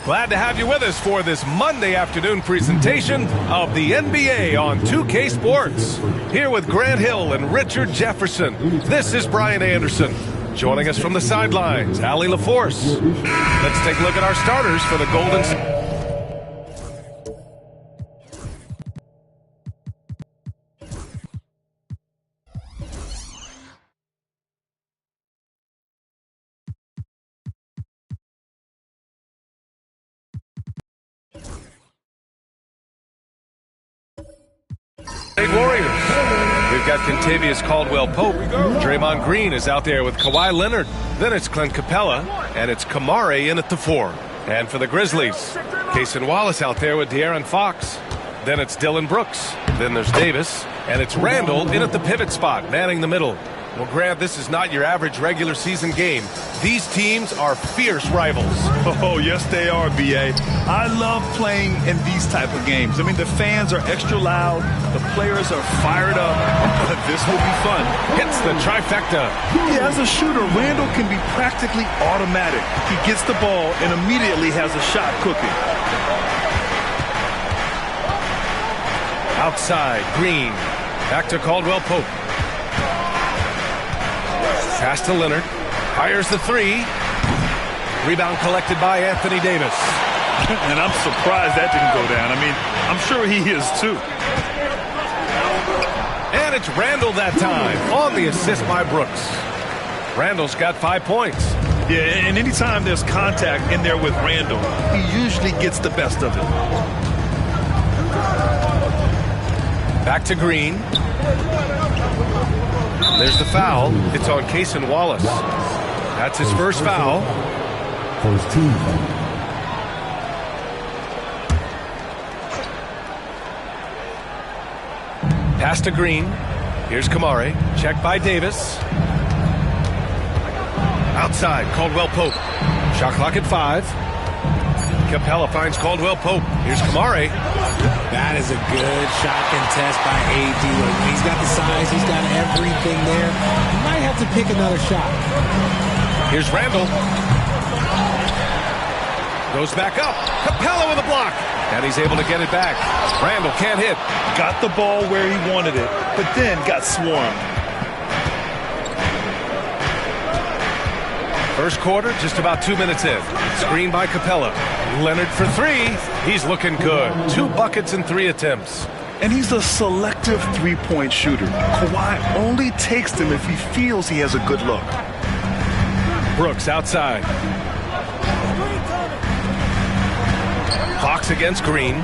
Glad to have you with us for this Monday afternoon presentation of the NBA on 2K Sports. Here with Grant Hill and Richard Jefferson, this is Brian Anderson. Joining us from the sidelines, Allie LaForce. Let's take a look at our starters for the Golden State. Warriors. We've got Kentavious Caldwell-Pope. Draymond Green is out there with Kawhi Leonard. Then it's Clint Capella, and it's Kamare in at the 4. And for the Grizzlies, Cason Wallace out there with De'Aaron Fox. Then it's Dylan Brooks. Then there's Davis, and it's Randall in at the pivot spot, manning the middle. Well, Grant, this is not your average regular season game. These teams are fierce rivals. Oh, yes, they are, B.A. I love playing in these type of games. I mean, the fans are extra loud. The players are fired up. This will be fun. Hits the trifecta. Yeah, as a shooter, Randall can be practically automatic. He gets the ball and immediately has a shot cooking. Outside, Green. Back to Caldwell-Pope. Pass to Leonard. Fires the 3. Rebound collected by Anthony Davis. And I'm surprised that didn't go down. I mean, I'm sure he is too. And it's Randall that time on the assist by Brooks. Randall's got 5 points. Yeah, and anytime there's contact in there with Randall, he usually gets the best of it. Back to Green. There's the foul. It's on Cason Wallace. That's his first foul. First team foul. Pass to Green. Here's Kamare. Check by Davis. Outside, Caldwell-Pope. Shot clock at 5. Capella finds Caldwell-Pope. Here's Kamare. That is a good shot contest by AD. He's got the size. He's got everything there. He might have to pick another shot. Here's Randall. Goes back up. Capella with a block. And he's able to get it back. Randall can't hit. Got the ball where he wanted it, but then got swarmed. First quarter, just about 2 minutes in. Screen by Capella. Leonard for 3. He's looking good. 2 buckets and 3 attempts. And he's a selective three-point shooter. Kawhi only takes them if he feels he has a good look. Brooks outside. Fox against Green.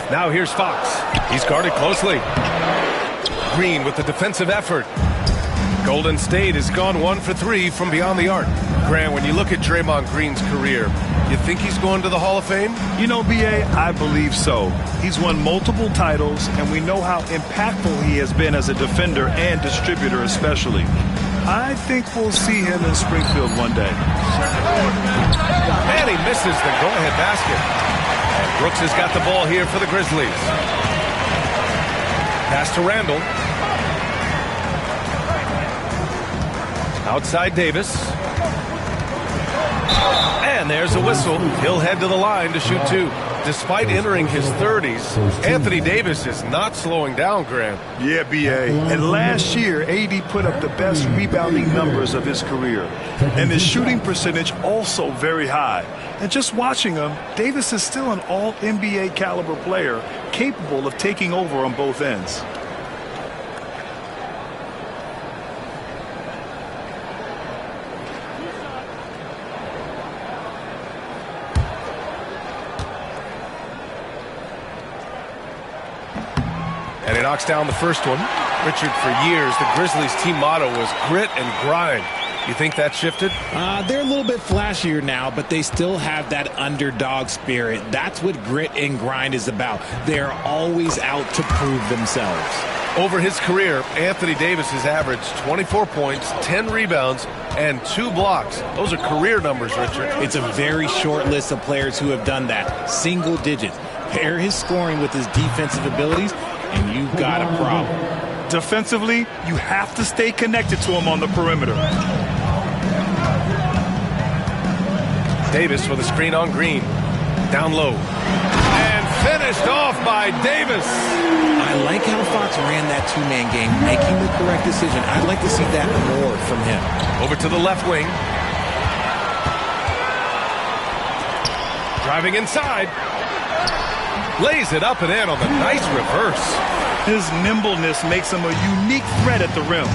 Now here's Fox. He's guarded closely. Green with the defensive effort. Golden State has gone 1 for 3 from beyond the arc. Grant, when you look at Draymond Green's career, you think he's going to the Hall of Fame? You know, B.A., I believe so. He's won multiple titles, and we know how impactful he has been as a defender and distributor especially. I think we'll see him in Springfield one day. And he misses the go-ahead basket. And Brooks has got the ball here for the Grizzlies. Pass to Randall. Outside Davis. And there's a whistle. He'll head to the line to shoot 2. Despite entering his 30s, Anthony Davis is not slowing down, Grant. Yeah, B.A. And last year, AD put up the best rebounding numbers of his career. And his shooting percentage also very high. And just watching him, Davis is still an all-NBA caliber player, capable of taking over on both ends. And he knocks down the first one. Richard, for years, the Grizzlies' team motto was grit and grind. You think that shifted? They're a little bit flashier now, but they still have that underdog spirit. That's what grit and grind is about. They're always out to prove themselves. Over his career, Anthony Davis has averaged 24 points, 10 rebounds, and 2 blocks. Those are career numbers, Richard. It's a very short list of players who have done that. Single digits. Pair his scoring with his defensive abilities, and you've got a problem. Defensively, you have to stay connected to him on the perimeter. Davis with a screen on Green. Down low. And finished off by Davis. I like how Fox ran that two-man game, making the correct decision. I'd like to see that more from him. Over to the left wing. Driving inside. Lays it up and in on the nice reverse. His nimbleness makes him a unique threat at the rim.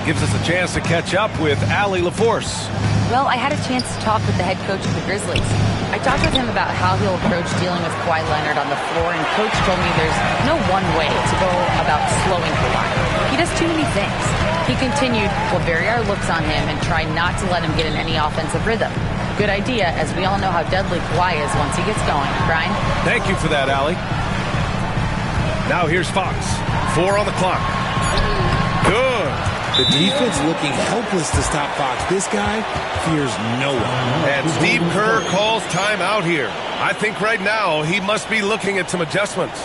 Gives us a chance to catch up with Allie LaForce. Well, I had a chance to talk with the head coach of the Grizzlies. I talked with him about how he'll approach dealing with Kawhi Leonard on the floor, and Coach told me there's no one way to go about slowing Kawhi. He does too many things. He continued, we'll vary our looks on him and try not to let him get in any offensive rhythm. Good idea, as we all know how deadly Kawhi is once he gets going. Brian? Thank you for that, Allie. Now here's Fox. 4 on the clock. Good. The defense looking helpless to stop Fox. This guy fears no one. And Steve Kerr calls timeout here. I think right now he must be looking at some adjustments.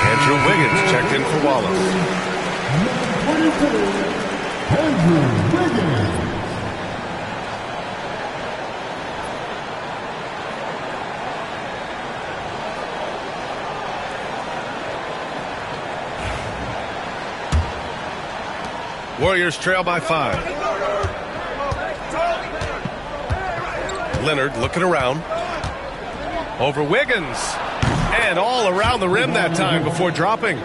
Andrew Wiggins checked in for Wallace. Andrew Wiggins. Warriors trail by 5. Leonard looking around. Over Wiggins. And all around the rim that time before dropping.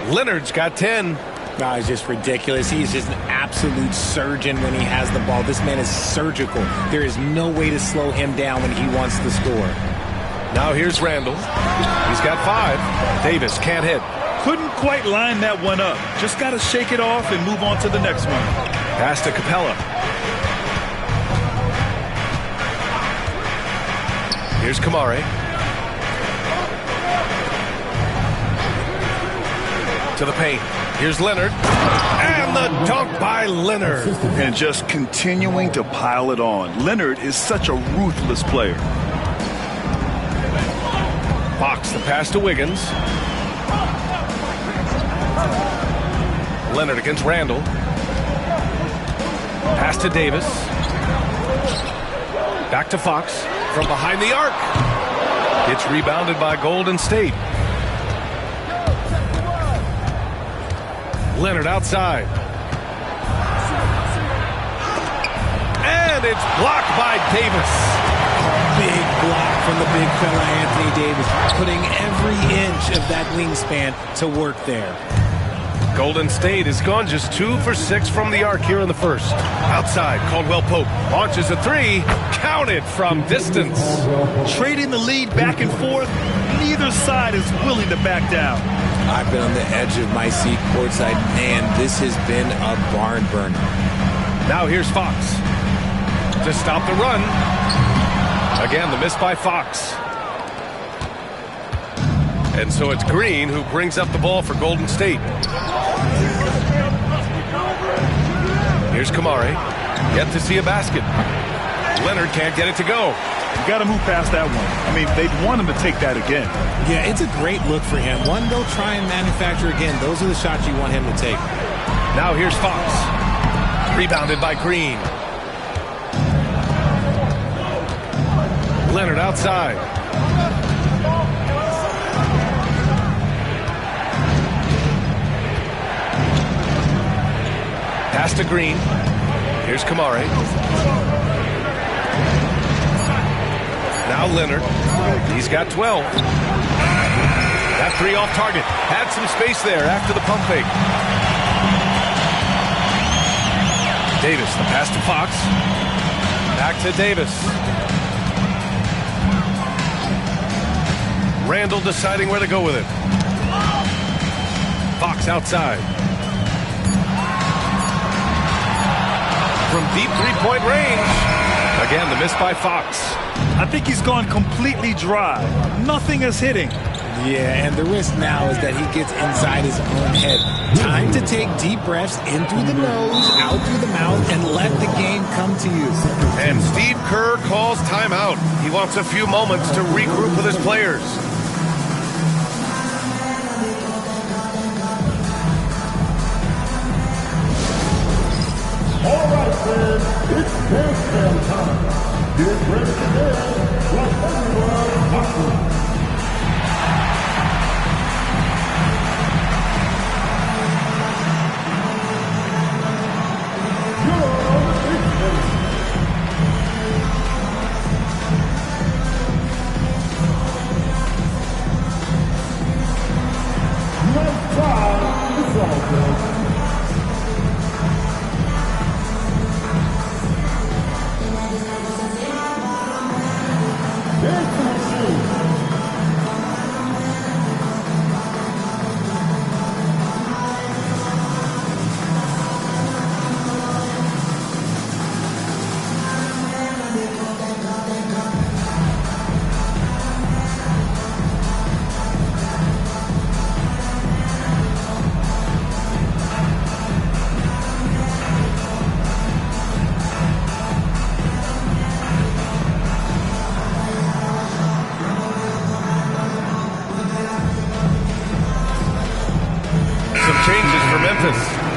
Leonard's got 10. It's just ridiculous. He's just an absolute surgeon when he has the ball. This man is surgical. There is no way to slow him down when he wants to score. Now here's Randall. He's got 5. Davis can't hit. Couldn't quite line that one up. Just got to shake it off and move on to the next one. Pass to Capella. Here's Kamare. To the paint. Here's Leonard. And the dunk by Leonard. And just continuing to pile it on. Leonard is such a ruthless player. Fox the pass to Wiggins. Leonard against Randall. Pass to Davis. Back to Fox. From behind the arc. It's rebounded by Golden State. Leonard outside. And it's blocked by Davis. Big block from the big fella Anthony Davis, putting every inch of that wingspan to work there. Golden State has gone just 2 for 6 from the arc here in the first. Outside, Caldwell Pope launches a 3, counted from distance. Trading the lead back and forth, neither side is willing to back down. I've been on the edge of my seat courtside. Man, this has been a barn burner. Now here's Fox to stop the run. Again, the miss by Fox. And so it's Green who brings up the ball for Golden State. Here's Kamari. Yet to see a basket. Leonard can't get it to go. You got to move past that one. I mean, they'd want him to take that again. Yeah, it's a great look for him. One they'll try and manufacture again. Those are the shots you want him to take. Now here's Fox. Rebounded by Green. Leonard outside. Pass to Green. Here's Kamari. Now Leonard. He's got 12. That three off target. Had some space there after the pump fake. Davis, the pass to Fox. Back to Davis. Randall deciding where to go with it. Fox outside. From deep three-point range. Again, the miss by Fox. I think he's gone completely dry. Nothing is hitting. Yeah, and the risk now is that he gets inside his own head. Time to take deep breaths in through the nose, out through the mouth, and let the game come to you. And Steve Kerr calls timeout. He wants a few moments to regroup with his players. All right, fans, it's countdown time. Get ready to dance like everyone watching. Nice try, it's all good.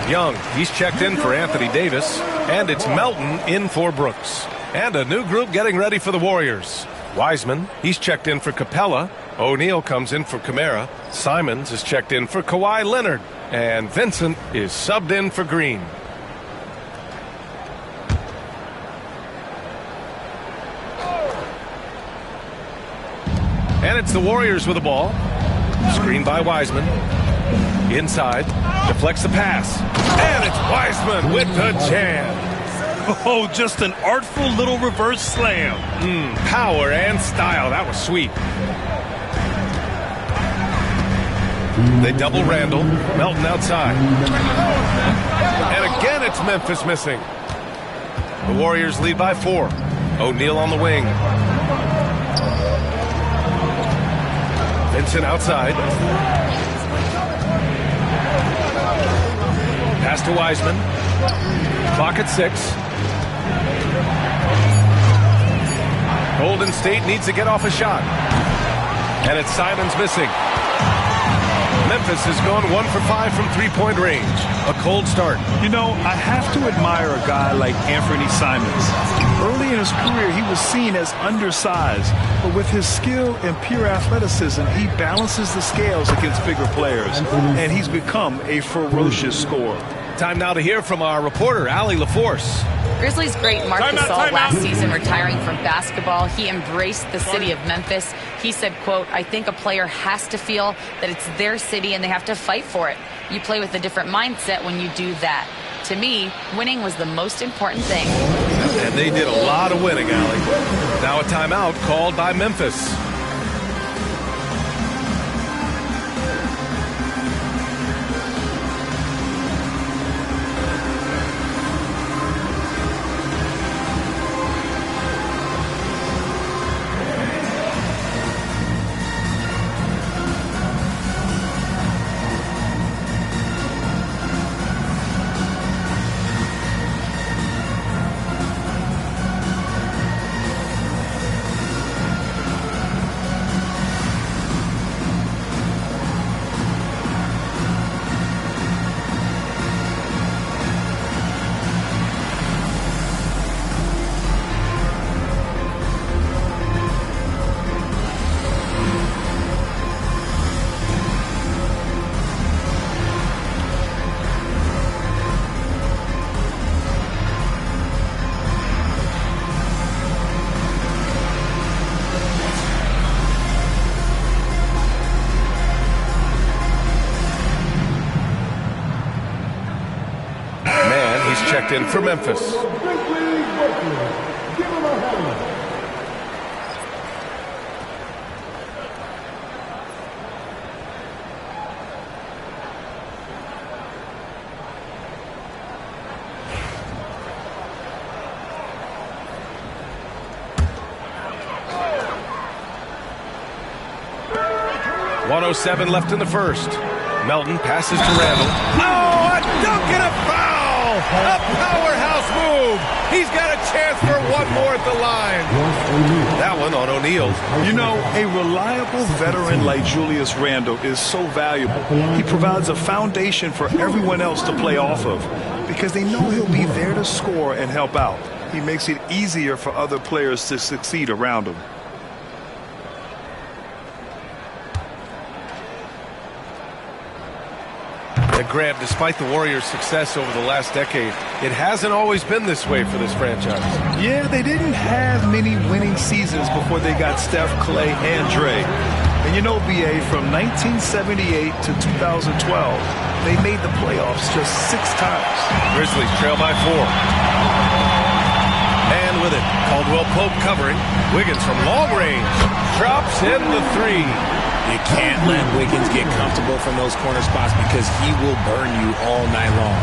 Young, he's checked in for Anthony Davis, and it's Melton in for Brooks. And a new group getting ready for the Warriors. Wiseman, he's checked in for Capella. O'Neal comes in for Kamara. Simons is checked in for Kawhi Leonard. And Vincent is subbed in for Green. And it's the Warriors with the ball. Screen by Wiseman. Inside. Deflects the pass. And it's Wiseman with the jam. Oh, just an artful little reverse slam. Power and style. That was sweet. They double Randall. Melton outside. And again, it's Memphis missing. The Warriors lead by 4. O'Neal on the wing. Vincent outside. Pass to Wiseman. Clock at 6. Golden State needs to get off a shot. And it's Simons missing. Memphis has gone 1 for 5 from three-point range. A cold start. You know, I have to admire a guy like Anthony Simons. Early in his career, he was seen as undersized, but with his skill and pure athleticism, he balances the scales against bigger players, and he's become a ferocious scorer. Time now to hear from our reporter, Allie LaForce. Grizzlies great Marc Gasol last season retiring from basketball. He embraced the city of Memphis. He said, quote, "I think a player has to feel that it's their city and they have to fight for it. You play with a different mindset when you do that. To me, winning was the most important thing." And they did a lot of winning, Allie. Now a timeout called by Memphis. has checked in for Memphis. Give him a hand. .107 left in the first. Melton passes to Randall. Oh, a dunk and a foul! A powerhouse move! He's got a chance for one more at the line. That one on O'Neal. You know, a reliable veteran like Julius Randle is so valuable. He provides a foundation for everyone else to play off of because they know he'll be there to score and help out. He makes it easier for other players to succeed around him. Grant, despite the Warriors' success over the last decade, it hasn't always been this way for this franchise. Yeah, they didn't have many winning seasons before they got Steph, Clay, and Dre. And you know, B.A., from 1978 to 2012, they made the playoffs just 6 times. Grizzlies trail by 4. And with it, Caldwell Pope covering. Wiggins from long range drops in the 3. You can't let Wiggins get comfortable from those corner spots because he will burn you all night long.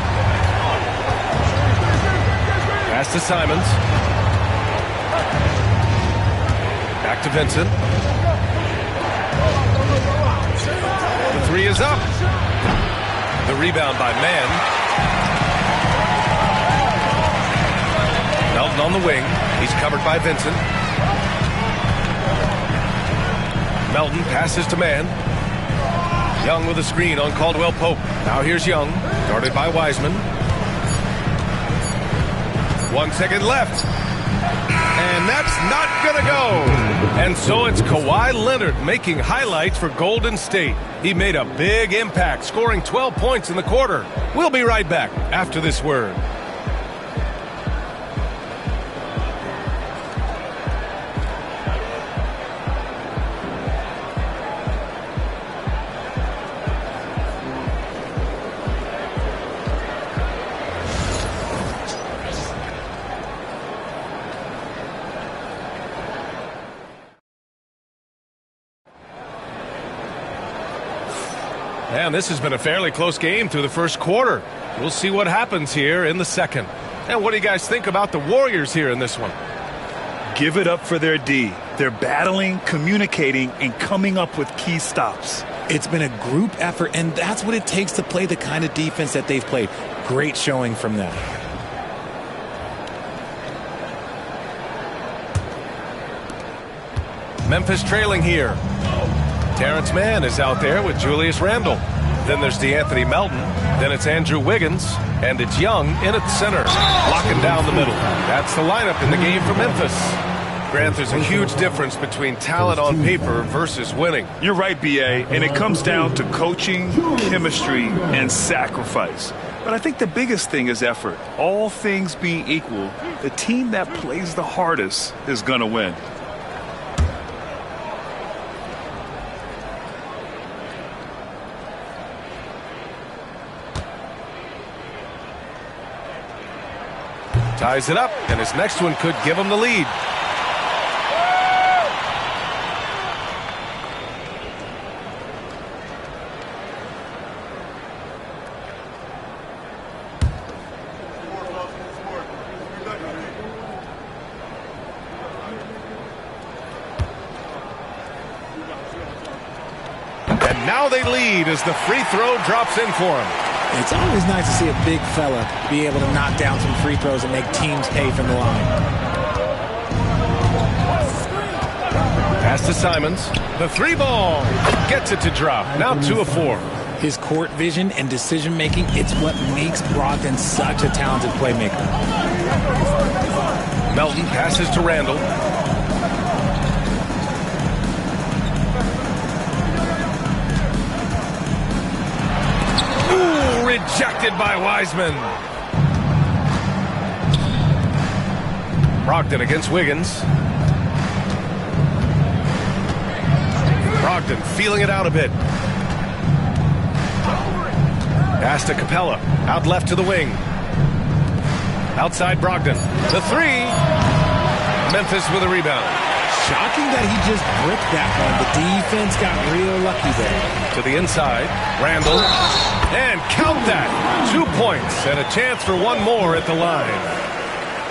Pass to Simons. Back to Vincent. The 3 is up. The rebound by Mann. Melton on the wing. He's covered by Vincent. Melton passes to Mann. Young with a screen on Caldwell Pope. Now here's Young, guarded by Wiseman. 1 second left. And that's not going to go. And so it's Kawhi Leonard making highlights for Golden State. He made a big impact, scoring 12 points in the quarter. We'll be right back after this word. And this has been a fairly close game through the first quarter. We'll see what happens here in the second. And what do you guys think about the Warriors here in this one? Give it up for their D. They're battling, communicating, and coming up with key stops. It's been a group effort, and that's what it takes to play the kind of defense that they've played. Great showing from them. Memphis trailing here. Terrence Mann is out there with Julius Randle. Then there's DeAnthony Melton. Then it's Andrew Wiggins. And it's Young in at center, locking down the middle. That's the lineup in the game for Memphis. Grant, there's a huge difference between talent on paper versus winning. You're right, B.A., and it comes down to coaching, chemistry, and sacrifice. But I think the biggest thing is effort. All things being equal, the team that plays the hardest is going to win. Ties it up, and his next one could give him the lead. And now they lead as the free throw drops in for him. It's always nice to see a big fella be able to knock down some free throws and make teams pay from the line. Pass to Simons. The 3 ball gets it to drop. Now 2 of 4. His court vision and decision making, it's what makes Brogdon such a talented playmaker. Melton passes to Randle. Rejected by Wiseman. Brogdon against Wiggins. Brogdon feeling it out a bit. Pass to Capella. Out left to the wing. Outside Brogdon. The three. Memphis with a rebound. Shocking that he just bricked that one. The defense got real lucky there. To the inside. Randall. And count that. 2 points and a chance for one more at the line.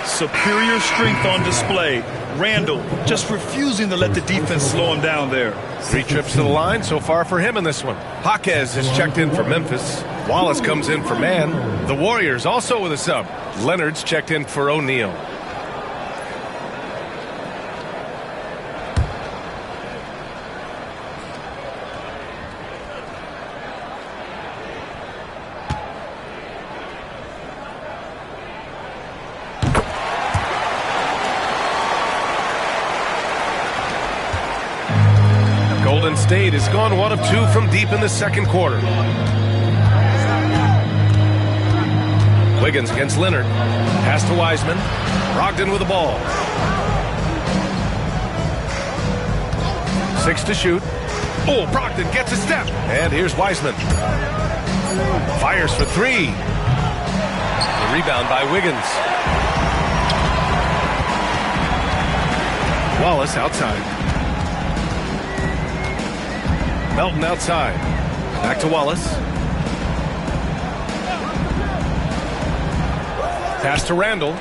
Superior strength on display. Randall just refusing to let the defense slow him down there. 3 trips to the line so far for him in this one. Jaquez is checked in for Memphis. Wallace comes in for Man. The Warriors also with a sub. Leonard's checked in for O'Neal. Golden State has gone 1 of 2 from deep in the second quarter. Wiggins against Leonard. Pass to Wiseman. Brogdon with the ball. 6 to shoot. Oh, Brogdon gets a step. And here's Wiseman. Fires for 3. The rebound by Wiggins. Wallace outside. Melton outside. Back to Wallace. Pass to Randall.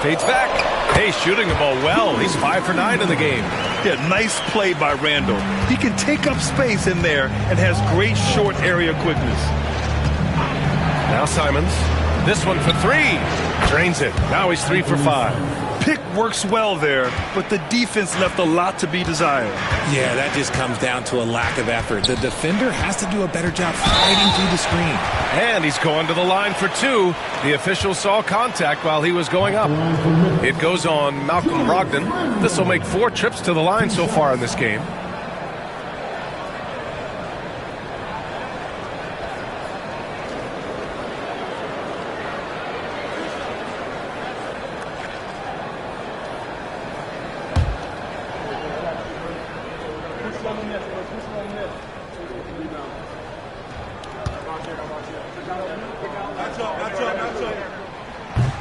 Fades back. Hey, shooting the ball well. He's 5 for 9 in the game. Yeah, nice play by Randall. He can take up space in there and has great short area quickness. Now Simons. This one for 3. Drains it. Now he's 3 for 5. Pick works well there, but the defense left a lot to be desired. Yeah, that just comes down to a lack of effort. The defender has to do a better job fighting through the screen. And he's going to the line for 2. The official saw contact while he was going up. It goes on Malcolm Brogdon. This will make 4 trips to the line so far in this game.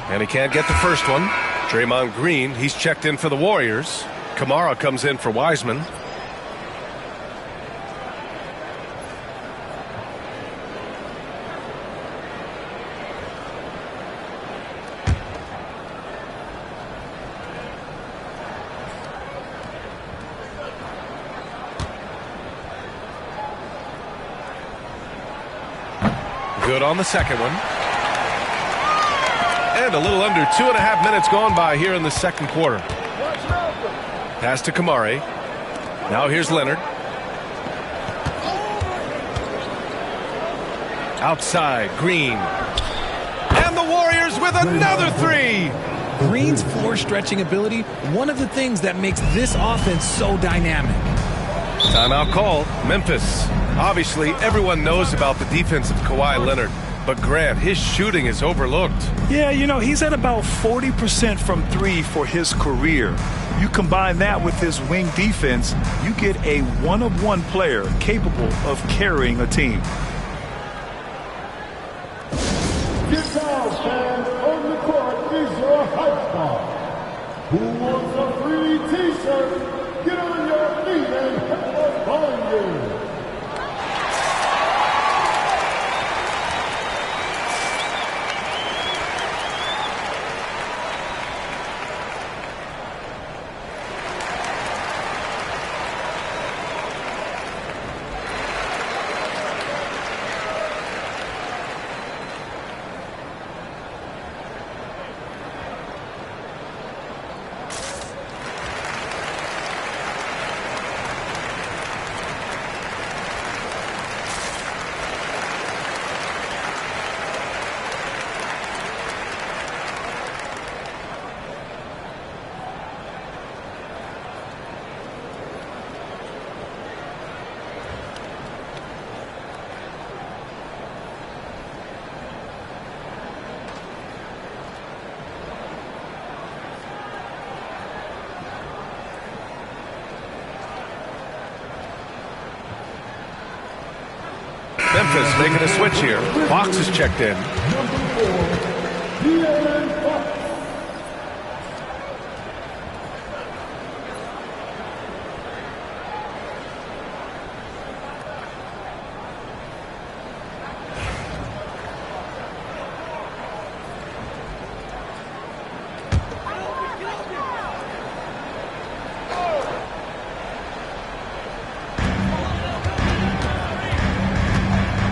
And he can't get the first one. Draymond Green, he's checked in for the Warriors. Kamara comes in for Wiseman. Good on the second one. And a little under 2.5 minutes gone by here in the second quarter. Pass to Kamari. Now here's Leonard. Outside, Green. And the Warriors with another 3. Green's floor stretching ability, one of the things that makes this offense so dynamic. Timeout call, Memphis. Obviously, everyone knows about the defense of Kawhi Leonard. But Grant, his shooting is overlooked. Yeah, you know, he's at about 40% from 3 for his career. You combine that with his wing defense, you get a one-of-one player capable of carrying a team. Get down, fans. On the court is your hype star. Who wants a free t-shirt? Get on your feet and help us find you. Memphis making a switch here. Fox is checked in. De'Aaron Fox.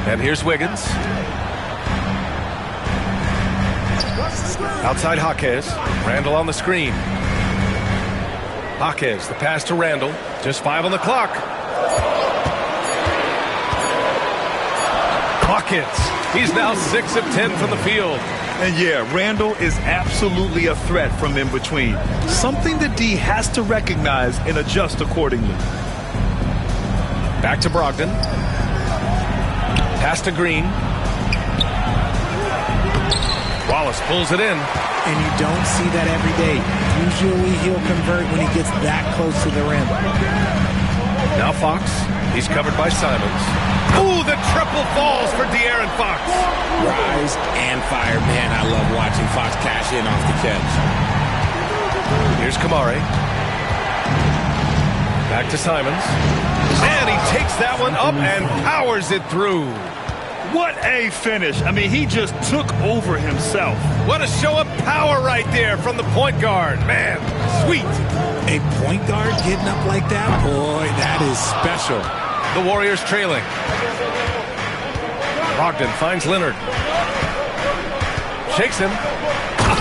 And here's Wiggins. Outside Jaquez. Randall on the screen. Jaquez, the pass to Randall. Just 5 on the clock. Hawkins. He's now 6 of 10 from the field. And yeah, Randall is absolutely a threat from in between. Something that D has to recognize and adjust accordingly. Back to Brogdon. Pass to Green. Wallace pulls it in. And you don't see that every day. Usually he'll convert when he gets that close to the rim. Now Fox. He's covered by Simons. Ooh, the triple falls for De'Aaron Fox. Rise and fire. Man, I love watching Fox cash in off the catch. Here's Kamari. Back to Simons. And he takes that one up and powers it through. What a finish. I mean, he just took over himself. What a show of power right there from the point guard. Man, sweet. A point guard getting up like that? Boy, that is special. The Warriors trailing. Brogdon finds Leonard. Shakes him.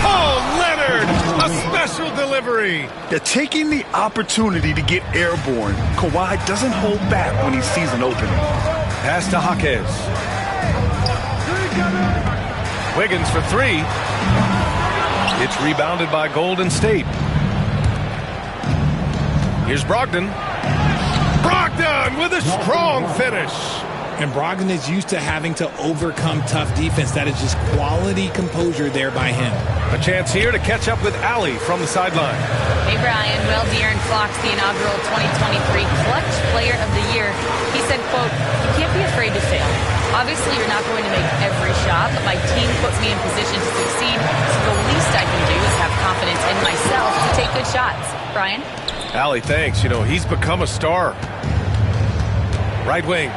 Oh, Leonard! A special delivery. They're taking the opportunity to get airborne. Kawhi doesn't hold back when he sees an opening. Pass to Jaquez. Wiggins for 3. It's rebounded by Golden State. Here's Brogdon. Brogdon with a strong finish. And Brogdon is used to having to overcome tough defense. That is just quality composure there by him. A chance here to catch up with Allie from the sideline. Hey, Brian. Well, De'Aaron Fox, the inaugural 2023 Clutch Player of the Year, he said, quote, "You can't be afraid to fail. Obviously, you're not going to make every shot, but my team puts me in position to succeed, so the least I can do is have confidence in myself to take good shots." Brian? Allie, thanks. You know, he's become a star. Right wing.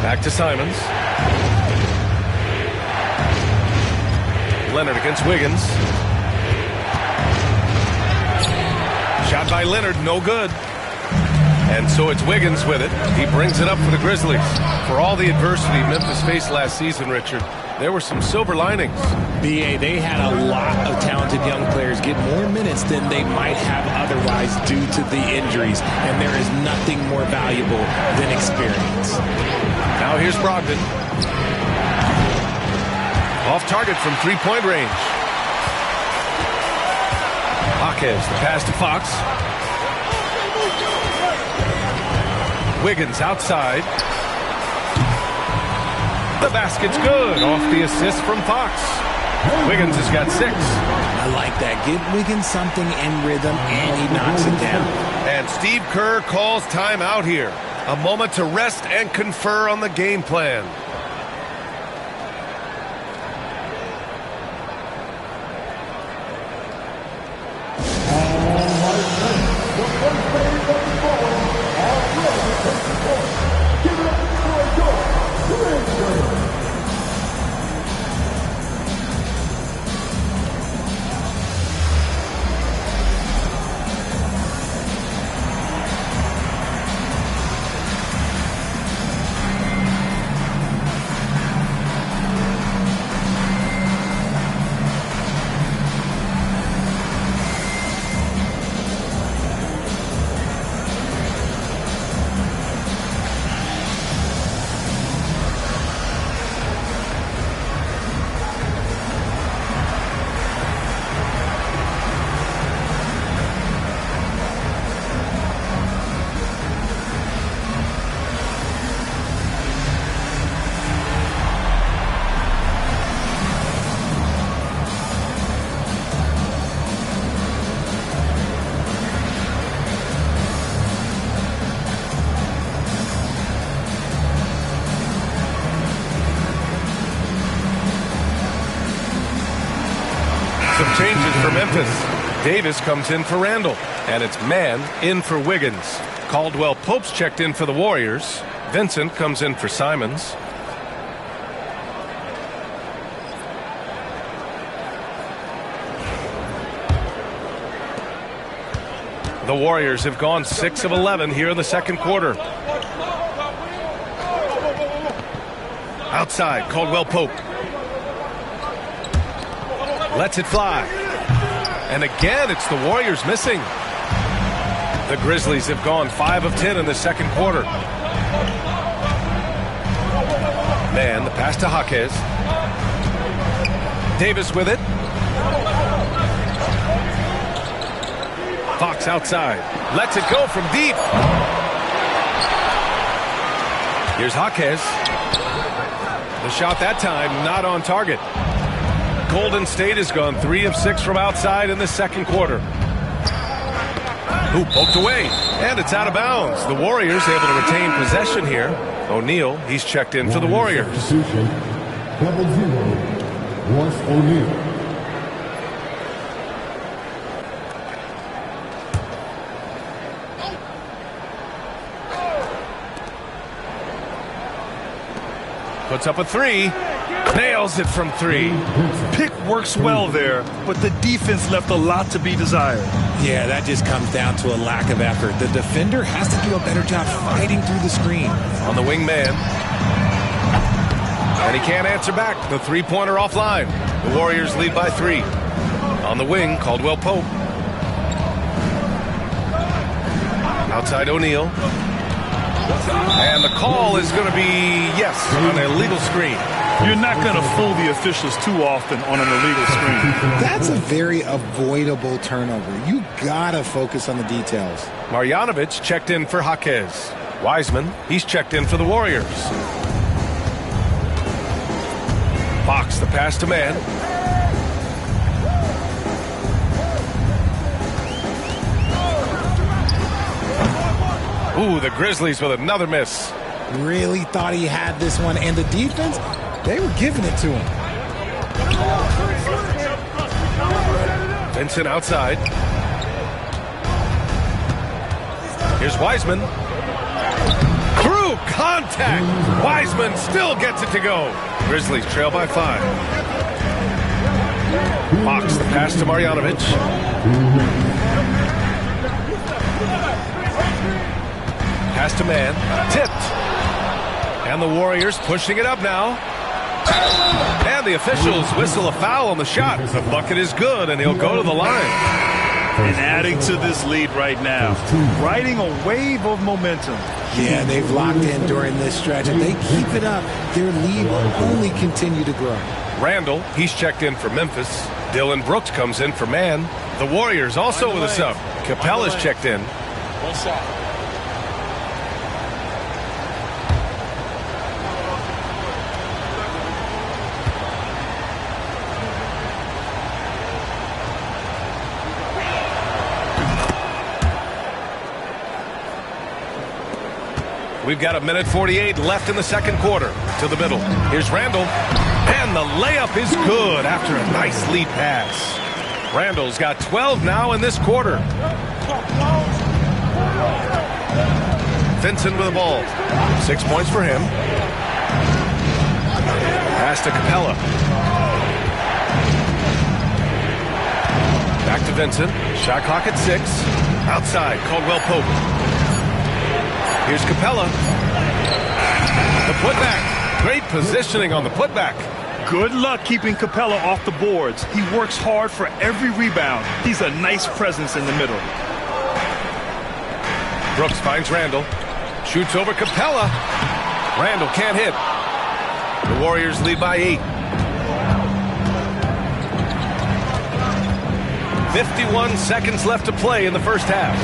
Back to Simons. Leonard against Wiggins. Shot by Leonard, no good. And so it's Wiggins with it. He brings it up for the Grizzlies. For all the adversity Memphis faced last season, Richard, there were some silver linings. BA, they had a lot of talented young players get more minutes than they might have otherwise due to the injuries. And there is nothing more valuable than experience. Now here's Brogdon. Off target from three-point range. Jaquez, the pass to Fox. Wiggins outside. The basket's good. Off the assist from Fox. Wiggins has got 6. I like that. Give Wiggins something in rhythm, and he knocks it down. And Steve Kerr calls timeout here. A moment to rest and confer on the game plan. changes for Memphis. Davis comes in for Randall, and it's Mann in for Wiggins. Caldwell Pope's checked in for the Warriors. Vincent comes in for Simons. The Warriors have gone 6 of 11 here in the second quarter. Outside, Caldwell Pope. Lets it fly. And again, it's the Warriors missing. The Grizzlies have gone 5 of 10 in the second quarter. Man, the pass to Jaquez. Davis with it. Fox outside. Lets it go from deep. Here's Jaquez. The shot that time not on target. Golden State has gone 3 of 6 from outside in the second quarter. Ooh, poked away, and it's out of bounds. The Warriors able to retain possession here. O'Neal, he's checked in for the Warriors. Double 0, Royce O'Neal. Puts up a 3. Nails it from 3. Pick works well there, but the defense left a lot to be desired. Yeah, that just comes down to a lack of effort. The defender has to do a better job fighting through the screen. On the wing man. And he can't answer back. The three-pointer offline. The Warriors lead by 3. On the wing, Caldwell Pope. Outside O'Neal. And the call is going to be, yes, an illegal screen. You're not going to fool the officials too often on an illegal screen. That's a very avoidable turnover. You got to focus on the details. Marjanovic checked in for Jaquez. Wiseman, he's checked in for the Warriors. Fox, the pass to Mann. Ooh, the Grizzlies with another miss. Really thought he had this one, and the defense, they were giving it to him. Vincent outside. Here's Wiseman. Through contact. Wiseman still gets it to go. Grizzlies trail by 5. Fox, the pass to Marjanovic. Pass to Mann. Tipped. And the Warriors pushing it up now. And the officials whistle a foul on the shot. The bucket is good, and he'll go to the line. And adding to this lead right now. Riding a wave of momentum. Yeah, they've locked in during this stretch. If they keep it up, their lead will only continue to grow. Randall, he's checked in for Memphis. Dillon Brooks comes in for Mann. The Warriors also with a sub. Capella's checked in. One shot. We've got 1:48 left in the second quarter. To the middle. Here's Randall. And the layup is good after a nice lead pass. Randall's got 12 now in this quarter. Vincent with the ball. 6 points for him. Pass to Capella. Back to Vincent. Shot clock at 6. Outside, Caldwell Pope. Here's Capella. The putback. Great positioning on the putback. Good luck keeping Capella off the boards. He works hard for every rebound. He's a nice presence in the middle. Brooks finds Randall. Shoots over Capella. Randall can't hit. The Warriors lead by 8. 51 seconds left to play in the first half.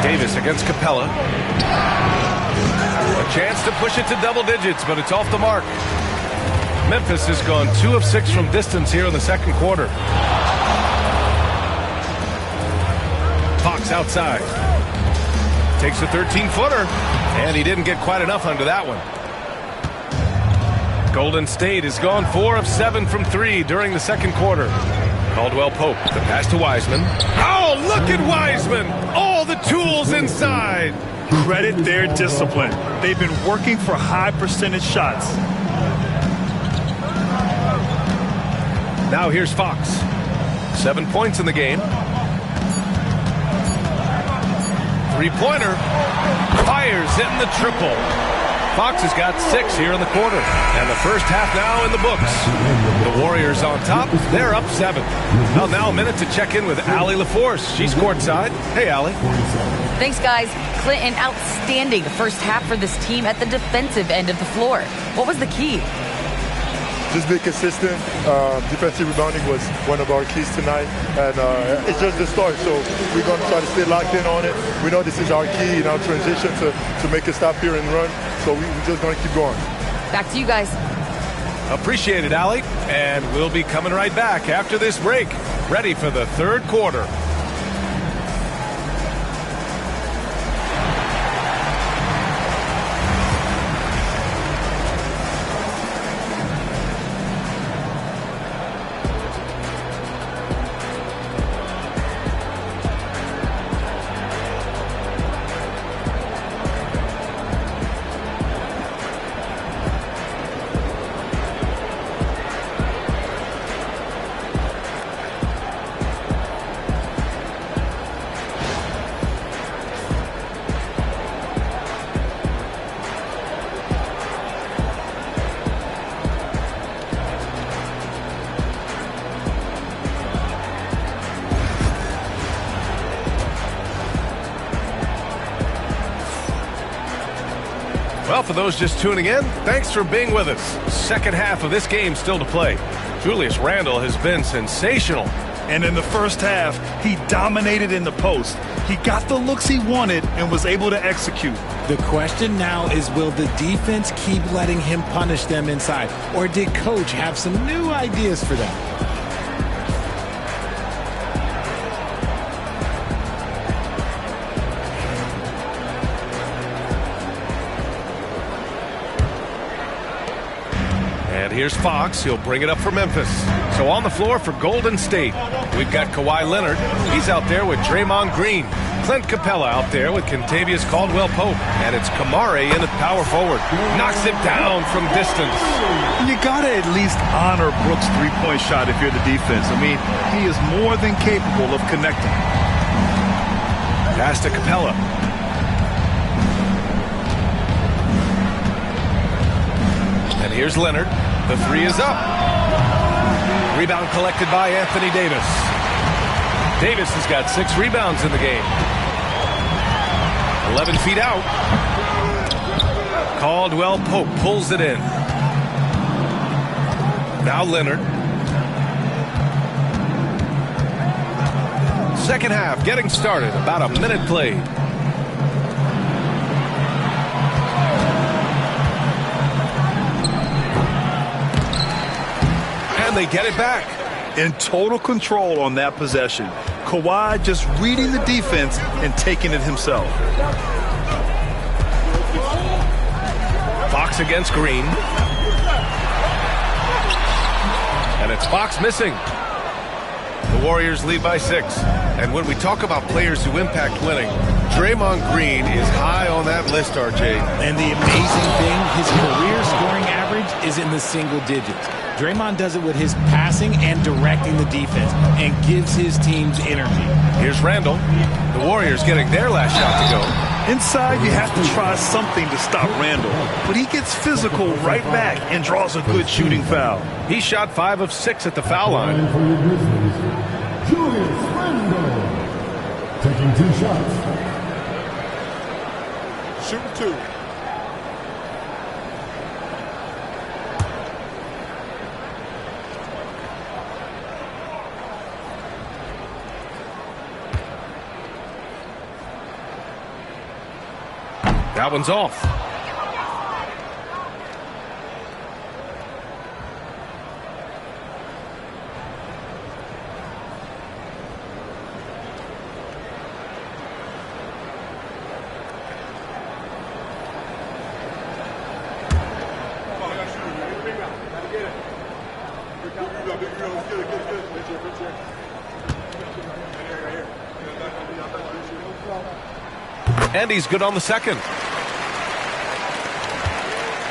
Davis against Capella. A chance to push it to double digits, but it's off the mark. Memphis has gone 2 of 6 from distance here in the second quarter. Fox outside. Takes a 13-footer, and he didn't get quite enough under that one. Golden State has gone 4 of 7 from 3 during the second quarter. Caldwell Pope, the pass to Wiseman. Oh, look at Wiseman! All the tools inside! Credit their discipline. They've been working for high percentage shots. Now here's Fox. 7 points in the game. Three-pointer. Fires in the triple. Fox has got 6 here in the quarter. And the first half now in the books. The Warriors on top. They're up 7. Well, now a minute to check in with Allie LaForce. She's courtside. Hey, Allie. Thanks, guys. Clint, an outstanding first half for this team at the defensive end of the floor. What was the key? Just be consistent. Defensive rebounding was one of our keys tonight, and it's just the start. So we're going to try to stay locked in on it. We know this is our key in our transition to make a stop here and run. So we're just going to keep going. Back to you guys. Appreciate it, Allie. And we'll be coming right back after this break. Ready for the third quarter. Well, for those just tuning in, thanks for being with us. Second half of this game still to play. Julius Randle has been sensational. And in the first half, he dominated in the post. He got the looks he wanted and was able to execute. The question now is, will the defense keep letting him punish them inside? Or did Coach have some new ideas for them? And here's Fox. He'll bring it up for Memphis. So on the floor for Golden State, we've got Kawhi Leonard. He's out there with Draymond Green. Clint Capella out there with Kentavious Caldwell-Pope. And it's Kamari in at power forward. Knocks it down from distance. You got to at least honor Brooks' three-point shot if you're the defense. I mean, he is more than capable of connecting. Pass to Capella. And here's Leonard. The three is up. Rebound collected by Anthony Davis. Davis has got 6 rebounds in the game. 11 feet out. Caldwell-Pope pulls it in. Now Leonard. Second half getting started. About a minute played. And they get it back. In total control on that possession. Kawhi just reading the defense and taking it himself. Fox against Green. And it's Fox missing. The Warriors lead by 6. And when we talk about players who impact winning, Draymond Green is high on that list, RJ. And the amazing thing, his career scoring average is in the single digits. Draymond does it with his passing and directing the defense and gives his teams energy. Here's Randle. The Warriors getting their last shot to go. Inside, you have to try something to stop Randle. But he gets physical right back and draws a good shooting foul. He shot 5 of 6 at the foul line. And for the Grizzlies, Julius Randle taking 2 shots. Shoot 2. That one's off. And he's good on the second.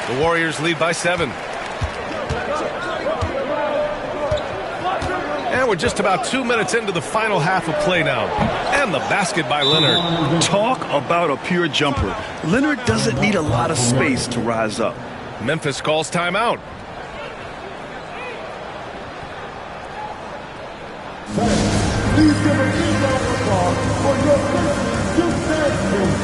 The Warriors lead by 7. And we're just about 2 minutes into the final half of play now. And the basket by Leonard. Talk about a pure jumper. Leonard doesn't need a lot of space to rise up. Memphis calls timeout. Please give a big round of applause for your Grizzlies Youth Dance Team.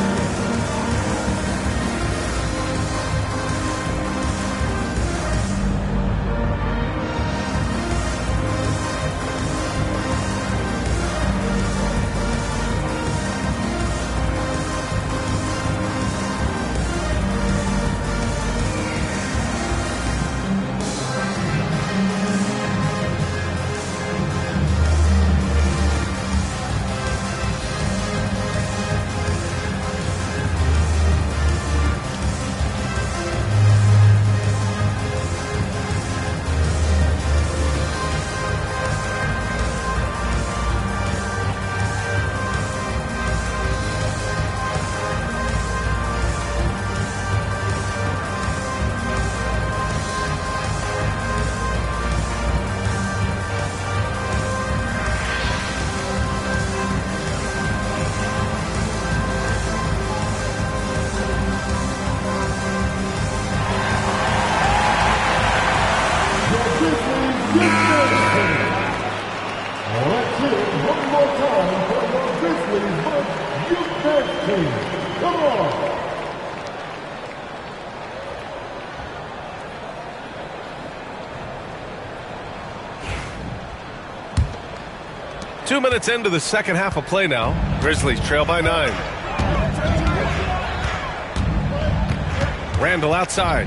Come on. 2 minutes into the second half of play now. Grizzlies trail by 9. Randall outside.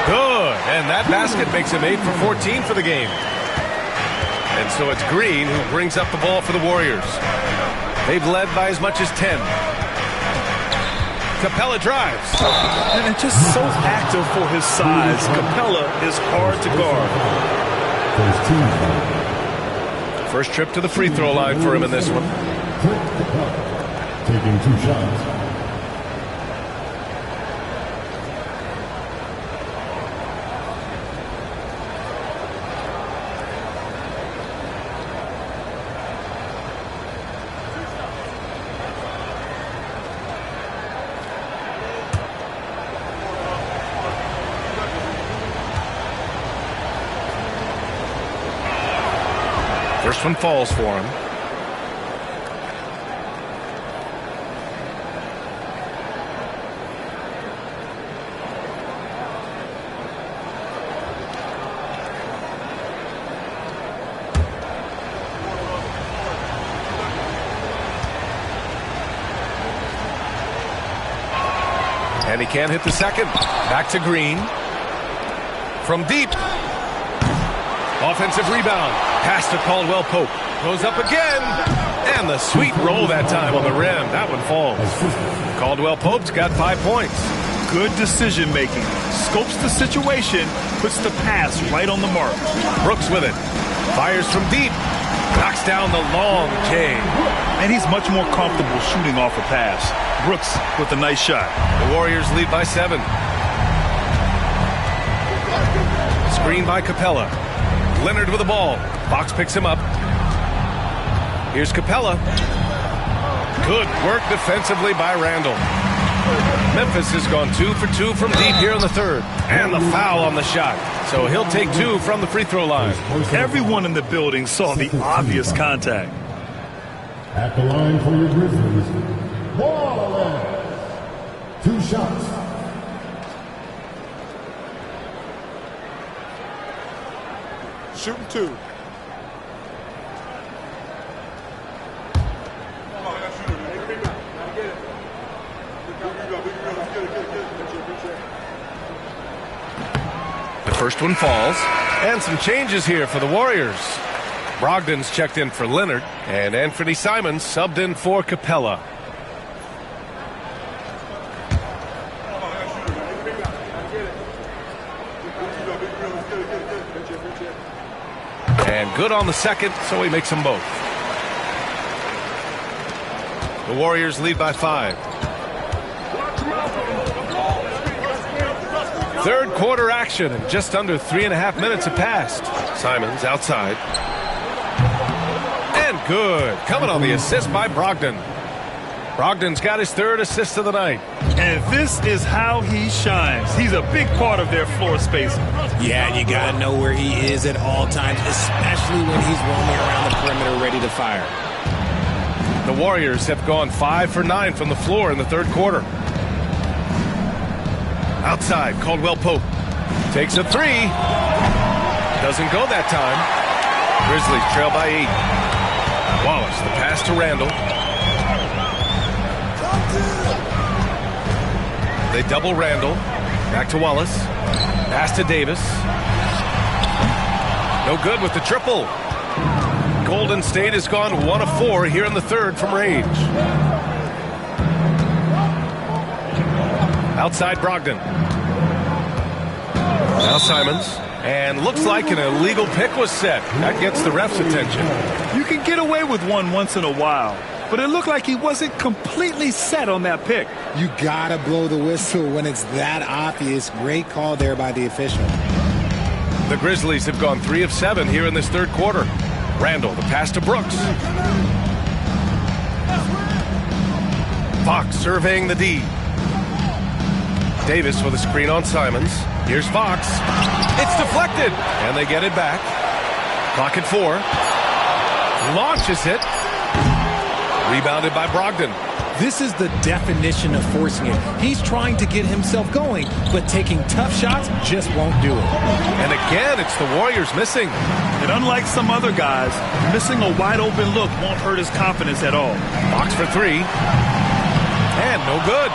Good, and that basket makes him 8 for 14 for the game. And so it's Green who brings up the ball for the Warriors. They've led by as much as 10. Capella drives. And just so active for his size. Capella is hard to guard. First trip to the free throw line for him in this one. Taking 2 shots. First one falls for him. And he can't hit the second. Back to Green. From deep. Offensive rebound. Pass to Caldwell Pope. Goes up again. And the sweet roll that time on the rim. That one falls. Caldwell Pope's got 5 points. Good decision making. Scopes the situation. Puts the pass right on the mark. Brooks with it. Fires from deep. Knocks down the long J. And he's much more comfortable shooting off a pass. Brooks with a nice shot. The Warriors lead by 7. Screen by Capella. Leonard with the ball. Fox picks him up. Here's Capella. Good work defensively by Randall. Memphis has gone 2 for 2 from deep here in the third. And the foul on the shot. So he'll take 2 from the free throw line. Everyone in the building saw the obvious contact. At the line for your Grizzlies, Wallace. 2 shots. Shooting 2. The first one falls. And some changes here for the Warriors. Brogdon's checked in for Leonard. And Anthony Simons subbed in for Capella. And good on the second, so he makes them both. The Warriors lead by 5. Third quarter action, and just under 3.5 minutes have passed. Simons outside. And good. Coming on the assist by Brogdon. Brogdon's got his 3rd assist of the night. And this is how he shines. He's a big part of their floor spacing. Yeah, and you got to know where he is at all times, especially when he's roaming around the perimeter ready to fire. The Warriors have gone 5 for 9 from the floor in the third quarter. Outside, Caldwell Pope takes a 3. Doesn't go that time. Grizzlies trail by 8. Wallace, the pass to Randall. They double Randall. Back to Wallace. Pass to Davis. No good with the triple. Golden State has gone 1 of 4 here in the third from range. Outside Brogdon. Now Simons. And looks like an illegal pick was set. That gets the ref's attention. You can get away with one once in a while, but it looked like he wasn't completely set on that pick. You got to blow the whistle when it's that obvious. Great call there by the official. The Grizzlies have gone 3 of 7 here in this third quarter. Randall, the pass to Brooks. Fox surveying the D. Davis with a screen on Simons. Here's Fox. It's deflected, and they get it back. Clock at 4. Launches it. Rebounded by Brogdon. This is the definition of forcing it. He's trying to get himself going, but taking tough shots just won't do it. And again, it's the Warriors missing. And unlike some other guys, missing a wide-open look won't hurt his confidence at all. Fox for 3. And no good.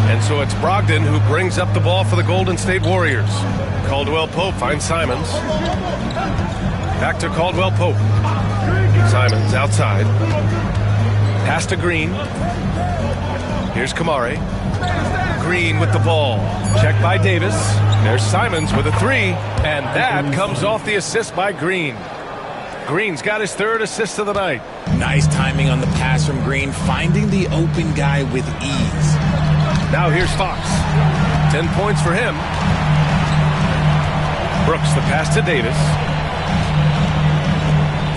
And so it's Brogdon who brings up the ball for the Golden State Warriors. Caldwell Pope finds Simons. Back to Caldwell Pope. Simons outside. Pass to Green. Here's Kamari. Green with the ball. Checked by Davis. There's Simons with a 3. And that comes off the assist by Green. Green's got his 3rd assist of the night. Nice timing on the pass from Green, finding the open guy with ease. Now here's Fox. 10 points for him. Brooks, the pass to Davis.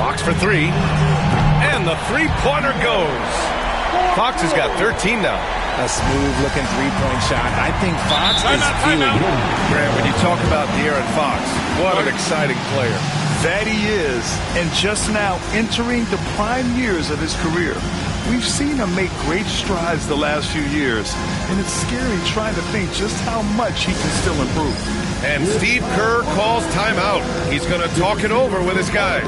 Fox for 3. And the three-pointer goes. Fox has got 13 now. A smooth-looking three-point shot. I think Fox is feeling it. Grant, when you talk about De'Aaron Fox, what an exciting player. That he is, and just now entering the prime years of his career. We've seen him make great strides the last few years, and it's scary trying to think just how much he can still improve. And Steve Kerr calls timeout. He's going to talk it over with his guys.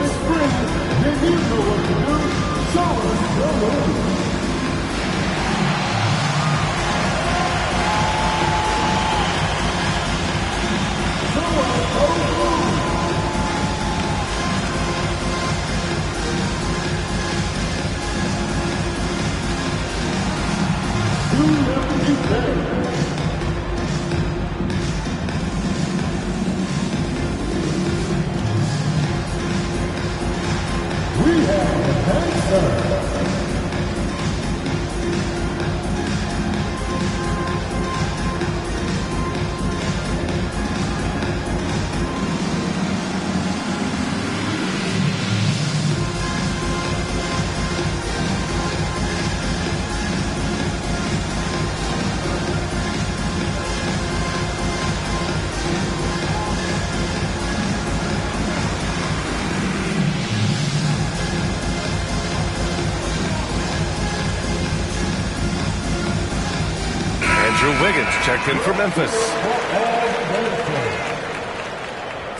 Wiggins checked in for Memphis.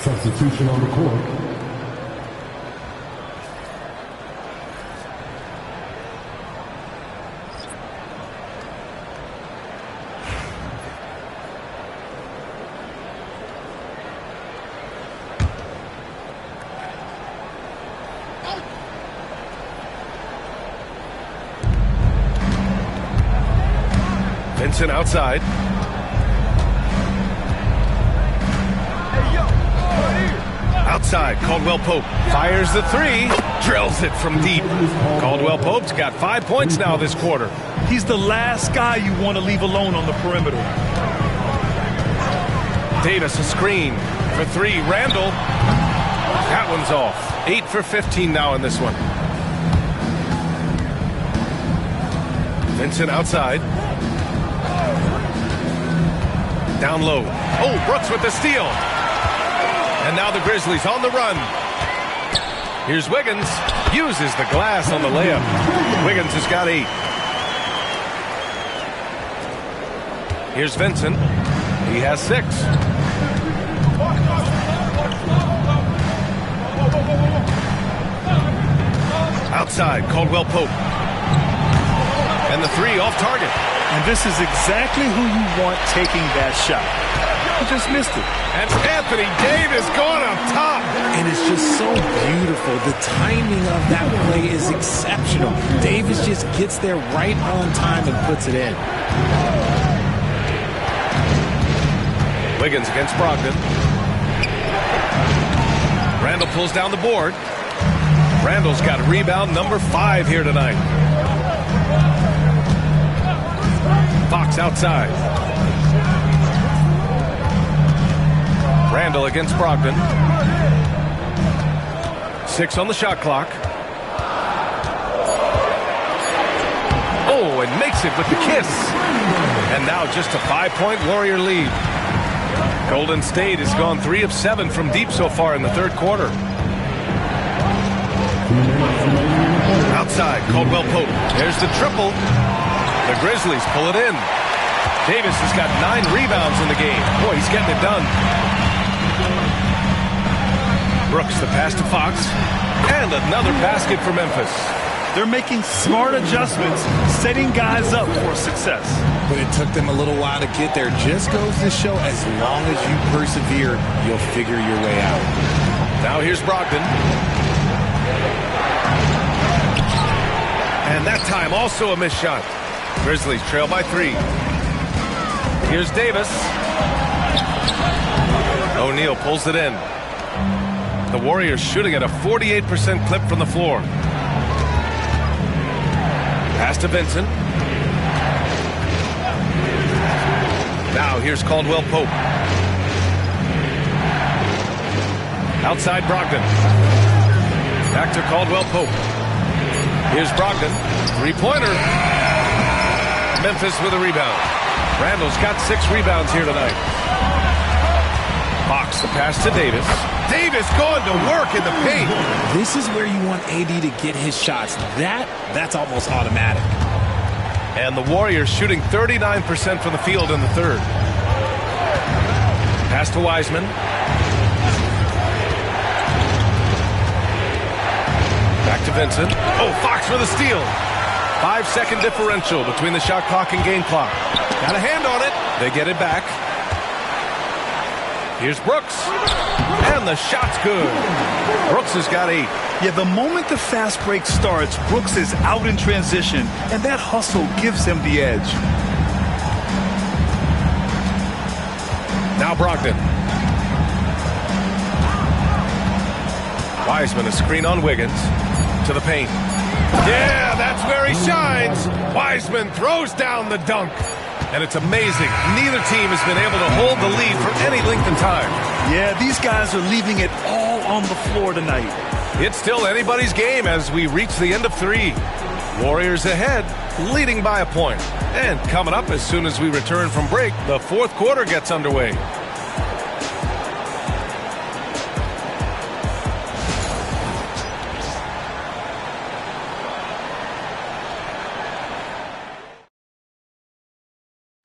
Substitution on the court. Vincent outside. outside. Caldwell Pope fires the three. Drills it from deep. Caldwell Pope's got 5 points now this quarter. He's the last guy you want to leave alone on the perimeter. Davis a screen for three. Randall. That one's off. 8 for 15 now in this one. Vincent outside. Down low. Oh, Brooks with the steal. And now the Grizzlies on the run. Here's Wiggins. Uses the glass on the layup. Wiggins has got 8. Here's Vincent. He has 6. Outside, Caldwell Pope. And the three off target. And this is exactly who you want taking that shot. He just missed it. And Anthony Davis going up top. And it's just so beautiful. The timing of that play is exceptional. Davis just gets there right on time and puts it in. Wiggins against Brogdon. Randall pulls down the board. Randall's got rebound number 5 here tonight. Fox outside. Randall against Brogdon. 6 on the shot clock. Oh, and makes it with the kiss. And now just a 5-point Warrior lead. Golden State has gone 3 of 7 from deep so far in the third quarter. Outside, Caldwell Pope. There's the triple. The Grizzlies pull it in. Davis has got 9 rebounds in the game. Boy, he's getting it done. Brooks, the pass to Fox. And another basket for Memphis. They're making smart adjustments, setting guys up for success. But it took them a little while to get there. Just goes to show as long as you persevere, you'll figure your way out. Now here's Brogdon. And that time also a missed shot. Grizzlies trail by 3. Here's Davis. O'Neal pulls it in. The Warriors shooting at a 48% clip from the floor. Pass to Vincent. Now here's Caldwell Pope. Outside Brogdon. Back to Caldwell Pope. Here's Brogdon. 3-pointer. Memphis with a rebound. Randall's got 6 rebounds here tonight. Fox the pass to Davis. Davis going to work in the paint. This is where you want AD to get his shots. That's almost automatic. And the Warriors shooting 39% from the field in the third. Pass to Wiseman. Back to Vincent. Oh, Fox with a steal. 5-second differential between the shot clock and game clock. Got a hand on it. They get it back. Here's Brooks. And the shot's good. Brooks has got 8. Yeah, the moment the fast break starts, Brooks is out in transition, and that hustle gives him the edge. Now Brogdon. Wiseman a screen on Wiggins. To the paint. Yeah, that's where he shines. Wiseman throws down the dunk. And it's amazing. Neither team has been able to hold the lead for any length of time. Yeah, these guys are leaving it all on the floor tonight. It's still anybody's game as we reach the end of 3. Warriors ahead, leading by a point. And coming up as soon as we return from break, the fourth quarter gets underway.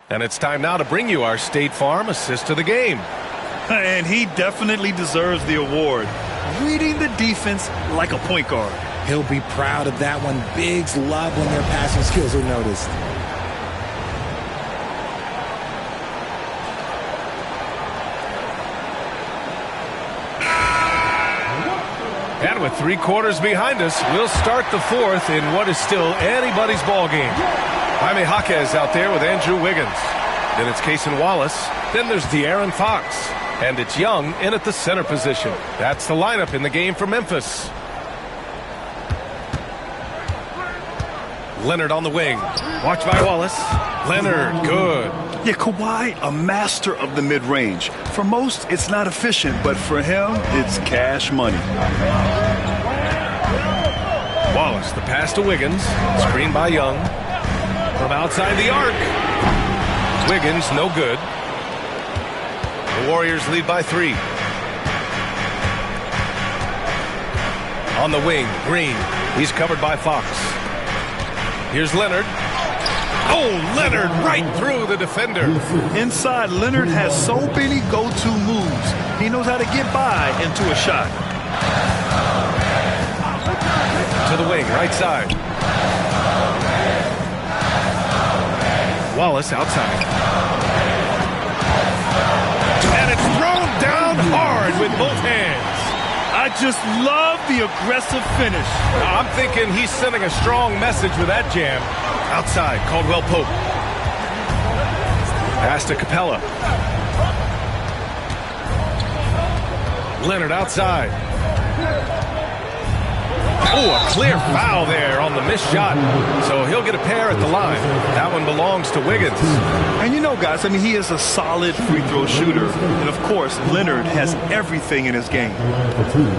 And it's time now to bring you our State Farm assist of the game. And he definitely deserves the award. Reading the defense like a point guard. He'll be proud of that one. Bigs love when their passing skills are noticed. And with 3 quarters behind us, we'll start the fourth in what is still anybody's ball game. Jaime Jaquez out there with Andrew Wiggins. Then it's Cason Wallace. Then there's De'Aaron Fox. And it's Young in at the center position. That's the lineup in the game for Memphis. Leonard on the wing. Watch by Wallace. Leonard, good. Yeah, Kawhi, a master of the mid-range. For most, it's not efficient, but for him, it's cash money. Wallace, the pass to Wiggins. Screen by Young. From outside the arc. Wiggins, no good. The Warriors lead by 3. On the wing, Green. He's covered by Fox. Here's Leonard. Oh, Leonard right through the defender. Inside, Leonard has so many go-to moves. He knows how to get by into a shot. To the wing, right side. Wallace outside. And it's thrown down hard with both hands. I just love the aggressive finish. I'm thinking he's sending a strong message with that jam. Outside, Caldwell Pope. Pass to Capella. Leonard outside. Oh, a clear foul there on the missed shot. So he'll get a pair at the line. That one belongs to Wiggins. And you know, guys, I mean, he is a solid free throw shooter. And, of course, Leonard has everything in his game.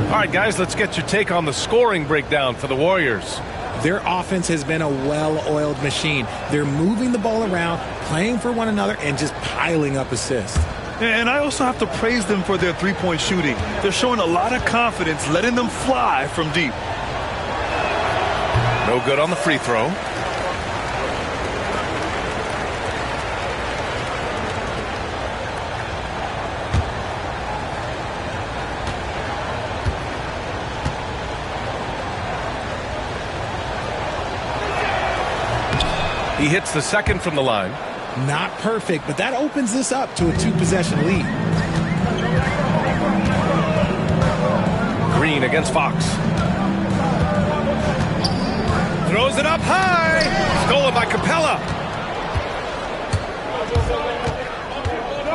All right, guys, let's get your take on the scoring breakdown for the Warriors. Their offense has been a well-oiled machine. They're moving the ball around, playing for one another, and just piling up assists. And I also have to praise them for their three-point shooting. They're showing a lot of confidence, letting them fly from deep. No good on the free throw. He hits the second from the line. Not perfect, but that opens this up to a 2-possession lead. Green against Fox. Throws it up high. Stolen by Capella.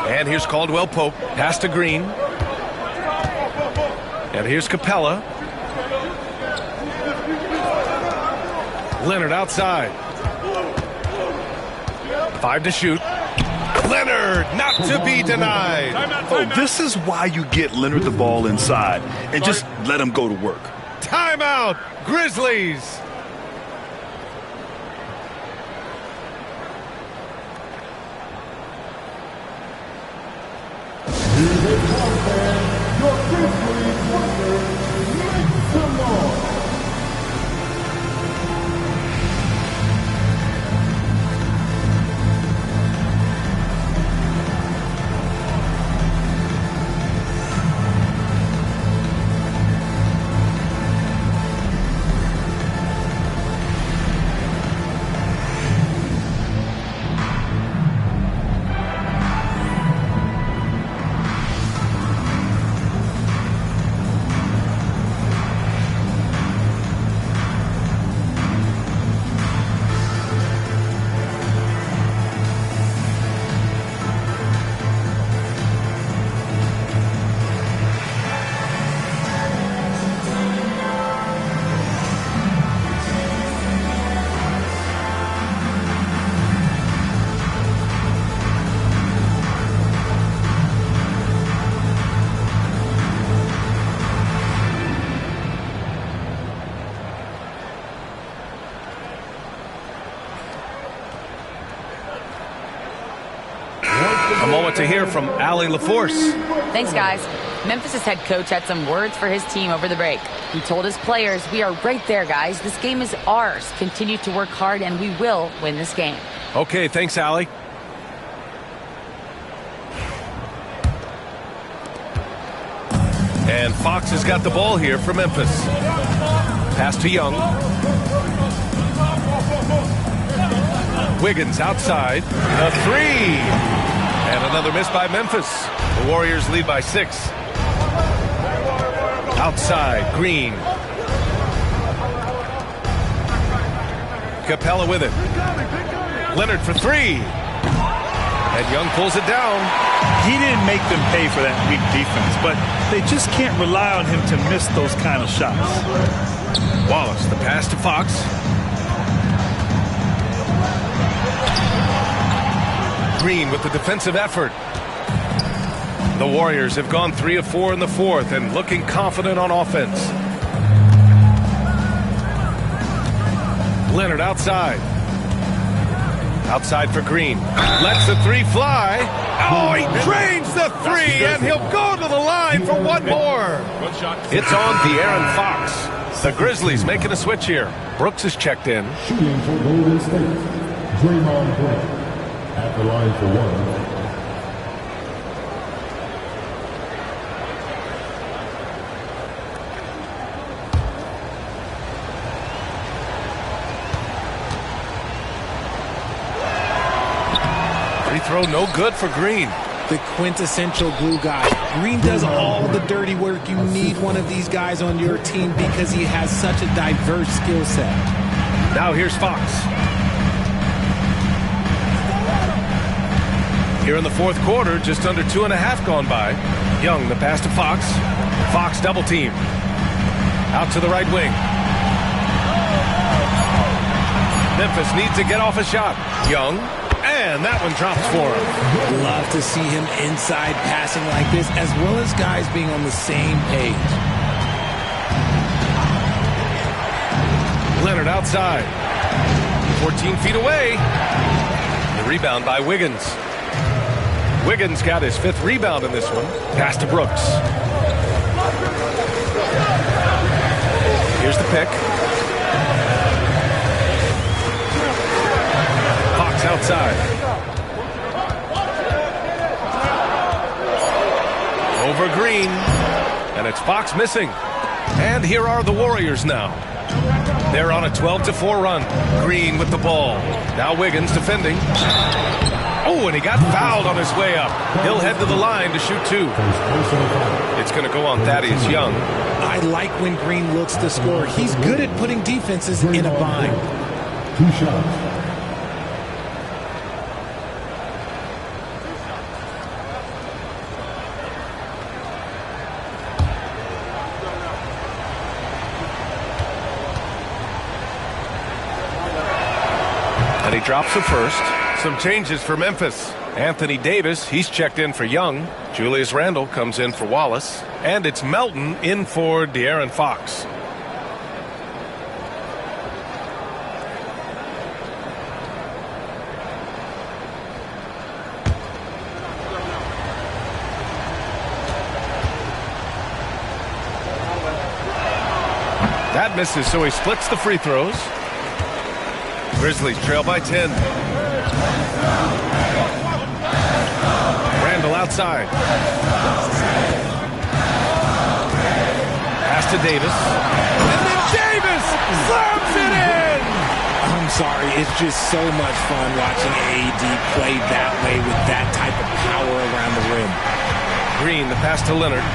And here's Caldwell Pope. Pass to Green. And here's Capella. Leonard outside. 5 to shoot. Leonard, not to be denied. Oh, this is why you get Leonard the ball inside and just let him go to work. Timeout, Grizzlies. Your Grizzlies wonder, make some noise. A moment to hear from Allie LaForce. Thanks, guys. Memphis' head coach had some words for his team over the break. He told his players, "We are right there, guys. This game is ours. Continue to work hard, and we will win this game." Okay, thanks, Allie. And Fox has got the ball here for Memphis. Pass to Young. Wiggins outside. A three. And another miss by Memphis. The Warriors lead by 6. Outside, Green. Capella with it. Leonard for 3. And Young pulls it down. He didn't make them pay for that weak defense, but they just can't rely on him to miss those kind of shots. Wallace, the pass to Fox. Green with the defensive effort. The Warriors have gone 3 of 4 in the fourth and looking confident on offense. Leonard outside. Outside for Green. Lets the three fly. Oh, he drains the three, and he'll go to the line for one more. It's on De'Aaron Fox. The Grizzlies making a switch here. Brooks is checked in. Shooting for Golden State, Draymond Green. At the line for one. Free throw no good for Green. The quintessential glue guy. Green does all the dirty work. You need one of these guys on your team because he has such a diverse skill set. Now here's Fox. Here in the fourth quarter, just under 2.5 gone by. Young, the pass to Fox. Fox double team. Out to the right wing. Memphis needs to get off a shot. Young, and that one drops for him. Love to see him inside passing like this, as well as guys being on the same page. Leonard outside. 14 feet away. The rebound by Wiggins. Wiggins got his 5th rebound in this one. Pass to Brooks. Here's the pick. Fox outside. Over Green. And it's Fox missing. And here are the Warriors now. They're on a 12-4 run. Green with the ball. Now Wiggins defending. Oh, and he got fouled on his way up. He'll head to the line to shoot 2. It's going to go on Thaddeus Young. I like when Green looks to score. He's good at putting defenses in a bind. 2 shots. And he drops the first. Some changes for Memphis. Anthony Davis, he's checked in for Young. Julius Randle comes in for Wallace. And it's Melton in for De'Aaron Fox. That misses, so he splits the free throws. Grizzlies trail by 10. Randle outside. Pass to Davis. And then Davis slams it in! I'm sorry, it's just so much fun watching AD play that way with that type of power around the rim. Green, the pass to Leonard.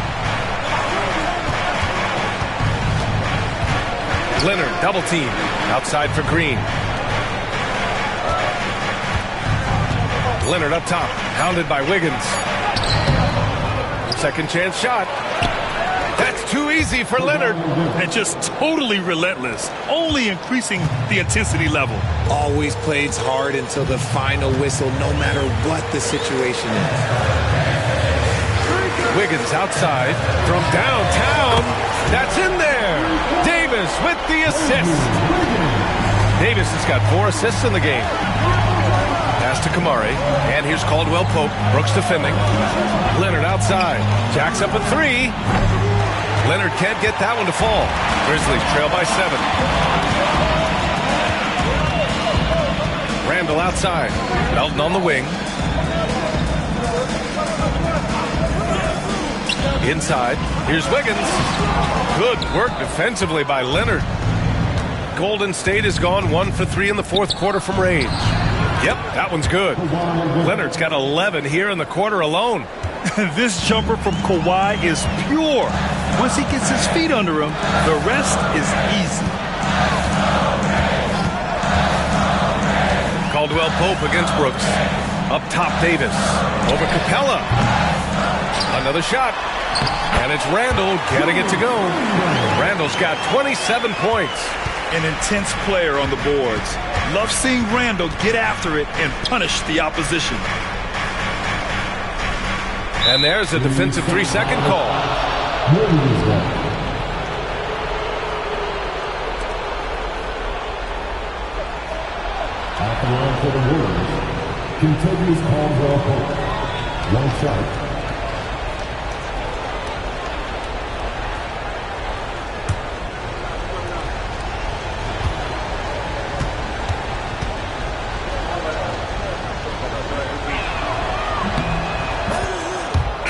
Leonard, double team. Outside for Green. Leonard up top, pounded by Wiggins. Second chance shot. That's too easy for Leonard. And just totally relentless, only increasing the intensity level. Always plays hard until the final whistle, no matter what the situation is. Wiggins outside from downtown. That's in there. Davis with the assist. Davis has got 4 assists in the game. Pass to Kamari. And here's Caldwell Pope. Brooks defending. Leonard outside. Jacks up a 3. Leonard can't get that one to fall. Grizzlies trail by 7. Randle outside. Melton on the wing. Inside. Here's Wiggins. Good work defensively by Leonard. Golden State has gone 1 for 3 in the fourth quarter from range. Yep, that one's good. Leonard's got 11 here in the quarter alone. This jumper from Kawhi is pure. Once he gets his feet under him, the rest is easy. Caldwell Pope against Brooks. Up top, Davis. Over Capella. Another shot. And it's Randall getting it to go. Randall's got 27 points. An intense player on the boards. Love seeing Randall get after it and punish the opposition. And there's a defensive 3-second call. At the line for the Warriors, Kentucky's Caldwell Pope. One shot.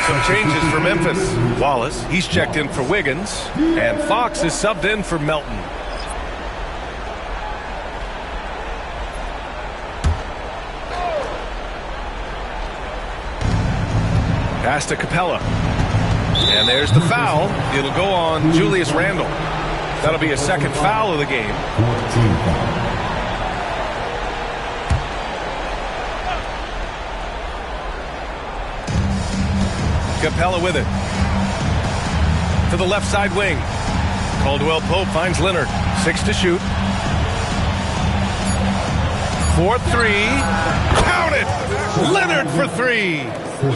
Some changes for Memphis. Wallace, he's checked in for Wiggins. And Fox is subbed in for Melton. Pass to Capella. And there's the foul. It'll go on Julius Randle. That'll be a second foul of the game. 14 foul. Capella with it. To the left side wing. Caldwell Pope finds Leonard. 6 to shoot. 4-3. Count it! Leonard for 3.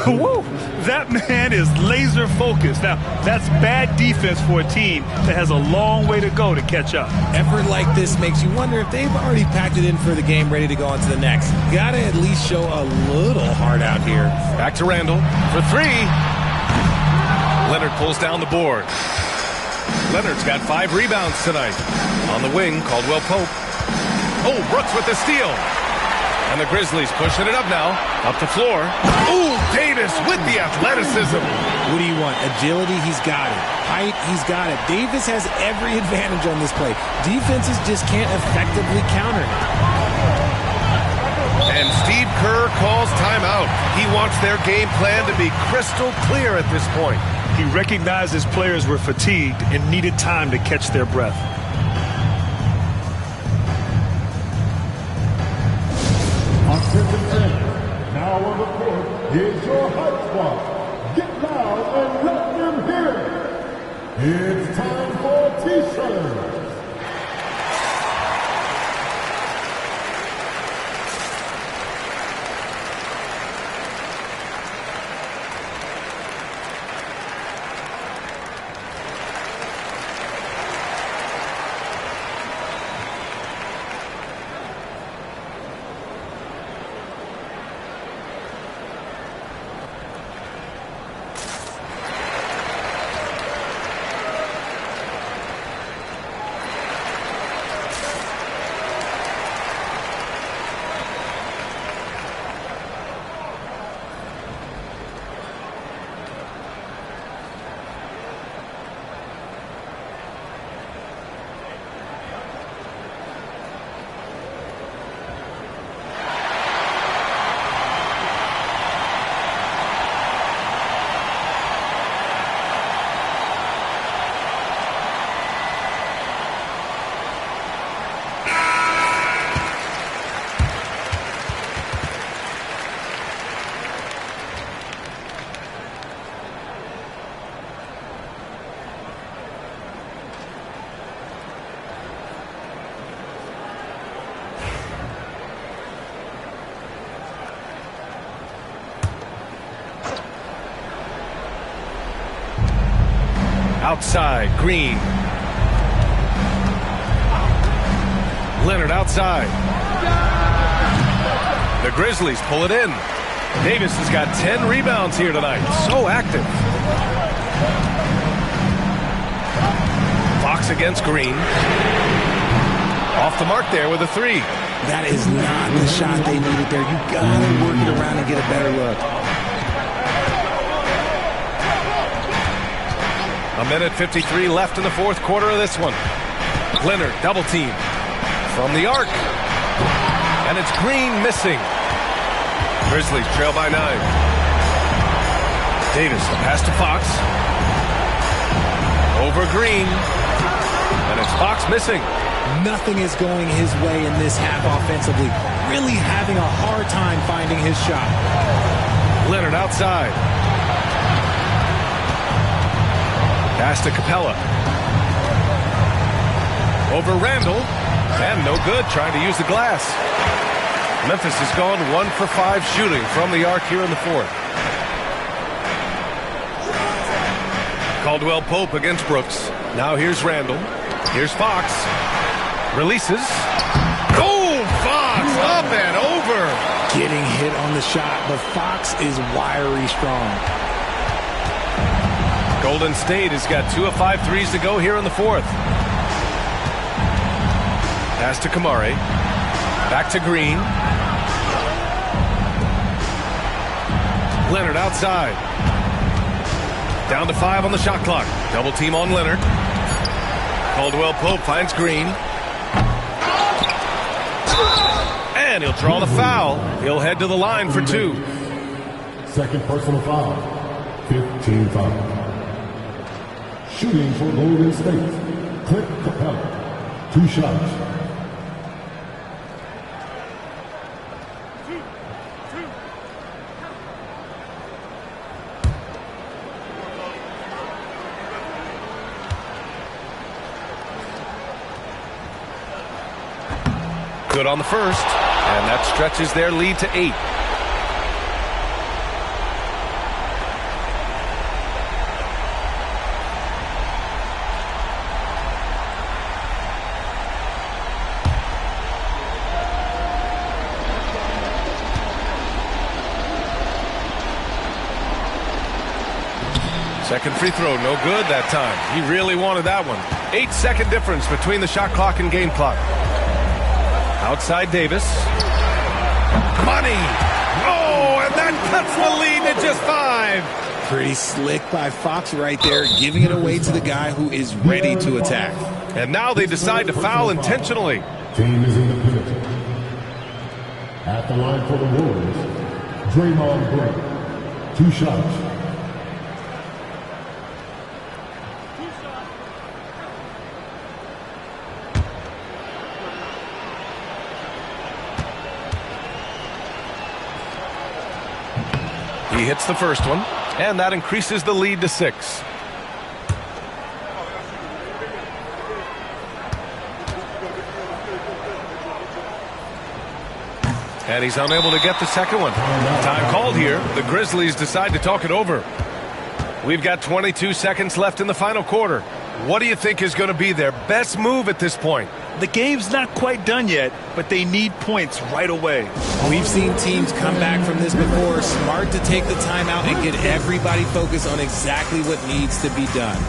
Woo! That man is laser focused. Now, that's bad defense for a team that has a long way to go to catch up. Effort like this makes you wonder if they've already packed it in for the game, ready to go on to the next. Gotta at least show a little heart out here. Back to Randall for 3. Leonard pulls down the board. Leonard's got 5 rebounds tonight. On the wing, Caldwell Pope. Oh, Brooks with the steal. And the Grizzlies pushing it up now. Up the floor. Ooh, Davis with the athleticism. What do you want? Agility? He's got it. Height? He's got it. Davis has every advantage on this play. Defenses just can't effectively counter it. And Steve Kerr calls timeout. He wants their game plan to be crystal clear at this point. He recognized his players were fatigued and needed time to catch their breath. Now on the court is your hype squad. Get loud and let them hear it. It's time for T-shirts. Outside, Green. Leonard outside. The Grizzlies pull it in. Davis has got 10 rebounds here tonight. So active. Fox against Green. Off the mark there with a 3. That is not the shot they needed there. You gotta work it around and get a better look. A minute 53 left in the fourth quarter of this one. Leonard double team from the arc. And it's Green missing. Grizzlies trail by 9. Davis, the pass to Fox. Over Green. And it's Fox missing. Nothing is going his way in this half offensively. Really having a hard time finding his shot. Leonard outside. Pass to Capella. Over Randall. And no good, trying to use the glass. Memphis has gone 1 for 5 shooting from the arc here in the fourth. Caldwell Pope against Brooks. Now here's Randall. Here's Fox. Releases. Oh, Fox up and over. Getting hit on the shot, but Fox is wiry strong. Golden State has got 2 of 5 threes to go here in the fourth. Pass to Kamari. Back to Green. Leonard outside. Down to 5 on the shot clock. Double team on Leonard. Caldwell Pope finds Green. And he'll draw the foul. He'll head to the line for 2. Second personal foul. 15 foul. Shooting for Golden State, Clint Capella. 2 shots. Good on the first, and that stretches their lead to 8. Second free throw, no good that time. He really wanted that one. 8-second difference between the shot clock and game clock. Outside Davis. Money! Oh, and that cuts the lead to just 5. Pretty slick by Fox right there, giving it away to the guy who is ready to attack. And now they decide to foul intentionally. Team is in the penalty. At the line for the Wolves, Draymond Green. 2 shots. He hits the first one, and that increases the lead to 6. And he's unable to get the second one. Time called here. The Grizzlies decide to talk it over. We've got 22 seconds left in the final quarter. What do you think is going to be their best move at this point? The game's not quite done yet, but they need points right away. We've seen teams come back from this before. Smart to take the timeout and get everybody focused on exactly what needs to be done.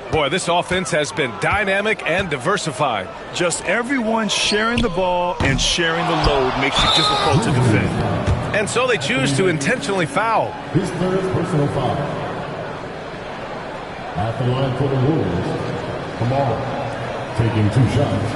Boy, this offense has been dynamic and diversified. Just everyone sharing the ball and sharing the load makes it difficult to defend. And so they choose to intentionally foul. His third personal foul. At the line for the Wolves, Kamara. taking 2 shots.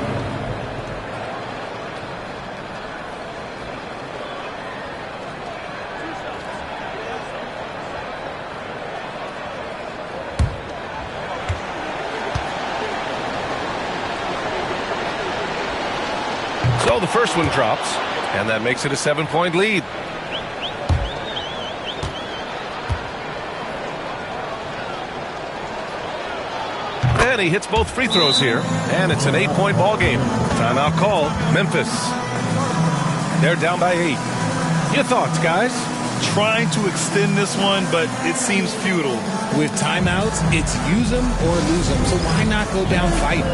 So the first one drops, and that makes it a 7-point lead. And he hits both free throws here, and it's an 8-point ball game. Timeout call, Memphis. They're down by 8. Your thoughts, guys? Trying to extend this one, but it seems futile. With timeouts, it's use them or lose them. So why not go down fighting?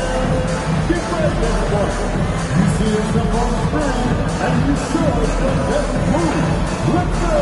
Get ready, everyone. You see yourself on the screen, and you sure it's the best move. Let's go.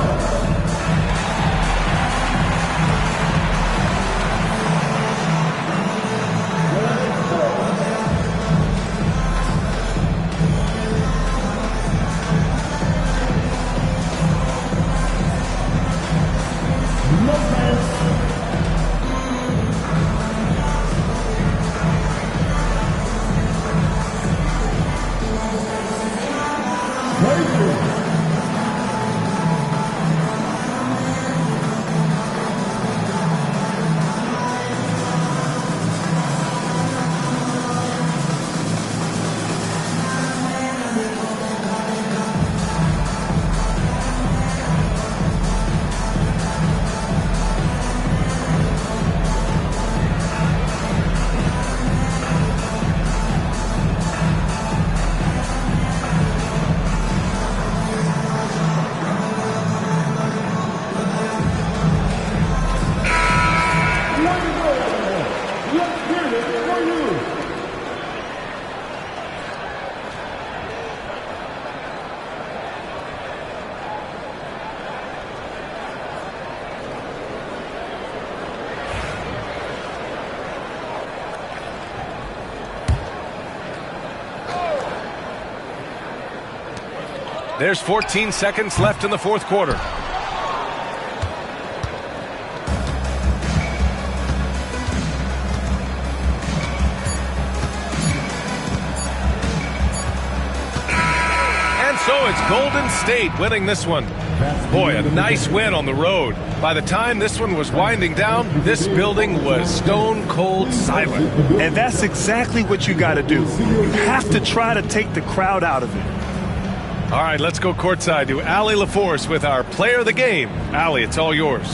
There's 14 seconds left in the fourth quarter. And so it's Golden State winning this one. Boy, a nice win on the road. By the time this one was winding down, this building was stone cold silent. And that's exactly what you got to do. You have to try to take the crowd out of it. All right, let's go courtside to Allie LaForce with our player of the game. Allie, it's all yours.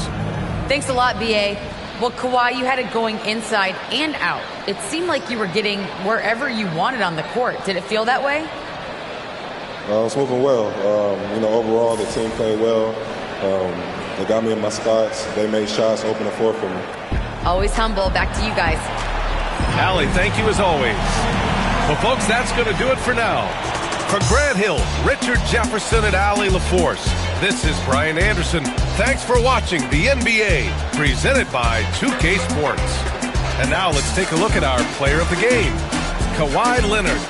Thanks a lot, B.A. Well, Kawhi, you had it going inside and out. It seemed like you were getting wherever you wanted on the court. Did it feel that way? It's moving well. Overall, the team played well. They got me in my spots. They made shots, open the floor for me. Always humble. Back to you guys. Allie, thank you as always. Well, folks, that's going to do it for now. For Grant Hill, Richard Jefferson, and Allie LaForce, this is Brian Anderson. Thanks for watching the NBA, presented by 2K Sports. And now let's take a look at our player of the game, Kawhi Leonard.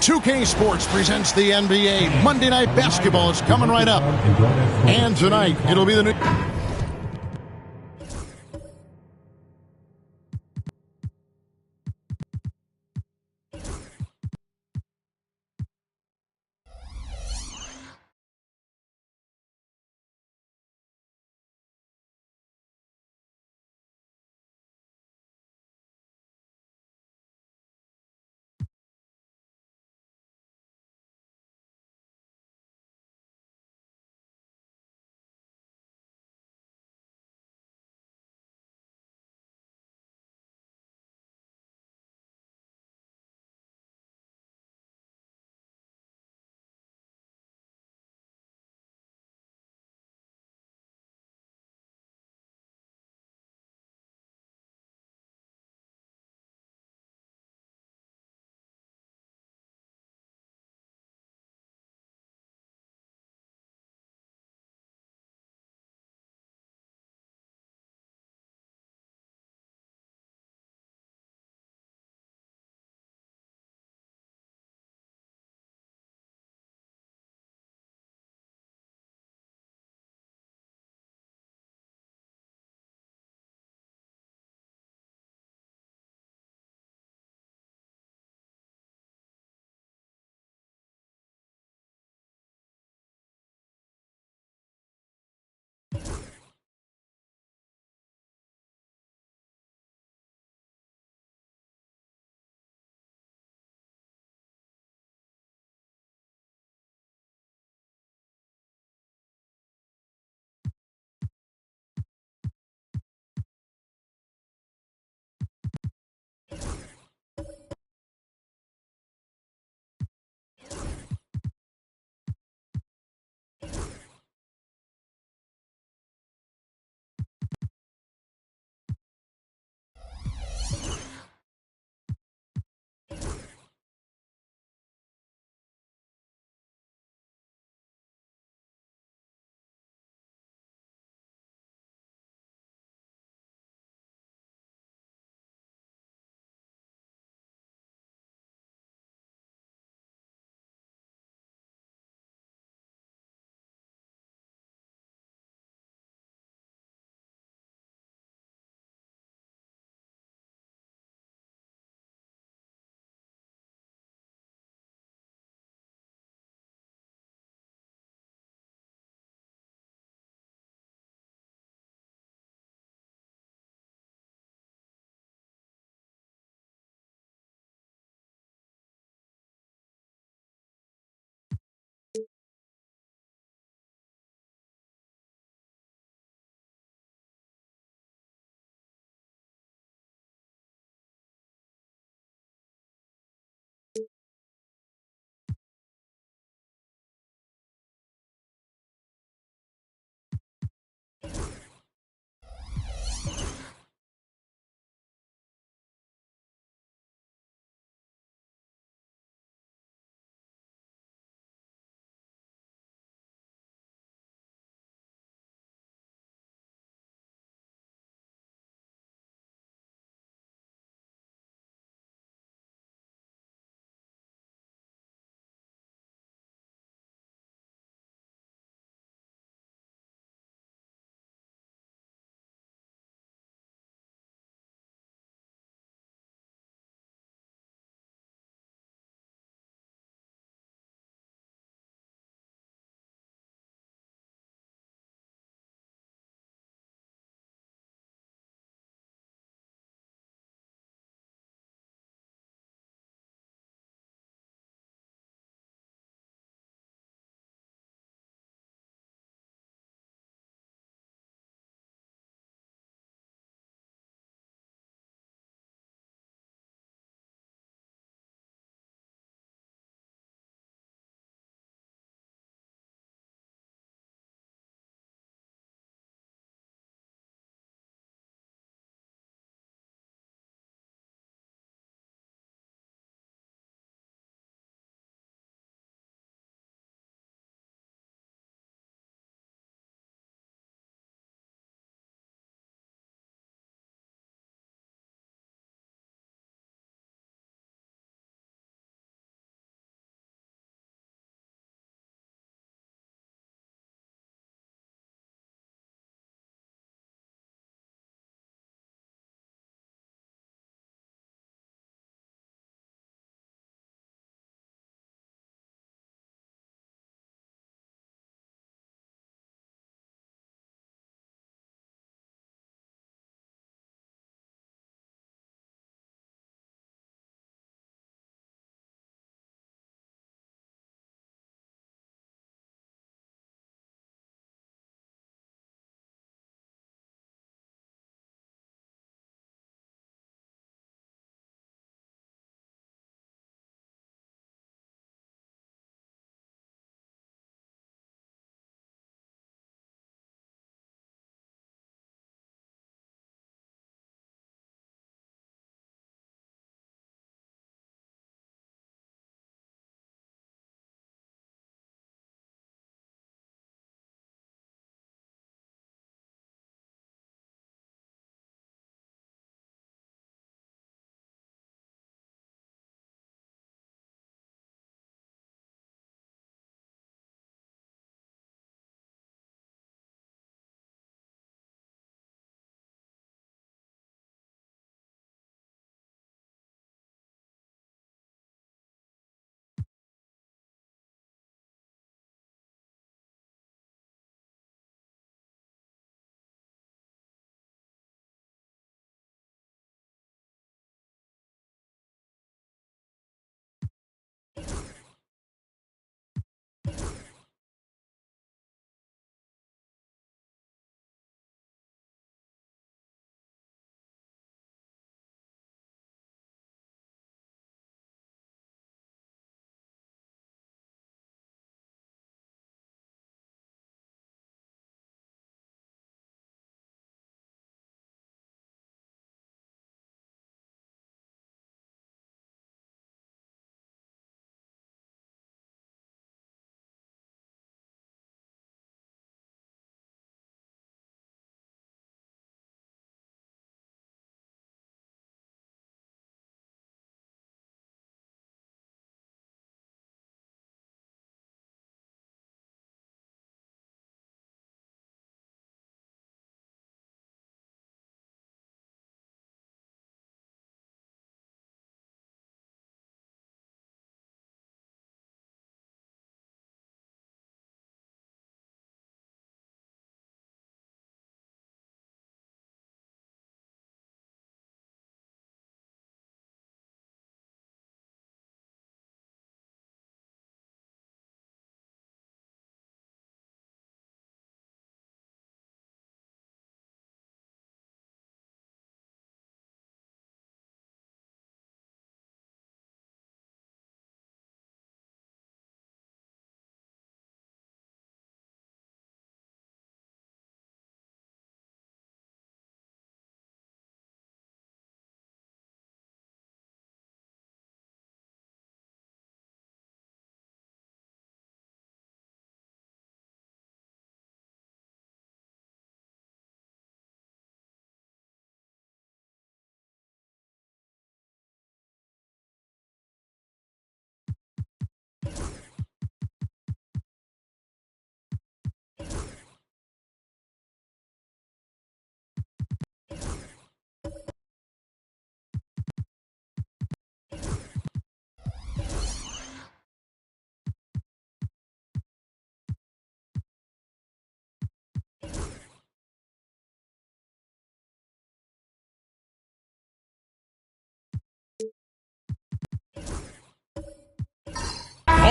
2K Sports presents the NBA. Monday Night Basketball is coming right up. And tonight, it'll be the new...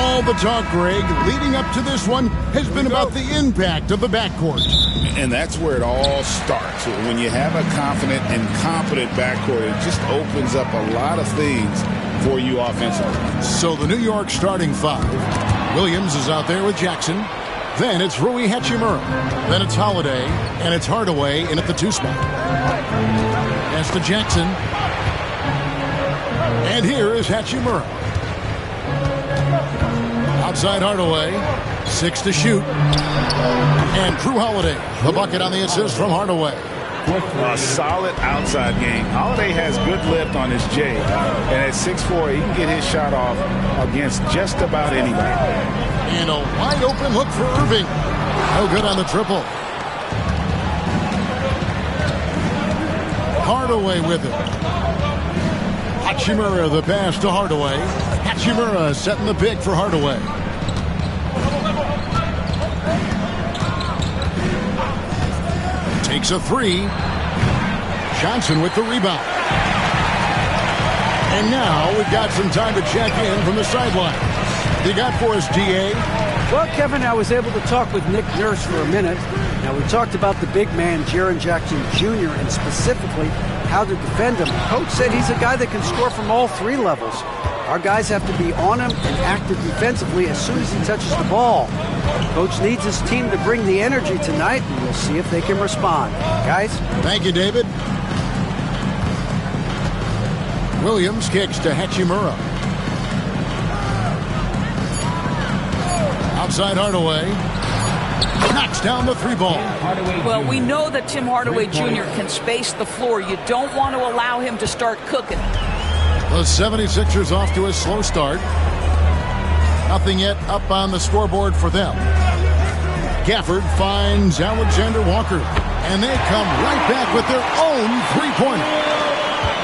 All the talk, Greg, leading up to this one has been about the impact of the backcourt. And that's where it all starts. When you have a confident and competent backcourt, it just opens up a lot of things for you offensively. So the New York starting five. Williams is out there with Jackson. Then it's Rui Hachimura. Then it's Holiday. And it's Hardaway in at the 2 spot. Pass to Jackson. And here is Hachimura. Outside Hardaway. 6 to shoot. And Drew Holiday, the bucket on the assist from Hardaway. A solid outside game. Holiday has good lift on his J. And at 6'4", he can get his shot off against just about anybody. And a wide open look for Irving. No good on the triple. Hardaway with it. Hachimura the pass to Hardaway. Hachimura setting the pick for Hardaway. Takes a 3. Johnson with the rebound. And now we've got some time to check in from the sideline. You got for us, D.A.? Well, Kevin, I was able to talk with Nick Nurse for a minute. Now, we talked about the big man, Jaren Jackson Jr., and specifically how to defend him. Coach said he's a guy that can score from all 3 levels. Our guys have to be on him and active defensively as soon as he touches the ball. Coach needs his team to bring the energy tonight, and we'll see if they can respond. Guys? Thank you, David. Williams kicks to Hachimura. Outside Hardaway. Knocks down the 3 ball. Well, we know that Tim Hardaway Jr. can space the floor. You don't want to allow him to start cooking. The 76ers off to a slow start. Nothing yet up on the scoreboard for them. Gafford finds Alexander Walker. And they come right back with their own 3-pointer.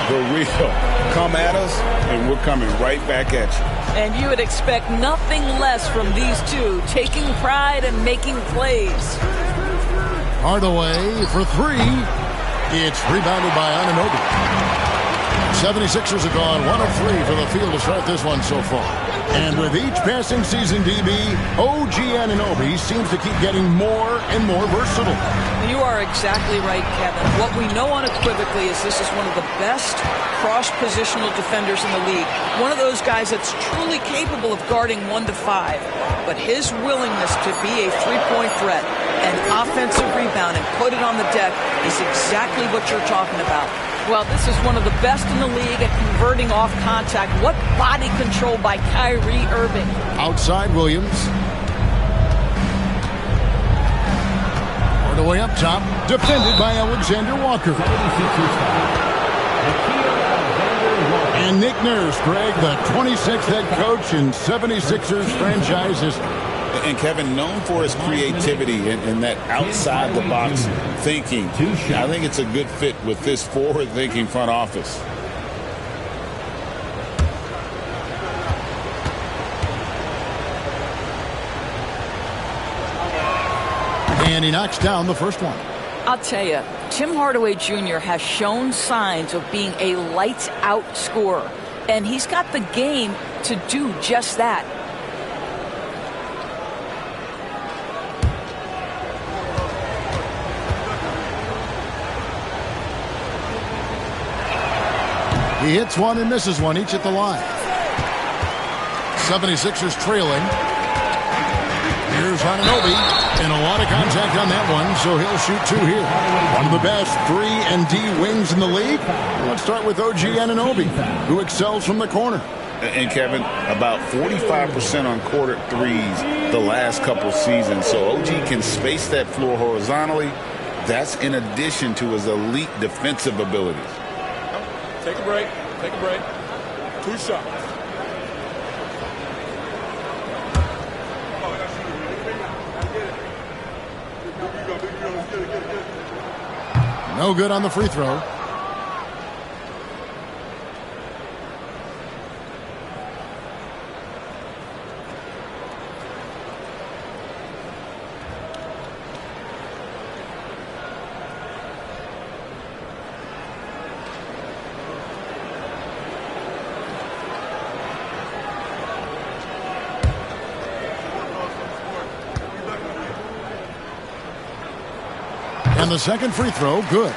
The real. Come at us, and we're coming right back at you. And you would expect nothing less from these two, taking pride and making plays. Hardaway for 3. It's rebounded by Anunoby. 76ers have gone 1 of 3 for the field to start this one so far. And with each passing season, DB, OG Anunoby seems to keep getting more and more versatile. You are exactly right, Kevin. What we know unequivocally is this is one of the best cross-positional defenders in the league. One of those guys that's truly capable of guarding 1 to 5. But his willingness to be a 3-point threat and offensive rebound and put it on the deck is exactly what you're talking about. Well, this is one of the best in the league at converting off contact. What body control by Kyrie Irving. Outside Williams. Hardaway up top. Defended by Alexander Walker. And Nick Nurse, Greg, the 26th head coach in 76ers franchises. And Kevin, known for his creativity and that outside-the-box thinking. I think it's a good fit with this forward-thinking front office. And he knocks down the first one. I'll tell you, Tim Hardaway Jr. has shown signs of being a lights-out scorer. And he's got the game to do just that. He hits one and misses one, each at the line. 76ers trailing. Here's Anunoby, and a lot of contact on that one, so he'll shoot 2 here. One of the best 3 and D wings in the league. Let's start with OG Anunoby, who excels from the corner. And Kevin, about 45% on quarter threes the last couple seasons, so OG can space that floor horizontally. That's in addition to his elite defensive abilities. Take a break. Take a break. 2 shots. No good on the free throw. And the second free throw, good.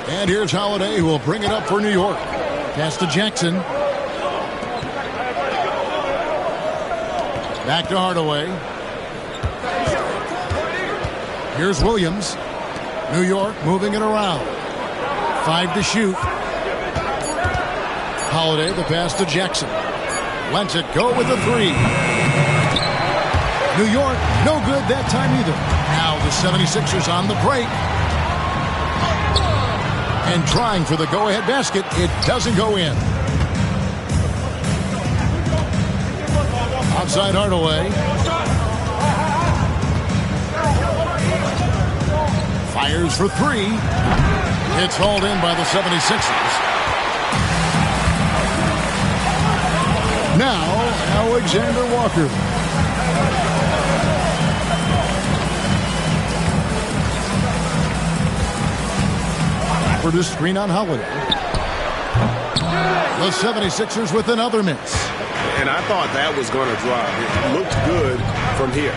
And here's Holiday, who will bring it up for New York. Pass to Jackson. Back to Hardaway. Here's Williams. New York moving it around. 5 to shoot. Holiday, the pass to Jackson. Lets it go with a 3. New York, no good that time either. Now the 76ers on the break. And trying for the go-ahead basket. It doesn't go in. Outside Hardaway. Fires for 3. It's hauled in by the 76ers. Now, Alexander Walker. For the screen on Holiday. The 76ers with another miss. And I thought that was going to drive. It looked good from here.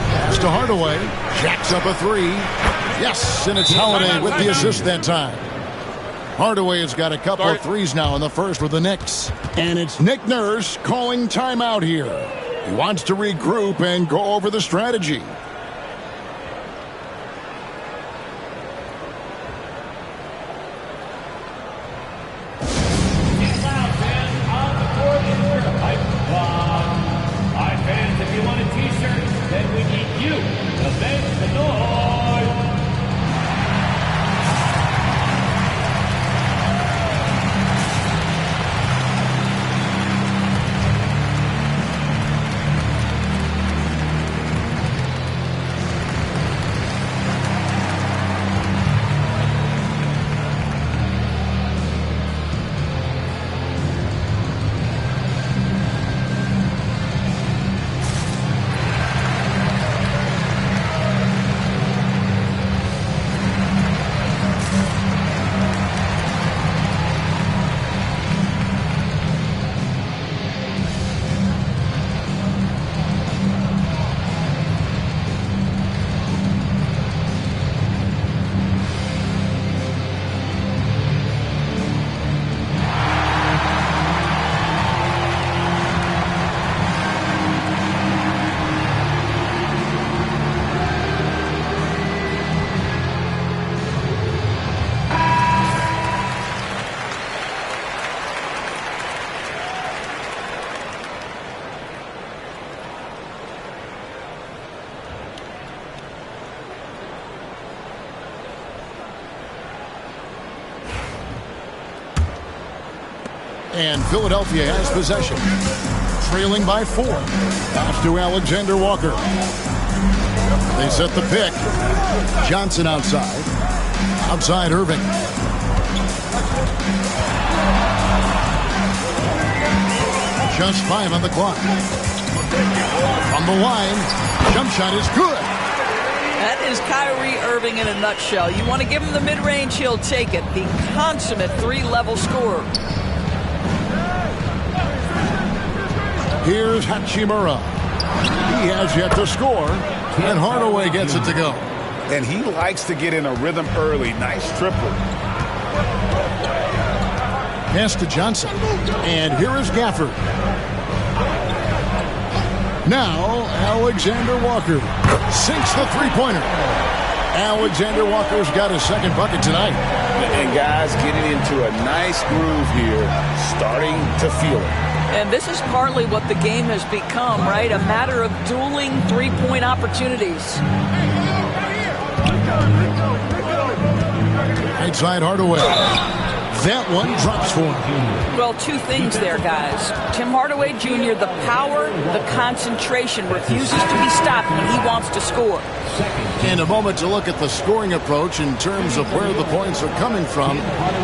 Pass to Hardaway. Jacks up a 3. Yes, and it's Holiday with the assist that time. Hardaway has got a couple of threes now in the first with the Knicks. And it's Nick Nurse calling timeout here. He wants to regroup and go over the strategy. And Philadelphia has possession. Trailing by 4. Pass to Alexander Walker. They set the pick. Johnson outside. Outside Irving. Just 5 on the clock. From the line. Jump shot is good. That is Kyrie Irving in a nutshell. You want to give him the mid-range, he'll take it. The consummate 3-level scorer. Here's Hachimura. He has yet to score, and Hardaway gets it to go. And he likes to get in a rhythm early. Nice triple. Pass to Johnson. And here is Gafford. Now, Alexander Walker sinks the three-pointer. Alexander Walker's got his second bucket tonight. And guys getting into a nice groove here, starting to feel it. And this is partly what the game has become, right? A matter of dueling three-point opportunities. Right side Hardaway. That one drops for him. Well, 2 things there, guys. Tim Hardaway Jr., the power, the concentration, refuses to be stopped when he wants to score. And a moment to look at the scoring approach in terms of where the points are coming from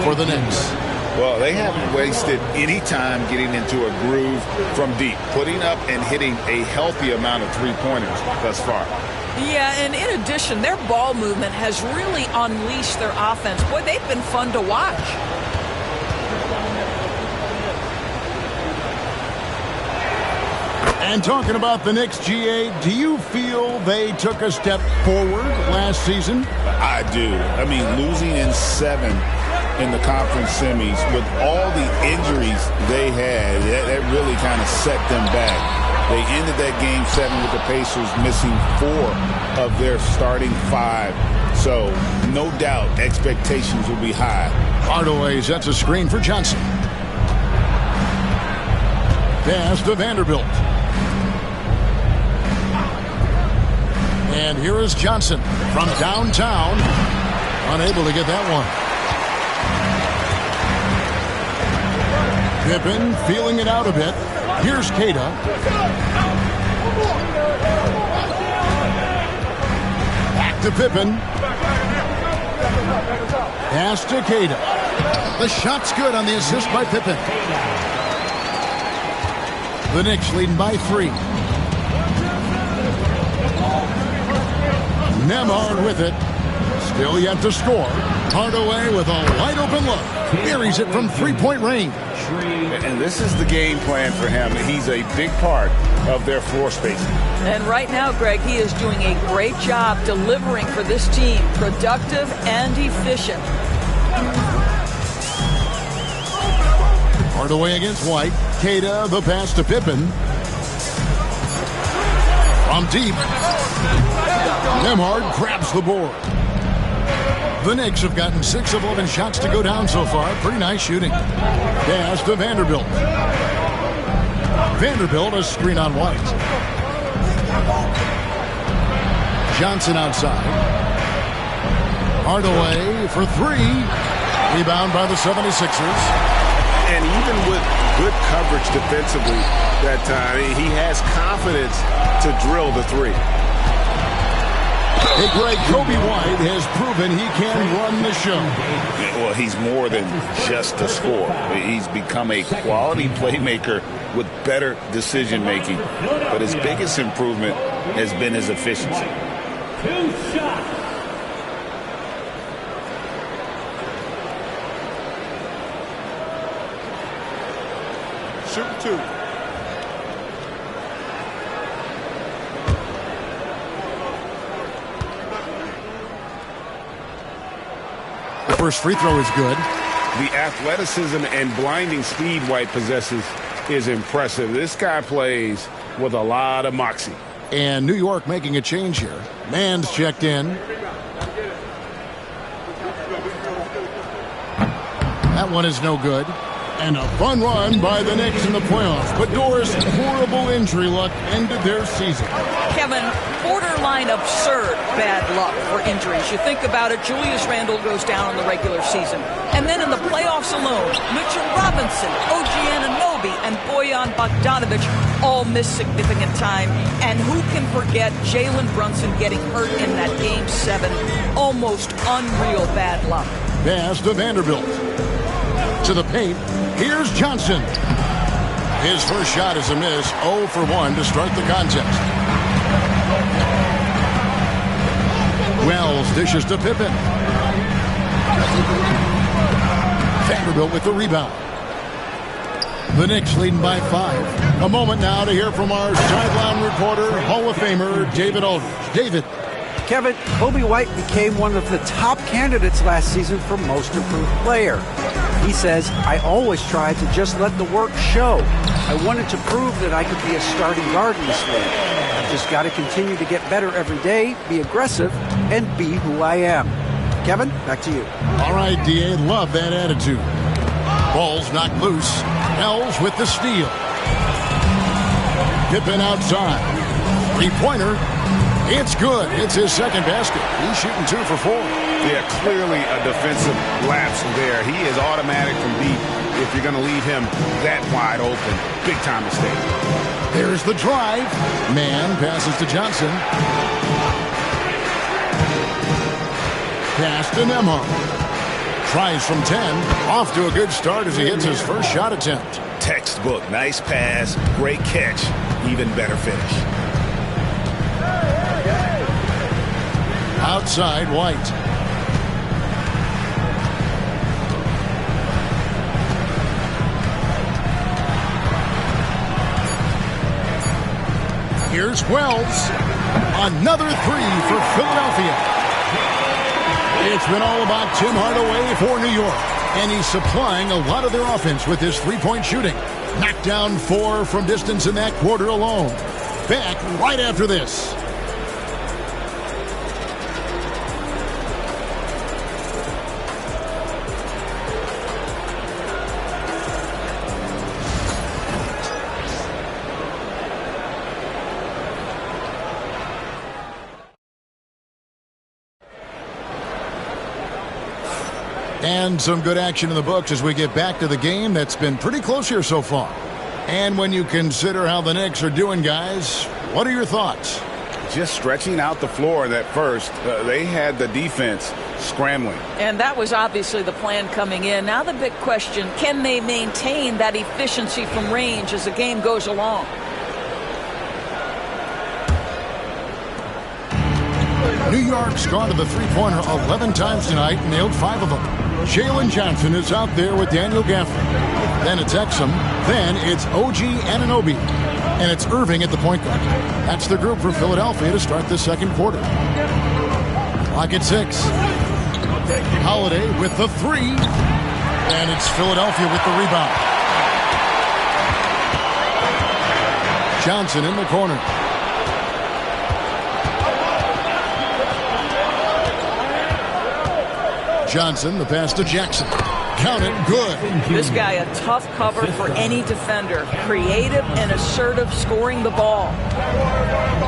for the Knicks. Well, they haven't wasted any time getting into a groove from deep, putting up and hitting a healthy amount of three-pointers thus far. Yeah, and in addition, their ball movement has really unleashed their offense. Boy, they've been fun to watch. And talking about the Knicks, GA, do you feel they took a step forward last season? I do. I mean, losing in 7 in the conference semis with all the injuries they had, that really kind of set them back. They ended that game 7 with the Pacers missing 4 of their starting 5. So, no doubt, expectations will be high. Hardaway sets a screen for Johnson. Pass to Vanderbilt. And here is Johnson from downtown. Unable to get that one. Pippen feeling it out a bit. Here's Keita. Back to Pippen. Pass to Keita. The shot's good on the assist by Pippen. The Knicks leading by 3. Nembhard with it. Still yet to score. Hardaway with a wide open look. Buries it from 3-point range. And this is the game plan for him. He's a big part of their floor spacing. And right now, Greg, he is doing a great job delivering for this team. Productive and efficient. Hardaway against White. Keita, the pass to Pippen. From deep. Nembhard grabs the board. The Knicks have gotten 6 of 11 shots to go down so far. Pretty nice shooting. Pass to Vanderbilt. Vanderbilt, a screen on White. Johnson outside. Hardaway for 3. Rebound by the 76ers. And even with good coverage defensively that time, he has confidence to drill the 3. Hey, Greg, Kobe White has proven he can run the show. Well, he's more than just a scorer. He's become a quality playmaker with better decision-making. But his biggest improvement has been his efficiency. 2 shots. Shoot 2. The first free throw is good. The athleticism and blinding speed White possesses is impressive. This guy plays with a lot of moxie. And New York making a change here. Mann's checked in. That one is no good. And a fun run by the Knicks in the playoffs. But Doris' horrible injury luck ended their season. Kevin, borderline absurd bad luck for injuries. You think about it, Julius Randle goes down in the regular season. And then in the playoffs alone, Mitchell Robinson, OG Anunoby, and Bojan Bogdanovic all miss significant time. And who can forget Jalen Brunson getting hurt in that Game 7? Almost unreal bad luck. Pass to Vanderbilt. To the paint. Here's Johnson. His first shot is a miss. 0 for 1 to start the contest. Wells dishes to Pippen. Vanderbilt with the rebound. The Knicks leading by 5. A moment now to hear from our sideline reporter, Hall of Famer David Aldridge. David. Kevin, Kobe White became one of the top candidates last season for Most Improved Player. He says, I always tried to just let the work show. I wanted to prove that I could be a starting guard in this league. I've just got to continue to get better every day, be aggressive, and be who I am. Kevin, back to you. All right, D.A., love that attitude. Ball's knocked loose. Ells with the steal. Pippen outside. Three-pointer. It's good. It's his second basket. He's shooting 2 for 4. Yeah, clearly a defensive lapse there. He is automatic from deep if you're going to leave him that wide open. Big time mistake. There's the drive. Mann passes to Johnson. Pass to Nembhard. Tries from 10. Off to a good start as he hits his first shot attempt. Textbook. Nice pass. Great catch. Even better finish. Outside, White. Here's Wells. Another three for Philadelphia. It's been all about Tim Hardaway for New York, and he's supplying a lot of their offense with his three-point shooting. Knocked down 4 from distance in that quarter alone. Back right after this. And some good action in the books as we get back to the game that's been pretty close here so far. And when you consider how the Knicks are doing, guys, what are your thoughts? Just stretching out the floor at first. They had the defense scrambling. And that was obviously the plan coming in. Now the big question, can they maintain that efficiency from range as the game goes along? New York's gone to the three-pointer 11 times tonight, nailed 5 of them. Jalen Johnson is out there with Daniel Gafford. Then it's Exum. Then it's OG Anunoby. And it's Irving at the point guard. That's the group for Philadelphia to start the second quarter. Clock at 6. Holiday with the 3. And it's Philadelphia with the rebound. Johnson in the corner. Johnson, the pass to Jackson. Count it, good. This guy, a tough cover for any defender. Creative and assertive, scoring the ball.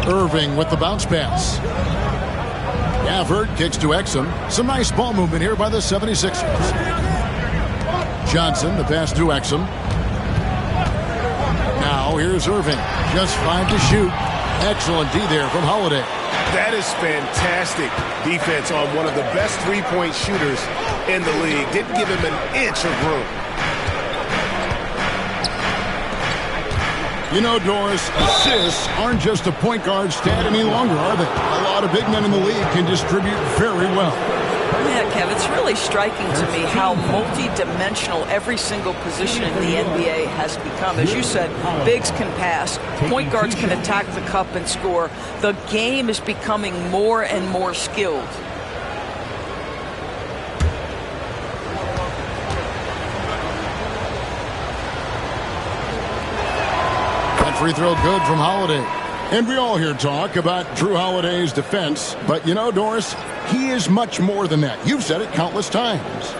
Irving with the bounce pass. Gafford kicks to Exum. Some nice ball movement here by the 76ers. Johnson, the pass to Exum. Now here's Irving. Just 5 to shoot. Excellent D there from Holiday. That is fantastic defense on one of the best three-point shooters in the league. Didn't give him an inch of room. You know, Doris, assists aren't just a point guard stat any longer, are they? A lot of big men in the league can distribute very well. Yeah, Kev, it's really striking to me how multi-dimensional every single position in the NBA has become. As you said, bigs can pass, point guards can attack the cup and score. The game is becoming more and more skilled. That free throw good from Holiday. And we all hear talk about Jrue Holiday's defense, but you know, Doris, he is much more than that. You've said it countless times.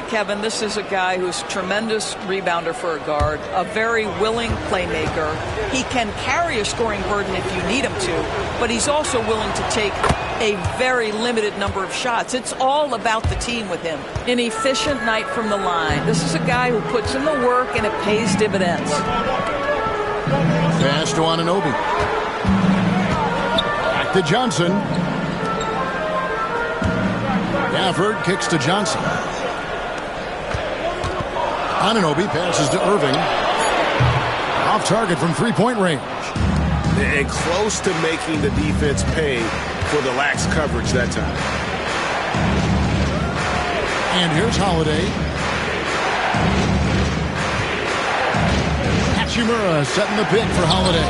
Kevin, this is a guy who's a tremendous rebounder for a guard, a very willing playmaker. He can carry a scoring burden if you need him to, but he's also willing to take a very limited number of shots. It's all about the team with him. An efficient night from the line. This is a guy who puts in the work and it pays dividends. Pass to Anunoby. Back to Johnson. Gafford kicks to Johnson. Anunoby passes to Irving. Off target from three-point range. And close to making the defense pay for the lax coverage that time. And here's Holiday. Hachimura setting the pick for Holiday.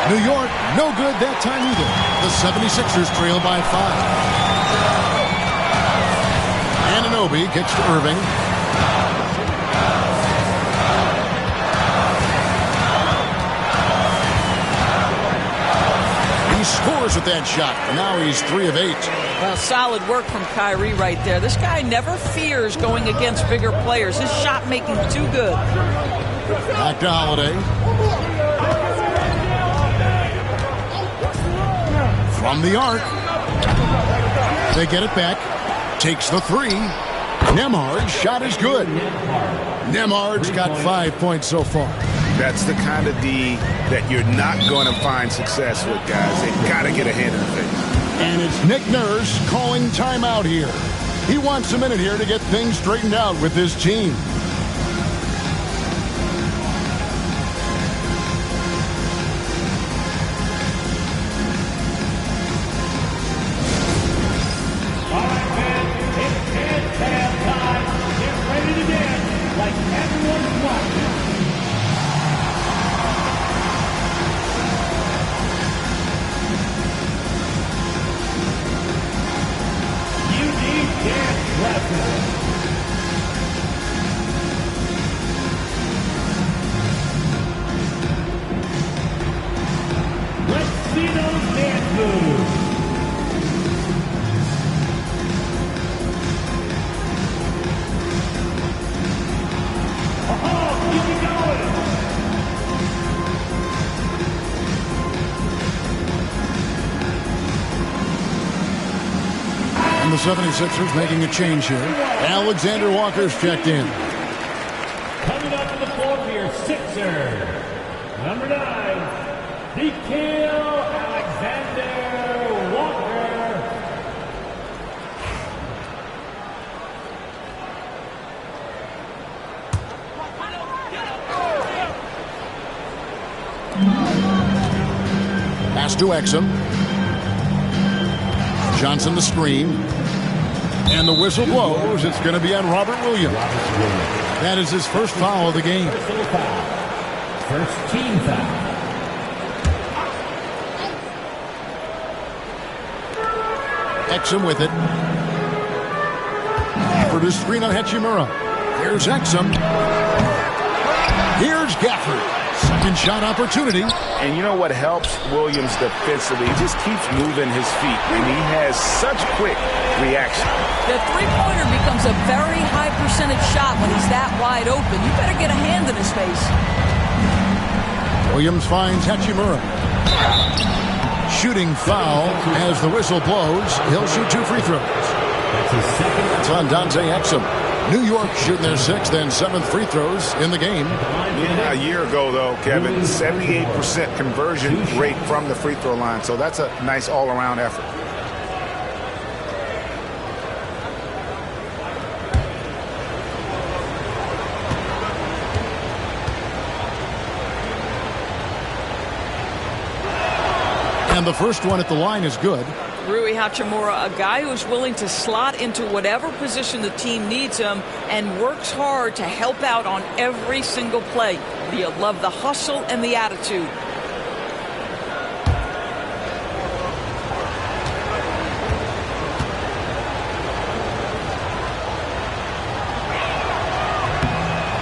New York, no good that time either. The 76ers trail by 5. Anunoby kicks to Irving. He scores with that shot. Now he's 3 of 8. Well, solid work from Kyrie right there. This guy never fears going against bigger players. His shot making too good. Back to Holiday. From the arc. They get it back. Takes the 3. Nembhard's shot is good. Nembhard's got 5 points so far. That's the kind of D that you're not going to find success with, guys. They've got to get a hand in the face. And it's Nick Nurse calling timeout here. He wants a minute here to get things straightened out with his team. And the 76ers making a change here. Alexander Walker's checked in. Coming up to the floor for your Sixers, number 9, Nickeil Alexander-Walker. Pass to Exum. Johnson the screen. And the whistle blows. It's going to be on Robert Williams. That is his first foul of the game. First team foul. Exum with it. For the screen on Hachimura. Here's Exum. Here's Gafford. Second shot opportunity. And you know what helps Williams defensively? He just keeps moving his feet, and he has such quick reaction. The three-pointer becomes a very high percentage shot when he's that wide open. You better get a hand in his face. Williams finds Hachimura. Shooting foul as the whistle blows. He'll shoot 2 free throws. It's on Dante Exum. New York shooting their 6th and 7th free throws in the game. Yeah, a year ago, though, Kevin, 78% conversion rate from the free throw line. So that's a nice all-around effort. And the first one at the line is good. Rui Hachimura, a guy who's willing to slot into whatever position the team needs him and works hard to help out on every single play. You love the hustle and the attitude.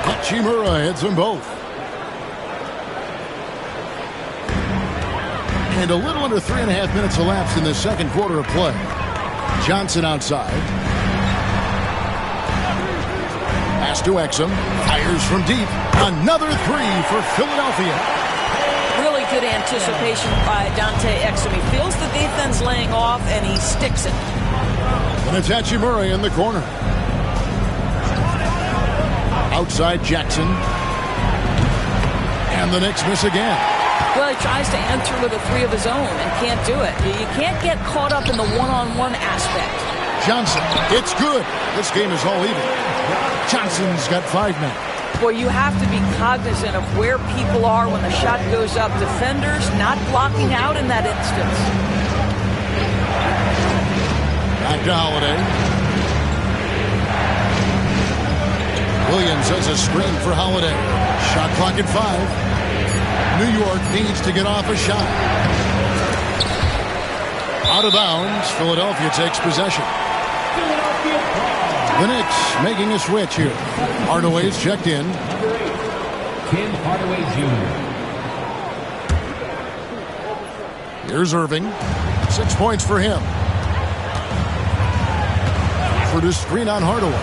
Hachimura hits them both. And a little under 3.5 minutes elapsed in the second quarter of play. Johnson outside. Pass to Exum. Fires from deep. Another 3 for Philadelphia. Really good anticipation by Dante Exum. He feels the defense laying off, and he sticks it. And it's Hachimura in the corner. Outside Jackson. And the Knicks miss again. Well, he tries to enter with a 3 of his own and can't do it. You can't get caught up in the one-on-one aspect. Johnson, it's good. This game is all even. Johnson's got 5 now. Well, you have to be cognizant of where people are when the shot goes up. Defenders not blocking out in that instance. Back to Holiday. Williams has a screen for Holiday. Shot clock at 5. New York needs to get off a shot. Out of bounds, Philadelphia takes possession. The Knicks making a switch here. Hardaway's checked in. Tim Hardaway Jr. Here's Irving. 6 points for him. For the screen on Hardaway.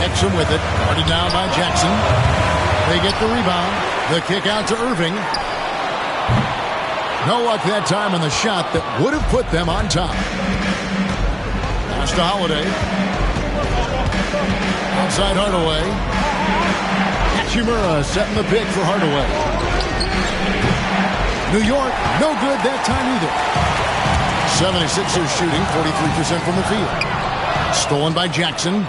Exum with it. Guarded down by Jackson. They get the rebound. The kick out to Irving. No luck that time on the shot that would have put them on top. Pass to Holiday. Outside Hardaway. Hachimura setting the pick for Hardaway. New York, no good that time either. 76ers shooting 43% from the field. Stolen by Jackson.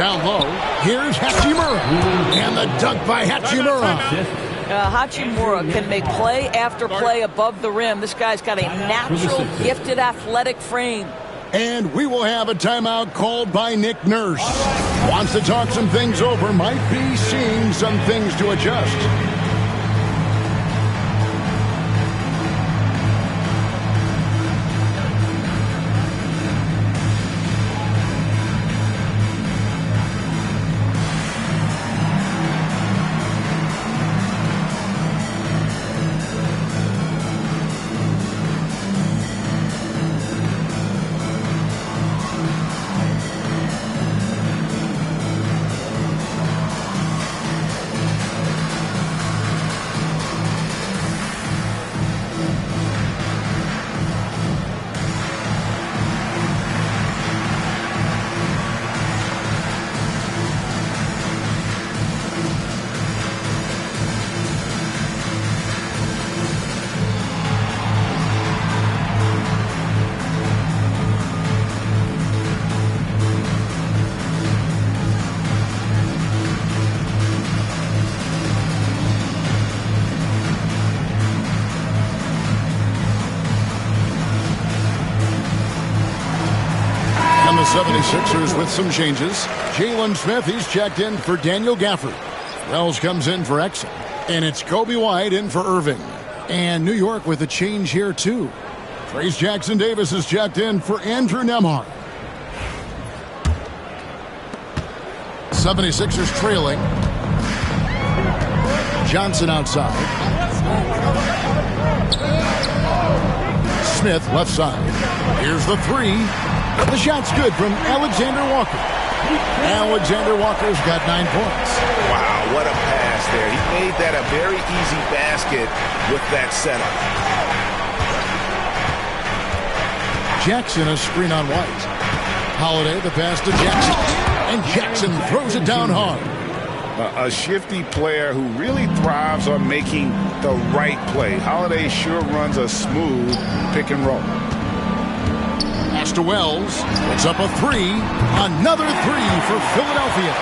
Down low. Here's Hachimura. And the dunk by Hachimura. Hachimura can make play after play above the rim. This guy's got a natural, gifted, athletic frame. And we will have a timeout called by Nick Nurse. Wants to talk some things over. Might be seeing some things to adjust. the 76ers with some changes. Jalen Smith, he's checked in for Daniel Gafford. Wells comes in for Exum. And it's Kobe White in for Irving. And New York with a change here, too. Trayce Jackson-Davis is checked in for Andrew Nembhard. 76ers trailing. Johnson outside. Smith left side. Here's the three. The shot's good from Alexander Walker. Alexander Walker's got 9 points. Wow, what a pass there. He made that a very easy basket with that setup. Jackson a screen on White. Holiday the pass to Jackson. And Jackson throws it down hard. A shifty player who really thrives on making the right play. Holiday sure runs a smooth pick and roll. Pass to Wells. It's up a three. Another three for Philadelphia.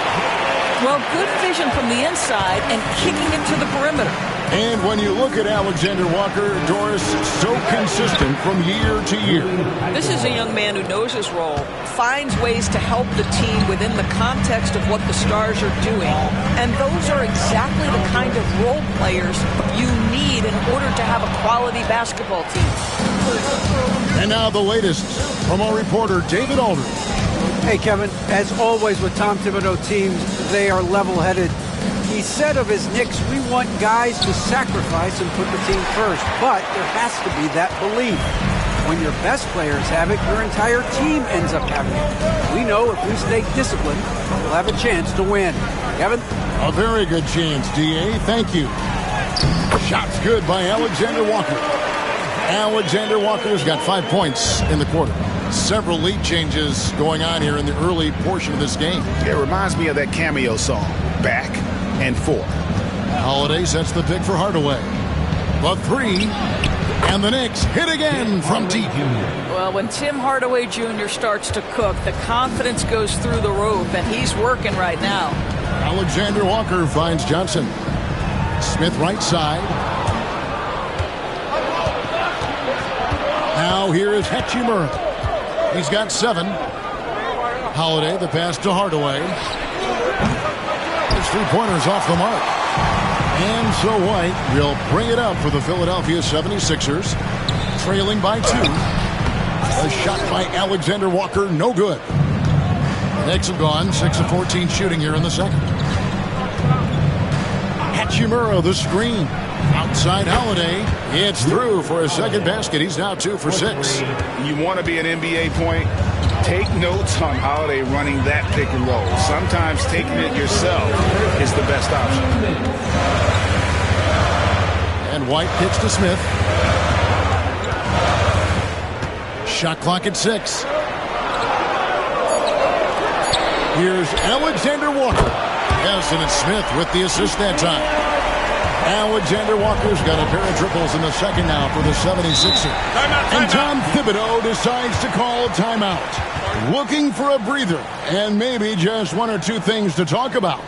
Well, good vision from the inside and kicking it to the perimeter. And when you look at Alexander Walker, Doris, so consistent from year to year. This is a young man who knows his role, finds ways to help the team within the context of what the Stars are doing. And those are exactly the kind of role players you need in order to have a quality basketball team. And now the latest from our reporter, David Aldridge. Hey, Kevin, as always with Tom Thibodeau teams, they are level-headed. He said of his Knicks, we want guys to sacrifice and put the team first, but there has to be that belief. When your best players have it, your entire team ends up having it. We know if we stay disciplined, we'll have a chance to win. Kevin? A very good chance, D.A. Thank you. Shot's good by Alexander Walker. Alexander Walker's got 5 points in the quarter. Several lead changes going on here in the early portion of this game. It reminds me of that cameo song, Back and Forth. Holiday sets the pick for Hardaway. The three, and the Knicks hit again from deep. Well, when Tim Hardaway Jr. starts to cook, the confidence goes through the roof, and he's working right now. Alexander Walker finds Johnson. Smith right side. Now here is Hachimura. He's got 7. Holiday, the pass to Hardaway. His three-pointer's off the mark. And so White will bring it up for the Philadelphia 76ers. Trailing by 2. A shot by Alexander Walker, no good. The Knicks have gone 6 of 14 shooting here in the second. Hachimura, the screen. Outside Holiday. It's through for a second basket. He's now 2 for 6. You want to be an NBA point? Take notes on Holiday running that pick and roll. Sometimes taking it yourself is the best option. And White kicks to Smith. Shot clock at 6. Here's Alexander Walker. Yes, and it's Smith with the assist that time. Alexander Walker's got a pair of triples in the second now for the 76ers. And Tom Thibodeau decides to call a timeout. Looking for a breather and maybe just 1 or 2 things to talk about.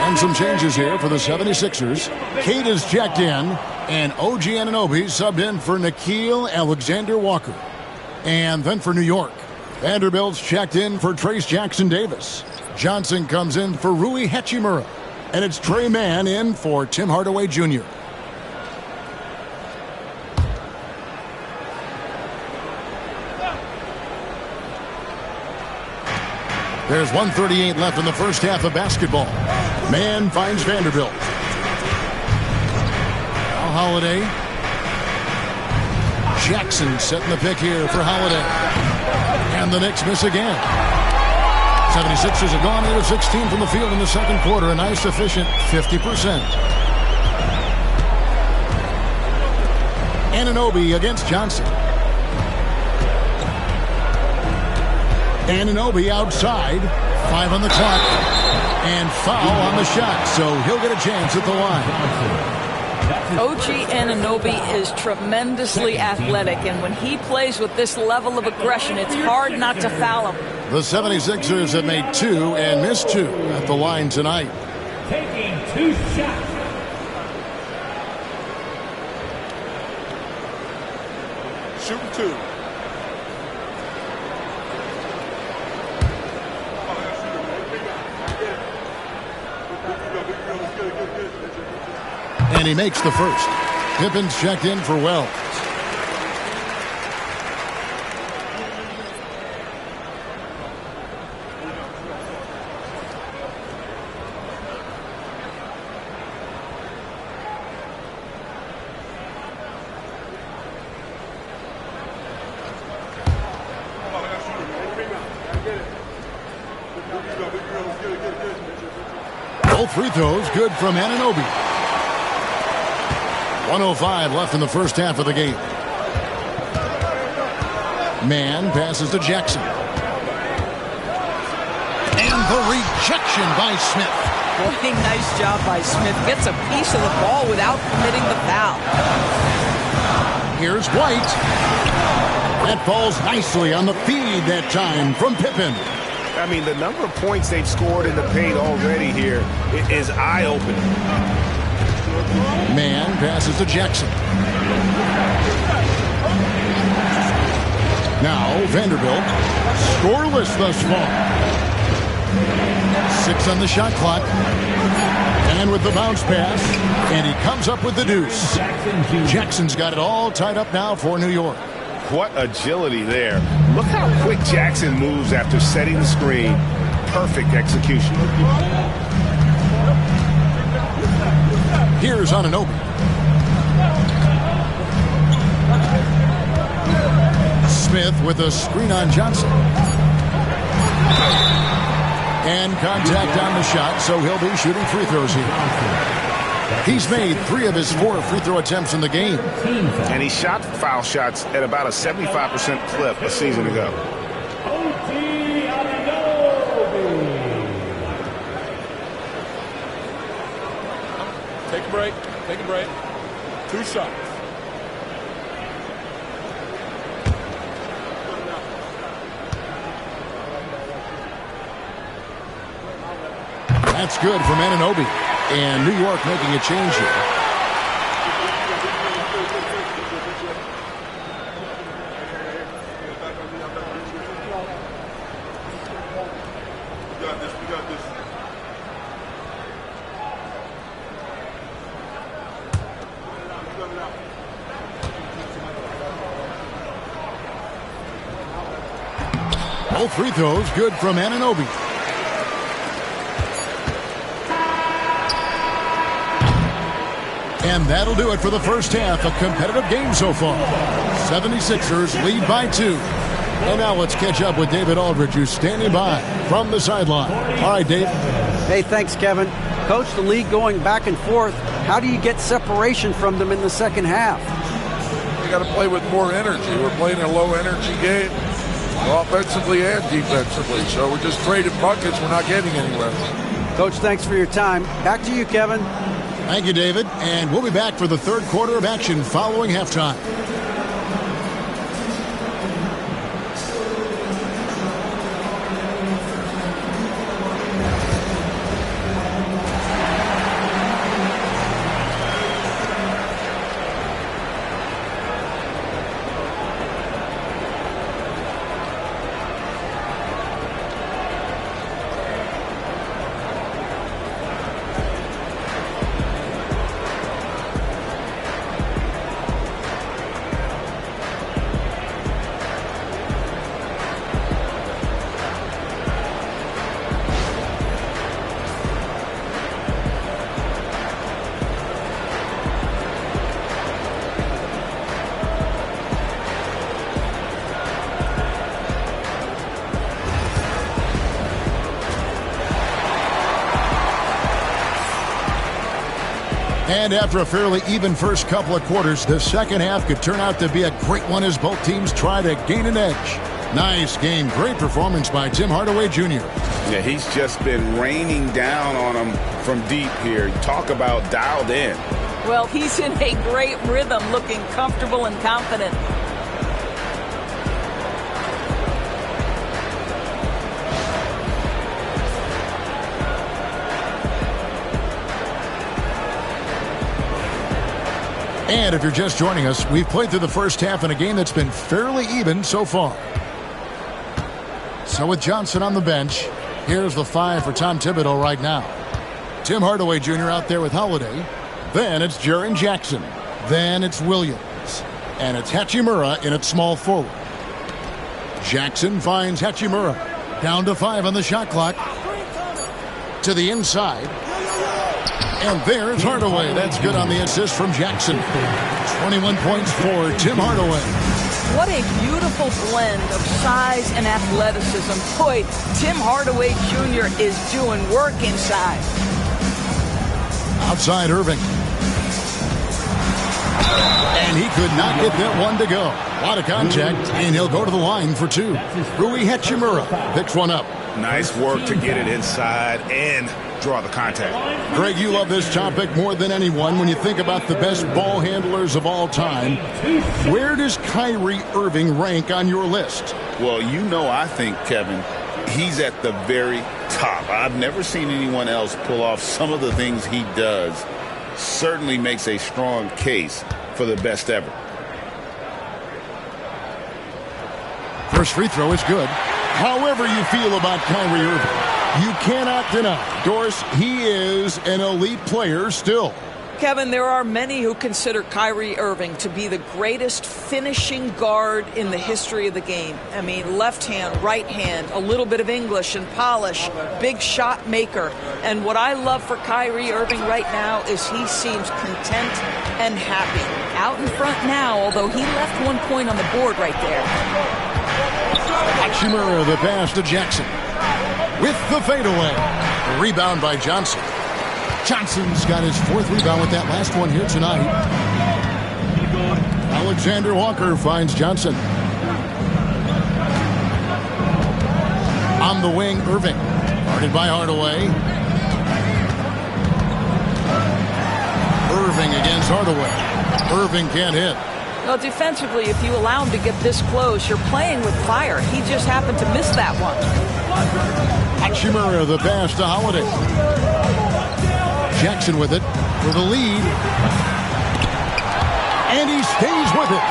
And some changes here for the 76ers. Cade is checked in, and OG Anunoby subbed in for Nickeil Alexander-Walker. And then for New York, Vanderbilt's checked in for Trayce Jackson-Davis. Johnson comes in for Rui Hachimura. And it's Tre Mann in for Tim Hardaway Jr. There's 1:38 left in the first half of basketball. Mann finds Vanderbilt. Now Holiday. Jackson setting the pick here for Holiday. And the Knicks miss again. 76ers have gone 8 of 16 from the field in the second quarter. A nice, efficient 50%. Anunoby against Johnson. Anunoby outside. 5 on the clock. And foul on the shot. So he'll get a chance at the line. OG Anunoby is tremendously athletic, and when he plays with this level of aggression, it's hard not to foul him. The 76ers have made 2 and missed 2 at the line tonight. Taking 2 shots. Shooting 2. And he makes the first. Pippen's checked in for Wells. Both free throws good from Anunoby. 1:05 left in the first half of the game. Mann passes to Jackson. And the rejection by Smith. Boy, nice job by Smith. Gets a piece of the ball without committing the foul. Here's White. That falls nicely on the feed that time from Pippen. I mean, the number of points they've scored in the paint already here is eye-opening. Mann passes to Jackson. Now Vanderbilt scoreless thus far. 6 on the shot clock. And with the bounce pass, and he comes up with the deuce. Jackson's got it all tied up now for New York. What agility there. Look how quick Jackson moves after setting the screen. Perfect execution. Here's Anunoby. Smith with a screen on Johnson. And contact on the shot, so he'll be shooting free throws here. He's made 3 of his 4 free throw attempts in the game. And he shot foul shots at about a 75% clip a season ago. Take a break. Take a break. 2 shots. That's good from Anunoby. And New York making a change here. We got this. Both free throws good from Anunoby. And that'll do it for the first half. A competitive game so far. 76ers lead by 2. And now let's catch up with David Aldridge, who's standing by from the sideline. All right, Dave. Hey, thanks, Kevin. Coach, the league going back and forth. How do you get separation from them in the second half? You got to play with more energy. We're playing a low-energy game, offensively and defensively. So we're just trading buckets. We're not getting anywhere. Coach, thanks for your time. Back to you, Kevin. Thank you, David. And we'll be back for the third quarter of action following halftime. And after a fairly even first couple of quarters, the second half could turn out to be a great one as both teams try to gain an edge. Nice game. Great performance by Tim Hardaway Jr. Yeah, he's just been raining down on him from deep here. Talk about dialed in. Well, he's in a great rhythm, looking comfortable and confident. And if you're just joining us, we've played through the first half in a game that's been fairly even so far. So with Johnson on the bench, here's the 5 for Tom Thibodeau right now. Tim Hardaway Jr. out there with Holiday. Then it's Jaren Jackson. Then it's Williams. And it's Hachimura in at small forward. Jackson finds Hachimura. Down to 5 on the shot clock. To the inside. And there's Hardaway. That's good on the assist from Jackson. 21 points for Tim Hardaway. What a beautiful blend of size and athleticism. Boy, Tim Hardaway Jr. is doing work inside. Outside Irving. And he could not get that one to go. A lot of contact, and he'll go to the line for 2. Rui Hachimura picks one up. Nice work to get it inside and draw the contact. Greg, you love this topic more than anyone when you think about the best ball handlers of all time. Where does Kyrie Irving rank on your list? Well, you know, I think, Kevin, he's at the very top. I've never seen anyone else pull off some of the things he does. Certainly makes a strong case for the best ever. First free throw is good. However you feel about Kyrie Irving, you cannot deny, Doris, he is an elite player still. Kevin, there are many who consider Kyrie Irving to be the greatest finishing guard in the history of the game. I mean, left hand, right hand, a little bit of English and polish, big shot maker. And what I love for Kyrie Irving right now is he seems content and happy. Out in front now, although he left 1 point on the board right there. Hachimura, the pass to Jackson. With the fadeaway. Rebound by Johnson. Johnson's got his 4th rebound with that last one here tonight. Alexander Walker finds Johnson. On the wing, Irving. Guarded by Hardaway. Irving against Hardaway. Irving can't hit. Well, defensively, if you allow him to get this close, you're playing with fire. He just happened to miss that one. Hachimura, the pass to Holiday. Jackson with it for the lead. And he stays with it.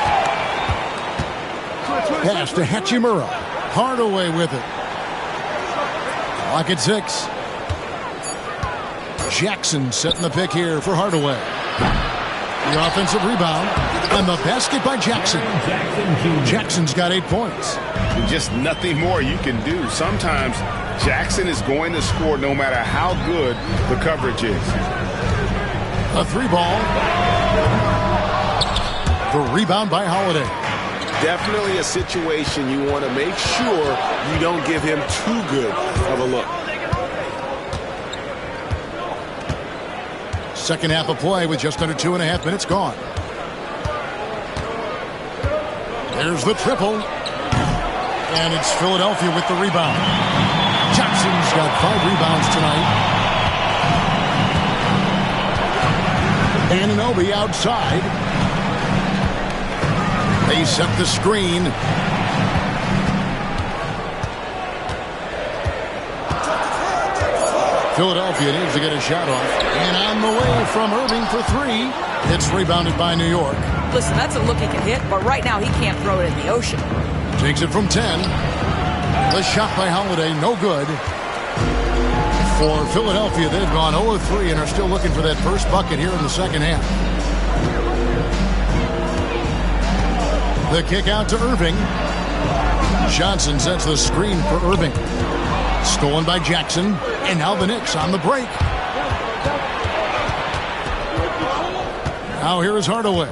Pass to Hachimura. Hardaway with it. Clock at 6. Jackson setting the pick here for Hardaway. The offensive rebound. And the basket by Jackson. Jackson's got 8 points. Just nothing more you can do. Sometimes Jackson is going to score no matter how good the coverage is. A 3-ball. The rebound by Holiday. Definitely a situation you want to make sure you don't give him too good of a look. Second half of play with just under 2.5 minutes gone. There's the triple. And it's Philadelphia with the rebound. Johnson's got 5 rebounds tonight. Anunoby outside. They set the screen. Philadelphia needs to get a shot off. And on the way from Irving for 3. It's rebounded by New York. Listen, that's a look he can hit, but right now he can't throw it in the ocean. Takes it from 10. The shot by Holiday, no good. For Philadelphia, they've gone 0-3 and are still looking for that first bucket here in the second half. The kick out to Irving. Johnson sets the screen for Irving. Stolen by Jackson. And now the Knicks on the break. Now here is Hardaway.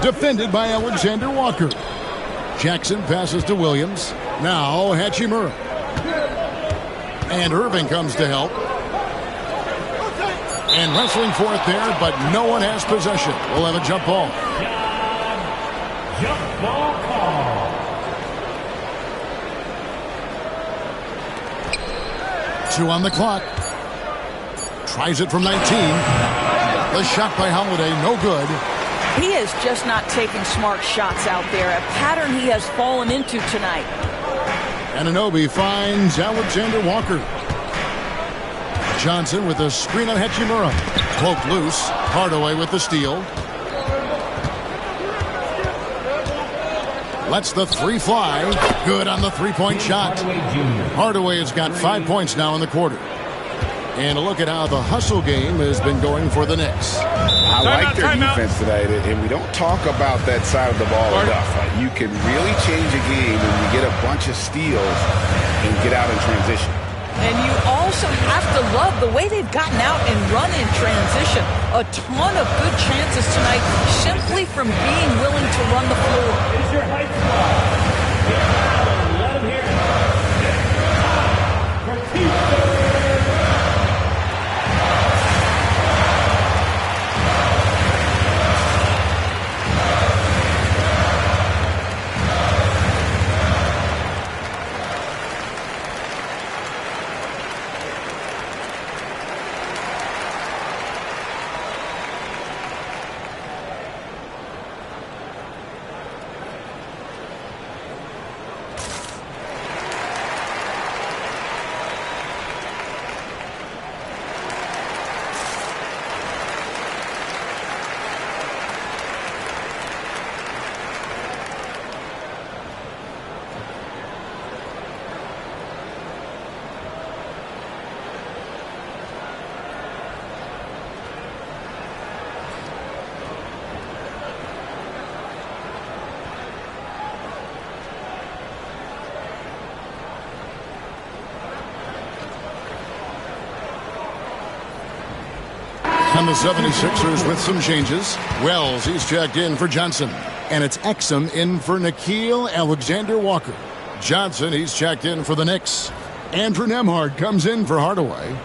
Defended by Alexander Walker. Jackson passes to Williams. Now Hachimura. And Irving comes to help. And wrestling for it there, but no one has possession. We'll have a jump ball. Jump ball call. Two on the clock. Tries it from 19. The shot by Holiday, no good. He is just not taking smart shots out there, a pattern he has fallen into tonight. Anunoby finds Alexander Walker. Johnson with a screen on Hachimura. Poked loose. Hardaway with the steal. Lets the three fly. Good on the three-point shot. Hardaway has got 5 points now in the quarter. And a look at how the hustle game has been going for the Knicks. I like their defense tonight, and we don't talk about that side of the ball enough. You can really change a game when you get a bunch of steals and get out in transition. And you also have to love the way they've gotten out and run in transition. A ton of good chances tonight simply from being willing to run the floor. It's your height squad. Let him hear it. And the 76ers with some changes. Wells, he's checked in for Johnson. And it's Exum in for Nickeil Alexander-Walker. Johnson, he's checked in for the Knicks. Andrew Nembhard comes in for Hardaway.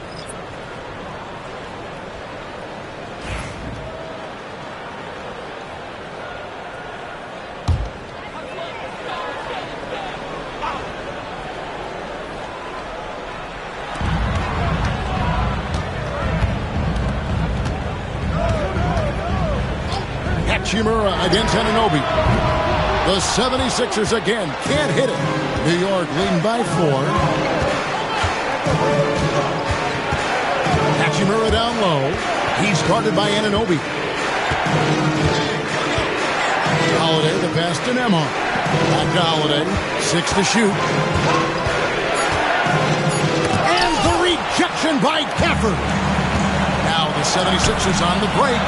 Hachimura against Anunoby. The 76ers again can't hit it. New York leading by 4. Hachimura down low. He's guarded by Anunoby. Holiday the pass to Nembhard. Back to Holiday. 6 to shoot. And the rejection by Gafford. Now the 76ers on the break.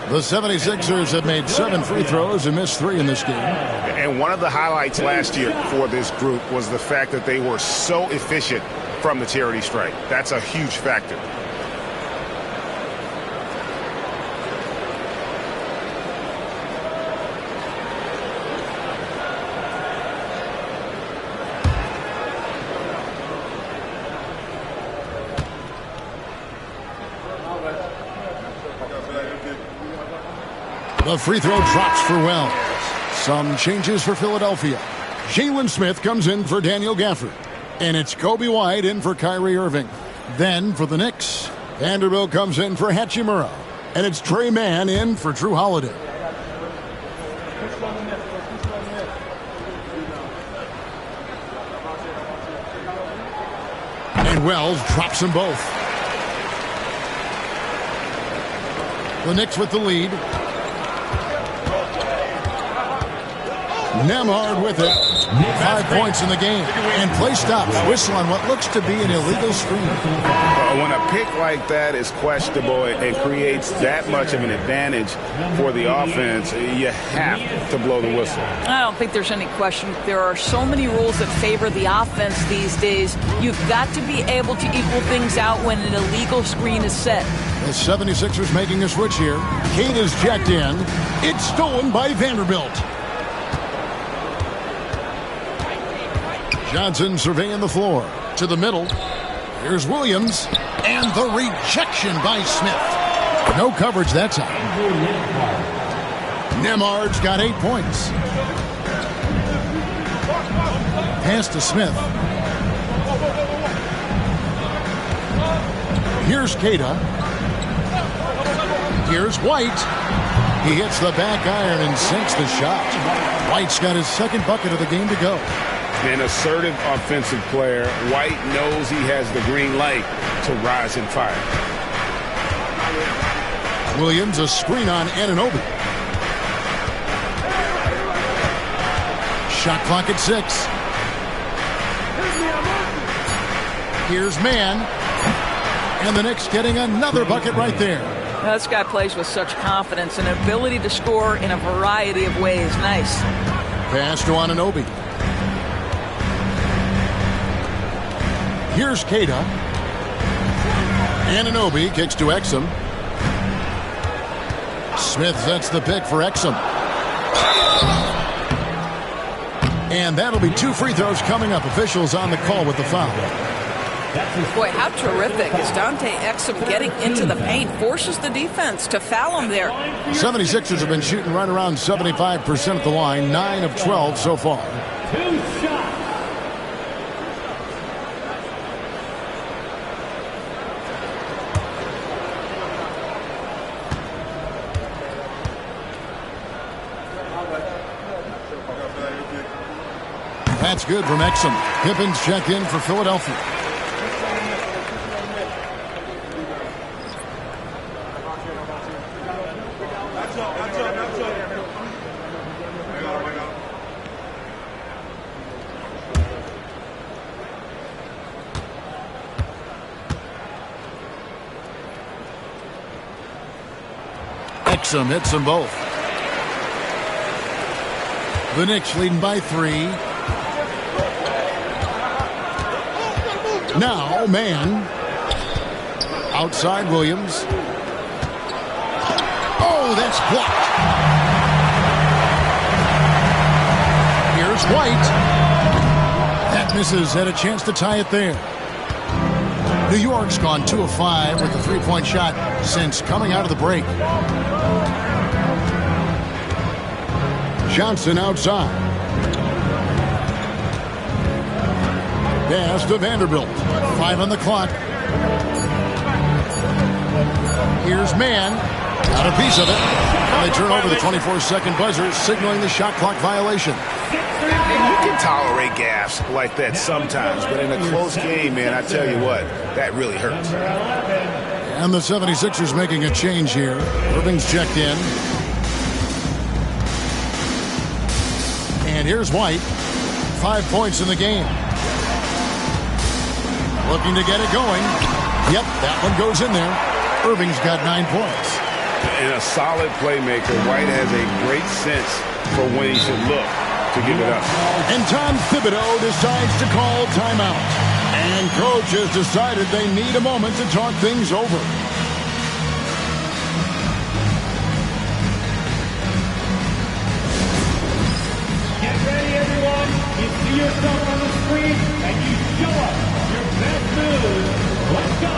The 76ers have made 7 free throws and missed 3 in this game. And one of the highlights last year for this group was the fact that they were so efficient from the charity stripe. That's a huge factor. The free throw drops for Wells. Some changes for Philadelphia. Jalen Smith comes in for Daniel Gafford. And it's Kobe White in for Kyrie Irving. Then for the Knicks, Vanderbilt comes in for Hachimura. And it's Trey Mann in for Drew Holiday. And Wells drops them both. The Knicks with the lead. Nembhard with it. 5 points in the game. And play stops. Whistle on what looks to be an illegal screen. When a pick like that is questionable and creates that much of an advantage for the offense, you have to blow the whistle. I don't think there's any question. There are so many rules that favor the offense these days. You've got to be able to equal things out when an illegal screen is set. The 76ers making a switch here. Kate is checked in. It's stolen by Vanderbilt. Johnson surveying the floor. To the middle. Here's Williams. And the rejection by Smith. No coverage that time. Nembhard's got 8 points. Pass to Smith. Here's Queta. Here's White. He hits the back iron and sinks the shot. White's got his second bucket of the game to go. An assertive offensive player. White knows he has the green light to rise and fire. Williams, a screen on Anunoby. Shot clock at 6. Here's Mann. And the Knicks getting another bucket right there. Now, this guy plays with such confidence and ability to score in a variety of ways. Nice. Pass to Anunoby. Here's Queta. Anunoby kicks to Exum. Smith sets the pick for Exum. And that'll be 2 free throws coming up. Officials on the call with the foul. Boy, how terrific is Dante Exum getting into the paint. Forces the defense to foul him there. 76ers have been shooting right around 75% at the line. 9 of 12 so far. 2 shots. That's good from Exum. Pippins checked in for Philadelphia. Exum hits them both. The Knicks leading by 3. Now, Mann. Outside Williams. Oh, that's blocked. Here's White. That misses. Had a chance to tie it there. New York's gone 2 of 5 with a 3-point shot since coming out of the break. Johnson outside. Pass to Vanderbilt. 5 on the clock. Here's Mann. Got a piece of it. And they turn over the 24-second buzzer, signaling the shot clock violation. You can tolerate gaffes like that sometimes, but in a close game, man, I tell you what, that really hurts. And the 76ers making a change here. Irving's checked in. And here's White. 5 points in the game. Looking to get it going. Yep, that one goes in there. Irving's got 9 points. And a solid playmaker, White has a great sense for when he should look to give it up. And Tom Thibodeau decides to call timeout. And coach has decided they need a moment to talk things over. Get ready, everyone. You see yourself on the screen, and you show us your best moves. Let's go.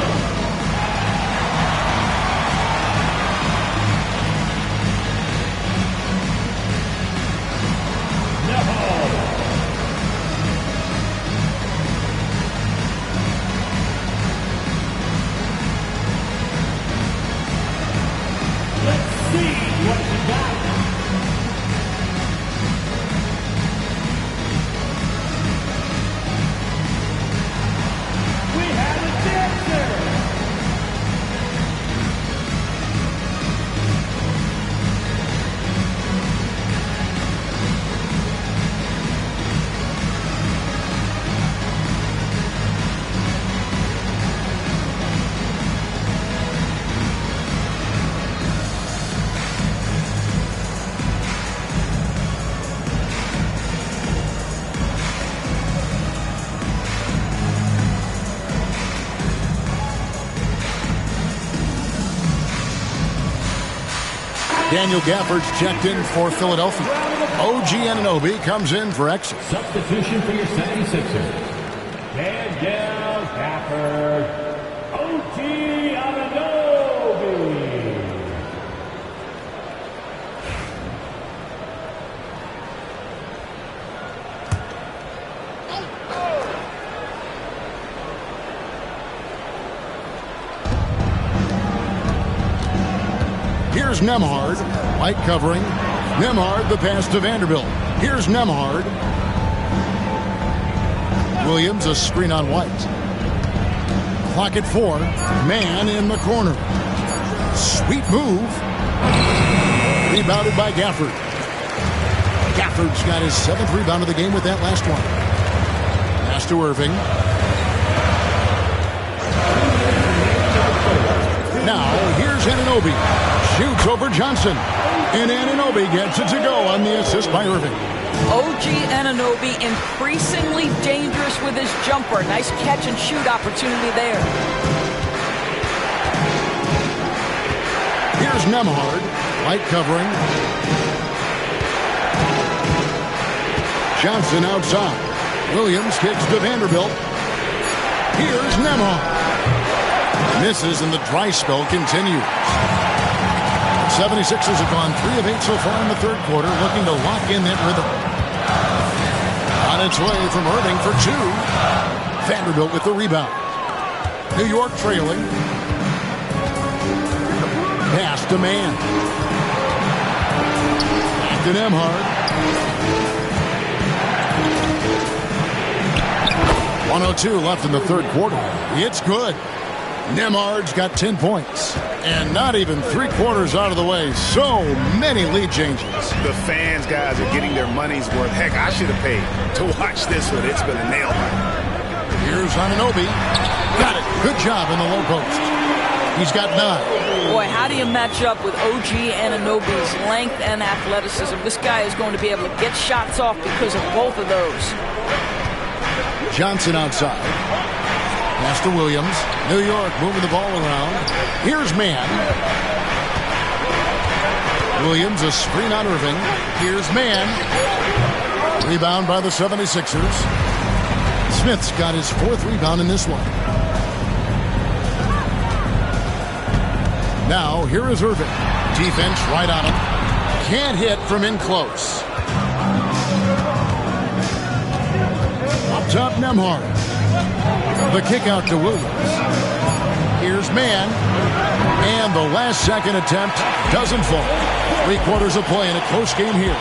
Daniel Gafford's checked in for Philadelphia. OG Anunoby comes in for exit. Substitution for your 76ers. Daniel Gafford. OG Anunoby. Here's Nembhard. White covering. Nembhard, the pass to Vanderbilt. Here's Nembhard. Williams, a screen on White. Clock at 4. Man in the corner. Sweet move. Rebounded by Gafford. Gafford's got his 7th rebound of the game with that last one. Pass to Irving. Now, here's Anunoby. Shoots over Johnson. And Anunoby gets it to go on the assist by Irving. OG Anunoby increasingly dangerous with his jumper. Nice catch and shoot opportunity there. Here's Nembhard. White covering. Johnson outside. Williams kicks to Vanderbilt. Here's Nembhard. Misses and the dry spell continues. 76ers have gone 3 of 8 so far in the third quarter, looking to lock in that rhythm. On its way from Irving for 2. Vanderbilt with the rebound. New York trailing. Pass to Man. Back to Nembhard. 1:02 left in the third quarter. It's good. Nembhard's got 10 points. And not even 3/4 out of the way. So many lead changes. The fans, guys, are getting their money's worth. Heck, I should have paid to watch this one. It's been a nail biter. Here's Anunoby. Got it. Good job in the low post. He's got 9. Boy, how do you match up with OG Anunoby's length and athleticism? This guy is going to be able to get shots off because of both of those. Johnson outside. Pass to Williams. New York moving the ball around. Here's Man. Williams, a screen on Irving. Here's Man. Rebound by the 76ers. Smith's got his 4th rebound in this one. Now, here is Irving. Defense right on him. Can't hit from in close. Up top, Nembhard. The kick out to Williams. Here's Man. And the last second attempt doesn't fall. 3/4 of play in a close game here.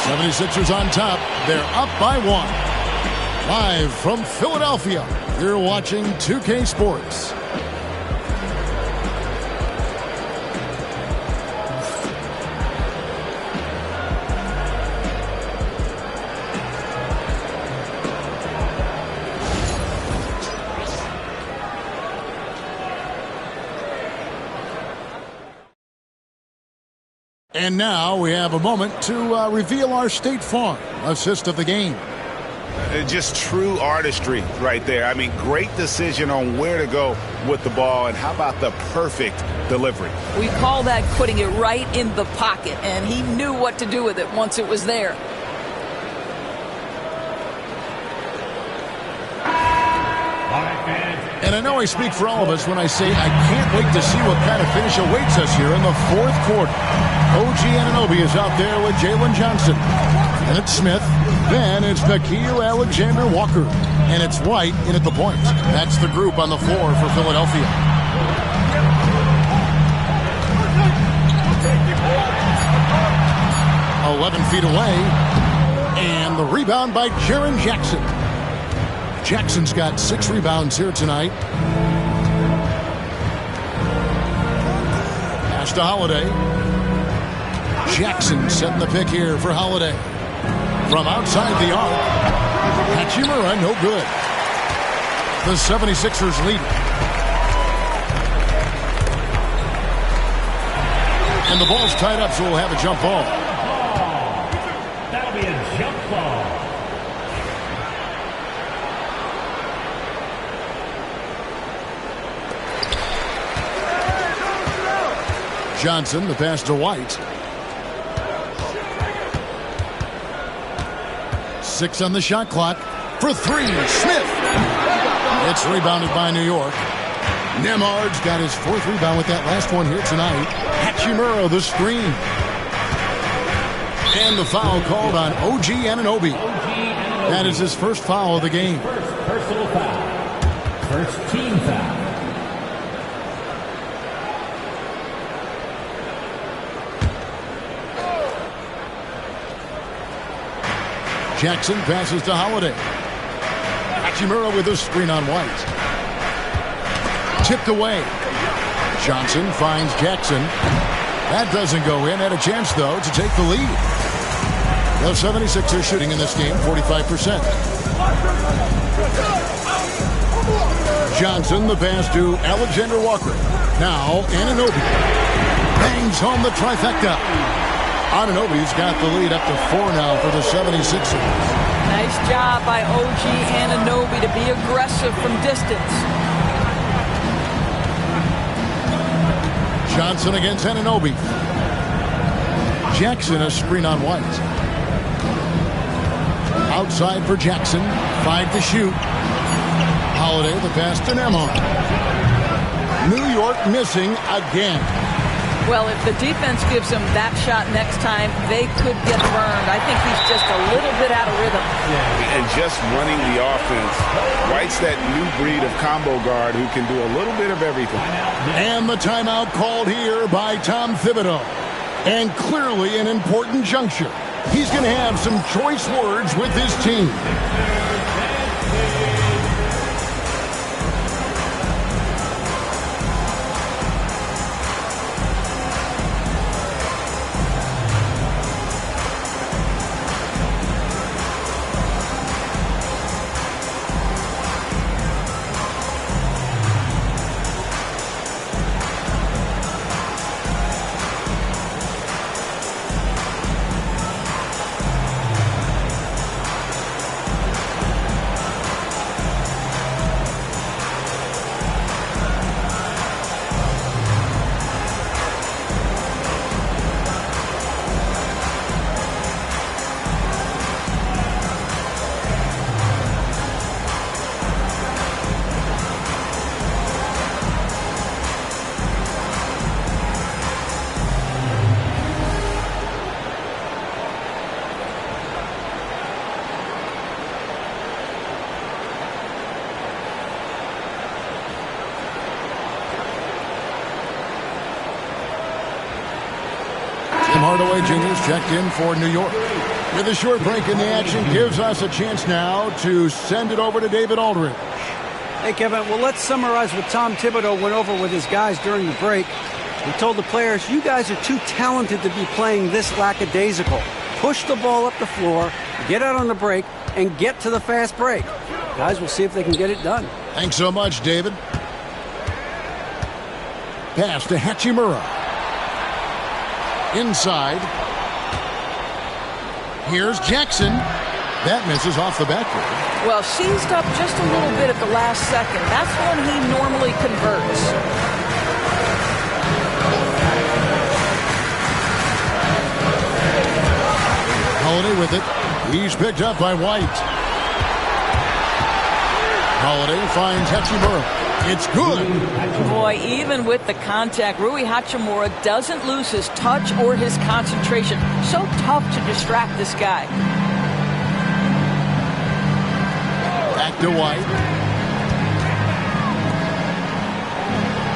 76ers on top. They're up by 1. Live from Philadelphia, you're watching 2K Sports. And now we have a moment to reveal our State Farm assist of the game. Just true artistry right there. I mean, great decision on where to go with the ball, and how about the perfect delivery? We call that putting it right in the pocket, and he knew what to do with it once it was there. And I know I speak for all of us when I say I can't wait to see what kind of finish awaits us here in the fourth quarter. OG Anunoby is out there with Jalen Johnson. And it's Smith. Then it's Nickeil Alexander-Walker. And it's White in at the point. That's the group on the floor for Philadelphia. "11 feet away. And the rebound by Jaren Jackson. Jackson's got 6 rebounds here tonight. Pass to Holiday. Jackson setting the pick here for Holiday. From outside the arc. Hachimura, no good. The 76ers lead. And the ball's tied up, so we'll have a jump ball. That'll be a jump ball. Johnson, the pass to White. 6 on the shot clock. For 3, Smith. It's rebounded by New York. Nemard's got his 4th rebound with that last one here tonight. Hachimura, the screen. And the foul called on OG Anunoby. That is his first foul of the game. Personal foul. First team foul. Jackson passes to Holiday. Hachimura with a screen on White. Tipped away. Johnson finds Jackson. That doesn't go in. Had a chance, though, to take the lead. The 76ers shooting in this game 45%. Johnson, the pass to Alexander Walker. Now, Anunoby bangs home the trifecta. Anunoby's got the lead up to 4 now for the 76ers. Nice job by OG Anunoby to be aggressive from distance. Johnson against Anunoby. Jackson, a screen on White. Outside for Jackson. 5 to shoot. Holiday, the pass to Nemhard. New York missing again. Well, if the defense gives him that shot next time, they could get burned. I think he's just a little bit out of rhythm. Yeah. And just running the offense. White's that new breed of combo guard who can do a little bit of everything. And the timeout called here by Tom Thibodeau. And clearly an important juncture. He's going to have some choice words with his team. Hardaway Jr.'s checked in for New York. With a short break in the action, gives us a chance now to send it over to David Aldridge. Hey, Kevin, well, let's summarize what Tom Thibodeau went over with his guys during the break. He told the players, you guys are too talented to be playing this lackadaisical. Push the ball up the floor, get out on the break, and get to the fast break. Guys, we'll see if they can get it done. Thanks so much, David. Pass to Hachimura. Inside. Here's Jackson. That misses off the backboard. Well, seized up just a little bit at the last second. That's when he normally converts. Holiday with it. He's picked up by White. Holiday finds Hachimura. It's good. Boy, even with the contact, Rui Hachimura doesn't lose his touch or his concentration. So tough to distract this guy. Back to White.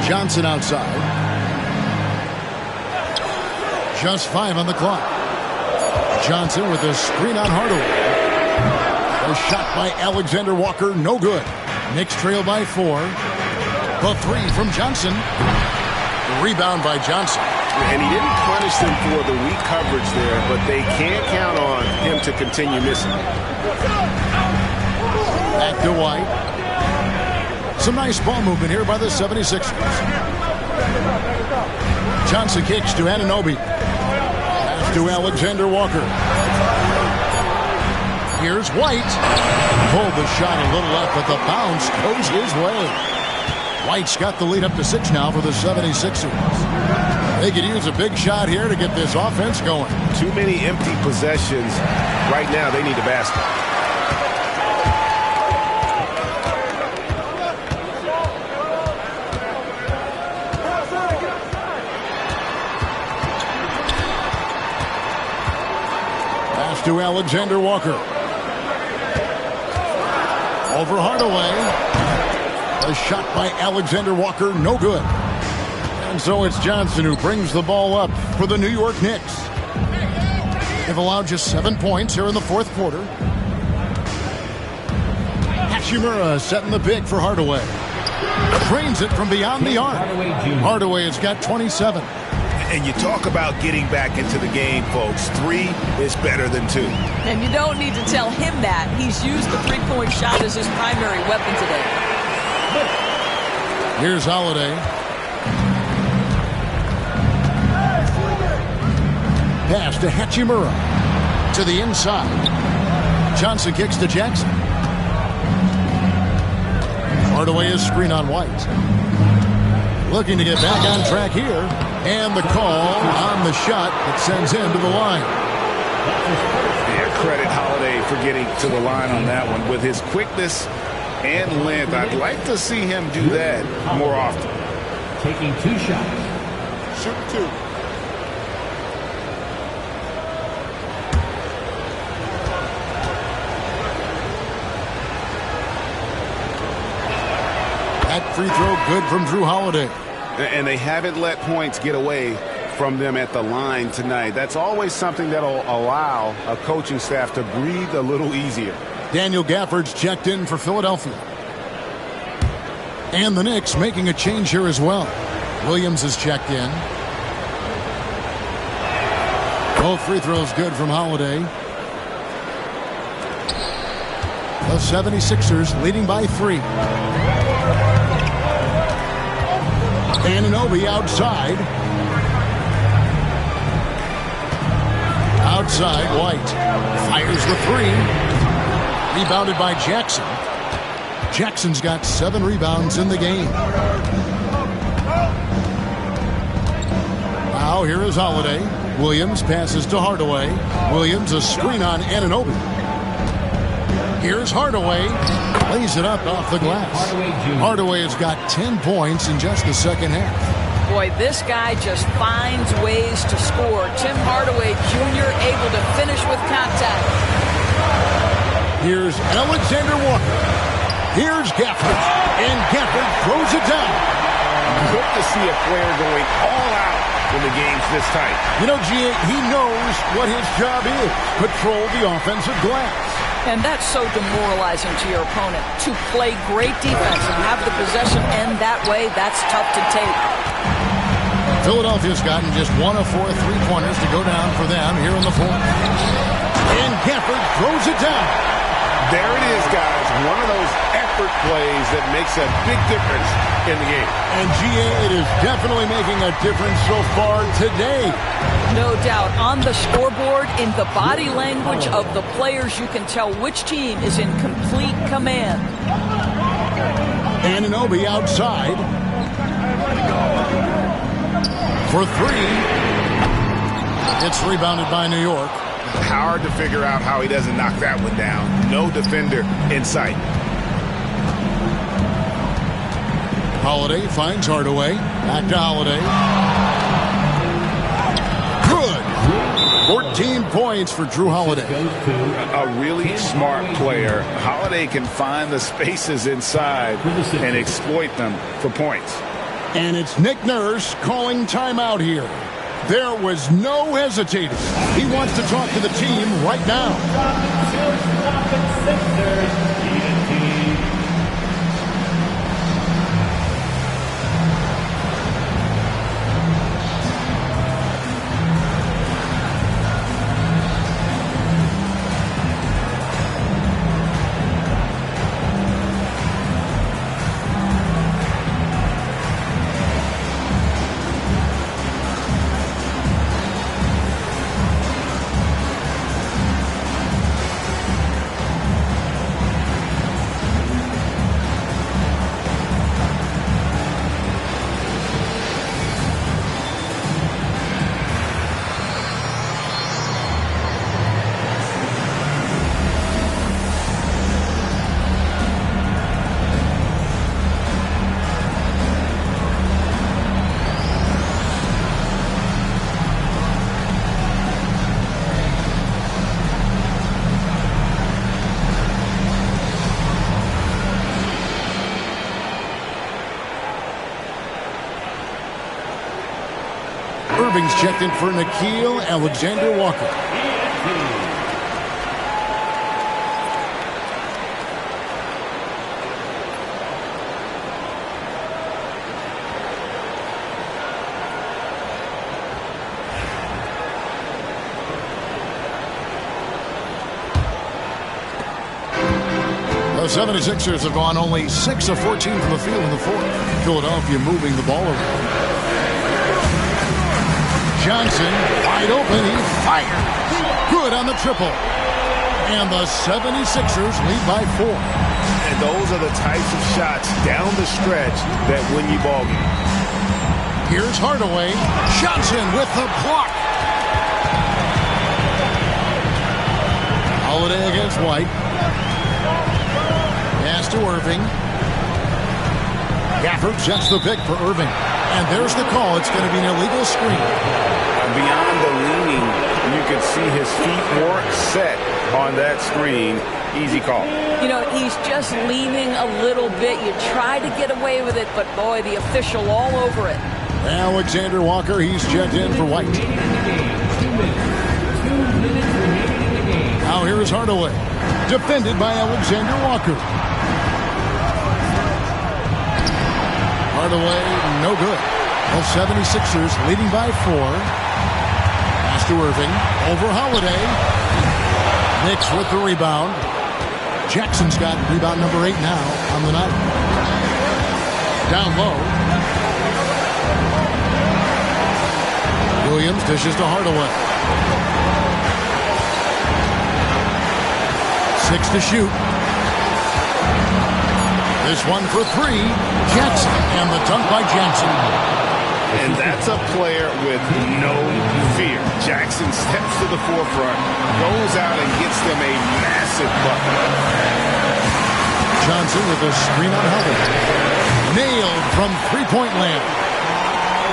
Johnson outside. Just 5 on the clock. Johnson with a screen on Hardaway. A shot by Alexander Walker, no good. Knicks trail by 4. The 3 from Johnson. The rebound by Johnson. And he didn't punish them for the weak coverage there, but they can't count on him to continue missing. Back to White. Some nice ball movement here by the 76ers. Johnson kicks to Anunoby. Pass to Alexander Walker. Here's White. Pulled the shot a little up, but the bounce goes his way. White's got the lead up to 6 now for the 76ers. They could use a big shot here to get this offense going. Too many empty possessions. Right now, they need a basket. Pass to Alexander Walker. Over Hardaway. A shot by Alexander Walker, no good. And so it's Johnson who brings the ball up for the New York Knicks. They've allowed just 7 points here in the fourth quarter. Hachimura setting the pick for Hardaway. Drains it from beyond the arc. Hardaway has got 27. And you talk about getting back into the game, folks. 3 is better than 2. And you don't need to tell him that. He's used the three-point shot as his primary weapon today. Here's Holiday. Pass to Hachimura. To the inside. Johnson kicks to Jackson. Hardaway is screen on White. Looking to get back on track here. And the call on the shot that sends him to the line. Yeah, credit Holiday for getting to the line on that one. With his quickness and length, I'd like to see him do that more often. Taking 2 shots. Shoot 2. That free throw good from Drew Holiday. And they haven't let points get away from them at the line tonight. That's always something that'll allow a coaching staff to breathe a little easier. Daniel Gafford's checked in for Philadelphia. And the Knicks making a change here as well. Williams is checked in. Both free throws good from Holiday. The 76ers leading by 3. Anunoby outside. Outside, White. Fires the 3. Rebounded by Jackson. Jackson's got 7 rebounds in the game. Now here is Holiday. Williams passes to Hardaway. Williams a screen on Anunoby. Here's Hardaway. Lays it up off the glass. Hardaway has got 10 points in just the second half. Boy, this guy just finds ways to score. Tim Hardaway Jr. able to finish with contact. Here's Alexander Walker. Here's Gafford. And Gafford throws it down. Good to see a player going all out when the game's this tight. You know, G.A., he knows what his job is. Control the offensive glass. And that's so demoralizing to your opponent. To play great defense and have the possession end that way, that's tough to take. Philadelphia's gotten just 1 of 4 3-pointers to go down for them here in the fourth. And Gafford throws it down. There it is, guys. One of those effort plays that makes a big difference in the game. And G.A., it is definitely making a difference so far today. No doubt. On the scoreboard, in the body language of the players, you can tell which team is in complete command. Anunoby outside. For 3. It's rebounded by New York. Hard to figure out how he doesn't knock that one down. No defender in sight. Holiday finds Hardaway. Back to Holiday. Good. 14 points for Drew Holiday. A really smart player. Holiday can find the spaces inside and exploit them for points. And it's Nick Nurse calling timeout here. There was no hesitating. He wants to talk to the team right now. Irving's checked in for Nickeil Alexander-Walker. The 76ers have gone only 6 of 14 from the field in the fourth. Philadelphia moving the ball around. Johnson, wide open, he fired. Good on the triple. And the 76ers lead by 4. And those are the types of shots down the stretch that win you ball games. Here's Hardaway. Johnson with the block. Holiday against White. Pass to Irving. Gafford sets the pick for Irving. And there's the call. It's going to be an illegal screen. Beyond the leaning, you can see his feet weren't set on that screen. Easy call. You know, he's just leaning a little bit. You try to get away with it, but boy, the official all over it. Alexander Walker, he's checked in for White. Now here is Hardaway. Defended by Alexander Walker. Hardaway, no good. The 76ers leading by 4. Pass to Irving. Over Holiday. Knicks with the rebound. Jackson's got rebound number 8 now on the night. Down low. Williams dishes to Hardaway. 6 to shoot. This one for 3. Jackson, and the dunk by Jackson. And that's a player with no fear. Jackson steps to the forefront, goes out and gets them a massive bucket. Johnson with a screen on Holiday. Nailed from three-point land.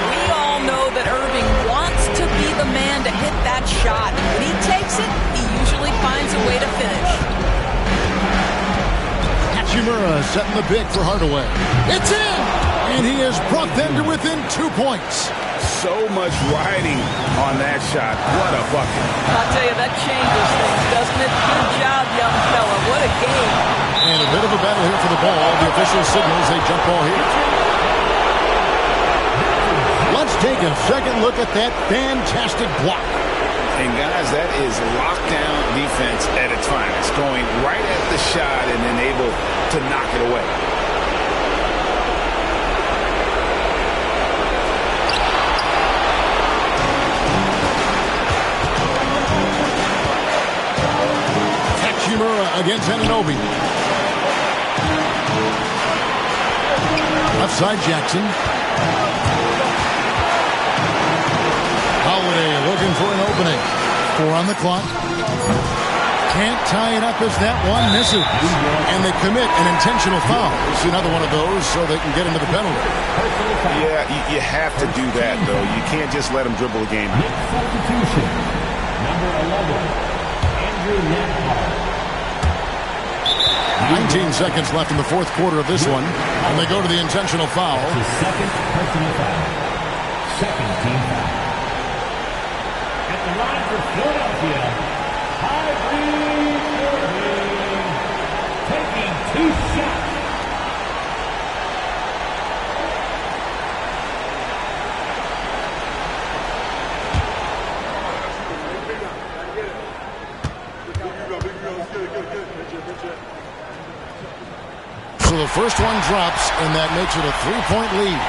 We all know that Irving wants to be the man to hit that shot. When he takes it, he usually finds a way to finish. Hachimura setting the big for Hardaway. It's in! And he has brought them to within 2 points. So much riding on that shot. What a bucket. I'll tell you, that changes things, doesn't it? Good job, young fella. What a game. And a bit of a battle here for the ball. The official signals a jump ball here. Let's take a second look at that fantastic block. And guys, that is lockdown defense at its finest. Going right at the shot and then able to knock it away. Hachimura against Anunoby. Left side Jackson. Holiday looking for an opening. 4 on the clock. Can't tie it up as that one misses. And they commit an intentional foul. It's another one of those so they can get into the penalty. Yeah, you have to do that, though. You can't just let them dribble the game. Substitution. Number 11, Andrew Nembhard. 19 seconds left in the fourth quarter of this one. And they go to the intentional foul. The second personal foul. Second team foul. At the line for Philadelphia, Kyrie Irving taking 2 shots. So the first one drops, and that makes it a 3-point lead.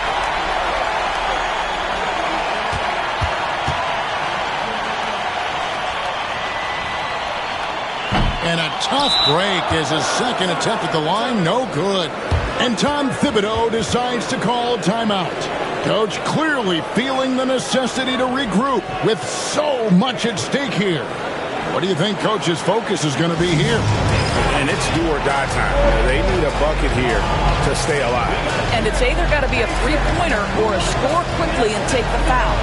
And a tough break is his second attempt at the line. No good. And Tom Thibodeau decides to call timeout. Coach clearly feeling the necessity to regroup with so much at stake here. What do you think Coach's focus is going to be here? And it's do or die time. They need a bucket here to stay alive. And it's either got to be a three-pointer or a score quickly and take the foul.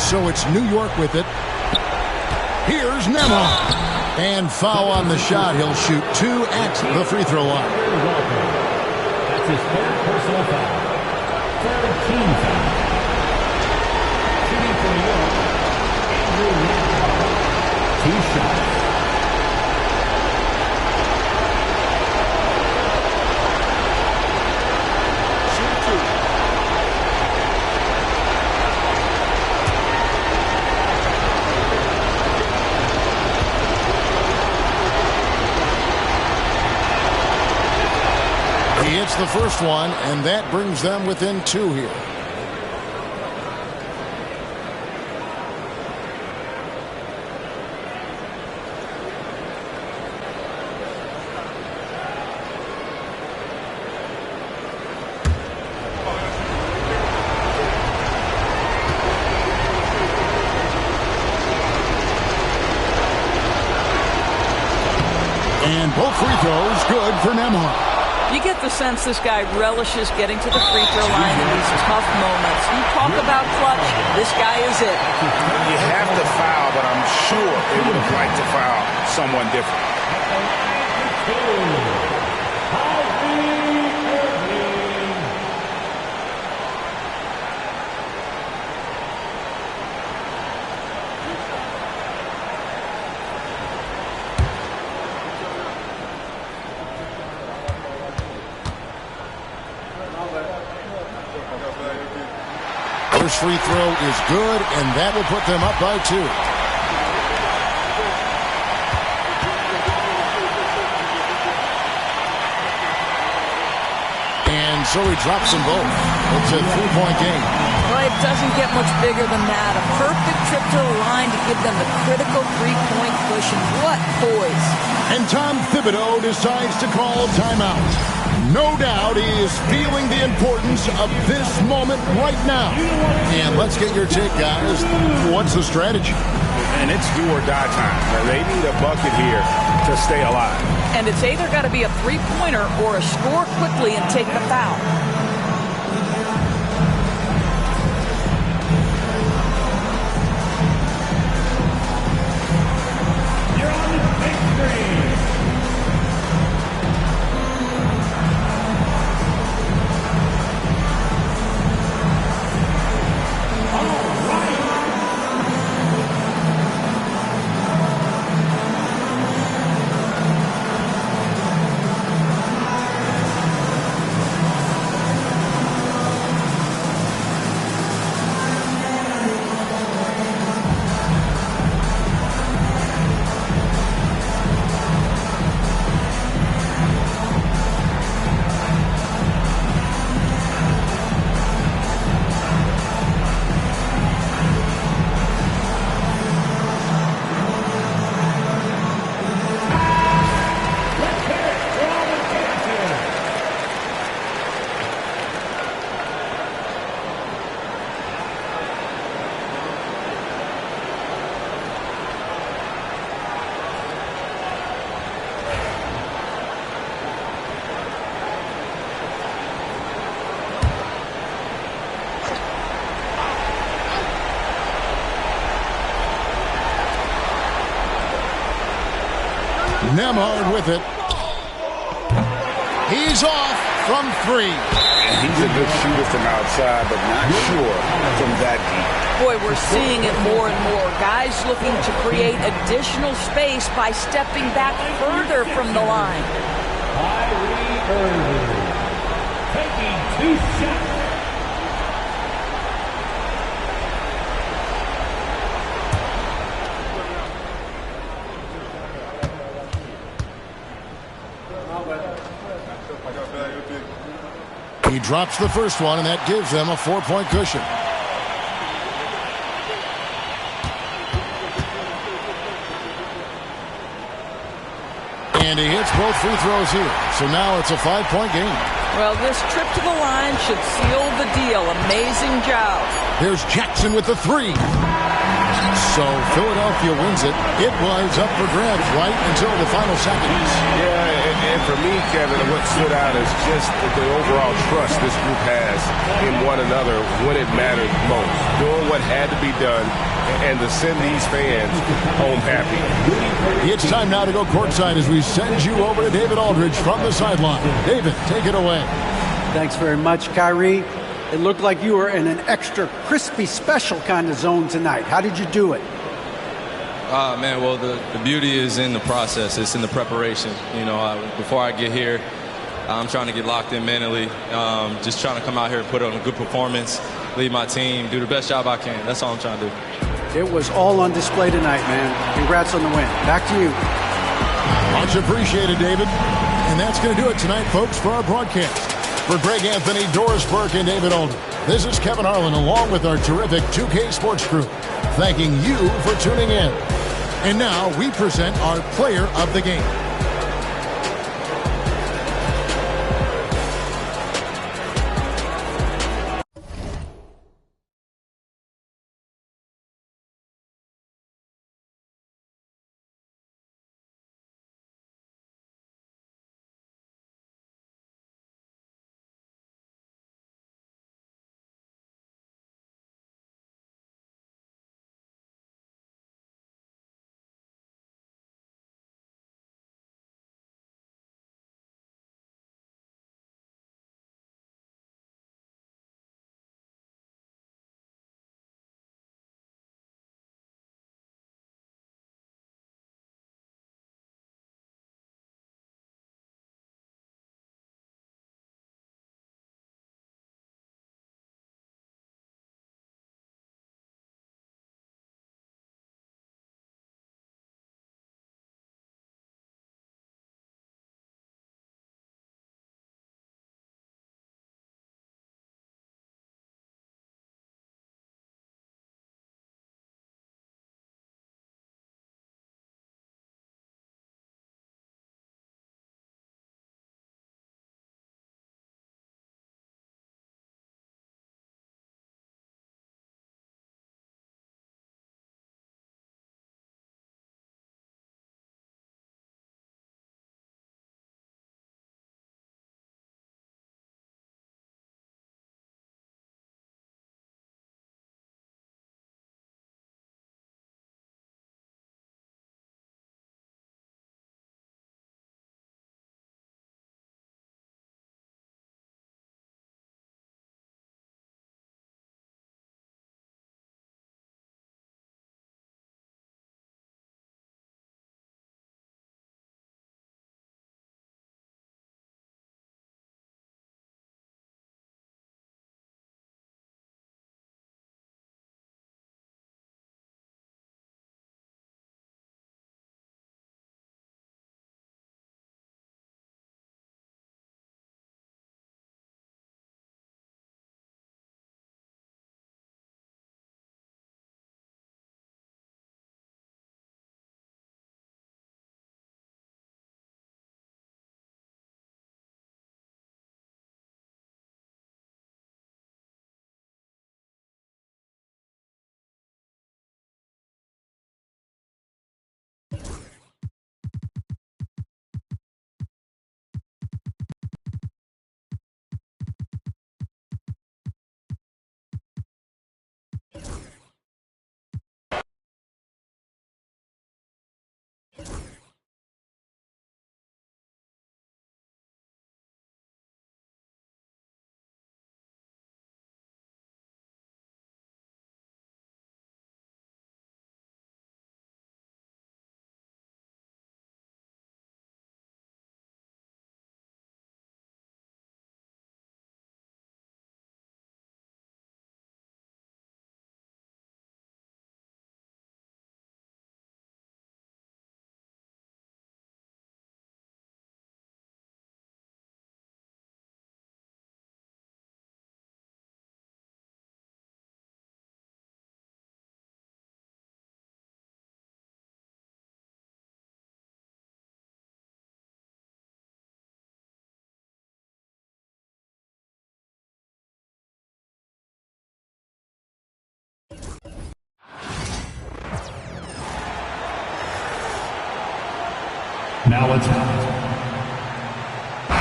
So it's New York with it. Here's Nembhard. And foul on the shot. He'll shoot 2 at the free throw line. That's his third personal foul. Third team foul. Shooting for New York, Andrew Nembhard. 2 shots. He hits the first one, and that brings them within 2 here. And both free throws good for Nembhard. You get the sense this guy relishes getting to the free throw line in these tough moments. You talk about clutch, this guy is it. You have to foul, but I'm sure they would have liked to foul someone different. First free throw is good, and that will put them up by 2. And so he drops them both. It's a 3-point game. Well, it doesn't get much bigger than that. A perfect trip to the line to give them the critical 3-point cushion. What poise. And Tom Thibodeau decides to call timeout. No doubt he is feeling the importance of this moment right now. And let's get your take, guys. What's the strategy? And it's do or die time. They need a bucket here to stay alive. And it's either got to be a 3-pointer or a score quickly and take the foul. You're on the big screen. Nembhard with it. He's off from 3. And he's a good shooter from outside, but not sure from that deep. Boy, we're seeing it more and more. Guys looking to create additional space by stepping back further from the line. Kyrie Irving taking 2 shots. He drops the first one, and that gives them a 4-point cushion. And he hits both free throws here. So now it's a 5-point game. Well, this trip to the line should seal the deal. Amazing job. Here's Jackson with the 3. So Philadelphia wins it. It was up for grabs right until the final seconds. Yeah, and for me, me, Kevin, what stood out is just the overall trust this group has in one another when it mattered most. Doing what had to be done and to send these fans home happy. It's time now to go courtside as we send you over to David Aldridge from the sideline. David, take it away. Thanks very much, Kyrie. It looked like you were in an extra crispy special kind of zone tonight. How did you do it? Man, well, the beauty is in the process. It's in the preparation. You know, before I get here, I'm trying to get locked in mentally. Just trying to come out here and put on a good performance, lead my team, do the best job I can. That's all I'm trying to do. It was all on display tonight, man. Congrats on the win. Back to you. Much appreciated, David. And that's going to do it tonight, folks, for our broadcast. For Greg Anthony, Doris Burke, and David Aldridge, this is Kevin Harlan along with our terrific 2K Sports crew, thanking you for tuning in. And now we present our player of the game. Now it's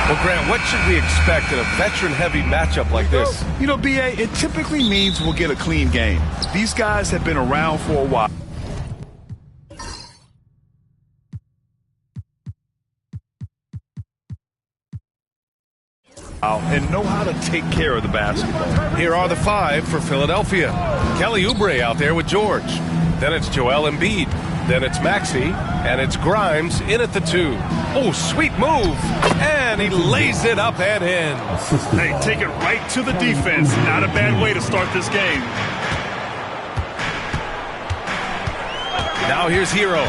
Well, Grant, what should we expect in a veteran-heavy matchup like this? You know, B.A., it typically means we'll get a clean game. These guys have been around for a while. And know how to take care of the basketball. Here are the 5 for Philadelphia. Kelly Oubre out there with George. Then it's Joel Embiid. Then it's Maxey. And it's Grimes in at the 2. Oh, sweet move. And he lays it up and in. Hey, take it right to the defense. Not a bad way to start this game. Now here's Hero.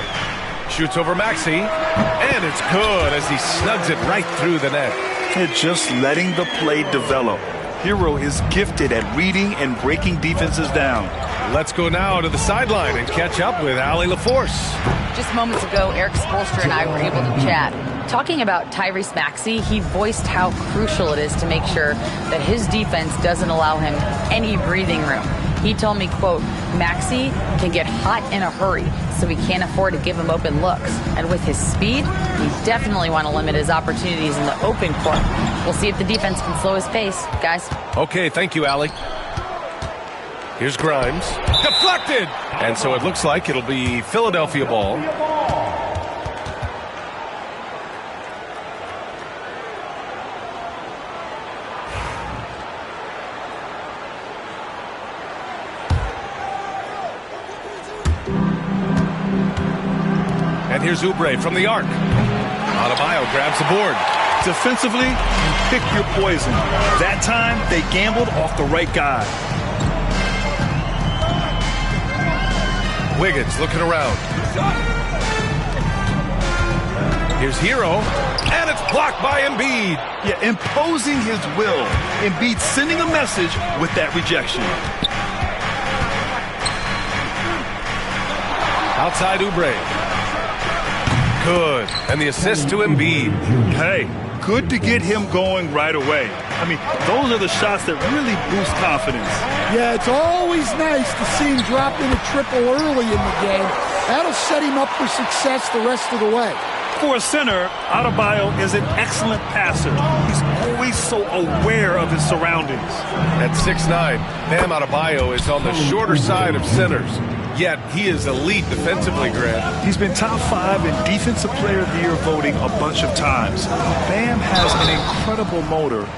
Shoots over Maxey. And it's good as he snugs it right through the net. And just letting the play develop. Hero is gifted at reading and breaking defenses down. Let's go now to the sideline and catch up with Allie LaForce. Just moments ago, Eric Spoelstra and I were able to chat. Talking about Tyrese Maxey, he voiced how crucial it is to make sure that his defense doesn't allow him any breathing room. He told me, quote, Maxey can get hot in a hurry, so we can't afford to give him open looks. And with his speed, we definitely want to limit his opportunities in the open court. We'll see if the defense can slow his pace, guys. Okay, thank you, Allie. Here's Grimes. Deflected! And so it looks like it'll be Philadelphia ball. And here's Oubre from the arc. Adebayo grabs the board. Defensively, you pick your poison. That time, they gambled off the right guy. Wiggins looking around. Here's Hero, and it's blocked by Embiid. Yeah, imposing his will. Embiid sending a message with that rejection. Outside Oubre. Good. And the assist to Embiid. Hey, good to get him going right away. I mean, those are the shots that really boost confidence. Yeah, it's always nice to see him drop in a triple early in the game. That'll set him up for success the rest of the way. For a center, Adebayo is an excellent passer. He's always so aware of his surroundings. At 6'9", Bam Adebayo is on the shorter side of centers. Yet he is elite defensively, Grant. He's been top 5 in Defensive Player of the Year voting a bunch of times. Bam has an incredible motor.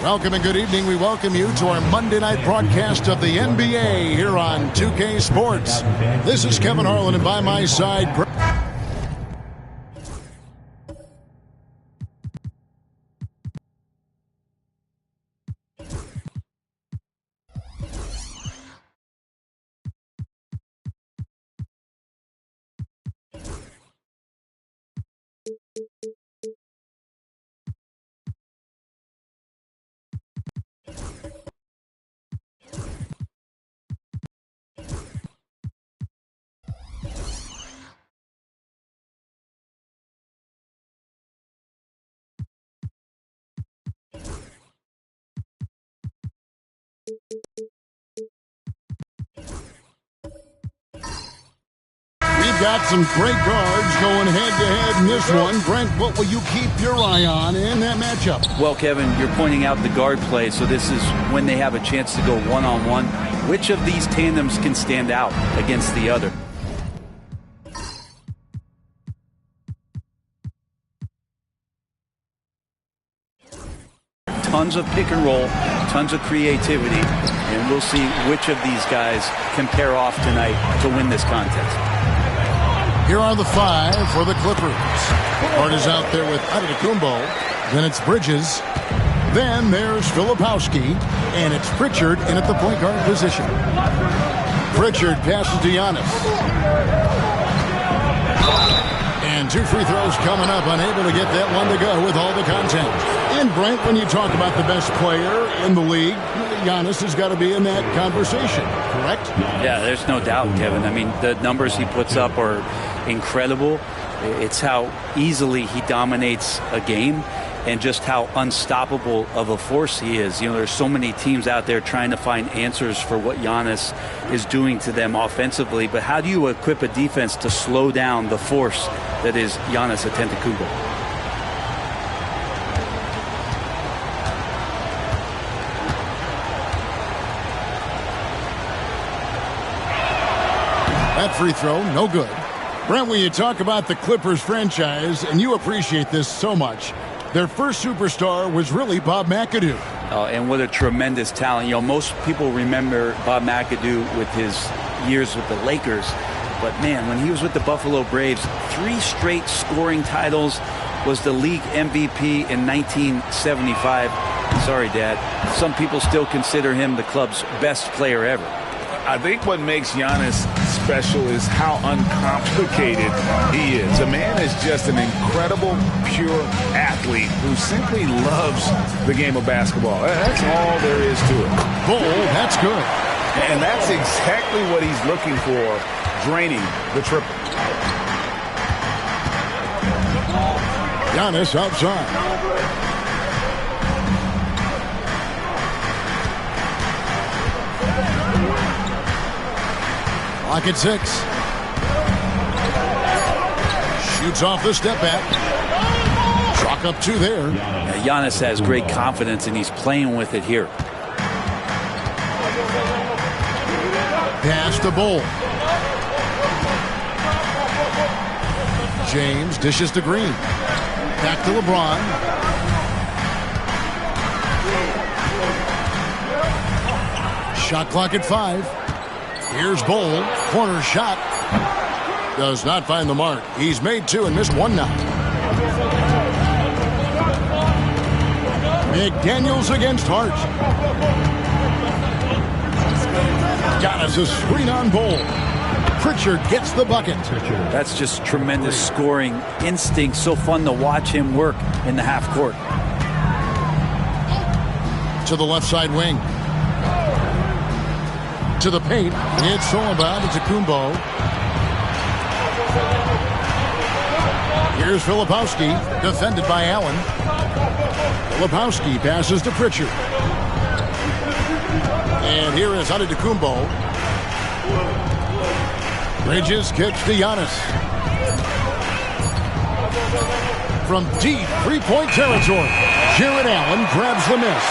Welcome and good evening. We welcome you to our Monday night broadcast of the NBA here on 2K Sports. This is Kevin Harlan, and by my side, we've got some great guards going head-to-head in this one. Brent, what will you keep your eye on in that matchup? Well, Kevin, you're pointing out the guard play, so this is when they have a chance to go one-on-one. Which of these tandems can stand out against the other? Tons of pick and roll, tons of creativity, and we'll see which of these guys can pair off tonight to win this contest. Here are the five for the Clippers. Hart is out there with Antetokounmpo. Then it's Bridges. Then there's Filipowski. And it's Pritchard in at the point guard position. Pritchard passes to Giannis. And two free throws coming up. Unable to get that one to go with all the content. And Brent, when you talk about the best player in the league, Giannis has got to be in that conversation, correct? Yeah, there's no doubt, Kevin. I mean, the numbers he puts up are incredible. It's how easily he dominates a game and just how unstoppable of a force he is. You know, there's so many teams out there trying to find answers for what Giannis is doing to them offensively, but how do you equip a defense to slow down the force that is Giannis Antetokounmpo? That free throw, no good. Brent, when you talk about the Clippers franchise, and you appreciate this so much, their first superstar was really Bob McAdoo. And what a tremendous talent. You know, most people remember Bob McAdoo with his years with the Lakers. But, man, when he was with the Buffalo Braves, 3 straight scoring titles, was the league MVP in 1975. Sorry, Dad. Some people still consider him the club's best player ever. I think what makes Giannis special is how uncomplicated he is. The man is just an incredible, pure athlete who simply loves the game of basketball. That's all there is to it. Oh, that's good. And that's exactly what he's looking for, draining the triple. Giannis outside. Clock at 6. Shoots off the step back. Chalk up 2 there. Yeah, Giannis has great confidence, and he's playing with it here. Pass to Bol. James dishes to Green. Back to LeBron. Shot clock at 5. Here's Bol. Corner shot. Does not find the mark. He's made 2 and missed 1 now. McDaniels against Hart. Giannis a screen on Bol. Pritchard gets the bucket. That's just tremendous scoring instinct. So fun to watch him work in the half court. To the left side wing. To the paint. It's Solomon to Kumbo. Here's Filipowski, defended by Allen. Filipowski passes to Pritchard. And here is Antetokounmpo. Bridges kicks to Giannis. From deep three-point territory, Jared Allen grabs the miss.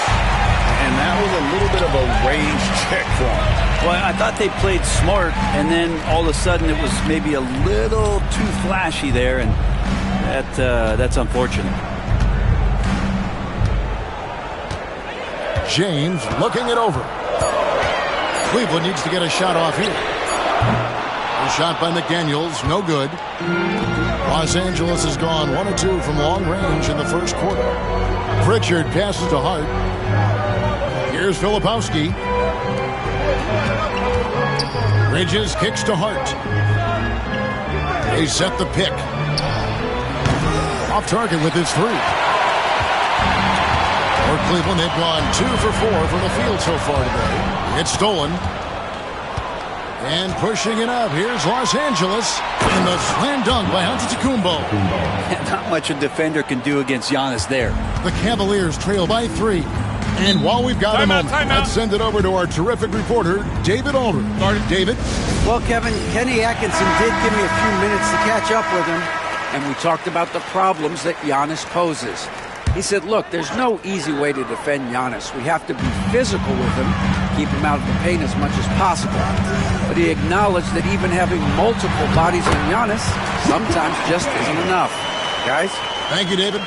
And that was a little bit of a range check for him. Well, I thought they played smart, and then all of a sudden it was maybe a little too flashy there, and that's unfortunate. James looking it over. Cleveland needs to get a shot off here. A shot by McDaniels, no good. Los Angeles has gone 1 of 2 from long range in the first quarter. Pritchard passes to Hart. Here's Filipowski. Bridges kicks to Hart. They set the pick. Off target with his 3. For Cleveland, they've gone 2 for 4 from the field so far today. It's stolen. And pushing it up. Here's Los Angeles. And the slam dunk by Antetokounmpo. Not much a defender can do against Giannis there. The Cavaliers trail by 3. And while we've got a moment, let's send it over to our terrific reporter, David Aldridge. David? Well, Kevin, Kenny Atkinson did give me a few minutes to catch up with him, and we talked about the problems that Giannis poses. He said, look, there's no easy way to defend Giannis. We have to be physical with him, keep him out of the paint as much as possible. But he acknowledged that even having multiple bodies on Giannis sometimes just isn't enough. Guys? Thank you, David.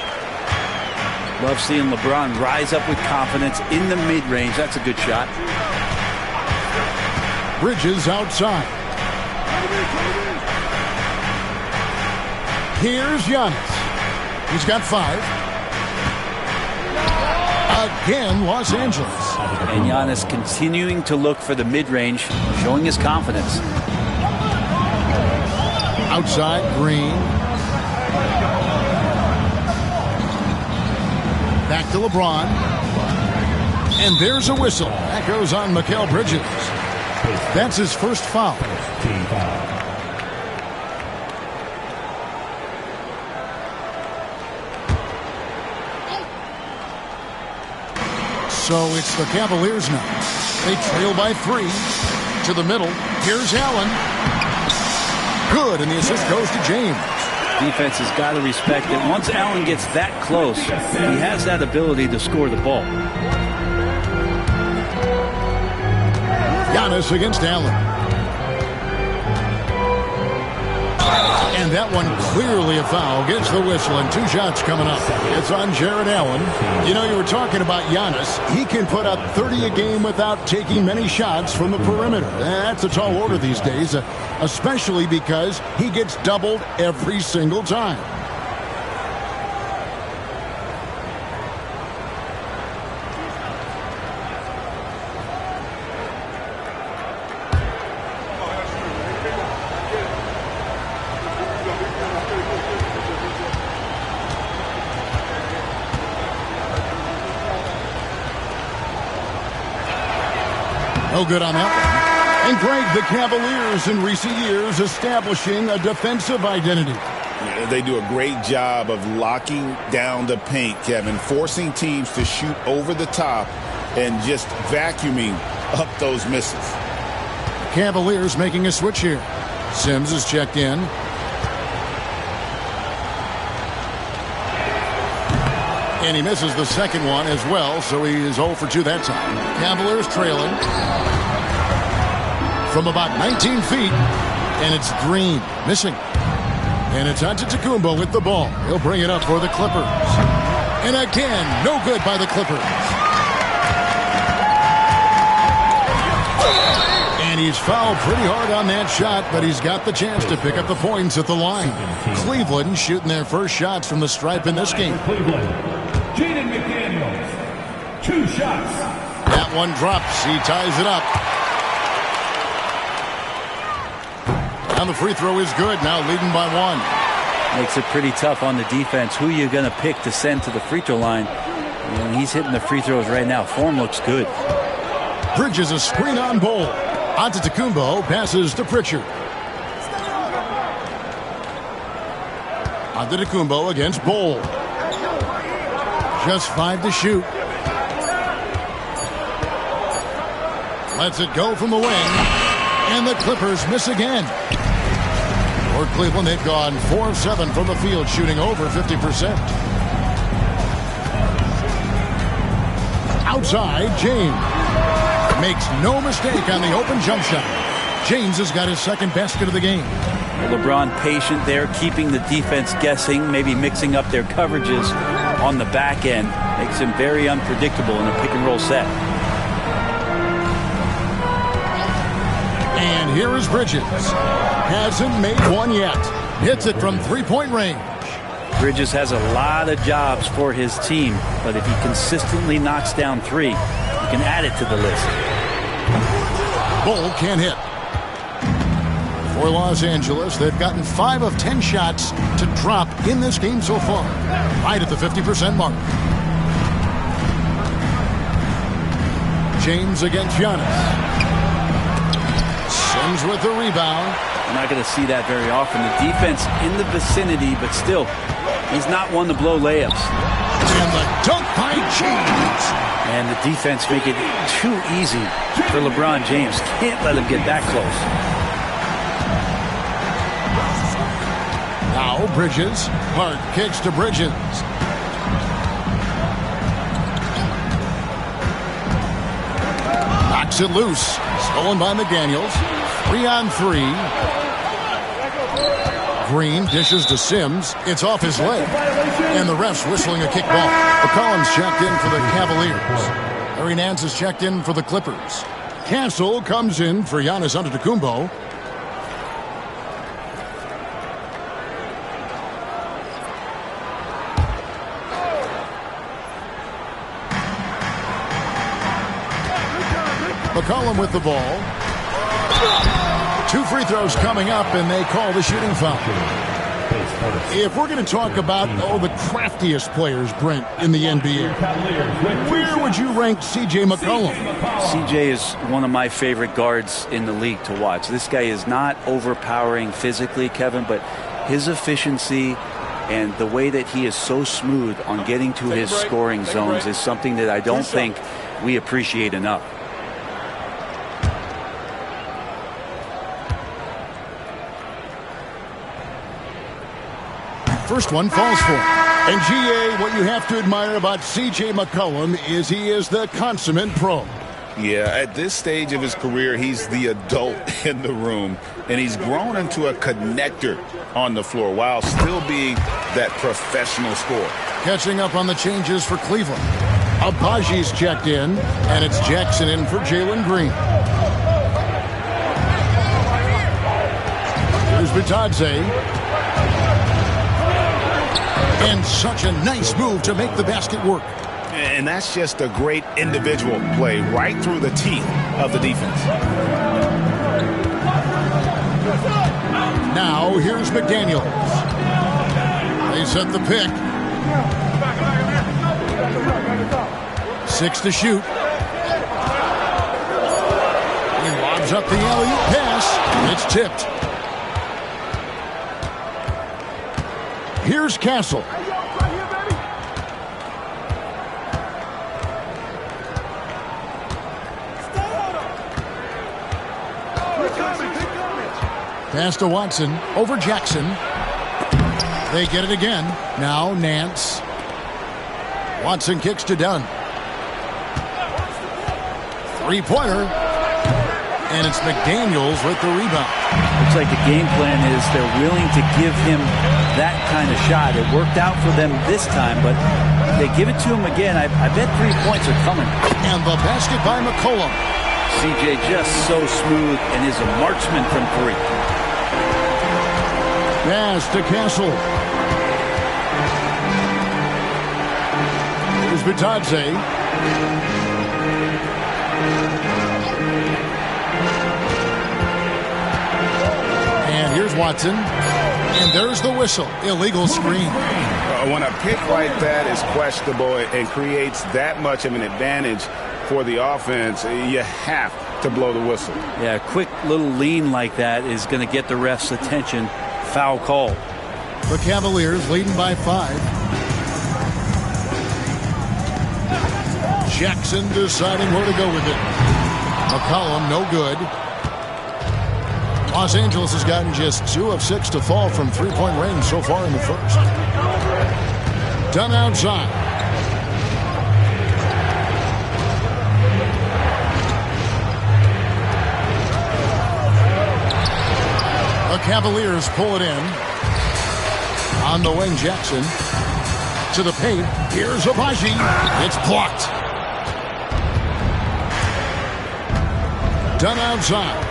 Love seeing LeBron rise up with confidence in the mid-range. That's a good shot. Bridges outside. Here's Giannis. He's got 5. Again, Los Angeles. And Giannis continuing to look for the mid-range, showing his confidence. Outside, Green. Back to LeBron. And there's a whistle. That goes on Mikal Bridges. That's his first foul. So it's the Cavaliers now. They trail by 3. To the middle. Here's Allen. Good, and the assist goes to James. Defense has got to respect it. Once Allen gets that close, he has that ability to score the ball. Giannis against Allen. And that one clearly a foul. Gets the whistle, and 2 shots coming up. It's on Jared Allen. You know, you were talking about Giannis. He can put up 30 a game without taking many shots from the perimeter. That's a tall order these days, especially because he gets doubled every single time. No good on that one. And Greg, the Cavaliers in recent years establishing a defensive identity. Yeah, they do a great job of locking down the paint, Kevin, forcing teams to shoot over the top and just vacuuming up those misses. Cavaliers making a switch here. Sims is checked in. And he misses the second one as well, so he is 0 for 2 that time. Cavaliers trailing from about 19 feet, and it's Green missing. And it's Antetokounmpo with the ball. He'll bring it up for the Clippers. And again, no good by the Clippers. And he's fouled pretty hard on that shot, but he's got the chance to pick up the points at the line. Cleveland shooting their first shots from the stripe in this game. Jaden McDaniels, 2 shots. That one drops. He ties it up. And the free throw is good. Now leading by 1. Makes it pretty tough on the defense. Who are you going to pick to send to the free throw line? And he's hitting the free throws right now. Form looks good. Bridges a screen on Bol. Antetokounmpo passes to Pritchard. Antetokounmpo against Bol. Just 5 to shoot. Lets it go from the wing. And the Clippers miss again. For Cleveland, they've gone 4 of 7 from the field, shooting over 50%. Outside, James makes no mistake on the open jump shot. James has got his second basket of the game. LeBron patient there, keeping the defense guessing, maybe mixing up their coverages on the back end. Makes him very unpredictable in a pick-and-roll set. And here is Bridges. Hasn't made one yet. Hits it from three-point range. Bridges has a lot of jobs for his team, but if he consistently knocks down 3, he can add it to the list. Bol can't hit. For Los Angeles, they've gotten 5 of 10 shots to drop in this game so far. Right at the 50% mark. James against Giannis. Sims with the rebound. You're not going to see that very often. The defense in the vicinity, but still, he's not one to blow layups. And the dunk by James. And the defense make it too easy for LeBron James. Can't let him get that close. Now Bridges. Hart kicks to Bridges. Knocks it loose. Stolen by McDaniels. 3-on-3. Green dishes to Sims. It's off his leg. And the ref's whistling a kick ball. McCollum's checked in for the Cavaliers. Larry Nance is checked in for the Clippers. Castle comes in for Giannis Antetokounmpo. McCollum with the ball. 2 free throws coming up, and they call the shooting foul. If we're going to talk about the craftiest players, Brent, in the NBA, where would you rank C.J. McCollum? C.J. is one of my favorite guards in the league to watch. This guy is not overpowering physically, Kevin, but his efficiency and the way that he is so smooth on getting to his scoring zones is something that I don't think we appreciate enough. First one falls for him. And GA, what you have to admire about C.J. McCollum is he is the consummate pro. Yeah, at this stage of his career, he's the adult in the room, and he's grown into a connector on the floor while still being that professional scorer. Catching up on the changes for Cleveland. Abaji's checked in, and it's Jackson in for Jalen Green. Here's Bitadze. And such a nice move to make the basket work. And that's just a great individual play right through the teeth of the defense. Now here's McDaniels. They set the pick. 6 to shoot. He lobs up the alley-oop pass. It's tipped. Here's Castle. Pass to Watson over Jackson. They get it again. Now Nance. Watson kicks to Dunn. Three-pointer. And it's McDaniels with the rebound. Looks like the game plan is they're willing to give him that kind of shot. It worked out for them this time, but they give it to him again. I bet 3 points are coming. And the basket by McCollum. CJ just so smooth and is a marksman from three. Pass to Castle. Here's Bitadze. And here's Watson. And there's the whistle. Illegal screen. When a pick like that is questionable and creates that much of an advantage for the offense, you have to blow the whistle. Yeah, a quick little lean like that is going to get the ref's attention. Foul call. The Cavaliers leading by 5. Jackson deciding where to go with it. McCollum, no good. Los Angeles has gotten just 2 of 6 to fall from three-point range so far in the first. Done outside. The Cavaliers pull it in. On the wing, Jackson. To the paint. Here's Abaji. It's blocked. Done outside.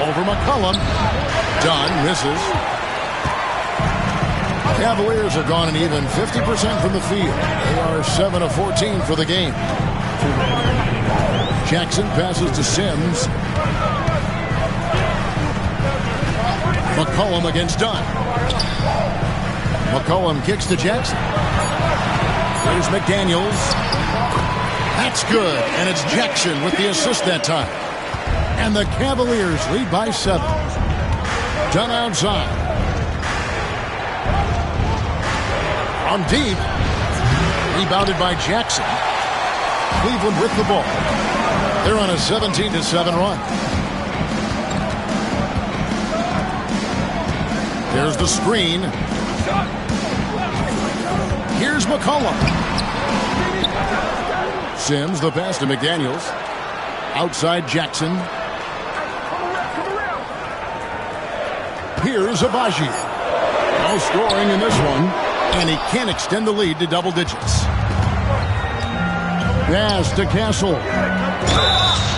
Over McCollum. Dunn misses. Cavaliers have gone an even 50% from the field. They are 7 of 14 for the game. Jackson passes to Sims. McCollum against Dunn. McCollum kicks to Jackson. Here's McDaniels. That's good, and it's Jackson with the assist that time. And the Cavaliers lead by 7. Dunn outside. On deep. Rebounded by Jackson. Cleveland with the ball. They're on a 17-7 run. There's the screen. Here's McCollum. Sims, the pass to McDaniels. Outside Jackson. Here's Abaji. No scoring in this one. And he can't extend the lead to double digits. Pass to Castle.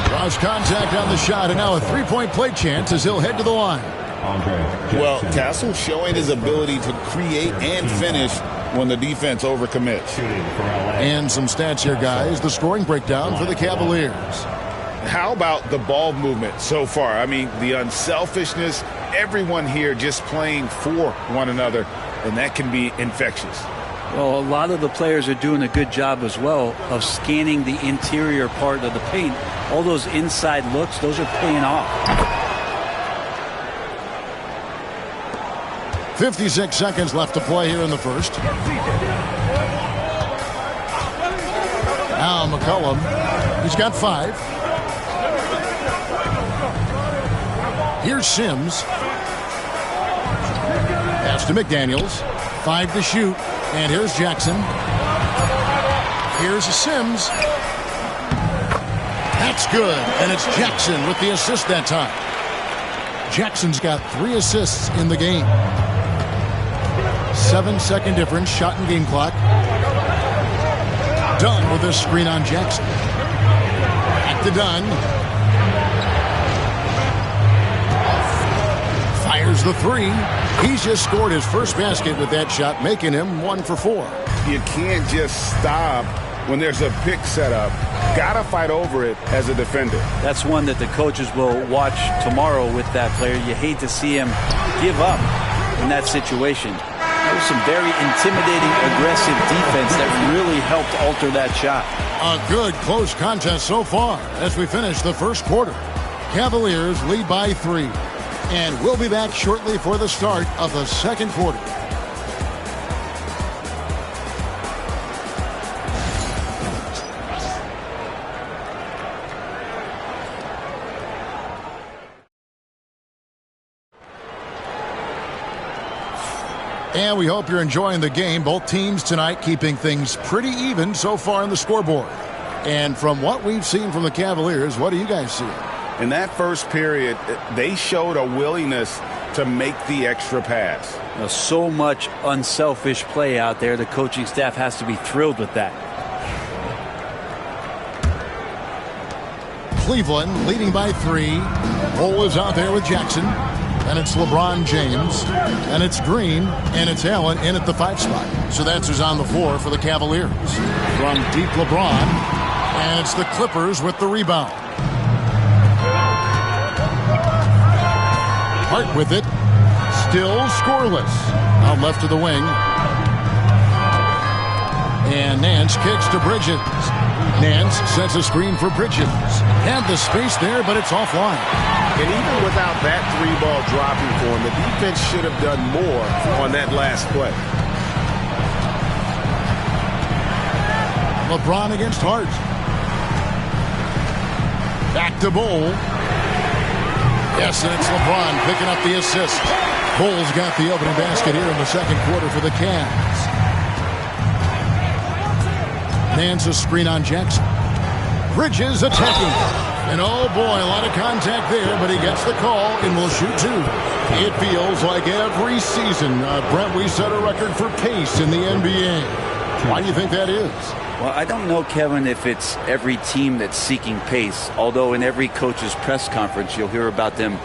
Cross contact on the shot, and now a three-point play chance as he'll head to the line. Well, Castle showing his ability to create and finish when the defense overcommits. And some stats here, guys. The scoring breakdown for the Cavaliers. How about the ball movement so far? I mean, the unselfishness, everyone here just playing for one another, and that can be infectious. Well, a lot of the players are doing a good job as well of scanning the interior part of the paint. All those inside looks, those are paying off. 56 seconds left to play here in the first. Now McCollum. He's got 5. Here's Sims. Pass to McDaniels. 5 to shoot. And here's Jackson. Here's Sims. That's good. And it's Jackson with the assist that time. Jackson's got 3 assists in the game. 7-second difference, shot and game clock. Dunn with a screen on Jackson. Back to Dunn. Fires the 3. He's just scored his first basket with that shot, making him 1 for 4. You can't just stop when there's a pick set up. Gotta fight over it as a defender. That's one that the coaches will watch tomorrow with that player. You hate to see him give up in that situation. There was some very intimidating, aggressive defense that really helped alter that shot. A good close contest so far as we finish the first quarter. Cavaliers lead by 3. And we'll be back shortly for the start of the second quarter. And we hope you're enjoying the game. Both teams tonight keeping things pretty even so far on the scoreboard. And from what we've seen from the Cavaliers, what do you guys see? In that first period, they showed a willingness to make the extra pass. So much unselfish play out there. The coaching staff has to be thrilled with that. Cleveland leading by 3. Cole is out there with Jackson. And it's LeBron James. And it's Green. And it's Allen in at the 5 spot. So that's who's on the floor for the Cavaliers. From deep LeBron. And it's the Clippers with the rebound. Hart with it. Still scoreless. Out left to the wing. And Nance kicks to Bridges. Nance sets a screen for Bridges. Had the space there, but it's offline. And even without that 3-ball dropping for him, the defense should have done more on that last play. LeBron against Hart. Back to Bull. Yes, and it's LeBron picking up the assist. Bull's got the opening basket here in the second quarter for the Cavs. Nance's screen on Jackson. Bridges attacking. And oh boy, a lot of contact there, but he gets the call and will shoot 2. It feels like every season, Brent, we set a record for pace in the NBA. Why do you think that is? Well, I don't know, Kevin, if it's every team that's seeking pace, although in every coach's press conference you'll hear about them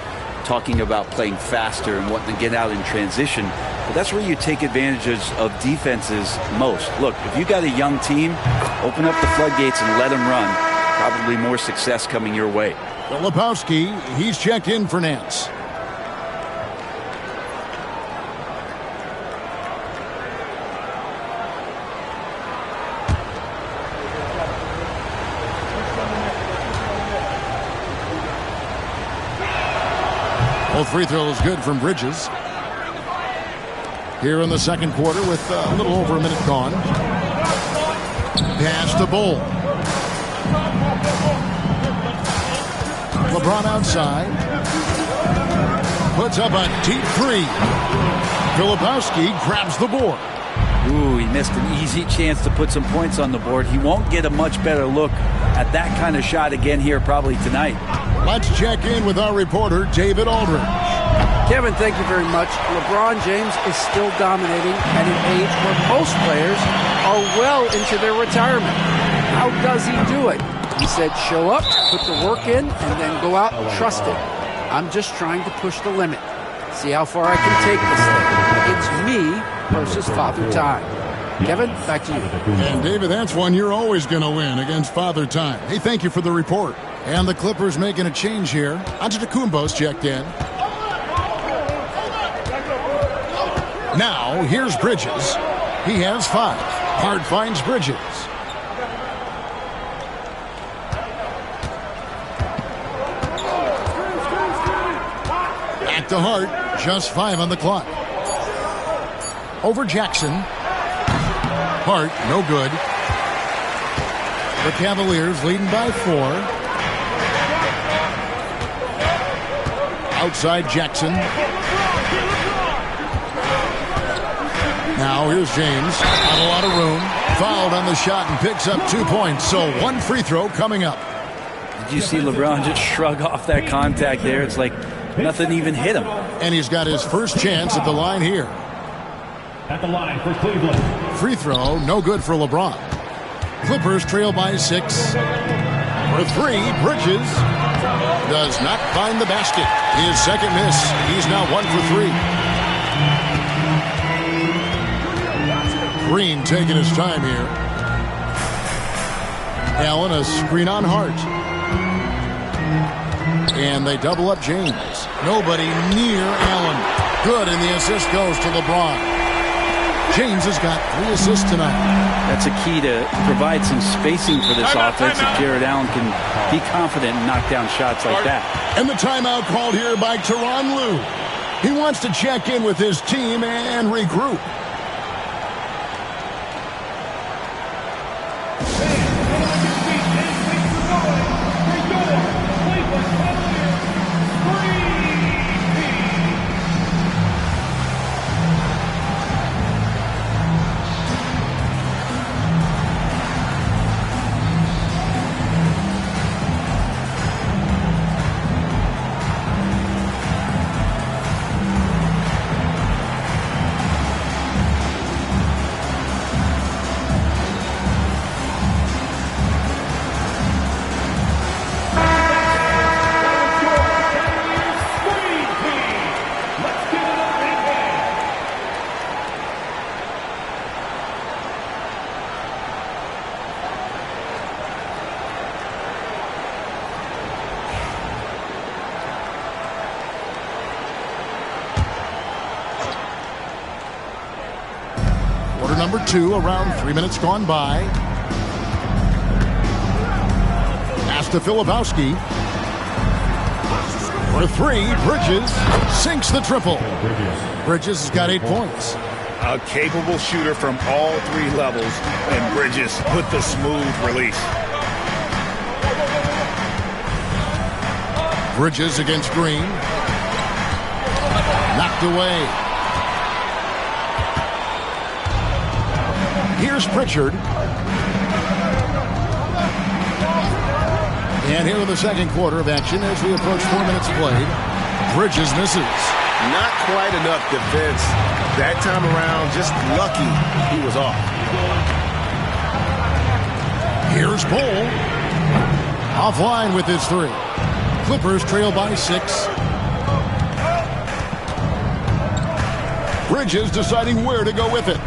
talking about playing faster and wanting to get out in transition. But that's where you take advantages of defenses most. Look, if you got a young team, open up the floodgates and let them run. Probably more success coming your way. Filipowski, he's checked in for Nance. Both free throws good from Bridges. Here in the second quarter with a little over a minute gone. Pass to Bull. LeBron outside. Puts up a deep 3. Filipowski grabs the board. Ooh, he missed an easy chance to put some points on the board. He won't get a much better look at that kind of shot again here probably tonight. Let's check in with our reporter, David Aldridge. Kevin, thank you very much. LeBron James is still dominating at an age where most players are well into their retirement. How does he do it? He said, show up, put the work in, and then go out and trust it. I'm just trying to push the limit. See how far I can take this thing. It's me versus Father Time. Kevin, back to you. And David, that's one you're always going to win against Father Time. Hey, thank you for the report. And the Clippers making a change here. Antetokounmpo's checked in. Now, here's Bridges. He has 5. Hart finds Bridges. Back to Hart. Just 5 on the clock. Over Jackson. Hart, no good. The Cavaliers leading by 4. Outside Jackson. Now here's James. Not a lot of room. Fouled on the shot and picks up 2 points. So 1 free throw coming up. Did you see LeBron just shrug off that contact there? It's like nothing even hit him. And he's got his first chance at the line here. At the line for Cleveland. Free throw, no good for LeBron. Clippers trail by 6. For 3, Bridges does not find the basket. His second miss. He's now 1 for 3. Green taking his time here. Allen, a screen on Hart. And they double up James. Nobody near Allen. Good, and the assist goes to LeBron. James has got 3 assists tonight. That's a key to provide some spacing for this offense if Jared Allen can be confident and knock down shots like that. And the timeout called here by Tyronn Lue. He wants to check in with his team and regroup. number 2, around 3 minutes gone by. Pass to Filipowski. For 3, Bridges sinks the triple. Bridges has got 8 points. A capable shooter from all 3 levels, and Bridges with the smooth release. Bridges against Green. Knocked away. Here's Pritchard. And here in the second quarter of action as we approach 4 minutes played. Bridges misses. Not quite enough defense that time around. Just lucky he was off. Here's Bol. Offline with his 3. Clippers trail by 6. Bridges deciding where to go with it.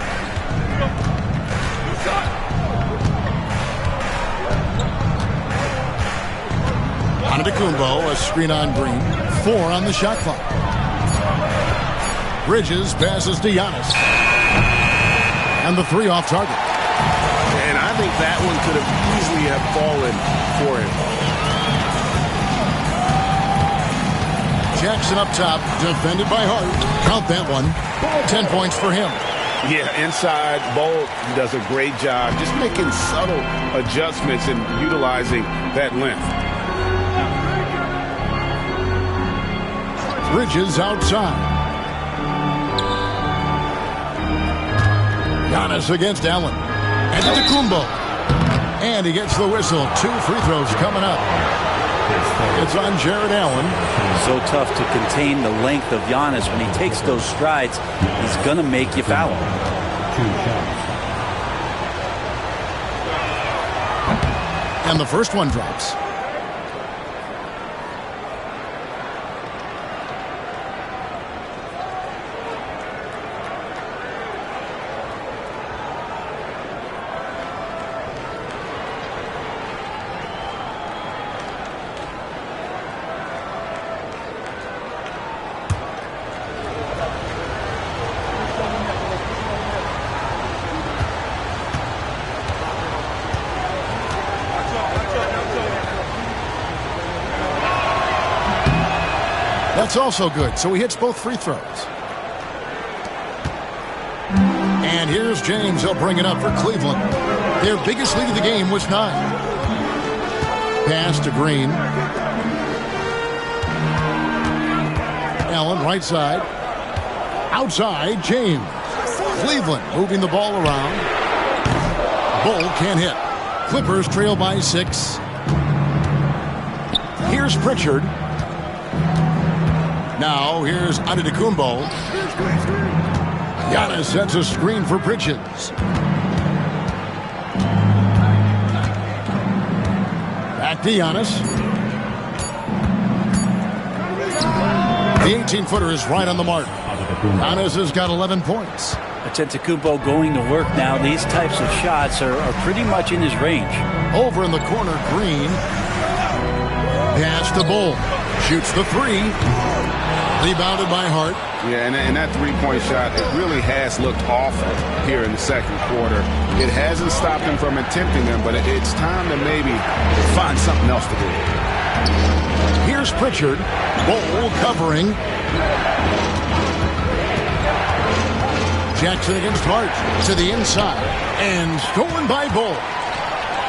Antetokounmpo, a screen on Green. 4 on the shot clock. Bridges passes to Giannis. And the 3 off target. And I think that one could have easily have fallen for him. Jackson up top, defended by Hart. Count that one. 10 points for him. Yeah, inside, Bol does a great job just making subtle adjustments and utilizing that length. Bridges outside. Giannis against Allen. Antetokounmpo. And he gets the whistle. 2 free throws coming up. It's on Jared Allen. So tough to contain the length of Giannis. When he takes those strides, he's going to make you foul him. 2 shots. And the first one drops. That's also good, so he hits both free throws. And here's James. He'll bring it up for Cleveland. Their biggest lead of the game was 9. Pass to Green. Allen right side. Outside, James. Cleveland moving the ball around. Bol can't hit. Clippers trail by 6. Here's Pritchard. Now, here's Antetokounmpo. Giannis sets a screen for Bridges. Back to Giannis. The 18-footer is right on the mark. Giannis has got 11 points. Antetokounmpo going to work now. These types of shots are pretty much in his range. Over in the corner, Green. Pass to Bol. Shoots the 3. Rebounded by Hart. Yeah, and that three-point shot, it really has looked awful here in the second quarter. It hasn't stopped him from attempting them, but it's time to maybe find something else to do. Here's Pritchard. Bol covering. Jackson against Hart to the inside. And stolen by Bol.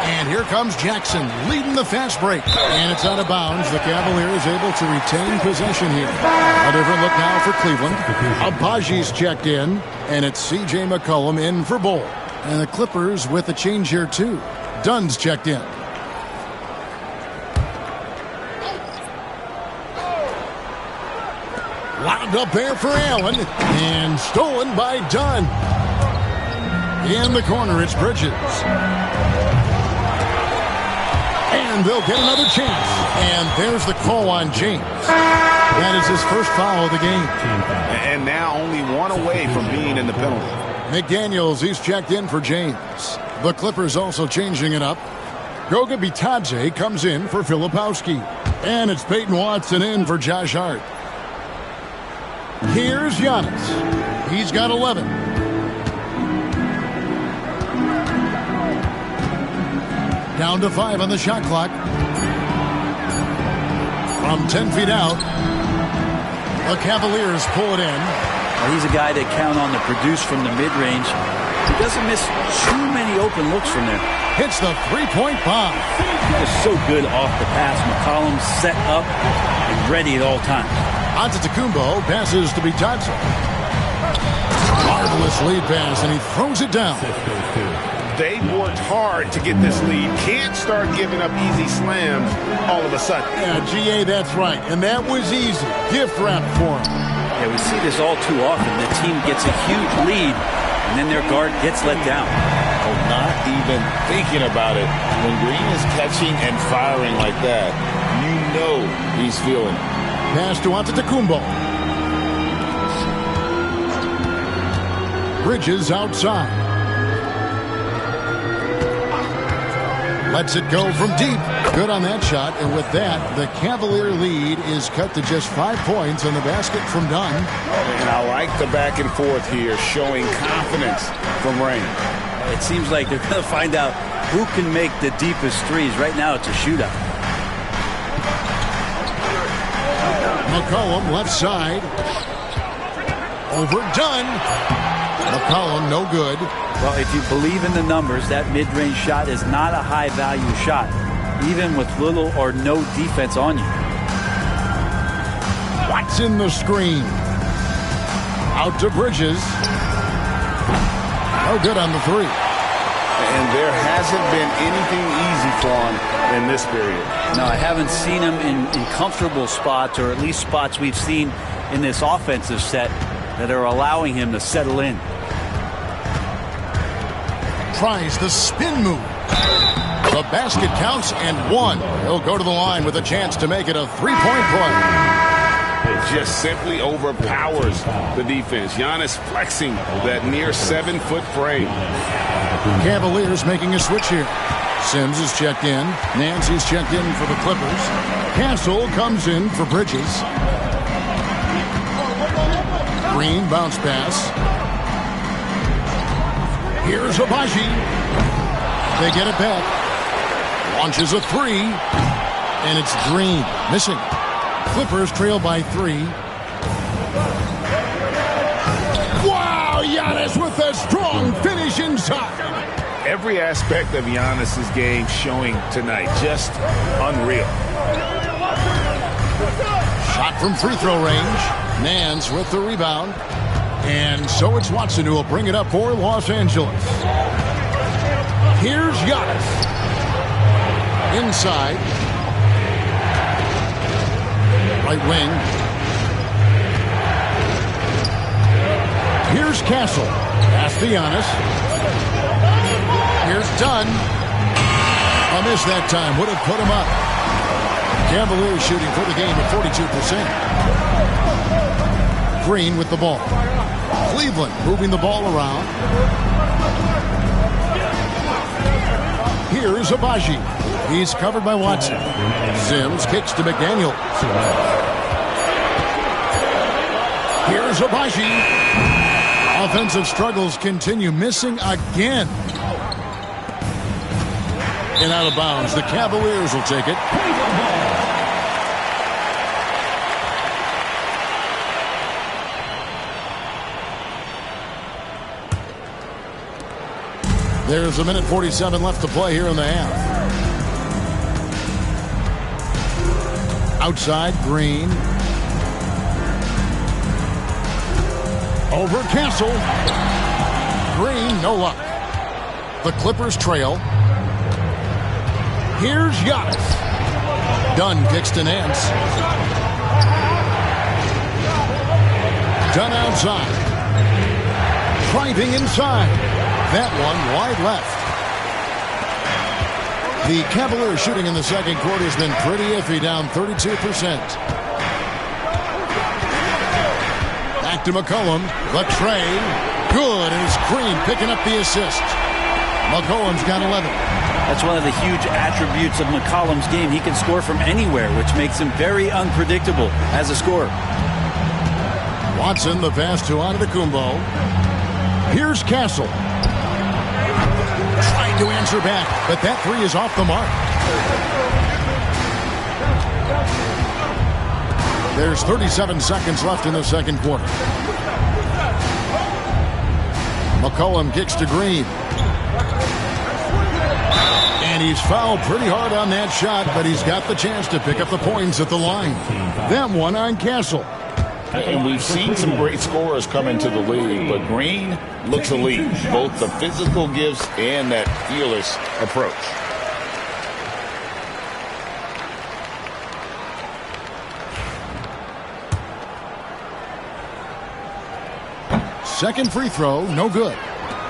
And here comes Jackson leading the fast break. And it's out of bounds. The Cavaliers able to retain possession here. A different look now for Cleveland. Abaji's checked in. And it's C.J. McCollum in for Bol. And the Clippers with a change here too. Dunn's checked in. Lobbed up there for Allen. And stolen by Dunn. In the corner, it's Bridges. And they'll get another chance. And there's the call on James. That is his first foul of the game. And now only one away from being in the penalty. McDaniels, he's checked in for James. The Clippers also changing it up. Goga Bitadze comes in for Filipowski. And it's Peyton Watson in for Josh Hart. Here's Giannis. He's got 11. Down to 5 on the shot clock. From 10 feet out, the Cavaliers pull it in. Well, he's a guy they count on to produce from the mid-range. He doesn't miss too many open looks from there. Hits the three-point bomb. Just so good off the pass. McCollum's set up and ready at all times. Antetokounmpo passes to Bitadze. Marvelous lead pass, and he throws it down. They worked hard to get this lead. Can't start giving up easy slams all of a sudden. Yeah, GA, that's right. And that was easy. Gift wrap for him. Yeah, we see this all too often. The team gets a huge lead, and then their guard gets let down. Oh, not even thinking about it. When Green is catching and firing like that, you know he's feeling it. Pass to Antetokounmpo. Bridges outside. Lets it go from deep. Good on that shot. And with that, the Cavalier lead is cut to just 5 points on the basket from Dunn. And I like the back and forth here, showing confidence from Rain. It seems like they're going to find out who can make the deepest threes. Right now, it's a shootout. McCollum left side. Over Dunn. McCollum no good. Well, if you believe in the numbers, that mid-range shot is not a high-value shot, even with little or no defense on you. Watson the screen. Out to Bridges. No good on the three. And there hasn't been anything easy for him in this period. No, I haven't seen him in comfortable spots, or at least spots we've seen in this offensive set that are allowing him to settle in. Tries the spin move. The basket counts and one. He'll go to the line with a chance to make it a three-point play. It just simply overpowers the defense. Giannis flexing that near 7-foot frame. Cavaliers making a switch here. Sims is checked in. Nancy's checked in for the Clippers. Castle comes in for Bridges. Green bounce pass. Here's Abaji. They get it back. Launches a three. And it's Green. Missing. Clippers trail by 3. Wow! Giannis with a strong finish inside. Every aspect of Giannis's game showing tonight. Just unreal. Shot from free throw range. Nance with the rebound. And so it's Watson who will bring it up for Los Angeles. Here's Giannis. Inside. Right wing. Here's Castle. Pass to Giannis. Here's Dunn. A miss that time. Would have put him up. Cavaliers shooting for the game at 42%. Green with the ball. Cleveland moving the ball around. Here's Abaji. He's covered by Watson. Sims kicks to McDaniel. Here's Abaji. Offensive struggles continue. Missing again. And out of bounds. The Cavaliers will take it. There's a minute 47 left to play here in the half. Outside, Green. Over Castle. Green, no luck. The Clippers trail. Here's Giannis. Dunn kicks to Nance. Dunn outside. Driving inside. That one wide left. The Cavaliers shooting in the second quarter has been pretty iffy, down 32%. Back to McCollum. The tray. Good. And it's Green picking up the assist. McCollum's got 11. That's one of the huge attributes of McCollum's game. He can score from anywhere, which makes him very unpredictable as a scorer. Watson, the pass to Antetokounmpo. Here's Castle. Trying to answer back, but that three is off the mark. There's 37 seconds left in the second quarter. McCollum kicks to Green. And he's fouled pretty hard on that shot, but he's got the chance to pick up the points at the line. That one on Castle. And we've seen some great scorers come into the league, but Green looks elite. Both the physical gifts and that fearless approach. Second free throw, no good.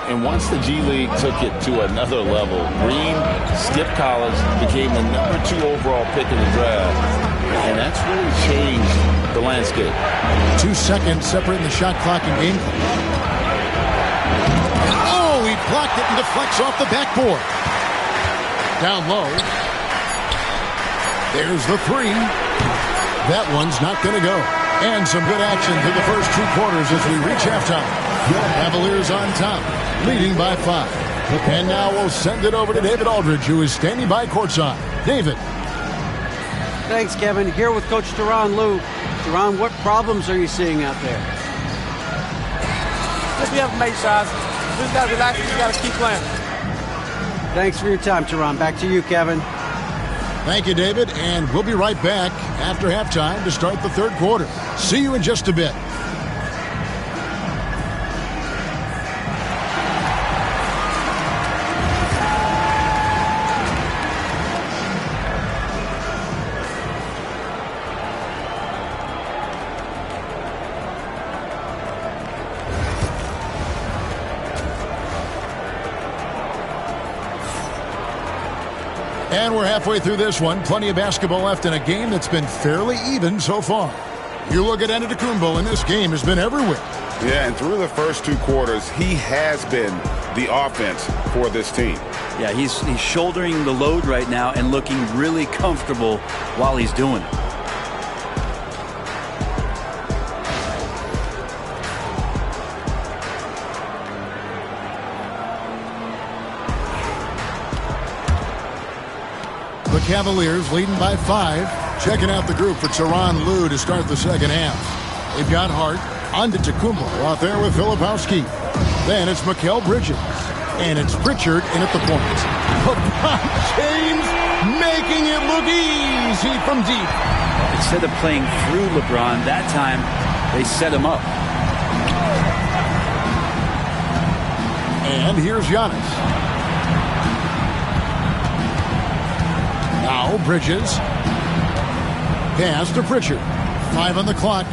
And once the G League took it to another level, Green skipped college, became the #2 overall pick in the draft, and that's really changed the landscape. 2 seconds separating the shot clock and game clock. Oh, he blocked it and deflects off the backboard. Down low. There's the three. That one's not going to go. And some good action through the first 2 quarters as we reach halftime. Cavaliers on top, leading by 5. And now we'll send it over to David Aldridge, who is standing by courtside. David. Thanks, Kevin. Here with Coach Tyronn Lue. Tyronn, what problems are you seeing out there? Just we haven't made shots. We just got to relax. We just got to keep playing. Thanks for your time, Tyronn. Back to you, Kevin. Thank you, David. And we'll be right back after halftime to start the third quarter. See you in just a bit. And we're halfway through this one. Plenty of basketball left in a game that's been fairly even so far. You look at Antetokounmpo, and this game has been everywhere. Yeah, and through the first 2 quarters, he has been the offense for this team. Yeah, he's shouldering the load right now and looking really comfortable while he's doing it. The Cavaliers leading by 5. Checking out the group for Tyronn Lue to start the second half. They've got Hart, Antetokounmpo out there with Filipowski. Then it's Mikal Bridges. And it's Pritchard in at the point. LeBron James making it look easy from deep. Instead of playing through LeBron, that time they set him up. And here's Giannis. Now Bridges. Pass to Pritchard. 5 on the clock.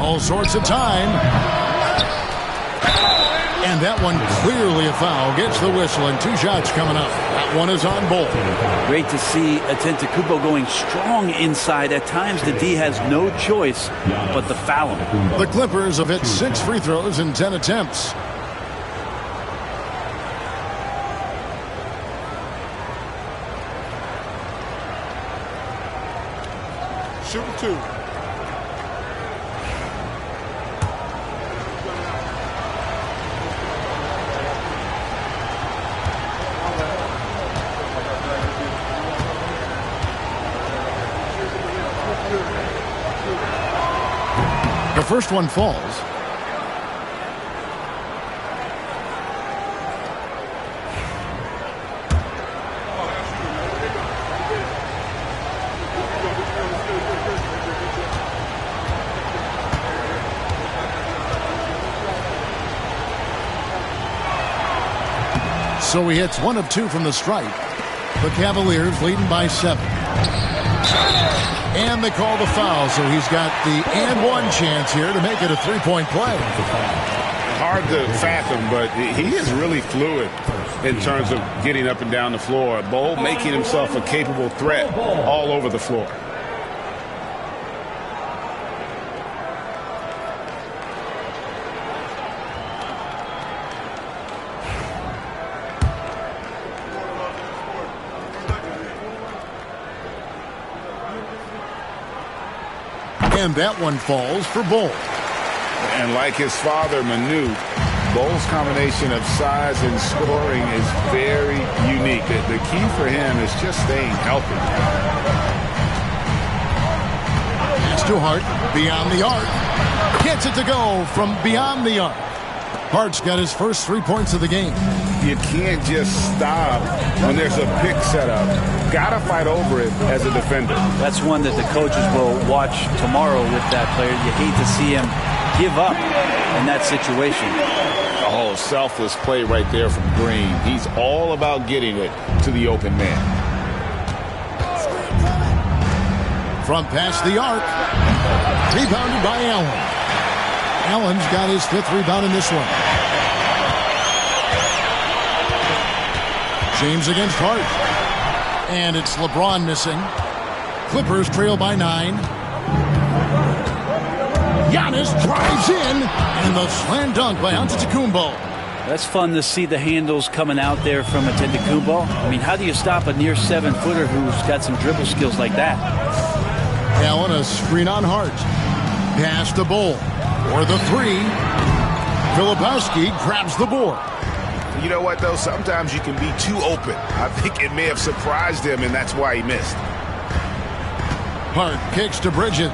All sorts of time. And that one clearly a foul. Gets the whistle and 2 shots coming up. That one is on Bol. Great to see Antetokounmpo going strong inside. At times the D has no choice but to foul him. The Clippers have hit 6 free throws in 10 attempts. Shooting 2. The first one falls. So he hits 1 of 2 from the stripe. The Cavaliers leading by 7. And they call the foul, so he's got the and one chance here to make it a 3-point play. Hard to fathom, but he is really fluid in terms of getting up and down the floor. Bol making himself a capable threat all over the floor. And that one falls for Bol. And like his father, Manu, Bole's combination of size and scoring is very unique. The key for him is just staying healthy. Pass to Hart, beyond the arc. Gets it to go from beyond the arc. Hart's got his first 3 points of the game. You can't just stop when there's a pick set up. Got to fight over it as a defender. That's one that the coaches will watch tomorrow with that player. You hate to see him give up in that situation. Oh, selfless play right there from Green. He's all about getting it to the open man. From past the arc. Rebounded by Allen. Allen's got his 5th rebound in this one. James against Hart. And it's LeBron missing. Clippers trail by 9. Giannis drives in. And the slam dunk by Antetokounmpo. That's fun to see the handles coming out there from Antetokounmpo. I mean, how do you stop a near 7-footer who's got some dribble skills like that? Allen, a screen on Hart. Pass to Bol. For the 3. Filipowski grabs the board. You know what, though? Sometimes you can be too open. I think it may have surprised him, and that's why he missed. Hart kicks to Bridges.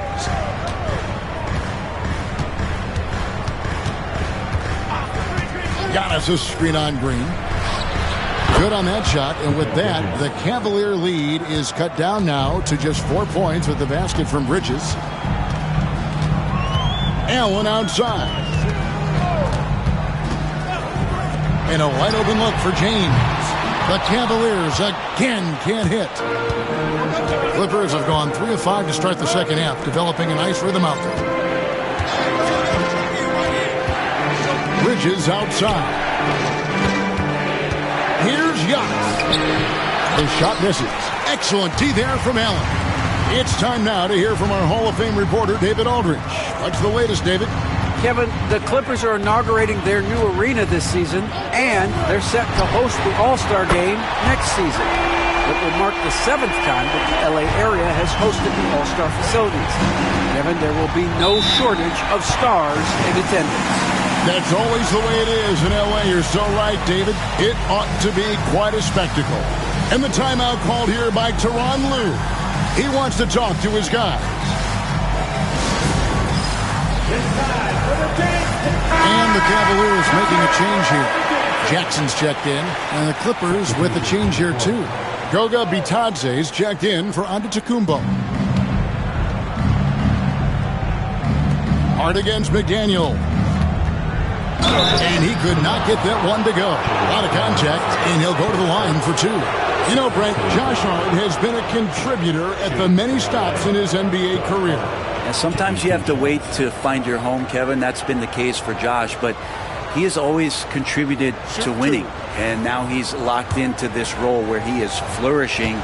Giannis a screen on Green. Good on that shot, and with that, the Cavalier lead is cut down now to just 4 points with the basket from Bridges. Allen outside. And a wide open look for James. The Cavaliers again can't hit. Clippers have gone 3 of 5 to start the second half, developing a nice rhythm out there. Bridges outside. Here's Giannis. The shot misses. Excellent D there from Allen. It's time now to hear from our Hall of Fame reporter, David Aldridge. What's the latest, David? Kevin, the Clippers are inaugurating their new arena this season, and they're set to host the All-Star Game next season. It will mark the 7th time that the LA area has hosted the All-Star facilities. Kevin, there will be no shortage of stars in attendance. That's always the way it is in LA. You're so right, David. It ought to be quite a spectacle. And the timeout called here by Tyronn Lue. He wants to talk to his guys. And the Cavaliers making a change here. Jackson's checked in, and the Clippers with a change here too. Goga Bitadze's checked in for Antetokounmpo. Hart against McDaniel. And he could not get that one to go. A lot of contact, and he'll go to the line for 2. You know, Brent, Josh Hart has been a contributor at the many stops in his NBA career. And sometimes you have to wait to find your home, Kevin. That's been the case for Josh, but he has always contributed to winning. And now he's locked into this role where he is flourishing.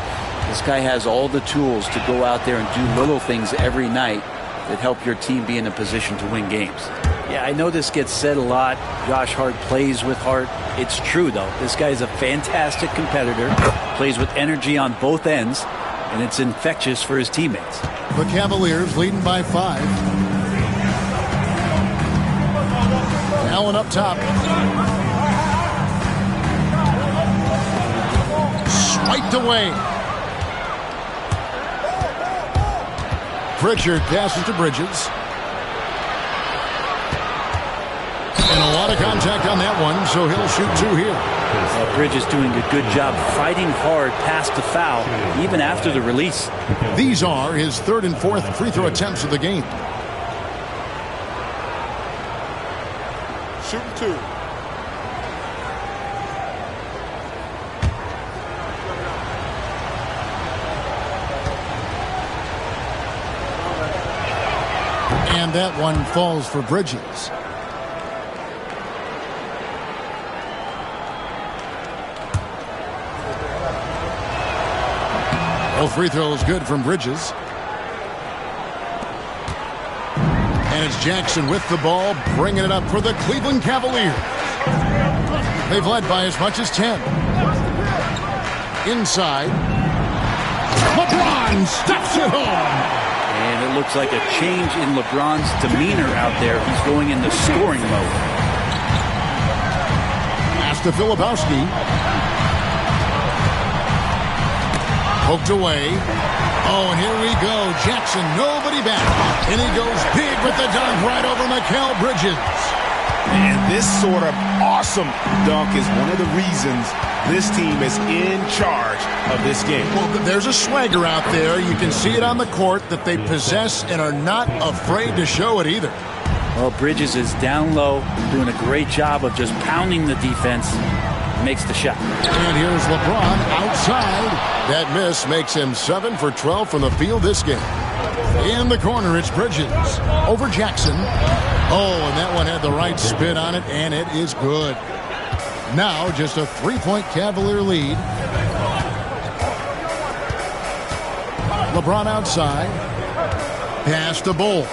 This guy has all the tools to go out there and do little things every night that help your team be in a position to win games. Yeah, I know this gets said a lot. Josh Hart plays with heart. It's true, though. This guy is a fantastic competitor, plays with energy on both ends, and it's infectious for his teammates. The Cavaliers leading by 5. Allen up top. Swiped away. Pritchard passes to Bridges. And a lot of contact on that one, so he'll shoot 2 here. Bridges doing a good job fighting hard past the foul, even after the release. These are his 3rd and 4th free throw attempts of the game. Shooting 2. And that one falls for Bridges. Both free throws good from Bridges. And it's Jackson with the ball, bringing it up for the Cleveland Cavaliers. They've led by as much as 10. Inside. LeBron stuffs it home. And it looks like a change in LeBron's demeanor out there. He's going into scoring mode. to Filipowski. Poked away. Oh, and here we go. Jackson, nobody back. And he goes big with the dunk right over Mikal Bridges. And this sort of awesome dunk is one of the reasons this team is in charge of this game. Well, there's a swagger out there. You can see it on the court that they possess and are not afraid to show it either. Well, Bridges is down low, doing a great job of just pounding the defense. Makes the shot. And here's LeBron outside. That miss makes him 7 for 12 from the field this game. In the corner, it's Bridges over Jackson. Oh, and that one had the right spin on it, and it is good. Now just a 3-point Cavalier lead. LeBron outside. Pass to Bol.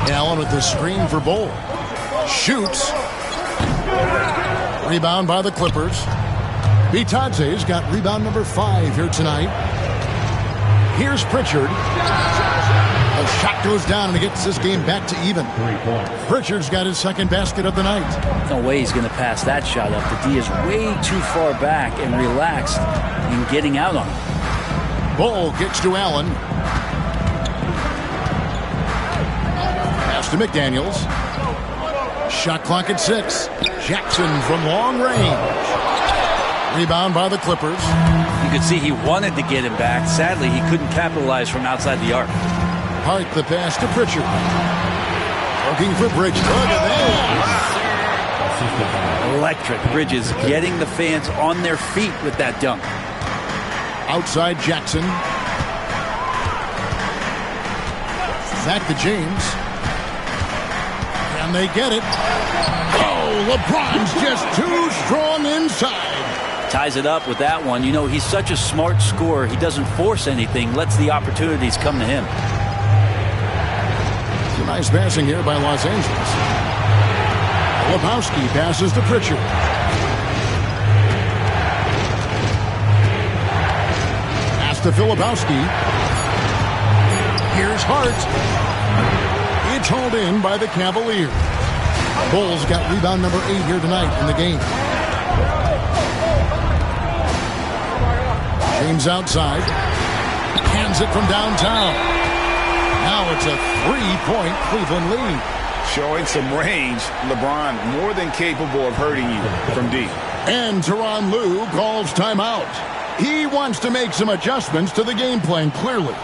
Allen with the screen for Bol. Shoots. Rebound by the Clippers. Bitadze's got rebound number 5 here tonight. Here's Pritchard. The shot goes down and it gets this game back to even. Pritchard's got his second basket of the night. No way he's going to pass that shot up. The D is way too far back and relaxed in getting out on him. Bol kicks to Allen. Pass to McDaniels. Shot clock at 6. Jackson from long range. Rebound by the Clippers. You could see he wanted to get him back. Sadly, he couldn't capitalize from outside the arc. Hart the pass to Pritchard. Looking for Bridges. Look at that. Electric. Bridges getting the fans on their feet with that dunk. Outside Jackson. Back to James. And they get it. Oh, LeBron's just too strong inside. Ties it up with that one. You know, he's such a smart scorer. He doesn't force anything, lets the opportunities come to him. It's a nice passing here by Los Angeles. Filipowski passes to Pritchard. Pass to Filipowski. Here's Hart. It's hauled in by the Cavaliers. Bol's got rebound number 8 here tonight in the game. James outside. Hands it from downtown. Now it's a 3-point Cleveland lead. Showing some range, LeBron more than capable of hurting you from deep. And Tyronn Lue calls timeout. He wants to make some adjustments to the game plan, clearly.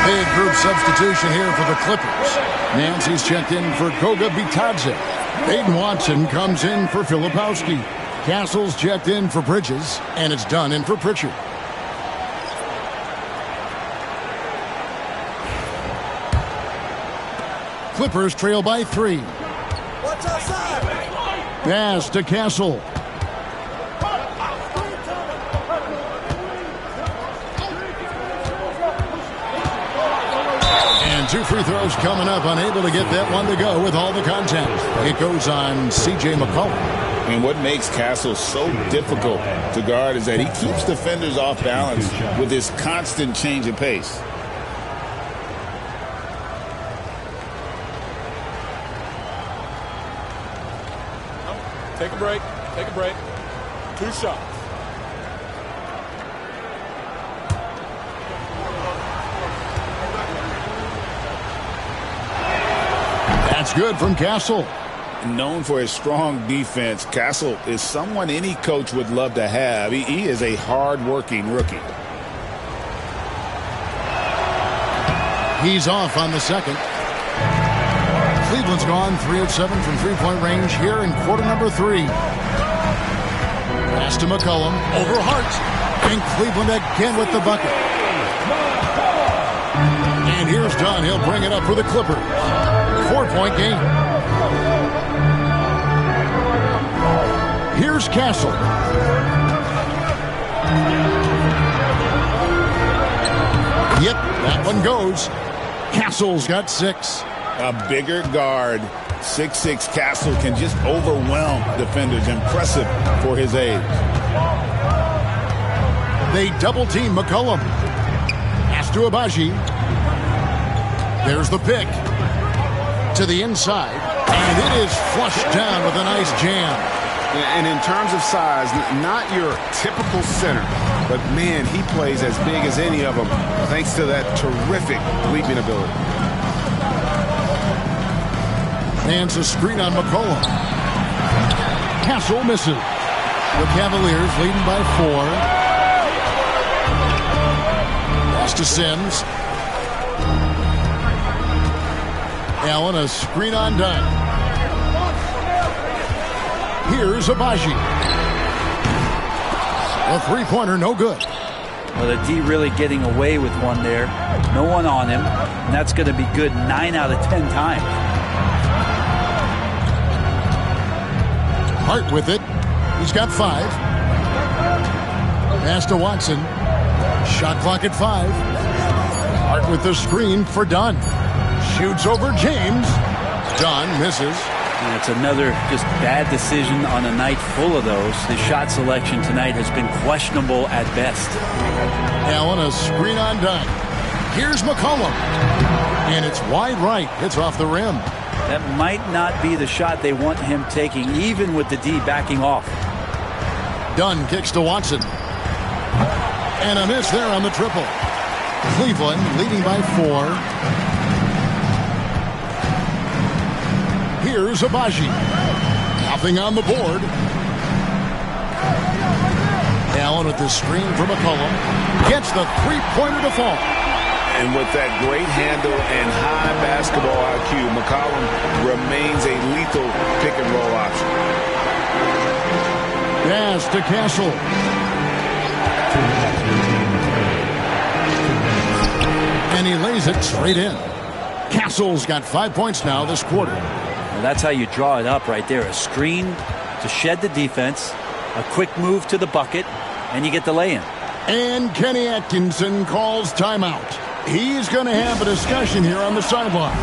Big group substitution here for the Clippers. Nancy's checked in for Goga Bitadze. Aiden Watson comes in for Filipowski. Castle's checked in for Bridges, and it's done in for Pritchard. Clippers trail by 3. What's outside? Pass to Castle. And 2 free throws coming up, unable to get that one to go with all the contact. It goes on C.J. McCollum. And what makes Castle so difficult to guard is that he keeps defenders off balance with his constant change of pace. Take a break. Take a break. 2 shots. That's good from Castle. Known for his strong defense, Castle is someone any coach would love to have. He is a hard-working rookie. He's off on the second. Cleveland's gone 3 of 7 from three-point range here in quarter number 3. Pass to McCollum over Hart. And Cleveland again with the bucket. And here's Dunn. He'll bring it up for the Clippers. 4-point game. Here's Castle. Yep, that one goes. Castle's got 6. A bigger guard, 6'6" Castle can just overwhelm defenders. Impressive for his age. They double-team McCollum. Pass to Abaji. There's the pick to the inside, and it is flushed down with a nice jam. And in terms of size, not your typical center, but man, he plays as big as any of them thanks to that terrific leaping ability. Hands a screen on McCollum. Castle misses. The Cavaliers leading by 4. Pass to Sims. Allen, a screen on Dunn. Here's Abaji. A three-pointer, no good. Well, the D really getting away with one there. No one on him. And that's going to be good 9 out of 10 times. Hart with it. He's got 5. Pass to Watson. Shot clock at 5. Hart with the screen for Dunn. Shoots over James. Dunn misses. And it's another just bad decision on a night full of those. His shot selection tonight has been questionable at best. Allen, a screen on Dunn. Here's McCollum. And it's wide right. It's off the rim. That might not be the shot they want him taking, even with the D backing off. Dunn kicks to Watson. And a miss there on the triple. Cleveland leading by 4. Here's Abaji. Nothing on the board. Allen with the screen for McCollum. Gets the three-pointer to fall. And with that great handle and high basketball IQ, McCollum remains a lethal pick-and-roll option. Pass to Castle. And he lays it straight in. Castle's got 5 points now this quarter. Well, that's how you draw it up right there. A screen to shed the defense, a quick move to the bucket, and you get the lay-in. And Kenny Atkinson calls timeout. He's going to have a discussion here on the sideline.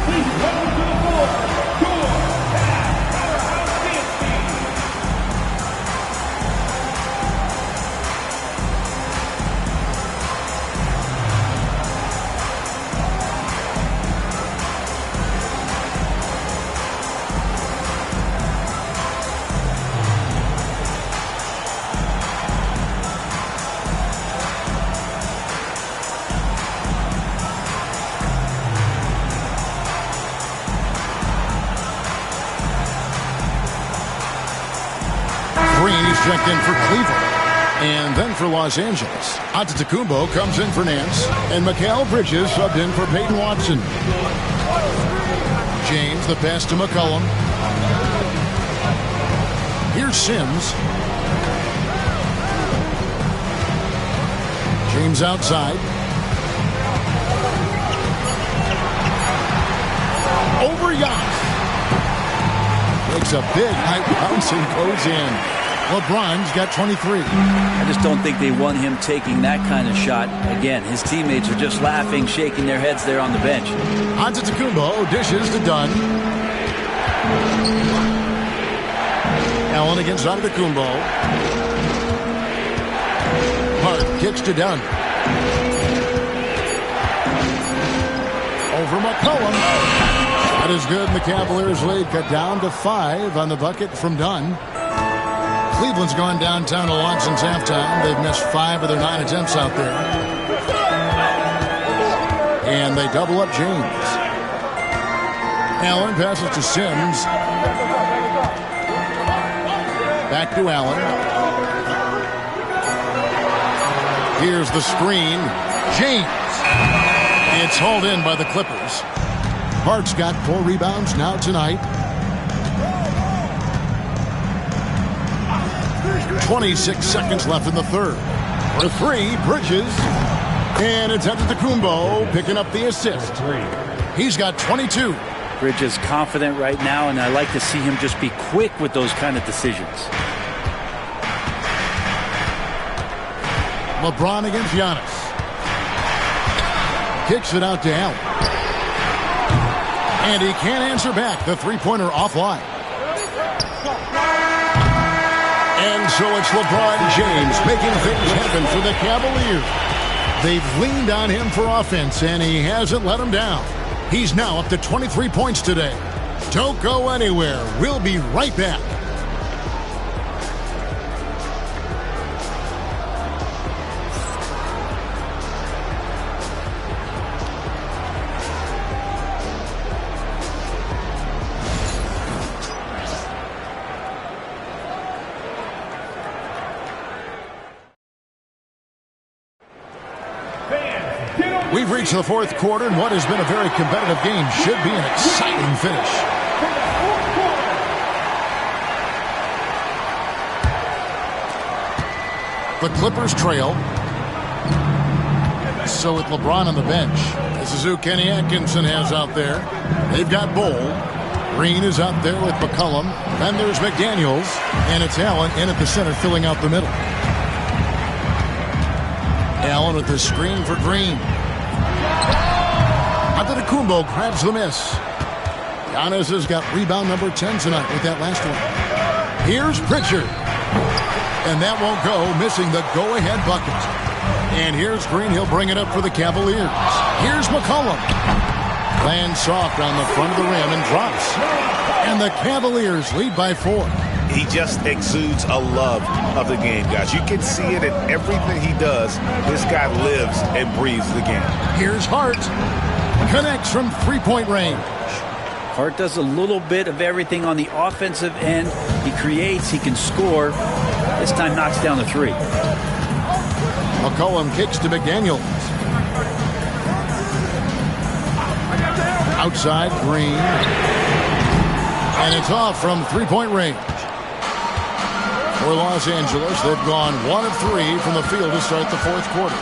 Checked in for Cleveland. And then for Los Angeles, Antetokounmpo comes in for Nance. And Mikal Bridges subbed in for Peyton Watson. James, the pass to McCollum. Here's Sims. James outside. Over Giannis. Makes a big high bounce and goes in. LeBron's got 23. I just don't think they want him taking that kind of shot. Again, his teammates are just laughing, shaking their heads there on the bench. Antetokounmpo dishes to Dunn. Allen against Antetokounmpo. Hart kicks to Dunn. Over McCollum. That is good. The Cavaliers lead cut down to 5 on the bucket from Dunn. Cleveland's gone downtown a lot since halftime. They've missed 5 of their 9 attempts out there. And they double up James. Allen passes to Sims. Back to Allen. Here's the screen. James. It's hauled in by the Clippers. Hart's got 4 rebounds now tonight. 26 seconds left in the third. For 3, Bridges. And it's Antetokounmpo picking up the assist. He's got 22. Bridges confident right now, and I like to see him just be quick with those kind of decisions. LeBron against Giannis. Kicks it out to Allen. And he can't answer back. The three-pointer offline. And so it's LeBron James making things happen for the Cavaliers. They've leaned on him for offense, and he hasn't let them down. He's now up to 23 points today. Don't go anywhere. We'll be right back. We've reached the fourth quarter, and what has been a very competitive game should be an exciting finish. The Clippers trail. So with LeBron on the bench, this is who Kenny Atkinson has out there. They've got Bol. Green is out there with McCollum. Then there's McDaniels, and it's Allen in at the center, filling out the middle. Allen with the screen for Green. Antetokounmpo grabs the miss. Giannis has got rebound number 10 tonight with that last one. Here's Pritchard. And that won't go, missing the go-ahead bucket. And here's Green. He'll bring it up for the Cavaliers. Here's McCollum. Lands soft on the front of the rim and drops. And the Cavaliers lead by 4. He just exudes a love of the game, guys. You can see it in everything he does. This guy lives and breathes the game. Here's Hart. Connects from three-point range. Hart does a little bit of everything on the offensive end. He creates, he can score. This time knocks down the three. McCollum kicks to McDaniels. Outside, Green. And it's off from three-point range. For Los Angeles, they've gone 1 of 3 from the field to start the fourth quarter.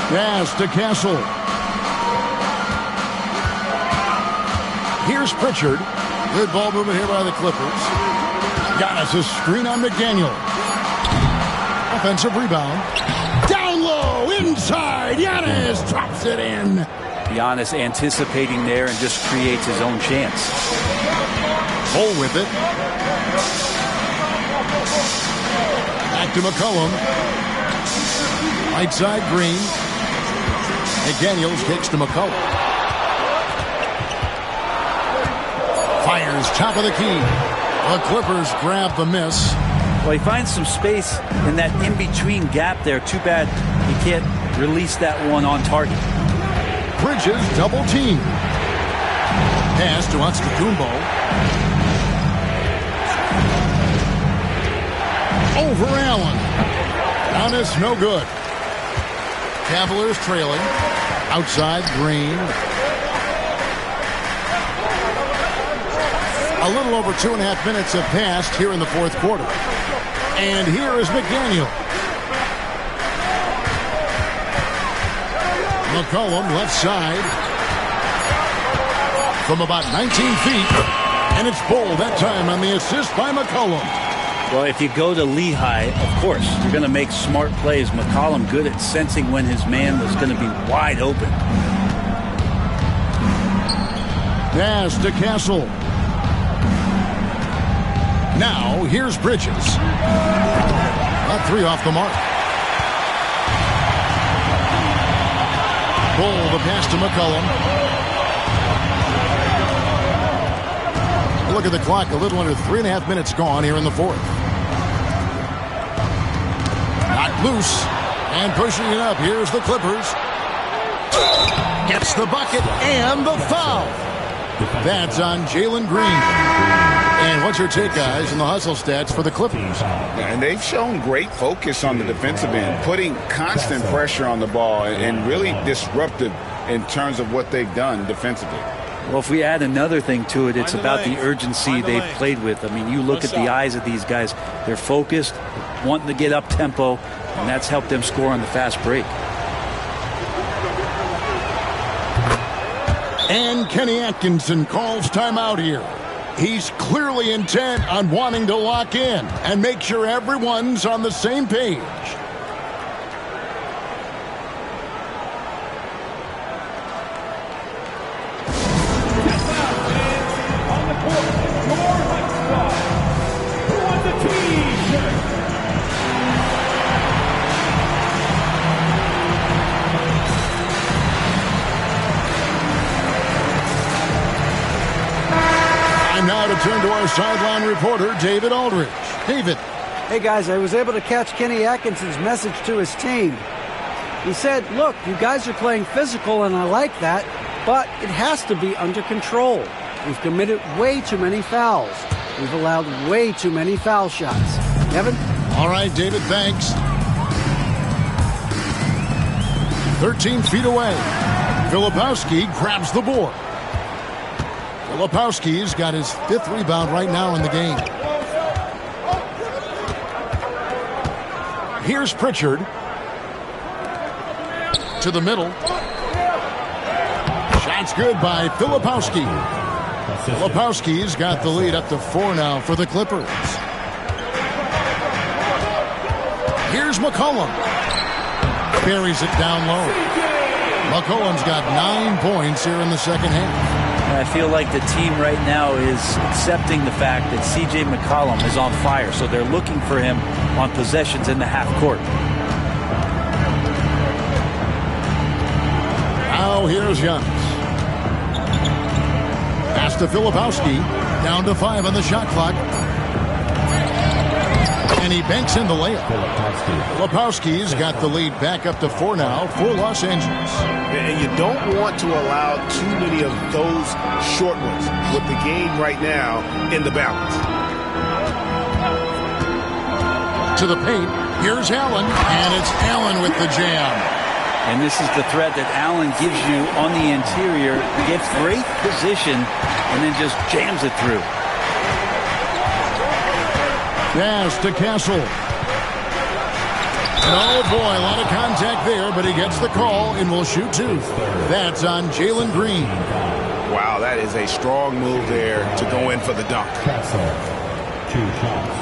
Pass to Castle. Here's Pritchard. Good ball movement here by the Clippers. Giannis a screen on McDaniel. Offensive rebound. Down low, inside. Giannis drops it in. Giannis anticipating there and just creates his own chance. Bol with it. Back to McCollum. Right side, Green. McDaniels kicks to McCollum. Fires top of the key. The Clippers grab the miss. Well, he finds some space in that in-between gap there. Too bad he can't release that one on target. Bridges double team. Pass to Antetokounmpo. Over Allen. Giannis no good. Cavaliers trailing. Outside, Green. A little over 2.5 minutes have passed here in the fourth quarter. And here is McDaniel. McCollum left side. From about 19 feet. And it's Bol that time on the assist by McCollum. Well, if you go to Lehigh, of course, you're going to make smart plays. McCollum good at sensing when his man was going to be wide open. Pass to Castle. Now, here's Bridges. That 3 off the mark. Bol, the pass to McCollum. Look at the clock, a little under 3.5 minutes gone here in the fourth. Knocked loose and pushing it up. Here's the Clippers. Gets the bucket and the foul. That's on Jalen Green. And what's your take, guys, on the hustle stats for the Clippers? And they've shown great focus on the defensive end, putting constant pressure on the ball and really disruptive in terms of what they've done defensively. Well, if we add another thing to it, it's about the urgency they've played with. I mean, you look at the eyes of these guys. They're focused, wanting to get up tempo, and that's helped them score on the fast break. And Kenny Atkinson calls timeout here. He's clearly intent on wanting to lock in and make sure everyone's on the same page. turn to our sideline reporter, David Aldridge. David. Hey, guys, I was able to catch Kenny Atkinson's message to his team. He said, look, you guys are playing physical, and I like that, but it has to be under control. We've committed way too many fouls. We've allowed way too many foul shots. Kevin? All right, David, thanks. 13 feet away. Filipowski grabs the board. Filipowski's got his 5th rebound right now in the game. Here's Pritchard. To the middle. Shot's good by Filipowski. Filipowski's got the lead up to 4 now for the Clippers. Here's McCollum. Buries it down low. McCollum's got 9 points here in the second half. I feel like the team right now is accepting the fact that C.J. McCollum is on fire, so they're looking for him on possessions in the half court. Now here's Giannis. Pass to Filipowski. Down to 5 on the shot clock. And he banks in the layup. Filipowski's got the lead back up to 4 now for Los Angeles. And you don't want to allow too many of those short ones with the game right now in the balance. To the paint. Here's Allen. And it's Allen with the jam. And this is the threat that Allen gives you on the interior. He gets great position and then just jams it through. Pass to Castle. And oh boy, a lot of contact there, but he gets the call and will shoot 2. That's on Jalen Green. Wow, that is a strong move there to go in for the dunk. Castle, 2 shots.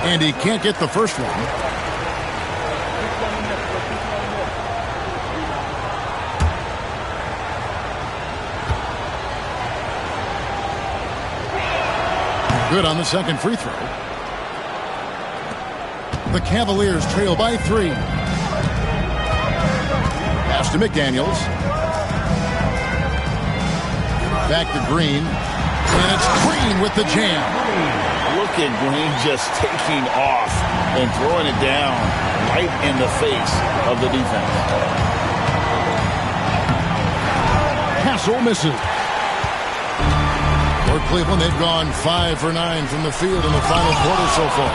And he can't get the first one. Good on the second free throw. The Cavaliers trail by 3. Pass to McDaniels. Back to Green. And it's Green with the jam. Look at Green just taking off and throwing it down right in the face of the defense. Castle misses. For Cleveland, they've gone 5 for 9 from the field in the final quarter so far.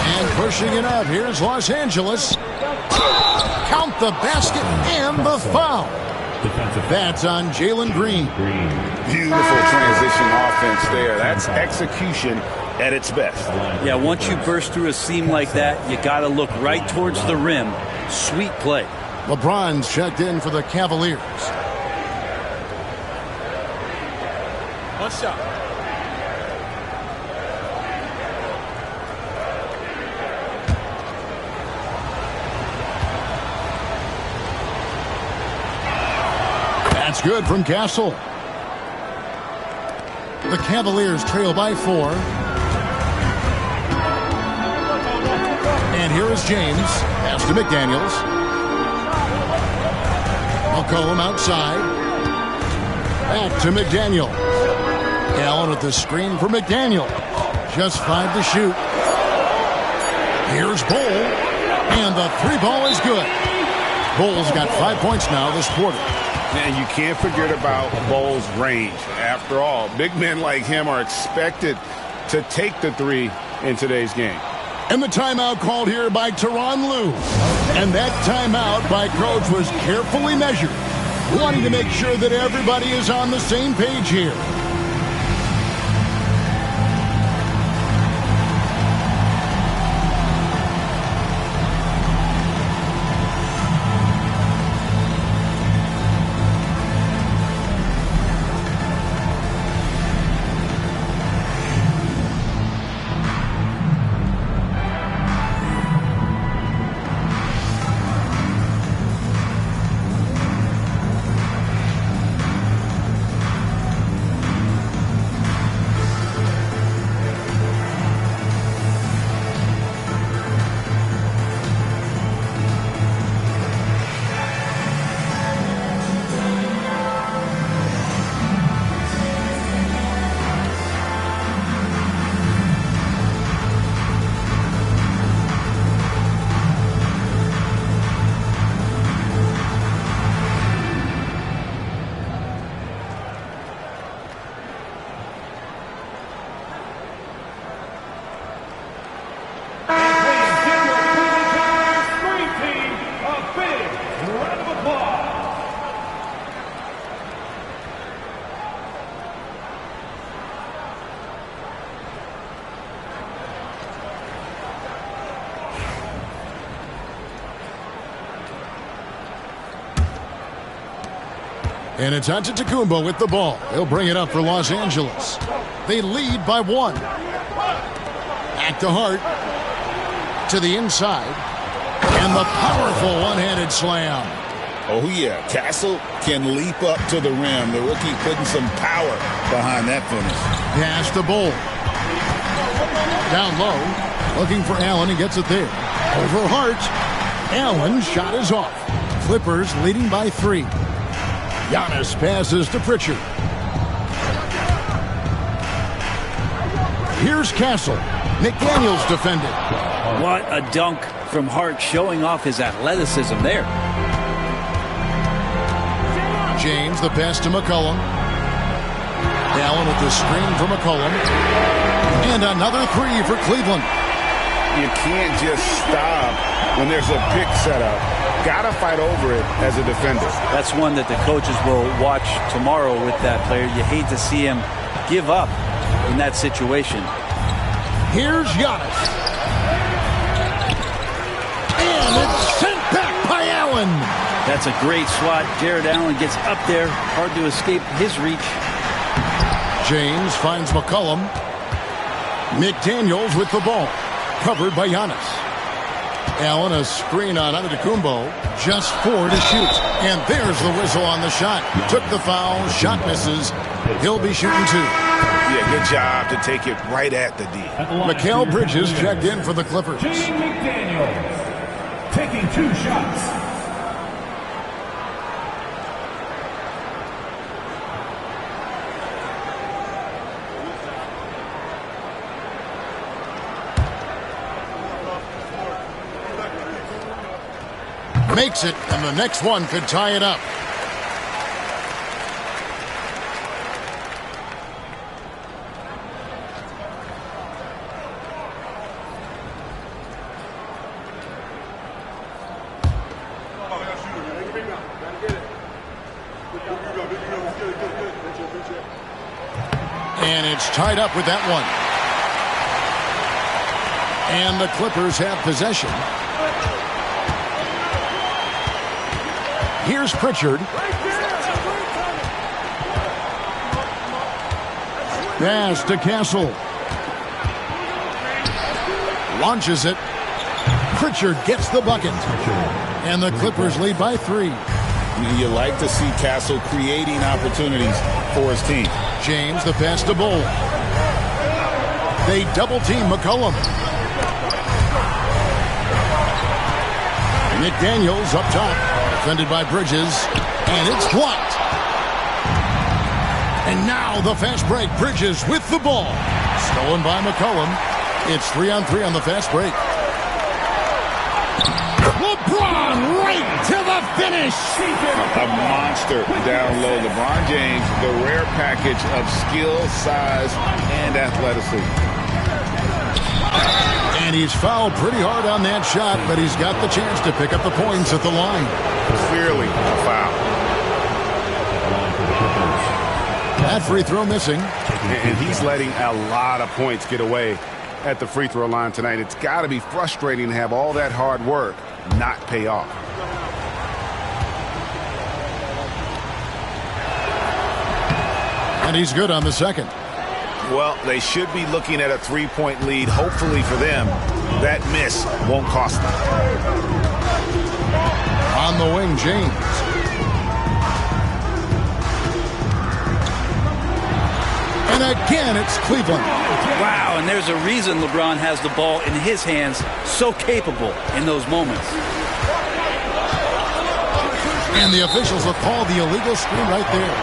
And pushing it up, here's Los Angeles. Count the basket and the foul. That's on Jalen Green. Beautiful transition offense there. That's execution at its best. Yeah, once you burst through a seam like that, you got to look right towards the rim. Sweet play. LeBron's checked in for the Cavaliers. One shot. That's good from Castle. The Cavaliers trail by 4. And here is James. Pass to McDaniels. McCollum outside. Back to McDaniel. Allen with the screen for McDaniel. Just 5 to shoot. Here's Bull. And the 3 ball is good. Bull's got 5 points now this quarter. And you can't forget about Bull's range. After all, big men like him are expected to take the 3 in today's game. And the timeout called here by Tyronn Lue. And that timeout by Coach was carefully measured, wanting to make sure that everybody is on the same page here. And it's Antetokounmpo with the ball. He'll bring it up for Los Angeles. They lead by 1. Back to Hart. To the inside. And the powerful one-handed slam. Oh, yeah. Castle can leap up to the rim. The rookie putting some power behind that finish. Pass to Bull. Down low. Looking for Allen. He gets it there. Over Hart. Allen's shot is off. Clippers leading by 3. Giannis passes to Pritchard. Here's Castle. McDaniels defended. What a dunk from Hart, showing off his athleticism there. James, the pass to McCollum. Allen with the screen for McCollum. And another 3 for Cleveland. You can't just stop when there's a pick set up. Gotta fight over it as a defender. That's one that the coaches will watch tomorrow with that player. You hate to see him give up in that situation. Here's Giannis. And it's sent back by Allen. That's a great swat. Jared Allen gets up there. Hard to escape his reach. James finds McCollum. McDaniels with the ball. Covered by Giannis. Allen, a screen on Antetokounmpo. Just 4 to shoot. And there's the whistle on the shot. Took the foul. Shot misses. He'll be shooting 2. Yeah, good job to take it right at the D. Mikal Bridges checked in for the Clippers. Jaden McDaniels taking 2 shots. Makes it, and the next one could tie it up. And it's tied up with that one. And the Clippers have possession. Here's Pritchard. Pass to Castle. Launches it. Pritchard gets the bucket. And the Clippers lead by 3. You like to see Castle creating opportunities for his team. James, the pass to Bull. They double team McCollum. McDaniels up top. Defended by Bridges, and it's blocked. And now the fast break. Bridges with the ball. Stolen by McCollum. It's 3-on-3 on the fast break. LeBron right to the finish. A monster down low. LeBron James, the rare package of skill, size, and athleticism. And he's fouled pretty hard on that shot, but he's got the chance to pick up the points at the line. Clearly a foul. That free throw missing. And he's letting a lot of points get away at the free throw line tonight. It's got to be frustrating to have all that hard work not pay off. And he's good on the second. Well, they should be looking at a 3-point lead. Hopefully for them, that miss won't cost them. On the wing, James. And again, it's Cleveland. Wow, and there's a reason LeBron has the ball in his hands. So capable in those moments. And the officials will call the illegal screen right there.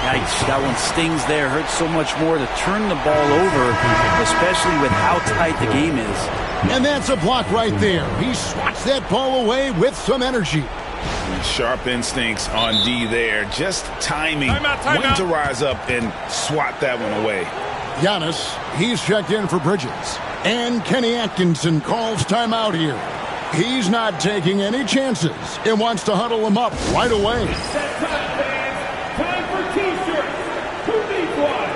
Yikes, that one stings there. Hurts so much more to turn the ball over, especially with how tight the game is. And that's a block right there. He swats that ball away with some energy. Sharp instincts on D there. Just timing when to rise up and swat that one away. Giannis, he's checked in for Bridges. And Kenny Atkinson calls timeout here. He's not taking any chances and wants to huddle him up right away. Time for T-shirts. Who needs one?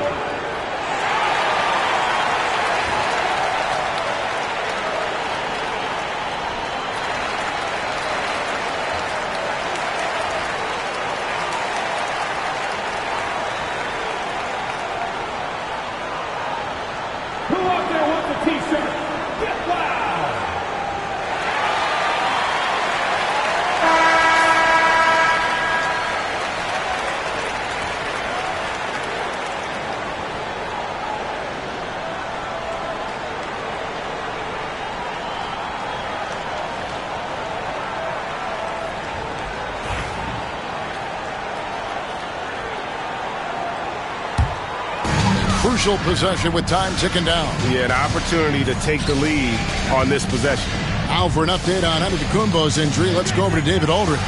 crucial possession with time ticking down. Yeah, an opportunity to take the lead on this possession. Now for an update on Antetokounmpo's injury, let's go over to David Aldridge.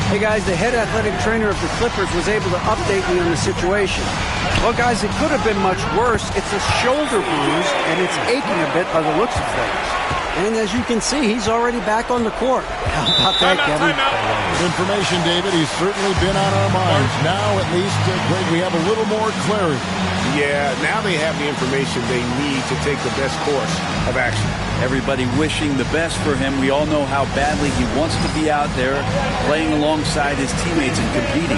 Hey, guys, the head athletic trainer of the Clippers was able to update me on the situation. Well, guys, it could have been much worse. It's a shoulder bruise, and it's aching a bit by the looks of things. And as you can see, he's already back on the court. How about that, Kevin? Good information, David. He's certainly been on our minds. Now, at least, Greg, we have a little more clarity. Yeah, now they have the information they need to take the best course of action. Everybody wishing the best for him. We all know how badly he wants to be out there playing alongside his teammates and competing.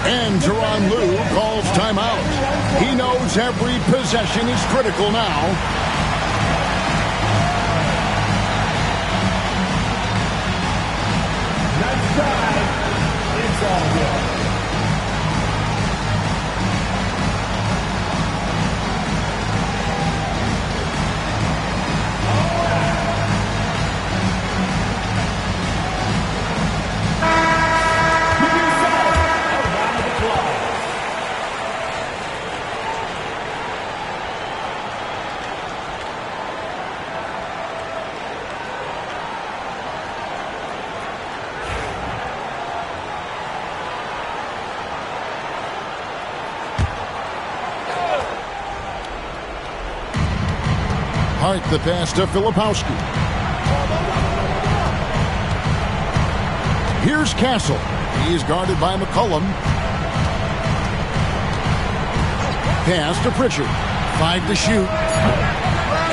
And Tyronn Lue calls timeout. He knows every possession is critical now. It's all good. Hart the pass to Filipowski. Here's Castle. He's guarded by McCollum. Pass to Pritchard. 5 to shoot.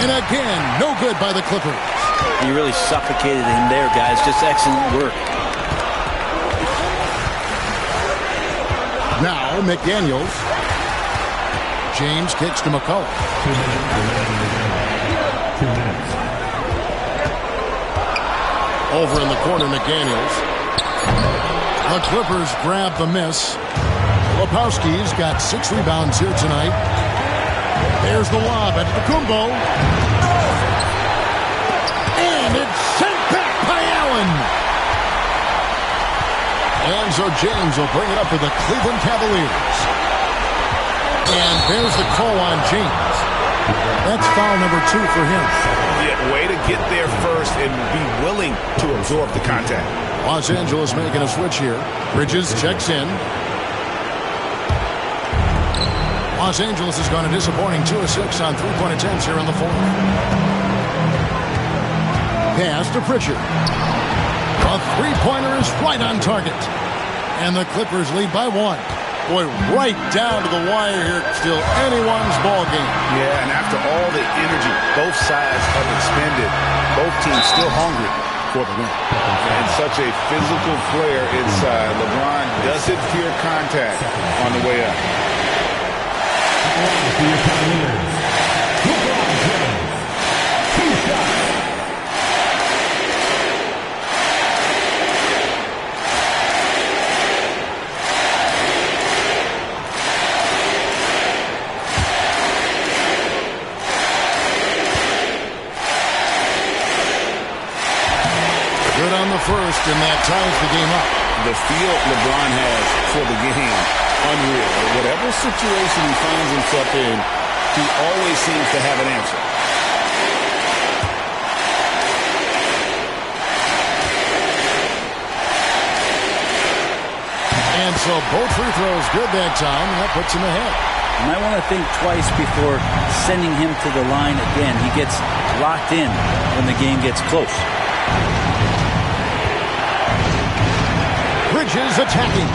And again, no good by the Clippers. He really suffocated him there, guys. Just excellent work. Now, McDaniels. James kicks to McCollum. Over in the corner, McDaniels. The Clippers grab the miss. Filipowski's got 6 rebounds here tonight. There's the lob at Antetokounmpo. And it's sent back by Allen. And so James will bring it up for the Cleveland Cavaliers. And there's the call on James. That's foul number 2 for him. Yeah, way to get there first and be willing to absorb the contact. Los Angeles making a switch here. Bridges checks in. Los Angeles has gone a disappointing 2 of 6 on three-point attempts here in the fourth. Pass to Pritchard. A three-pointer is right on target. And the Clippers lead by 1. Boy, right down to the wire here. Still anyone's ball game. Yeah, and after all the energy both sides have expended, both teams still hungry for the win. And such a physical player inside. LeBron doesn't fear contact on the way up. For your Cavaliers, LeBron James. 2 shots. Good on the first, and that ties the game up. The feel LeBron has for the game, unreal. Whatever situation he finds himself in, he always seems to have an answer. And so both free throws good that time. That puts him ahead. You might want to think twice before sending him to the line again. He gets locked in when the game gets close. Bridges attacking.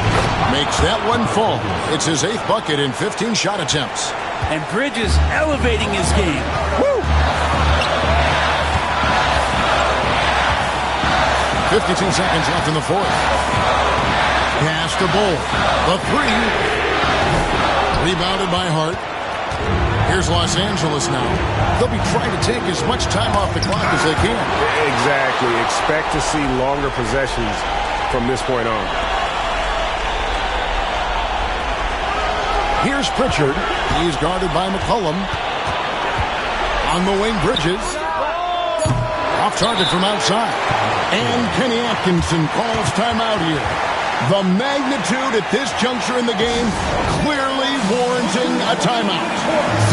Makes that one fall. It's his 8th bucket in 15 shot attempts. And Bridges elevating his game. Woo! 52 seconds left in the fourth. Pass to Bull. The 3. Rebounded by Hart. Here's Los Angeles now. They'll be trying to take as much time off the clock as they can. Exactly. Expect to see longer possessions from this point on. Here's Pritchard. He's guarded by McCollum. On the wing, Bridges. Off target from outside. And Kenny Atkinson calls timeout here. The magnitude at this juncture in the game clearly warranting a timeout.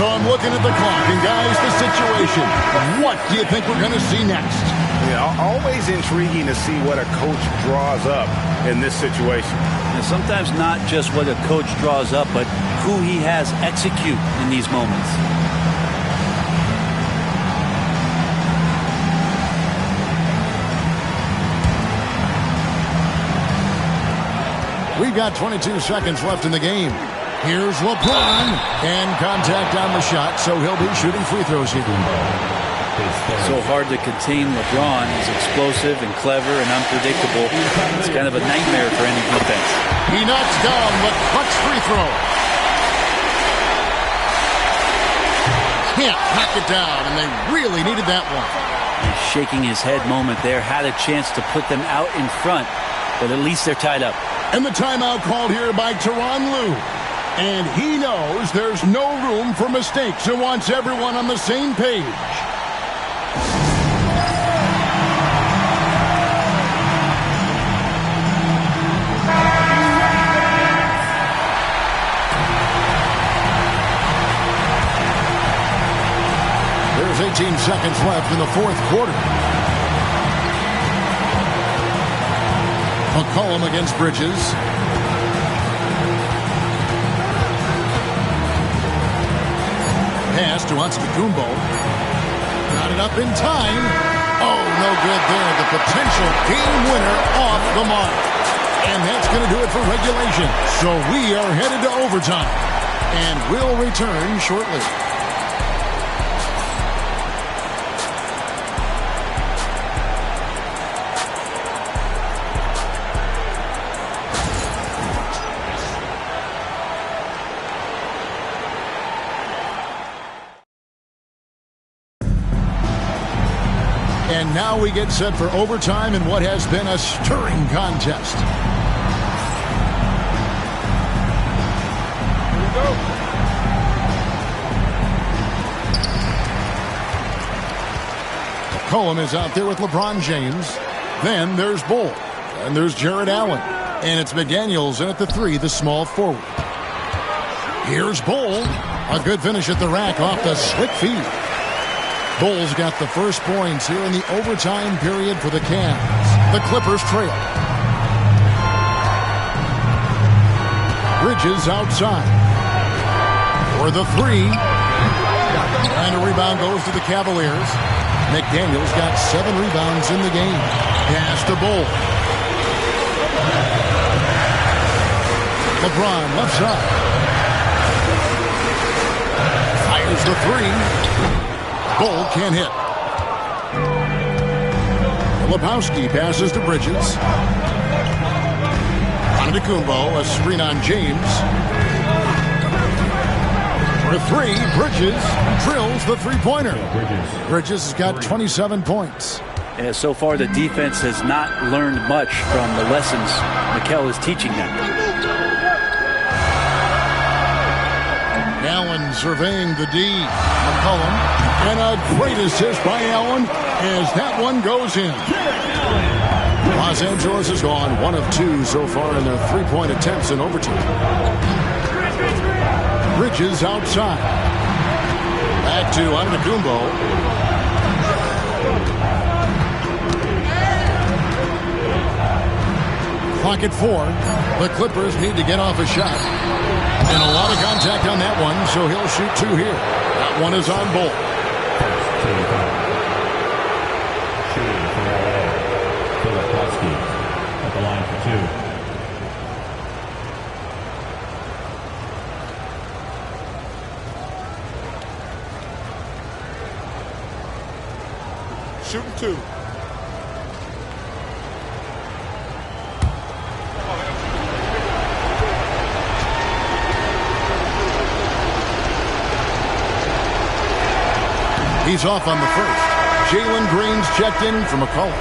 So I'm looking at the clock, and guys, the situation. What do you think we're going to see next? Yeah, always intriguing to see what a coach draws up in this situation. And sometimes not just what a coach draws up, but who he has execute in these moments. We've got 22 seconds left in the game. Here's LeBron, and contact on the shot, so he'll be shooting free throws here. So hard to contain LeBron. He's explosive and clever and unpredictable. It's kind of a nightmare for any defense. He knocks down the clutch free throw. Can't knock it down, and they really needed that one. He's shaking his head moment there. Had a chance to put them out in front, but at least they're tied up. And the timeout called here by Tyronn Lue. And he knows there's no room for mistakes and wants everyone on the same page. There's 18 seconds left in the fourth quarter. McCollum against Bridges. Pass to Antetokounmpo. Got it up in time. Oh, no good there. The potential game winner off the mark. And that's going to do it for regulation. So we are headed to overtime. And we'll return shortly. And now we get set for overtime in what has been a stirring contest. Here we go. McCollum is out there with LeBron James. Then there's Bull. And there's Jared Allen. And it's McDaniels in at the three, the small forward. Here's Bull. A good finish at the rack off the slick feed. Bulls got the first points here in the overtime period for the Cavs. The Clippers trail. Bridges outside. For the three. And a rebound goes to the Cavaliers. McDaniels got 7 rebounds in the game. Pass to Bull. LeBron left side. Fires the three. Bull can't hit. Lebowski passes to Bridges. Antetokounmpo, a screen on James. For three, Bridges drills the three-pointer. Bridges has got 27 points. And so far, the defense has not learned much from the lessons Mikel is teaching them. Allen surveying the D. McCollum. And a great assist by Allen as that one goes in. Los Angeles has gone 1 of 2 so far in their three-point attempts in overtime. Bridges outside. Back to Antetokounmpo. Clock at 4. The Clippers need to get off a shot. And a lot of contact on that one, so he'll shoot 2 here. That one is on Bull. Shooting for LA. Filipowski at the line for 2. Shooting 2. He's off on the first. Jalen Green's checked in for McCollum.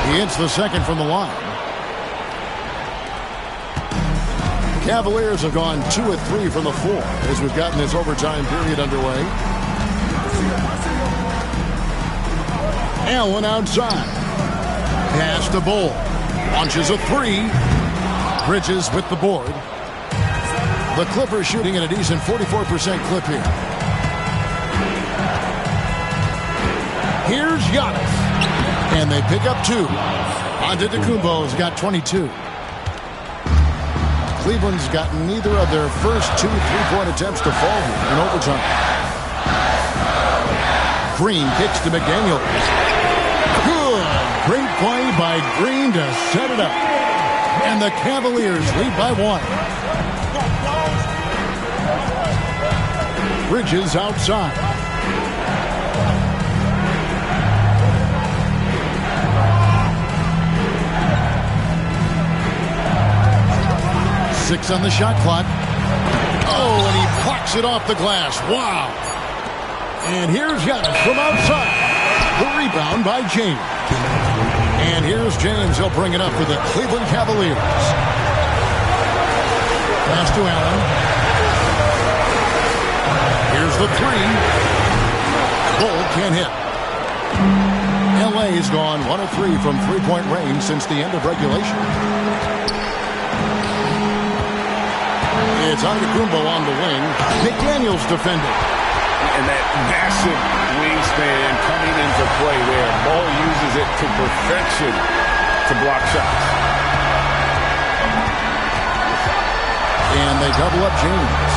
He hits the second from the line. Cavaliers have gone 2 of 3 from the floor as we've gotten this overtime period underway. Allen outside. Pass to Bull. Launches a 3. Bridges with the board. The Clippers shooting at a decent 44% clip here. Here's Giannis. And they pick up 2. Antetokounmpo's got 22. Cleveland's gotten neither of their first 2 3-point attempts to fall here in overtime. Green kicks to McDaniels. Good. Great play by Green to set it up. And the Cavaliers lead by 1. Bridges outside. Six on the shot clock. Oh, and he plucks it off the glass. Wow. And here's Giannis from outside. The rebound by James. And here's James. He'll bring it up for the Cleveland Cavaliers. Pass to Allen. Here's the 3. Bull can't hit. LA's gone 1 of 3 from 3-point range since the end of regulation. It's Antetokounmpo on the wing. McDaniels defending. And that massive wingspan coming into play there. Bull uses it to perfection to block shots. And they double up James.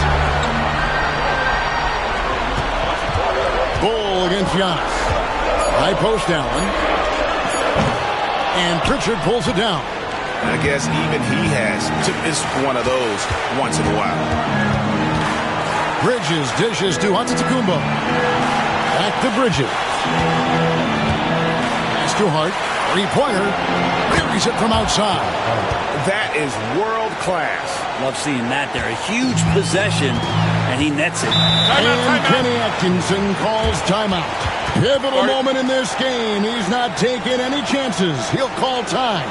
Bull against Giannis. High post Allen. And Pritchard pulls it down. I guess even he has to miss one of those once in a while. Bridges dishes to Antetokounmpo. Back to Bridges. Pass to Hart. 3-pointer. Buries it from outside. That is world class. Love seeing that there. A huge possession, and he nets it. And Kenny Atkinson calls timeout. Pivotal moment in this game. He's not taking any chances. He'll call time.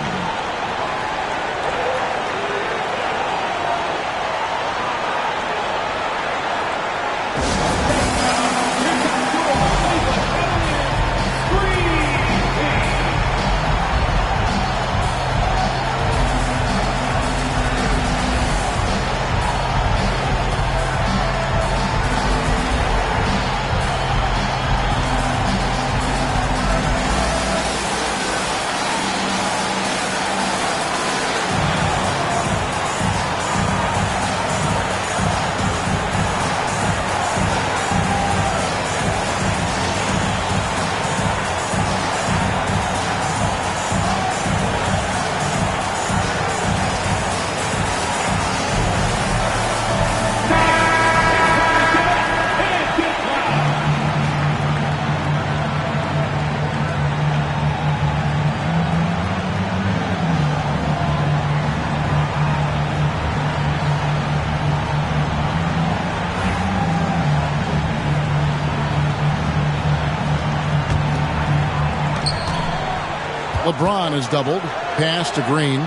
LeBron is doubled. Pass to Green.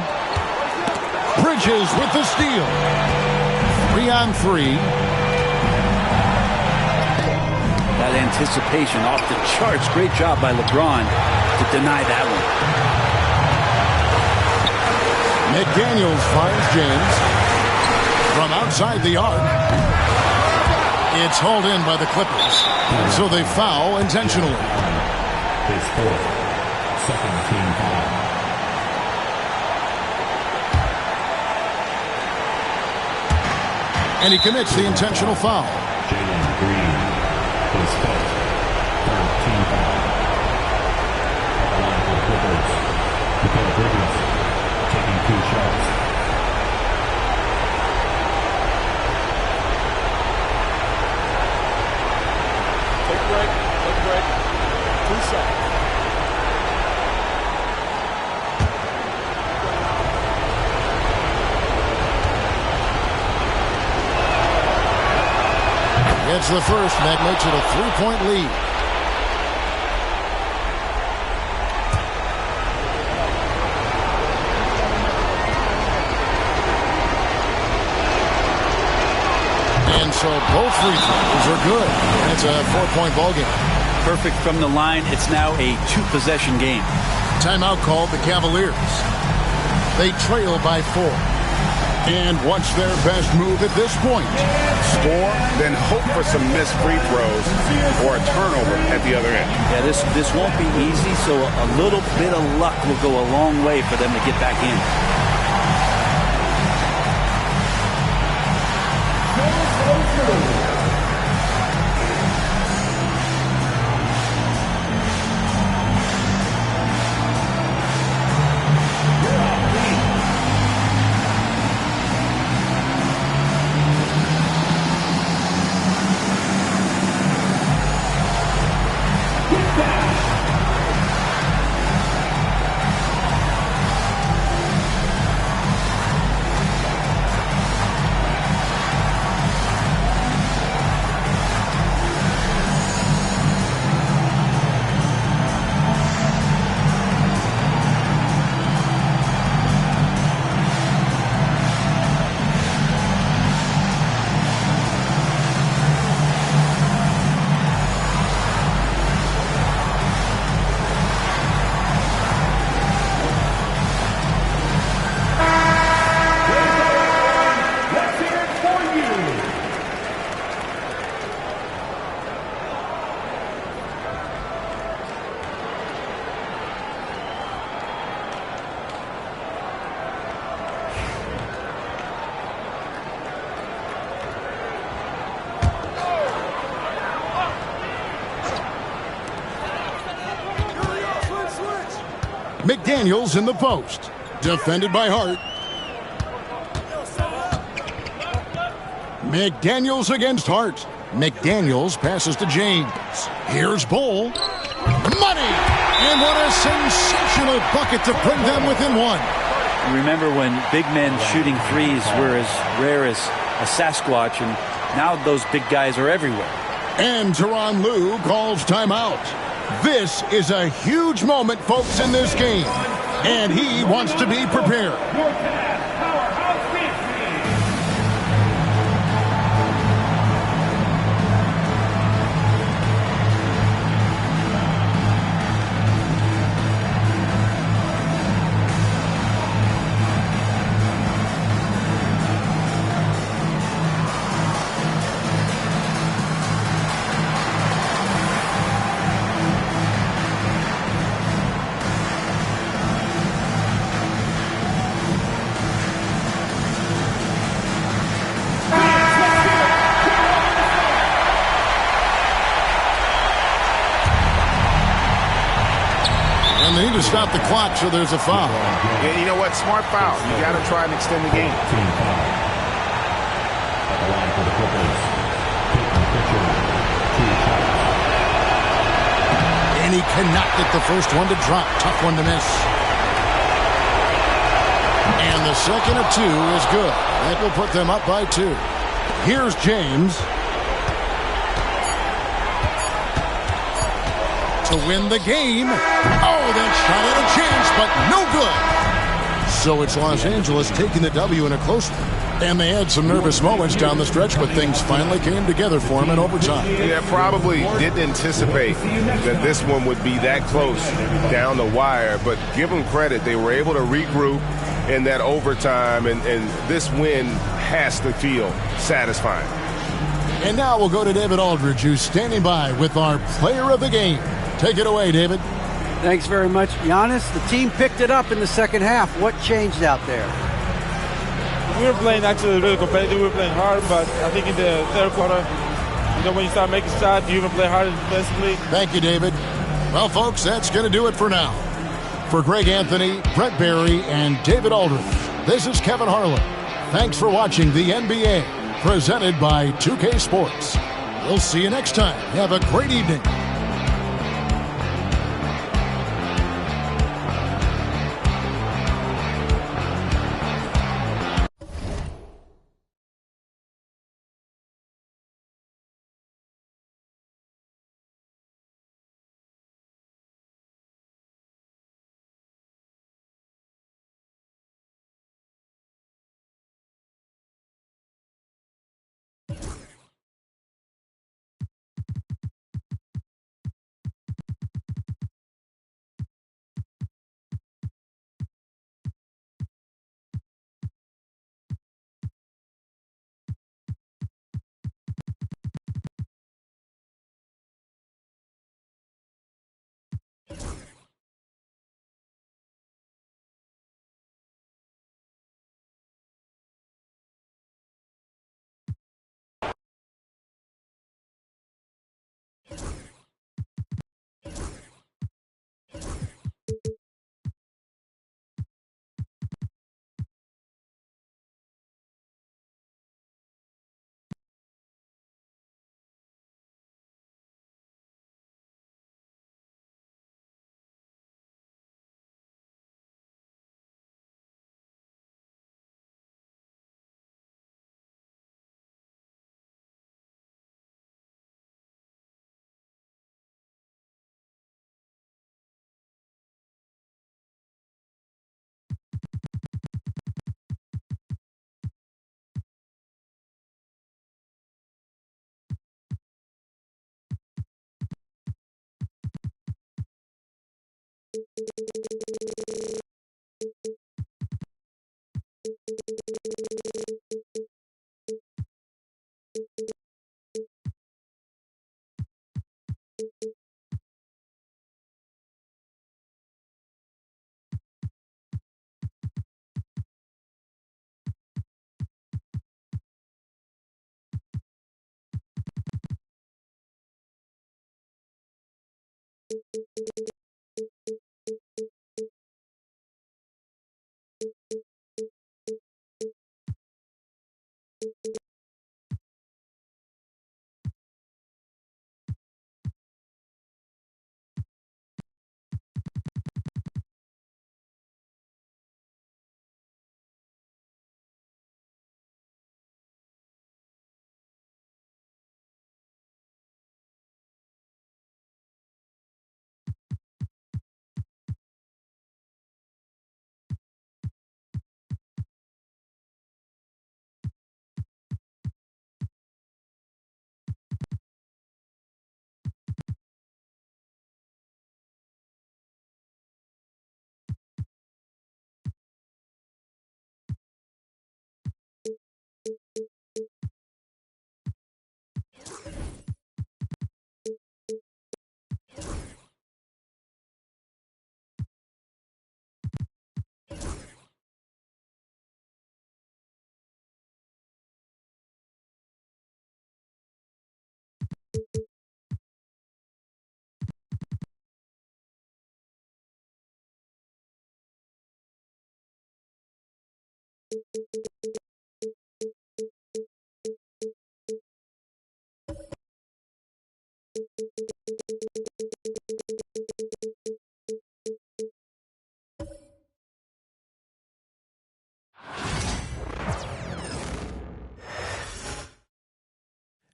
Bridges with the steal. 3-on-3. That anticipation off the charts. Great job by LeBron to deny that one. McDaniels finds James from outside the arc. It's hauled in by the Clippers, so they foul intentionally. His fourth. Second team foul. And he commits the intentional foul. Jalen Green, his fifth. Third team foul. At the line for the Clippers. Mikal Bridges taking 2 shots. Take a break. Take a break. 2 shots. It's the first, and that makes it a 3-point lead. So both free throws are good. And it's a 4-point ball game. Perfect from the line. It's now a 2-possession game. Timeout called the Cavaliers. They trail by 4. And what's their best move at this point? Score, then hope for some missed free throws or a turnover at the other end. Yeah, this won't be easy, so a little bit of luck will go a long way for them to get back in. McDaniels in the post. Defended by Hart. McDaniels against Hart. McDaniels passes to James. Here's Bull. Money! And what a sensational bucket to bring them within 1. Remember when big men shooting threes were as rare as a Sasquatch, and now those big guys are everywhere. And Tyronn Lue calls timeout. This is a huge moment, folks, in this game. And he wants to be prepared. They need to stop the clock, so there's a foul. Yeah, you know what? Smart foul. You got to try and extend the game. And he cannot get the first one to drop. Tough one to miss. And the second of 2 is good. That will put them up by 2. Here's James. To win the game. Oh, that shot had a chance, but no good. So it's Los Angeles taking the W in a close one. And they had some nervous moments down the stretch, but things finally came together for them in overtime. Yeah, probably didn't anticipate that this one would be that close down the wire, but give them credit. They were able to regroup in that overtime, and this win has to feel satisfying. And now we'll go to David Aldridge, who's standing by with our player of the game. Take it away, David. Thanks very much, Giannis. The team picked it up in the second half. What changed out there? We were playing actually really competitive. We were playing hard, but I think in the third quarter, when you start making shots, you even play harder defensively. Thank you, David. Well, folks, that's going to do it for now. For Greg Anthony, Brett Barry, and David Aldridge, this is Kevin Harlan. Thanks for watching the NBA, presented by 2K Sports. We'll see you next time. Have a great evening.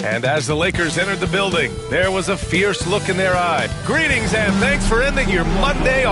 And as the Lakers entered the building, there was a fierce look in their eye. Greetings and thanks for ending your Monday.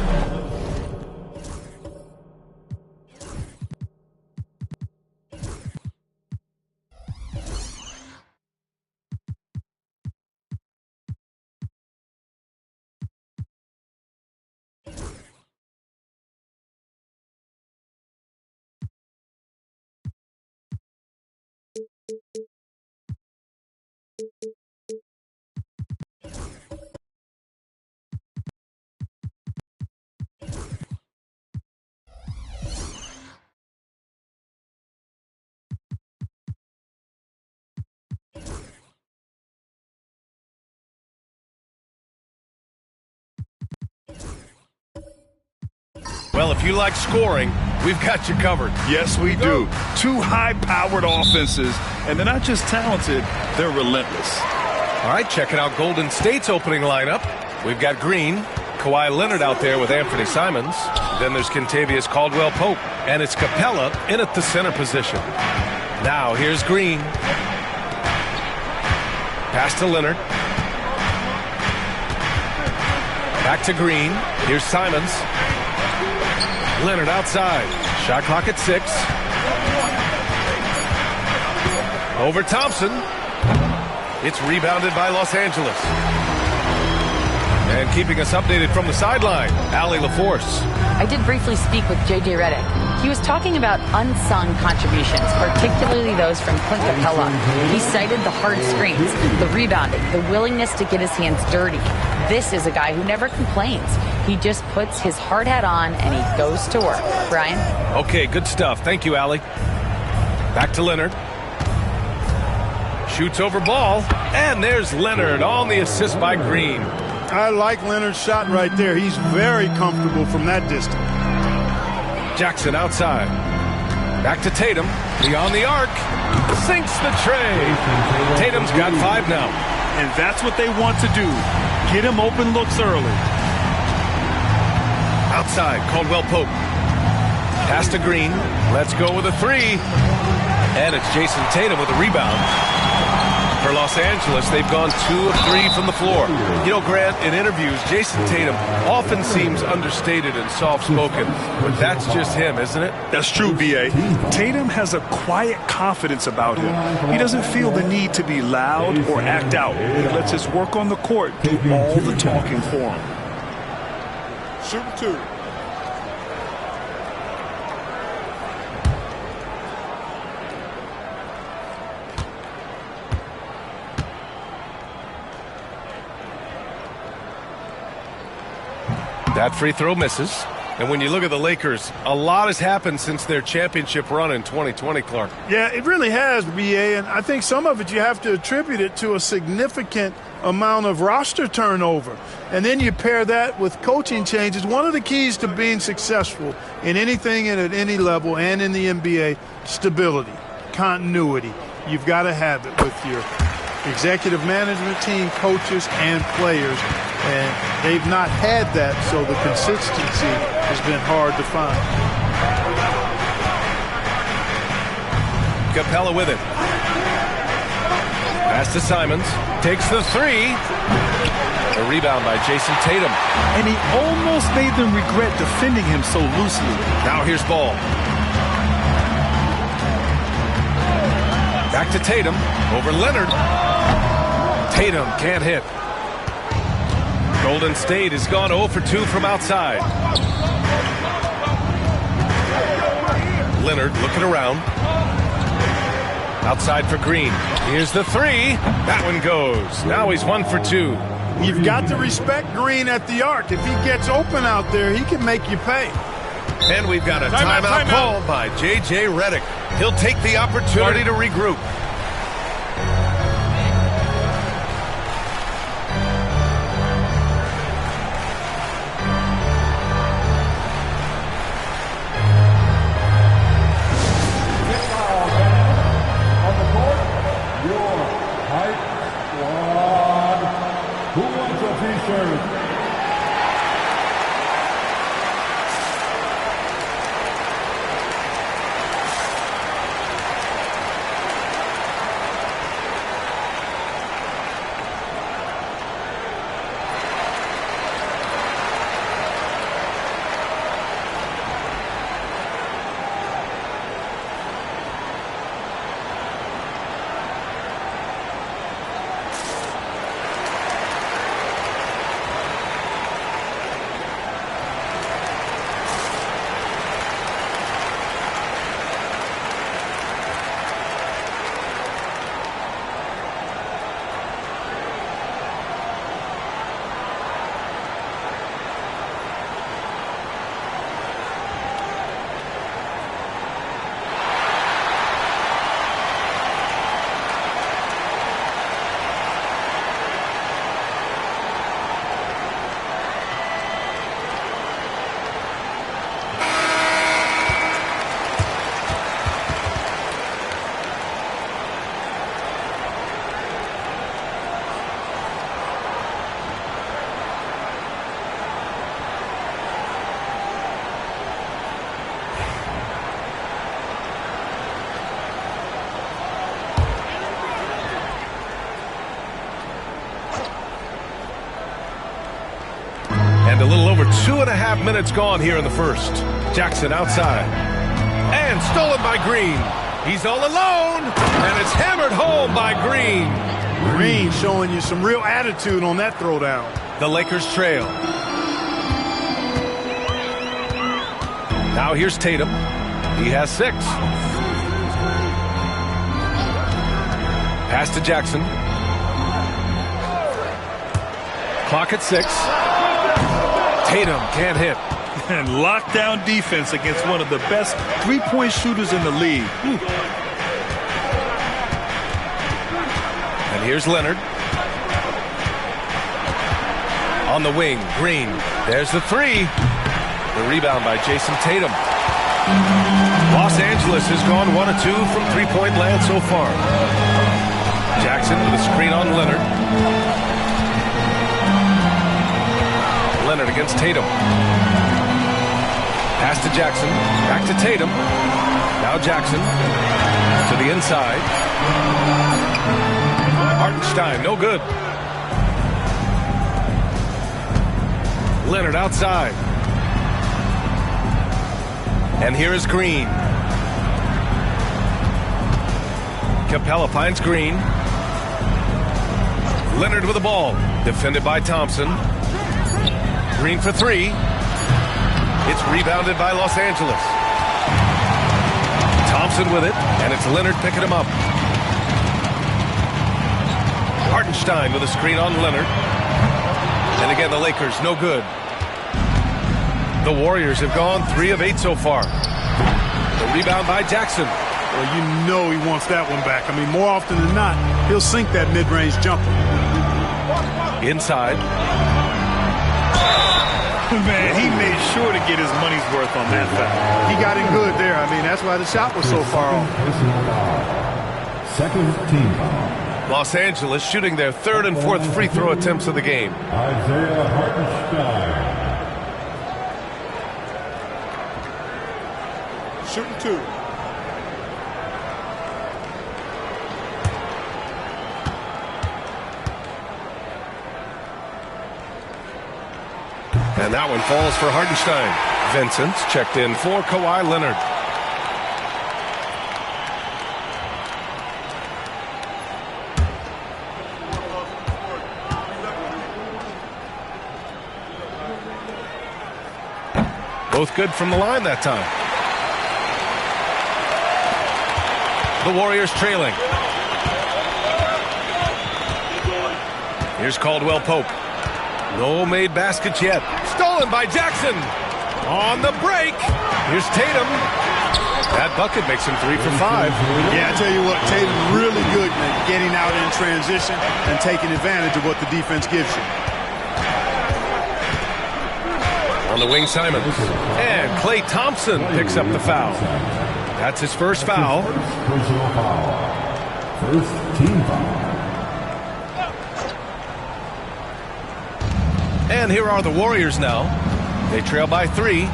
Well, if you like scoring, we've got you covered. Yes, we do. Two high-powered offenses, and they're not just talented, they're relentless. All right, checking out Golden State's opening lineup. We've got Green, Kawhi Leonard out there with Anthony Simons. Then there's Kentavious Caldwell-Pope, and it's Capella in at the center position. Now, here's Green. Pass to Leonard. Back to Green. Here's Simons. Leonard outside. Shot clock at 6. Over Thompson. It's rebounded by Los Angeles. And keeping us updated from the sideline, Allie LaForce. I did briefly speak with J.J. Redick. He was talking about unsung contributions, particularly those from Clint Capella. He cited the hard screens, the rebounding, the willingness to get his hands dirty. This is a guy who never complains. He just puts his hard hat on and he goes to work. Brian? Okay, good stuff. Thank you, Allie. Back to Leonard. Shoots over ball, and there's Leonard on the assist by Green. I like Leonard's shot right there. He's very comfortable from that distance. Jackson outside. Back to Tatum. Beyond the arc. Sinks the tray. Tatum's got 5 now. And that's what they want to do. Get him open looks early. Outside, Caldwell-Pope. Pass to Green. Let's go with a 3. And it's Jason Tatum with a rebound. For Los Angeles, they've gone 2 of 3 from the floor. You know, Grant, in interviews, Jason Tatum often seems understated and soft-spoken, but that's just him, isn't it? That's true, B.A. Tatum has a quiet confidence about him. He doesn't feel the need to be loud or act out. He lets his work on the court do all the talking for him. Shooting 2. That free throw misses. And when you look at the Lakers, a lot has happened since their championship run in 2020, Clark. Yeah, it really has, BA, and I think some of it you have to attribute it to a significant amount of roster turnover. And then you pair that with coaching changes. One of the keys to being successful in anything and at any level and in the NBA, stability, continuity. You've got to have it with your executive management team, coaches, and players. And they've not had that, so the consistency has been hard to find. Capella with it. Pass to Simons. Takes the 3. A rebound by Jason Tatum. And he almost made them regret defending him so loosely. Now here's Ball. Back to Tatum. Over Leonard. Tatum can't hit. Golden State has gone 0 for 2 from outside. Leonard looking around. Outside for Green. Here's the 3. That one goes. Now he's 1 for 2. You've got to respect Green at the arc. If he gets open out there, he can make you pay. And we've got a timeout called by J.J. Redick. He'll take the opportunity to regroup. A little over 2.5 minutes gone here in the first. Jackson outside. And stolen by Green. He's all alone. And it's hammered home by Green. Green showing you some real attitude on that throwdown. The Lakers trail. Now here's Tatum. He has 6. Pass to Jackson. Clock at 6. Tatum can't hit. And lockdown defense against one of the best three-point shooters in the league. And here's Leonard. On the wing, Green. There's the 3. The rebound by Jason Tatum. Los Angeles has gone 1 of 2 from three-point land so far. Jackson with a screen on Leonard. Leonard against Tatum. Pass to Jackson. Back to Tatum. Now Jackson to the inside. Hartenstein, no good. Leonard outside. And here is Green. Capella finds Green. Leonard with the ball. Defended by Thompson. Green for 3. It's rebounded by Los Angeles. Thompson with it, and it's Leonard picking him up. Hartenstein with a screen on Leonard. And again, the Lakers, no good. The Warriors have gone 3 of 8 so far. The rebound by Jackson. Well, you know he wants that one back. I mean, more often than not, he'll sink that mid-range jumper. Inside. Man, he made sure to get his money's worth on that foul. He got in good there. I mean, that's why the shot was so far off. Second team foul. Los Angeles shooting their 3rd and 4th free throw attempts of the game. Isaiah Hartenstein. Shooting 2. And that one falls for Hartenstein. Vincent's checked in for Kawhi Leonard. Both good from the line that time. The Warriors trailing. Here's Caldwell Pope. No made baskets yet. Stolen by Jackson. On the break. Here's Tatum. That bucket makes him 3 for 5. Yeah, I tell you what, Tatum really good at getting out in transition and taking advantage of what the defense gives you. On the wing, Simons. And Klay Thompson picks up the foul. That's his first foul. Personal foul. First team foul. And here are the Warriors now. They trail by 3.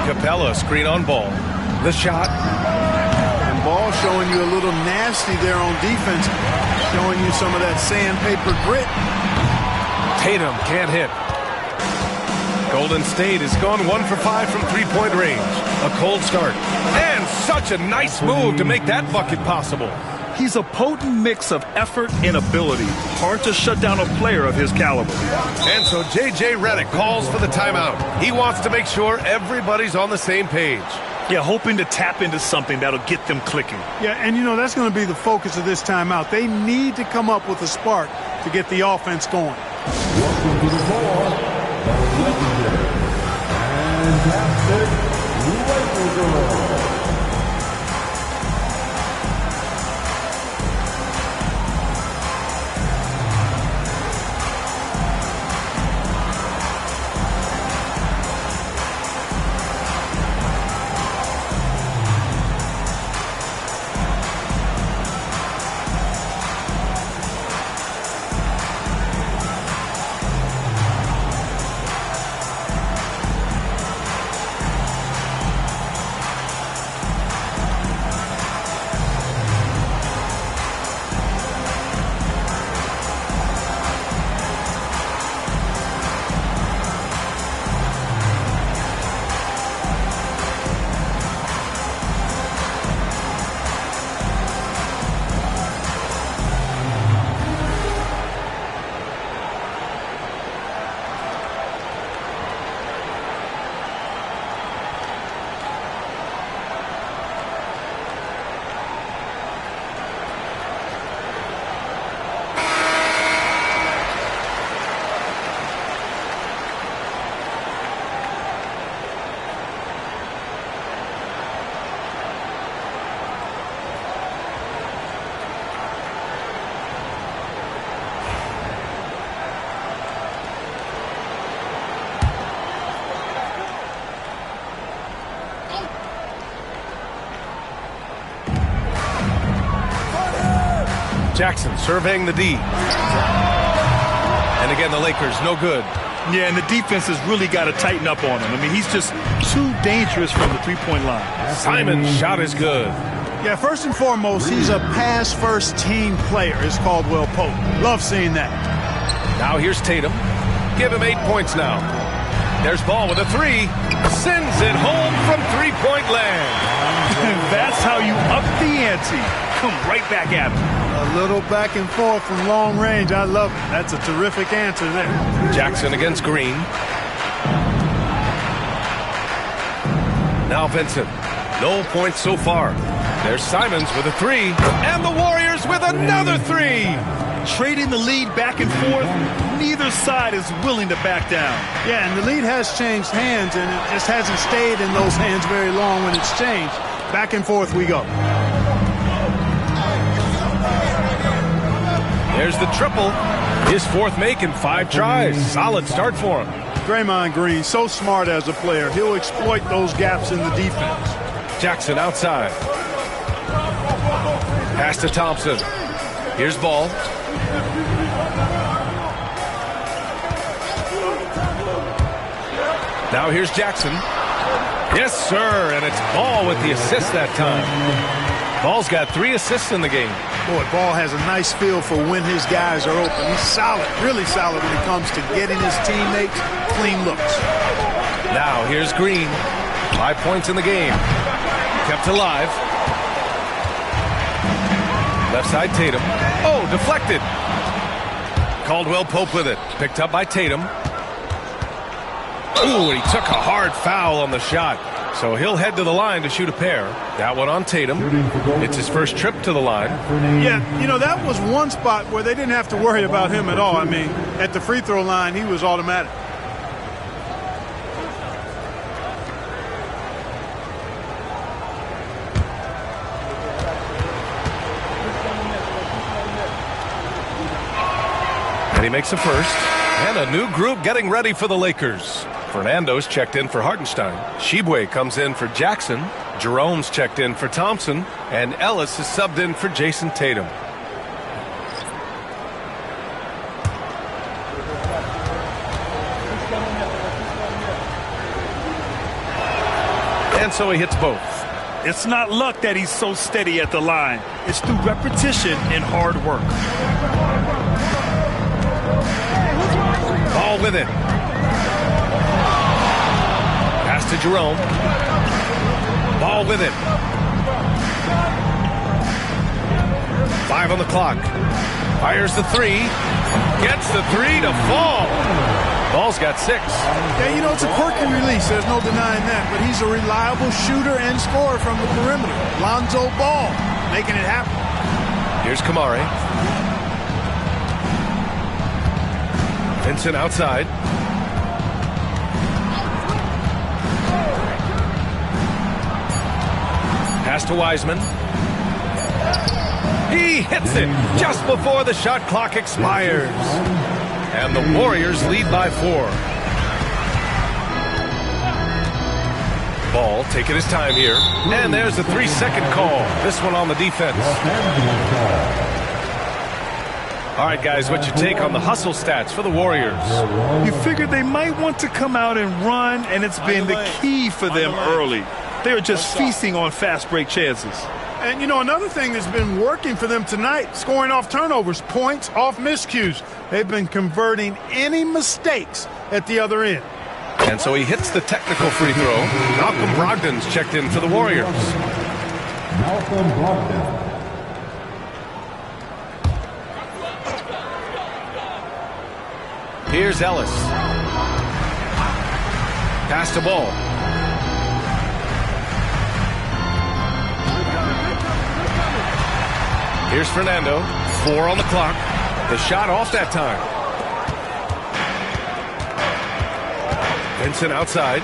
Capella screen on Ball. The shot. And Ball showing you a little nasty there on defense. Showing you some of that sandpaper grit. Tatum can't hit. Golden State has gone 1 for 5 from 3-point range. A cold start. And such a nice move to make that bucket possible. He's a potent mix of effort and ability. Hard to shut down a player of his caliber. And so J.J. Redick calls for the timeout. He wants to make sure everybody's on the same page. Yeah, hoping to tap into something that'll get them clicking. Yeah, and you know, that's going to be the focus of this timeout. They need to come up with a spark to get the offense going. Welcome to the floor, the legendary, fantastic Laker girl. Jackson surveying the D. And again, the Lakers, no good. Yeah, and the defense has really got to tighten up on him. I mean, he's just too dangerous from the three-point line. Simon's shot is good. Yeah, first and foremost, he's a pass-first team player, is Caldwell Pope. Love seeing that. Now here's Tatum. Give him 8 points now. There's Ball with a 3. Sends it home from three-point land. That's how you up the ante. Come right back at him. A little back and forth from long range. I love it. That's a terrific answer there. Jackson against Green. Now Vincent. No points so far. There's Simons with a three, and the Warriors with another three. Trading the lead back and forth, neither side is willing to back down. Yeah, and the lead has changed hands, and it just hasn't stayed in those hands very long when it's changed. Back and forth we go. There's the triple. His fourth make in 5 tries. Solid start for him. Draymond Green, so smart as a player. He'll exploit those gaps in the defense. Jackson outside. Pass to Thompson. Here's Ball. Now here's Jackson. Yes, sir, and it's Ball with the assist that time. Ball's got 3 assists in the game. Boy, Ball has a nice feel for when his guys are open. He's solid, really solid when it comes to getting his teammates clean looks. Now here's Green. 5 points in the game. Kept alive. Left side Tatum. Oh, deflected. Caldwell Pope with it. Picked up by Tatum. Ooh, and he took a hard foul on the shot. So he'll head to the line to shoot a pair. That one on Tatum. It's his first trip to the line. Yeah, you know, that was one spot where they didn't have to worry about him at all. I mean, at the free throw line, he was automatic. And he makes a first. And a new group getting ready for the Lakers. Fernando's checked in for Hartenstein. Shibwe comes in for Jackson. Jerome's checked in for Thompson. And Ellis is subbed in for Jason Tatum. And so he hits both. It's not luck that he's so steady at the line. It's through repetition and hard work. Ball with it. Pass to Jerome. Ball with it. 5 on the clock. Fires the three. Gets the three to fall. Ball's got 6. Yeah, you know, it's a quirky release. There's no denying that. But he's a reliable shooter and scorer from the perimeter. Lonzo Ball making it happen. Here's Kamari. Vincent outside. Pass to Wiseman. He hits it just before the shot clock expires. And the Warriors lead by 4. Ball taking his time here. And there's a 3-second call. This one on the defense. All right, guys, what's your take on the hustle stats for the Warriors? You figured they might want to come out and run, and it's been the key for them early. They're just feasting on fast break chances. And, you know, another thing that's been working for them tonight, scoring off turnovers, points off miscues. They've been converting any mistakes at the other end. And so he hits the technical free throw. Malcolm Brogdon's checked in for the Warriors. Malcolm Brogdon. Here's Ellis. Pass to Ball. Here's Fernando. 4 on the clock. The shot off that time. Vincent outside.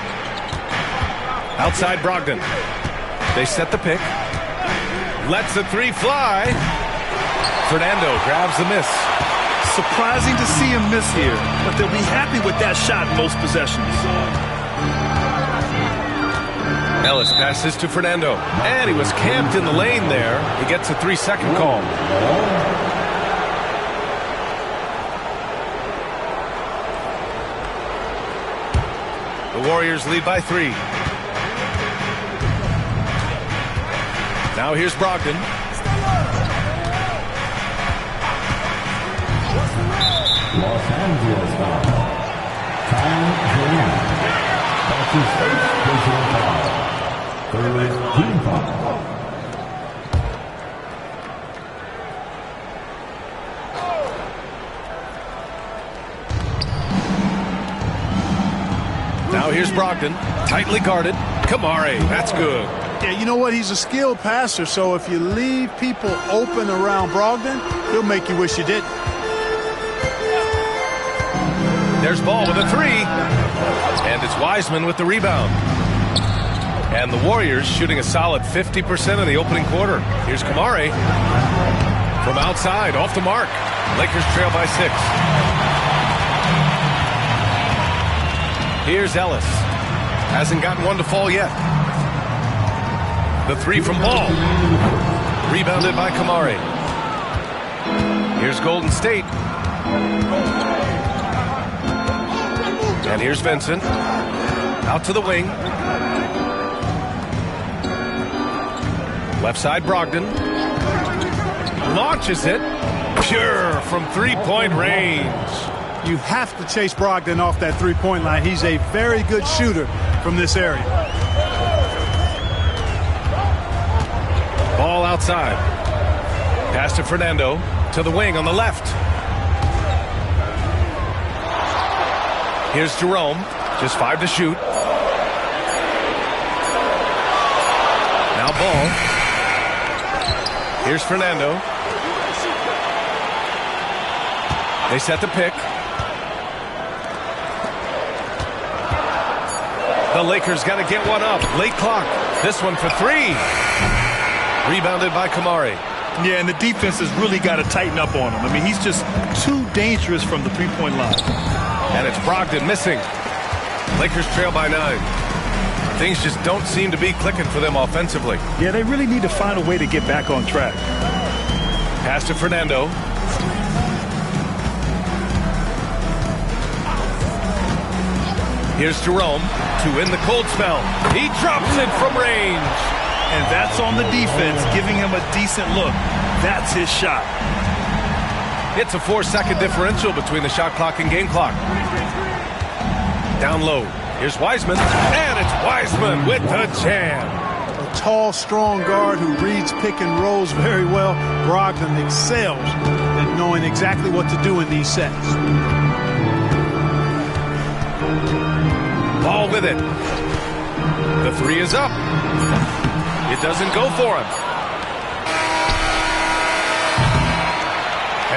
Outside Brogdon. They set the pick. Lets the three fly. Fernando grabs the miss. Surprising to see him miss here, but they'll be happy with that shot most possessions. Ellis passes to Fernando, and he was camped in the lane there. He gets a 3-second call. The Warriors lead by 3. Now here's Brogdon. Los Angeles foul. Time Green. That's his first personal foul. Third team foul. Now here's Brogdon. Tightly guarded. Kamari. That's good. Yeah, you know what? He's a skilled passer, so if you leave people open around Brogdon, he'll make you wish you didn't. There's Ball with a three. And it's Wiseman with the rebound. And the Warriors shooting a solid 50% in the opening quarter. Here's Kamari. From outside, off the mark. Lakers trail by 6. Here's Ellis. Hasn't gotten one to fall yet. The three from Ball. Rebounded by Kamari. Here's Golden State. And here's Vincent. Out to the wing. Left side, Brogdon. Launches it. Pure from three-point range. You have to chase Brogdon off that three-point line. He's a very good shooter from this area. Ball outside. Pass to Fernando. To the wing on the left. Here's Jerome. Just 5 to shoot. Now Ball. Here's Fernando. They set the pick. The Lakers got to get one up. Late clock. This one for 3. Rebounded by Kamari. Yeah, and the defense has really got to tighten up on him. I mean, he's just too dangerous from the three-point line. And it's Brogdon missing. Lakers trail by 9. Things just don't seem to be clicking for them offensively. Yeah, they really need to find a way to get back on track. Pass to Fernando. Here's Jerome to win the cold spell. He drops it from range. And that's on the defense, giving him a decent look. That's his shot. It's a 4-second differential between the shot clock and game clock. Down low. Here's Wiseman. And it's Wiseman with the jam. A tall, strong guard who reads pick and rolls very well. Brogdon excels at knowing exactly what to do in these sets. Ball with it. The three is up. It doesn't go for him.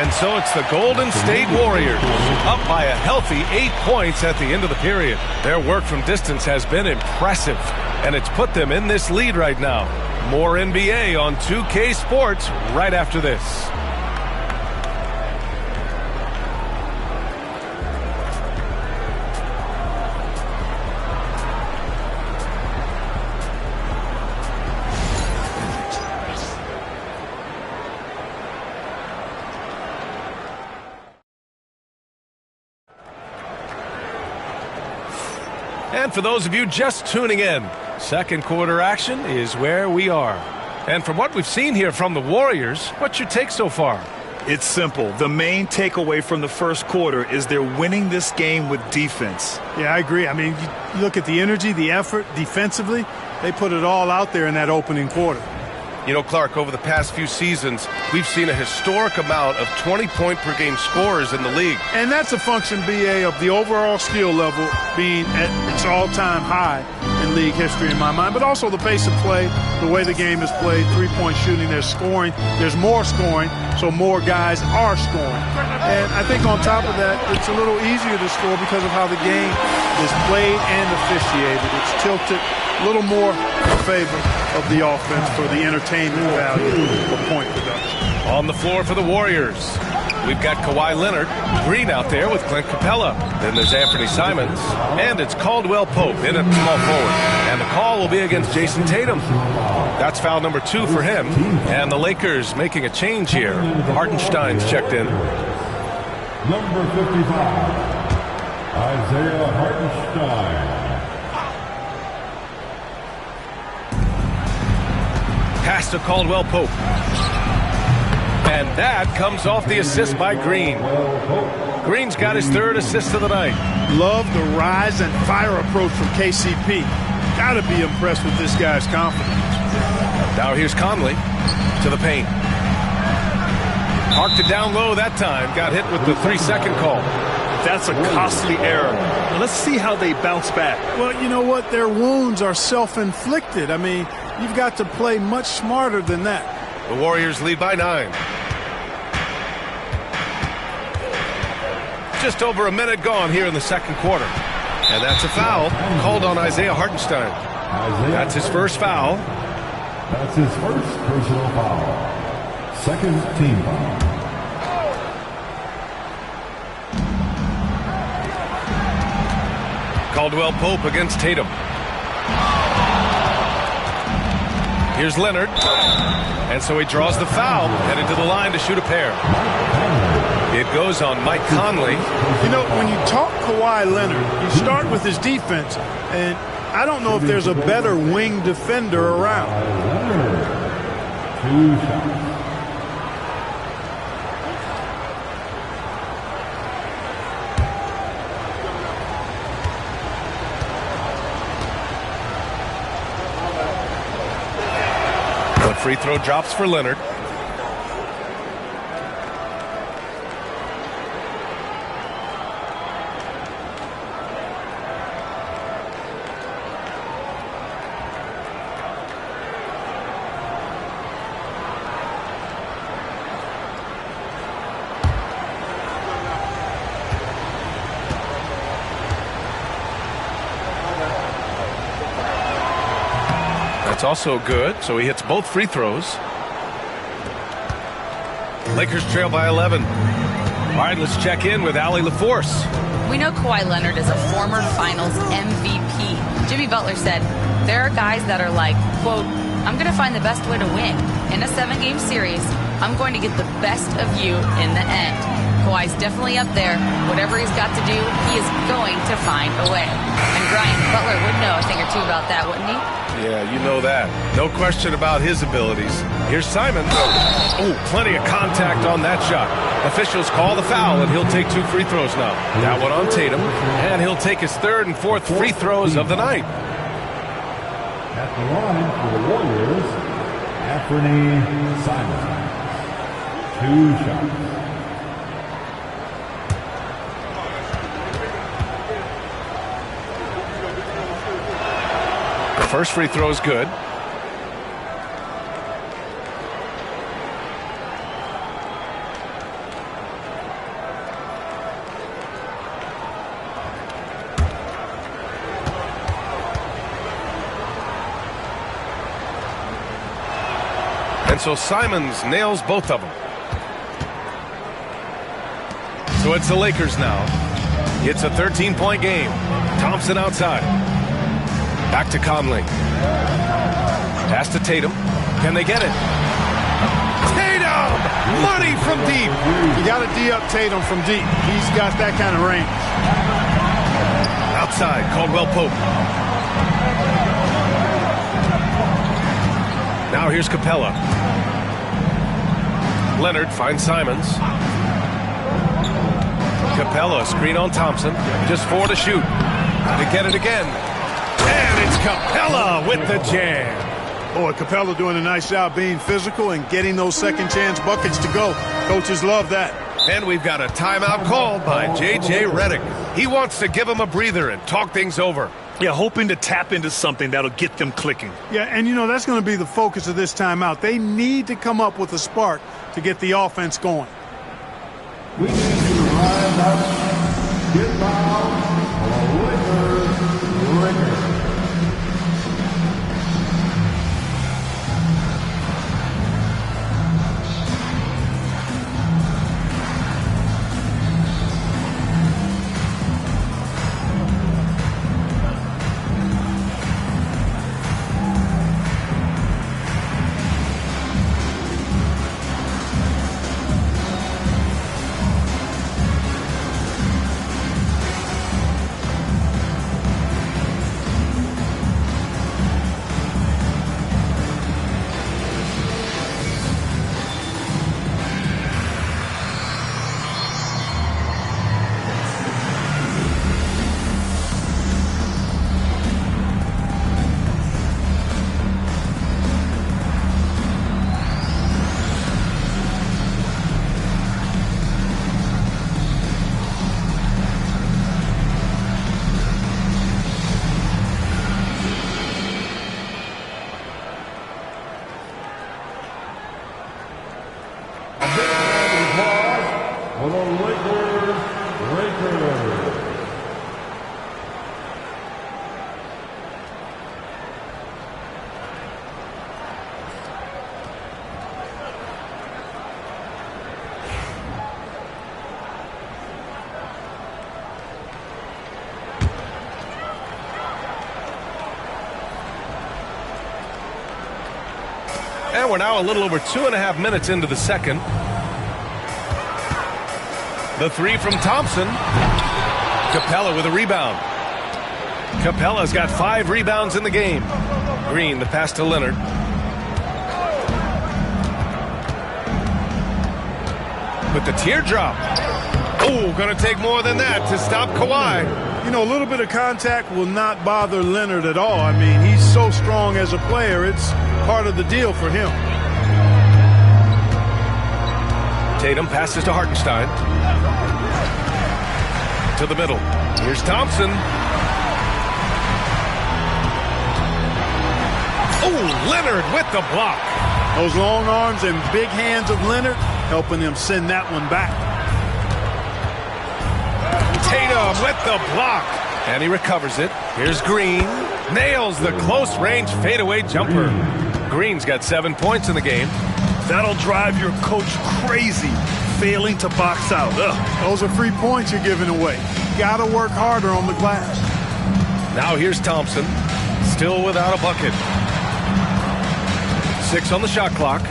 And so it's the Golden State Warriors up by a healthy 8 points at the end of the period. Their work from distance has been impressive, and it's put them in this lead right now. More NBA on 2K Sports right after this. And for those of you just tuning in, second quarter action is where we are. And from what we've seen here from the Warriors, what's your take so far? It's simple. The main takeaway from the first quarter is they're winning this game with defense. Yeah, I agree. I mean, you look at the energy, the effort defensively, they put it all out there in that opening quarter. You know, Clark, over the past few seasons, we've seen a historic amount of 20-point-per-game scorers in the league. And that's a function, BA, of the overall skill level being at its all-time high in league history in my mind, but also the pace of play, the way the game is played, three-point shooting, there's scoring, there's more scoring, so more guys are scoring. And I think on top of that, it's a little easier to score because of how the game is played and officiated. It's tilted a little more in favor of the offense for the entertainment value of point production. On the floor for the Warriors, we've got Kawhi Leonard, Green out there with Clint Capella. Then there's Anthony Simons, and it's Caldwell Pope in at small forward. And the call will be against Jason Tatum. That's foul number 2 for him. And the Lakers making a change here. Hartenstein's checked in. Number 55, Isaiah Hartenstein. Pass to Caldwell Pope. And that comes off the assist by Green. Green's got his 3rd assist of the night. Love the rise and fire approach from KCP. Got to be impressed with this guy's confidence. Now here's Conley to the paint. Parked it down low that time. Got hit with the 3-second call. That's a costly error. Now let's see how they bounce back. Well, you know what? Their wounds are self-inflicted. I mean, you've got to play much smarter than that. The Warriors lead by 9. Just over a minute gone here in the second quarter. And that's a foul called on Isaiah Hartenstein. That's his first foul. That's his first personal foul. Second team foul. Caldwell Pope against Tatum. Here's Leonard. And so he draws the foul, headed to the line to shoot a pair. It goes on Mike Conley. You know, when you talk Kawhi Leonard, you start with his defense, and I don't know if there's a better wing defender around. Two shots. One free throw drops for Leonard. That's also good, so he hits both free throws. Lakers trail by 11. All right, let's check in with Allie LaForce. We know Kawhi Leonard is a former Finals MVP. Jimmy Butler said, there are guys that are like, quote, I'm going to find the best way to win. In a 7-game series, I'm going to get the best of you in the end. Kawhi's definitely up there. Whatever he's got to do, he is going to find a way. And Brian Butler would know a thing or two about that, wouldn't he? Yeah, you know that. No question about his abilities. Here's Simons. Oh, plenty of contact on that shot. Officials call the foul, and he'll take 2 free throws now. That one on Tatum, and he'll take his 3rd and 4th free throws of the night. At the line for the Warriors, Anthony Simons. 2 shots. First free throw is good. And so Simons nails both of them. So it's the Lakers now. It's a 13-point game. Thompson outside. Back to Conley. Pass to Tatum. Can they get it? Tatum! Money from deep. You got to D up Tatum from deep. He's got that kind of range. Outside, Caldwell Pope. Now here's Capella. Leonard finds Simons. Capella, screen on Thompson. Just 4 to shoot. To get it again. And it's Capella with the jam. Boy, Capella doing a nice job being physical and getting those second chance buckets to go. Coaches love that. And we've got a timeout called by J.J. Redick. He wants to give him a breather and talk things over. Yeah, hoping to tap into something that'll get them clicking. Yeah, and you know, that's going to be the focus of this timeout. They need to come up with a spark to get the offense going. We need to rise up, get fouled, Lakers. And we're now a little over 2.5 minutes into the second. The three from Thompson. Capella with a rebound. Capella's got 5 rebounds in the game. Green, the pass to Leonard. With the teardrop. Oh, going to take more than that to stop Kawhi. You know, a little bit of contact will not bother Leonard at all. I mean, he's so strong as a player. It's part of the deal for him. Tatum passes to Hartenstein. To the middle. Here's Thompson. Oh, Leonard with the block. Those long arms and big hands of Leonard helping him send that one back. Tatum with the block. And he recovers it. Here's Green. Nails the close-range fadeaway jumper. Green's got 7 points in the game. That'll drive your coach crazy, failing to box out. Those are free points you're giving away. Got to work harder on the glass. Now here's Thompson. Still without a bucket. 6 on the shot clock.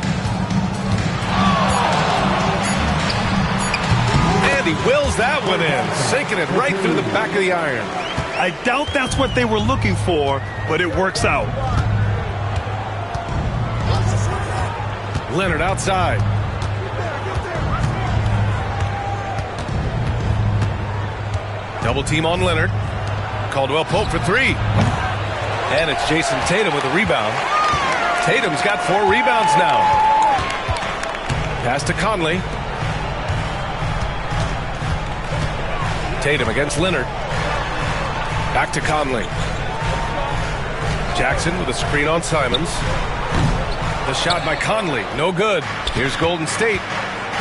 And he wills that one in, sinking it right through the back of the iron. I doubt that's what they were looking for, but it works out. Leonard outside. Double team on Leonard. Caldwell Pope for 3. And it's Jason Tatum with a rebound. Tatum's got 4 rebounds now. Pass to Conley. Tatum against Leonard. Back to Conley. Jackson with a screen on Simons. The shot by Conley, no good. Here's Golden State.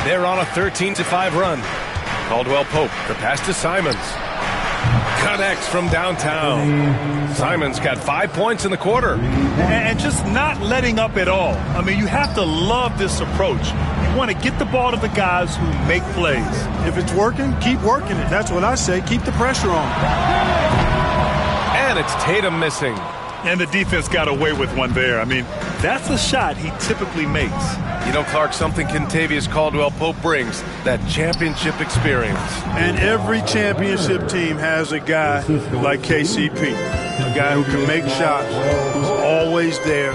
They're on a 13-5 run. Caldwell Pope, the pass to Simons. Connects from downtown. Simons got 5 points in the quarter. And just not letting up at all. I mean, you have to love this approach. You want to get the ball to the guys who make plays. If it's working, keep working it. That's what I say. Keep the pressure on. And it's Tatum missing. And the defense got away with one there. I mean, that's a shot he typically makes. You know, Clark, something Kentavious Caldwell-Pope brings, that championship experience. And every championship team has a guy like KCP, a guy who can make shots, who's always there,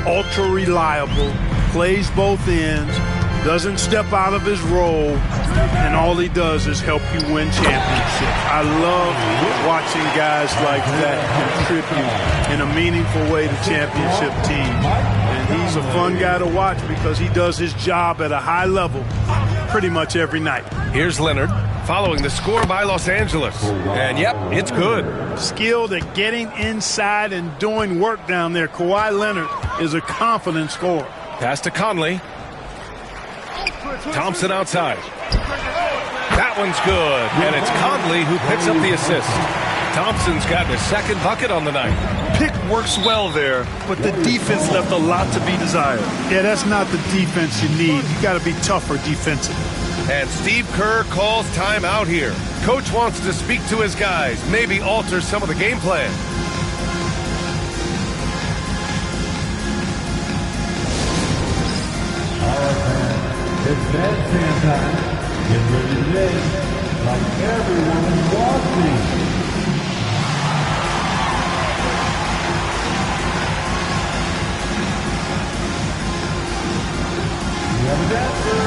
ultra reliable, plays both ends, doesn't step out of his role, and all he does is help you win championships. I love watching guys like that contribute in a meaningful way to championship teams. And he's a fun guy to watch because he does his job at a high level pretty much every night. Here's Leonard following the score by Los Angeles. And, yep, it's good. Skilled at getting inside and doing work down there. Kawhi Leonard is a confident scorer. Pass to Conley. Thompson outside. That one's good. And it's Conley who picks up the assist. Thompson's gotten his second bucket on the night. Pick works well there, but the defense left a lot to be desired. Yeah, that's not the defense you need. You got to be tougher defensively. And Steve Kerr calls timeout here. Coach wants to speak to his guys, maybe alter some of the game plan. It's bandstand time. Get ready to dance like everyone is watching. We have a dancer.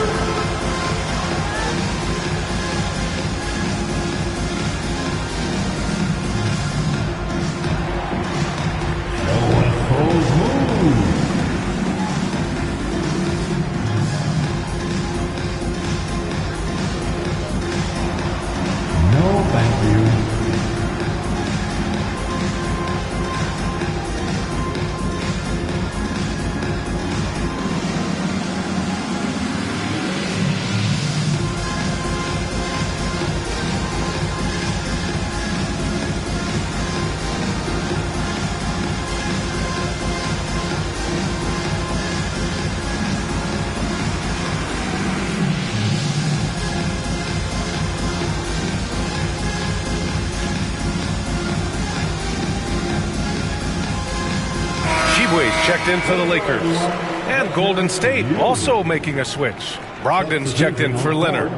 Sheboy's checked in for the Lakers. And Golden State also making a switch. Brogdon's checked in for Leonard.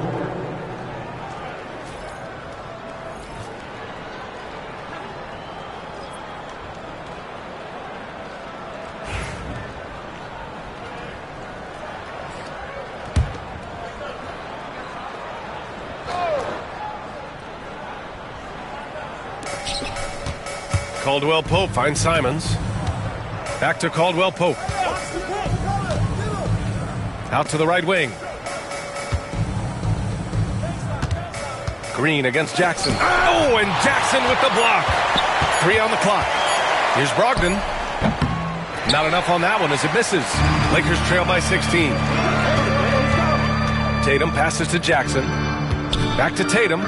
Caldwell Pope finds Simons. Back to Caldwell Pope. Out to the right wing. Green against Jackson. Oh, and Jackson with the block. 3 on the clock. Here's Brogdon. Not enough on that one as it misses. Lakers trail by 16. Tatum passes to Jackson. Back to Tatum.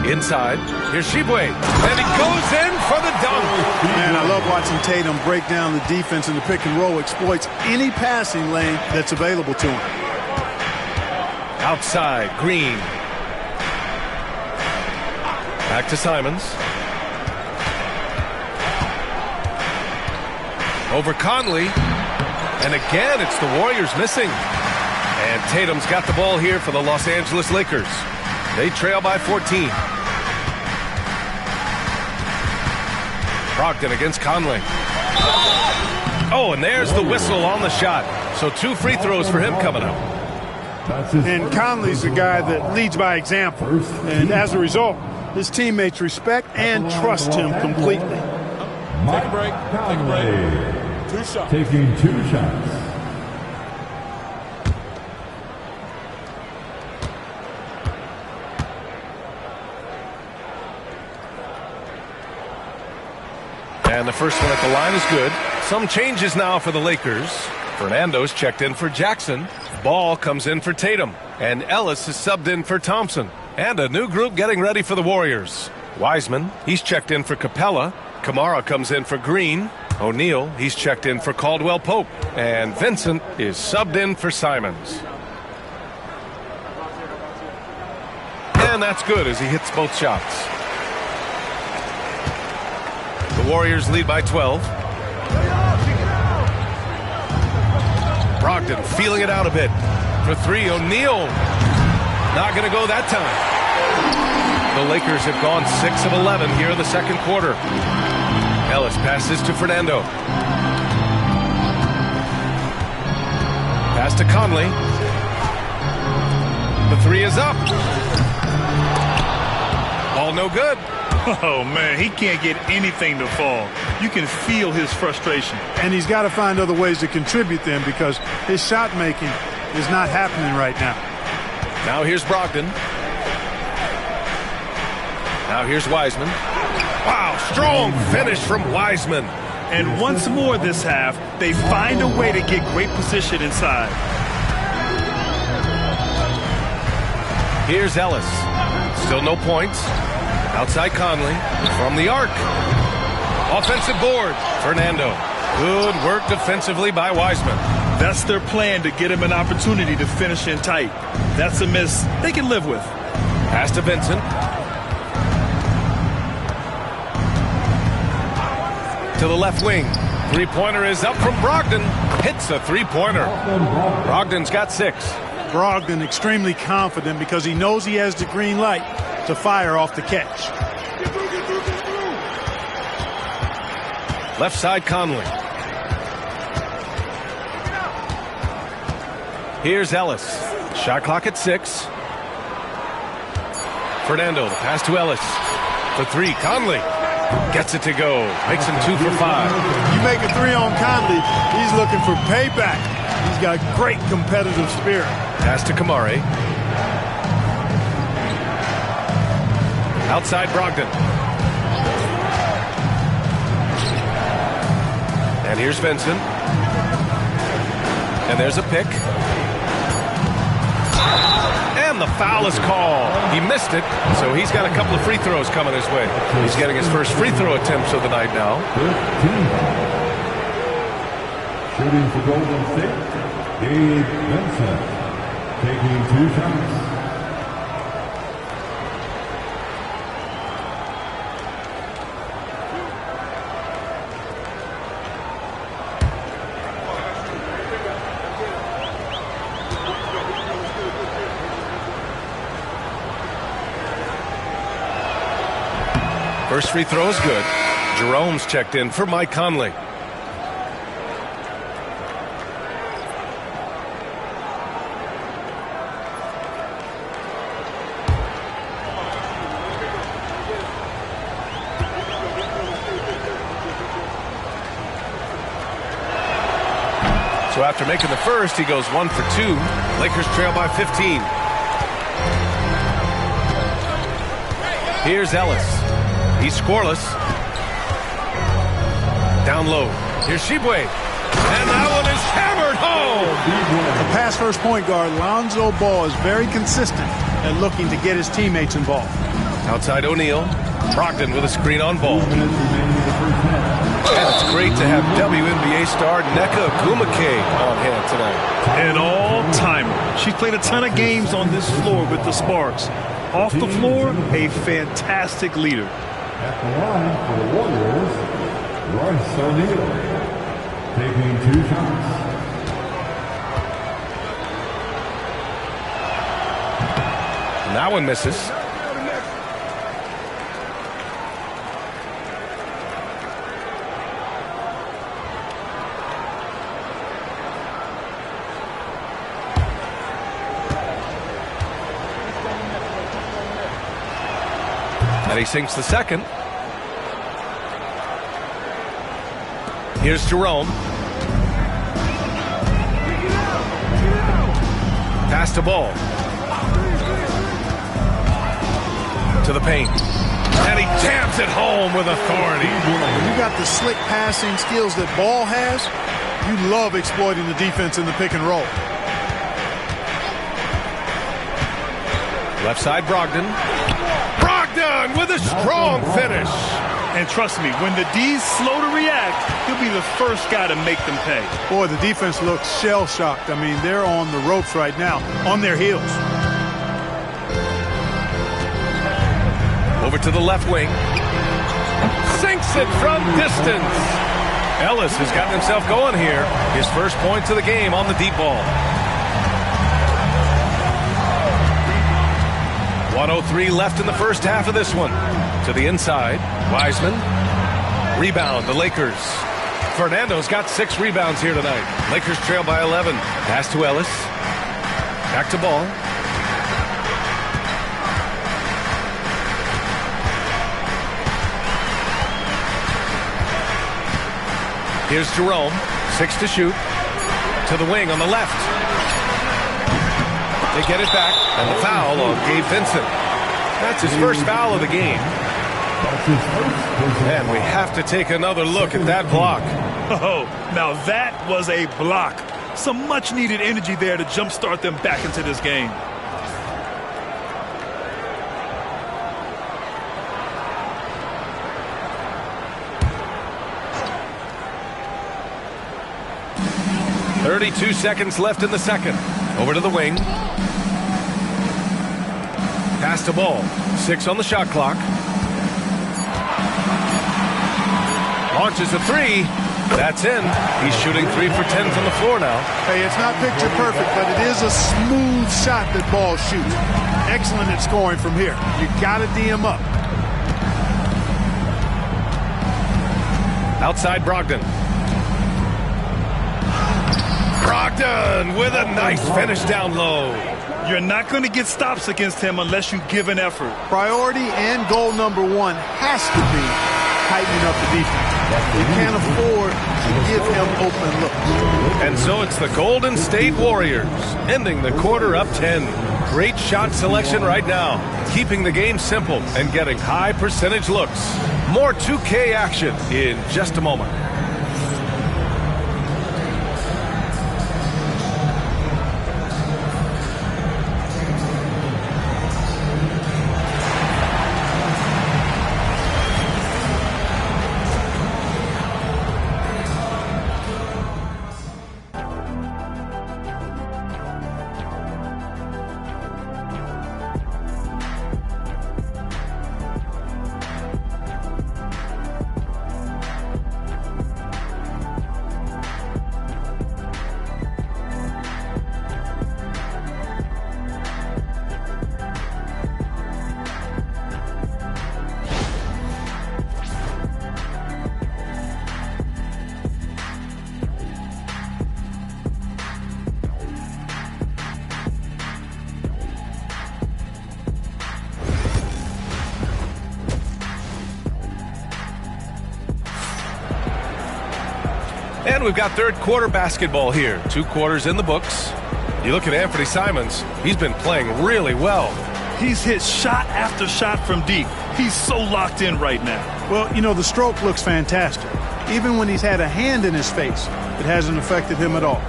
Inside, here's Sheboy, and he goes in for the dunk. Man, I love watching Tatum break down the defense in the pick and roll, exploits any passing lane that's available to him. Outside, Green. Back to Simons. Over Conley, and again, it's the Warriors missing. And Tatum's got the ball here for the Los Angeles Lakers. They trail by 14. Brogdon against Conley. Oh, and there's the whistle on the shot. So 2 free throws for him coming up. And Conley's a guy that leads by example. And as a result, his teammates respect and trust him completely. Take a break. Take a break. 2 shots. Taking 2 shots. And the first one at the line is good. Some changes now for the Lakers. Fernando's checked in for Jackson. Ball comes in for Tatum. And Ellis is subbed in for Thompson. And a new group getting ready for the Warriors. Wiseman, he's checked in for Capella. Kamara comes in for Green. O'Neal, he's checked in for Caldwell Pope. And Vincent is subbed in for Simons. And that's good as he hits both shots. The Warriors lead by 12. Brogdon feeling it out a bit. For 3, O'Neal. Not going to go that time. The Lakers have gone 6 of 11 here in the second quarter. Ellis passes to Fernando. Pass to Conley. The 3 is up. Ball no good. Oh, man, he can't get anything to fall. You can feel his frustration. And he's got to find other ways to contribute them because his shot making is not happening right now. Now here's Brogdon. Now here's Wiseman. Wow, strong finish from Wiseman. And once more this half, they find a way to get great position inside. Here's Ellis. Still no points. Outside Conley from the arc. Offensive board. Fernando. Good work defensively by Wiseman. That's their plan, to get him an opportunity to finish in tight. That's a miss they can live with. Pass to Vincent. To the left wing. 3-pointer is up from Brogdon. Hits a 3-pointer. Brogdon's got 6. Brogdon extremely confident because he knows he has the green light to fire off the catch. Left side Conley. Here's Ellis. Shot clock at 6. Fernando, the pass to Ellis. For 3, Conley. Gets it to go. Makes him 2 for 5. You make a 3 on Conley, he's looking for payback. He's got great competitive spirit. Pass to Kamari. Outside Brogdon. And here's Vincent. And there's a pick. And the foul is called. He missed it, so he's got a couple of free throws coming his way. He's getting his first free throw attempts of the night now. Shooting for Golden State, Gabe Vincent, taking 2 shots. First free throw is good. Jerome's checked in for Mike Conley. So after making the first, he goes 1 for 2. Lakers trail by 15. Here's Ellis. He's scoreless. Down low. Here's Shibwe. And that one is hammered home. The pass first point guard, Lonzo Ball, is very consistent at looking to get his teammates involved. Outside O'Neal. Brogdon with a screen on Ball. And it's great to have WNBA star Nneka Ogwumike on hand tonight. An all-timer. She's played a ton of games on this floor with the Sparks. Off the floor, a fantastic leader. At the line for the Warriors, Royce O'Neal, taking 2 shots. And that one misses. And he sinks the second. Here's Jerome. Pass to Ball. To the paint. And he jams it home with authority. When you got the slick passing skills that Ball has, you love exploiting the defense in the pick and roll. Left side, Brogdon. Brogdon with a strong finish. And trust me, when the D's slow to react, he'll be the first guy to make them pay. Boy, the defense looks shell-shocked. I mean, they're on the ropes right now, on their heels. Over to the left wing. Sinks it from distance. Ellis has gotten himself going here. His first points of the game on the deep ball. 1:03 left in the first half of this one. To the inside, Wiseman. Rebound, the Lakers. Fernando's got 6 rebounds here tonight. Lakers trail by 11. Pass to Ellis. Back to Ball. Here's Jerome. 6 to shoot. To the wing on the left. They get it back, and the foul on Gabe Vincent. That's his first foul of the game. And we have to take another look at that block. Oh, now that was a block. Some much-needed energy there to jumpstart them back into this game. .32 seconds left in the second. Over to the wing. Pass to Ball. 6 on the shot clock. Launches a 3. That's in. He's shooting 3 for 10 from the floor now. Hey, it's not picture perfect, but it is a smooth shot that Ball shoots. Excellent at scoring from here. You got to D him up. Outside Brogdon. Brogdon with a nice finish down low. You're not going to get stops against him unless you give an effort. Priority and goal number 1 has to be tightening up the defense. You can't afford to give him open looks. And so it's the Golden State Warriors ending the quarter up 10. Great shot selection right now, keeping the game simple and getting high percentage looks. More 2K action in just a moment. And we've got third quarter basketball here. 2 quarters in the books. You look at Anthony Simons, he's been playing really well. He's hit shot after shot from deep. He's so locked in right now. Well, you know, the stroke looks fantastic. Even when he's had a hand in his face, it hasn't affected him at all.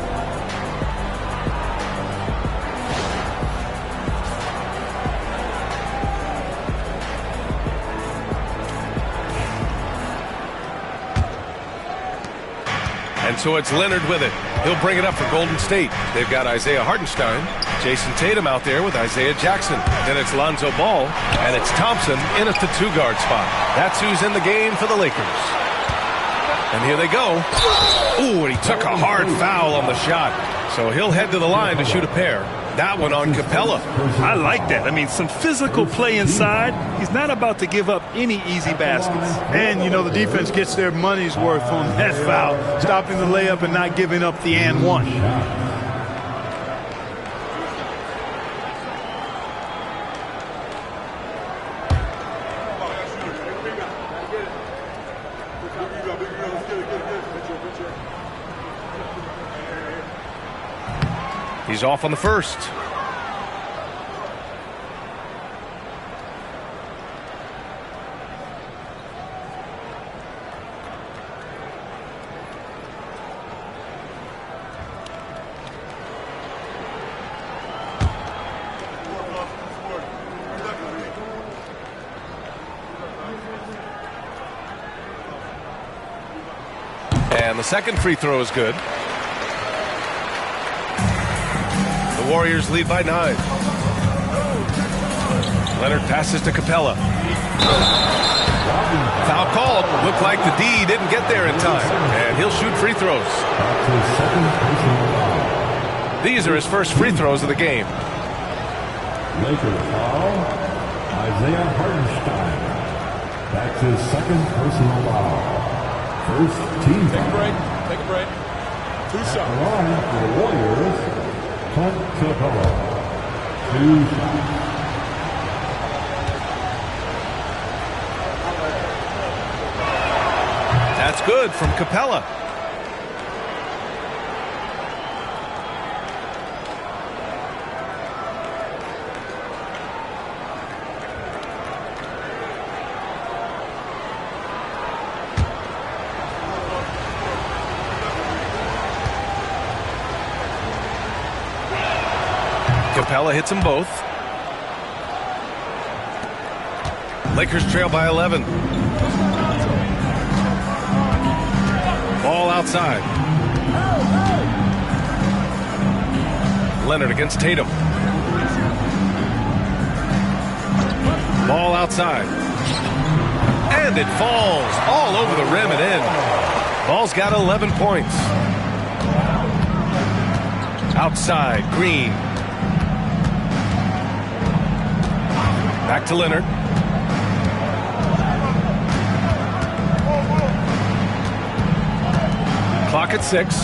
And so it's Leonard with it. He'll bring it up for Golden State. They've got Isaiah Hartenstein, Jason Tatum out there with Isaiah Jackson. Then it's Lonzo Ball, and it's Thompson in at the 2-guard spot. That's who's in the game for the Lakers. And here they go. Ooh, and he took a hard foul on the shot. So he'll head to the line to shoot a pair. That one on Capella. I like that. I mean, some physical play inside. He's not about to give up any easy baskets. And, you know, the defense gets their money's worth on that foul, stopping the layup and not giving up the and one. He's off on the first. And the second free throw is good. The Warriors lead by 9. Leonard passes to Capella. Foul called. Looked like the D didn't get there in time. And he'll shoot free throws. These are his first free throws of the game. Lakers foul. Isaiah Hartenstein. That's his second personal foul. First team foul. Take a break. 2 shots. Line for the Warriors. Clint Capella. 2 shots. That's good from Capella. Capella hits them both. Lakers trail by 11. Ball outside. Leonard against Tatum. Ball outside. And it falls all over the rim and in. Ball's got 11 points. Outside, Green. Back to Leonard. Clock at 6.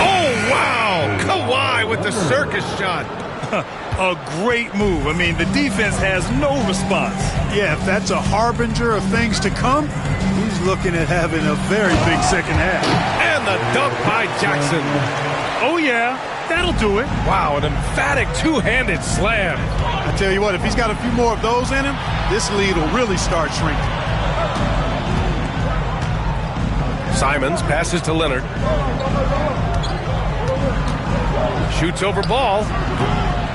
Oh, wow! Kawhi with the circus shot. A great move. I mean, the defense has no response. Yeah, if that's a harbinger of things to come, he's looking at having a very big second half. And the dunk by Jackson. Oh, yeah, that'll do it. Wow, an emphatic two-handed slam. I tell you what, if he's got a few more of those in him, this lead will really start shrinking. Simons passes to Leonard. Shoots over ball.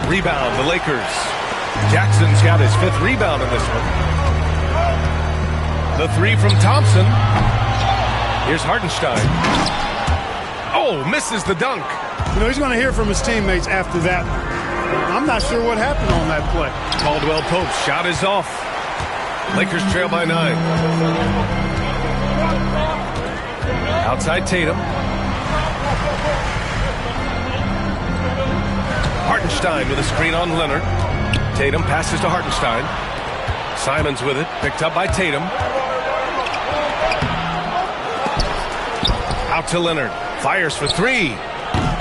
Rebound, the Lakers. Jackson's got his 5th rebound in this one. The 3 from Thompson. Here's Hartenstein. Oh, misses the dunk. You know, he's going to hear from his teammates after that. I'm not sure what happened on that play. Caldwell Pope's shot is off. Lakers trail by 9. Outside Tatum. Hartenstein with a screen on Leonard. Tatum passes to Hartenstein. Simons with it, picked up by Tatum. Out to Leonard. Fires for 3.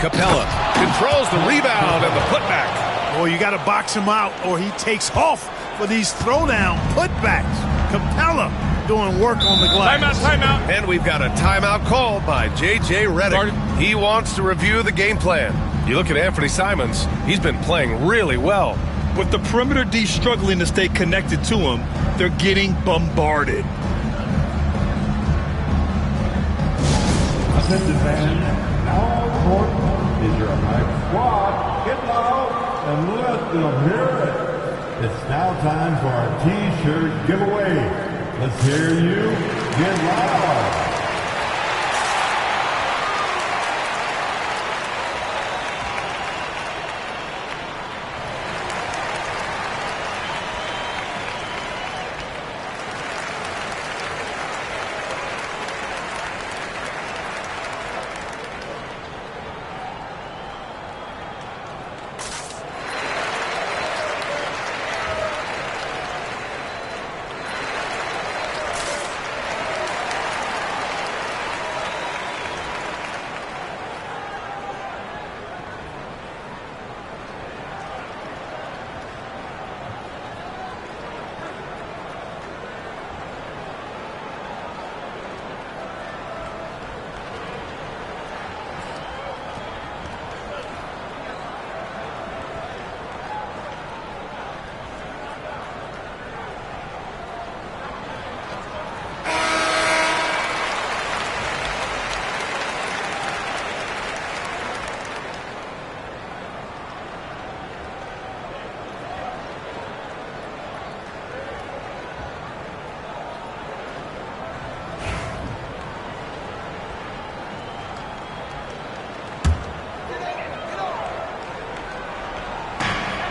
Capella controls the rebound and the putback. Boy, you got to box him out or he takes off for these throwdown putbacks. Capella doing work on the glass. Timeout. And we've got a timeout called by J.J. Redick. He wants to review the game plan. You look at Anthony Simons, he's been playing really well. With the perimeter D struggling to stay connected to him, they're getting bombarded. Attention fans, now on court is your hype squad. Get loud and let them hear it. It's now time for our T-shirt giveaway. Let's hear you get loud.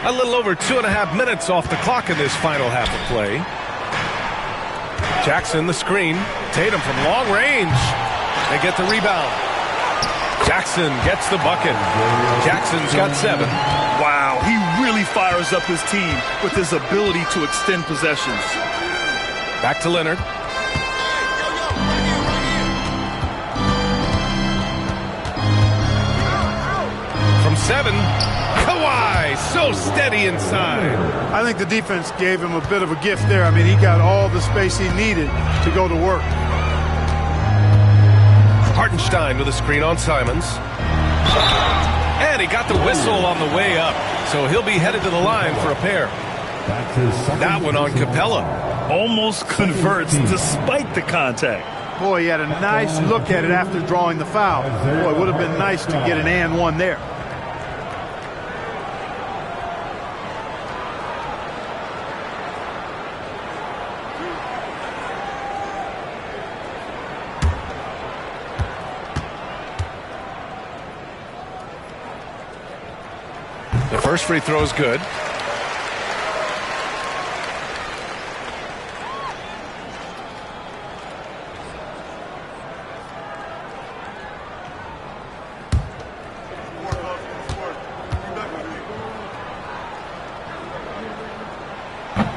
A little over 2.5 minutes off the clock in this final half of play. Jackson the screen. Tatum from long range. They get the rebound. Jackson gets the bucket. Jackson's got 7. Wow, he really fires up his team with his ability to extend possessions. Back to Leonard. From 7. Kawhi, so steady inside. I think the defense gave him a bit of a gift there. I mean, he got all the space he needed to go to work. Hartenstein with a screen on Simons. And he got the whistle on the way up, so he'll be headed to the line for a pair. That one on Capella. Almost converts despite the contact. Boy, he had a nice look at it after drawing the foul. Boy, it would have been nice to get an and one there. The first free throw is good.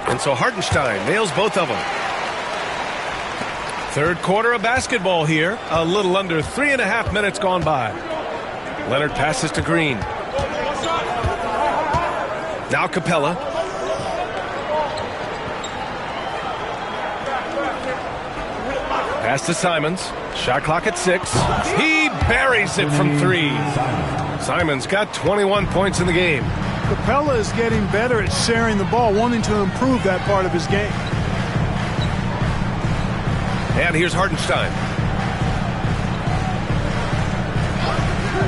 And so Hartenstein nails both of them. Third quarter of basketball here. A little under 3.5 minutes gone by. Leonard passes to Green. Now Capella. Pass to Simons. Shot clock at 6. He buries it from 3. Simons got 21 points in the game. Capella is getting better at sharing the ball, wanting to improve that part of his game. And here's Hartenstein.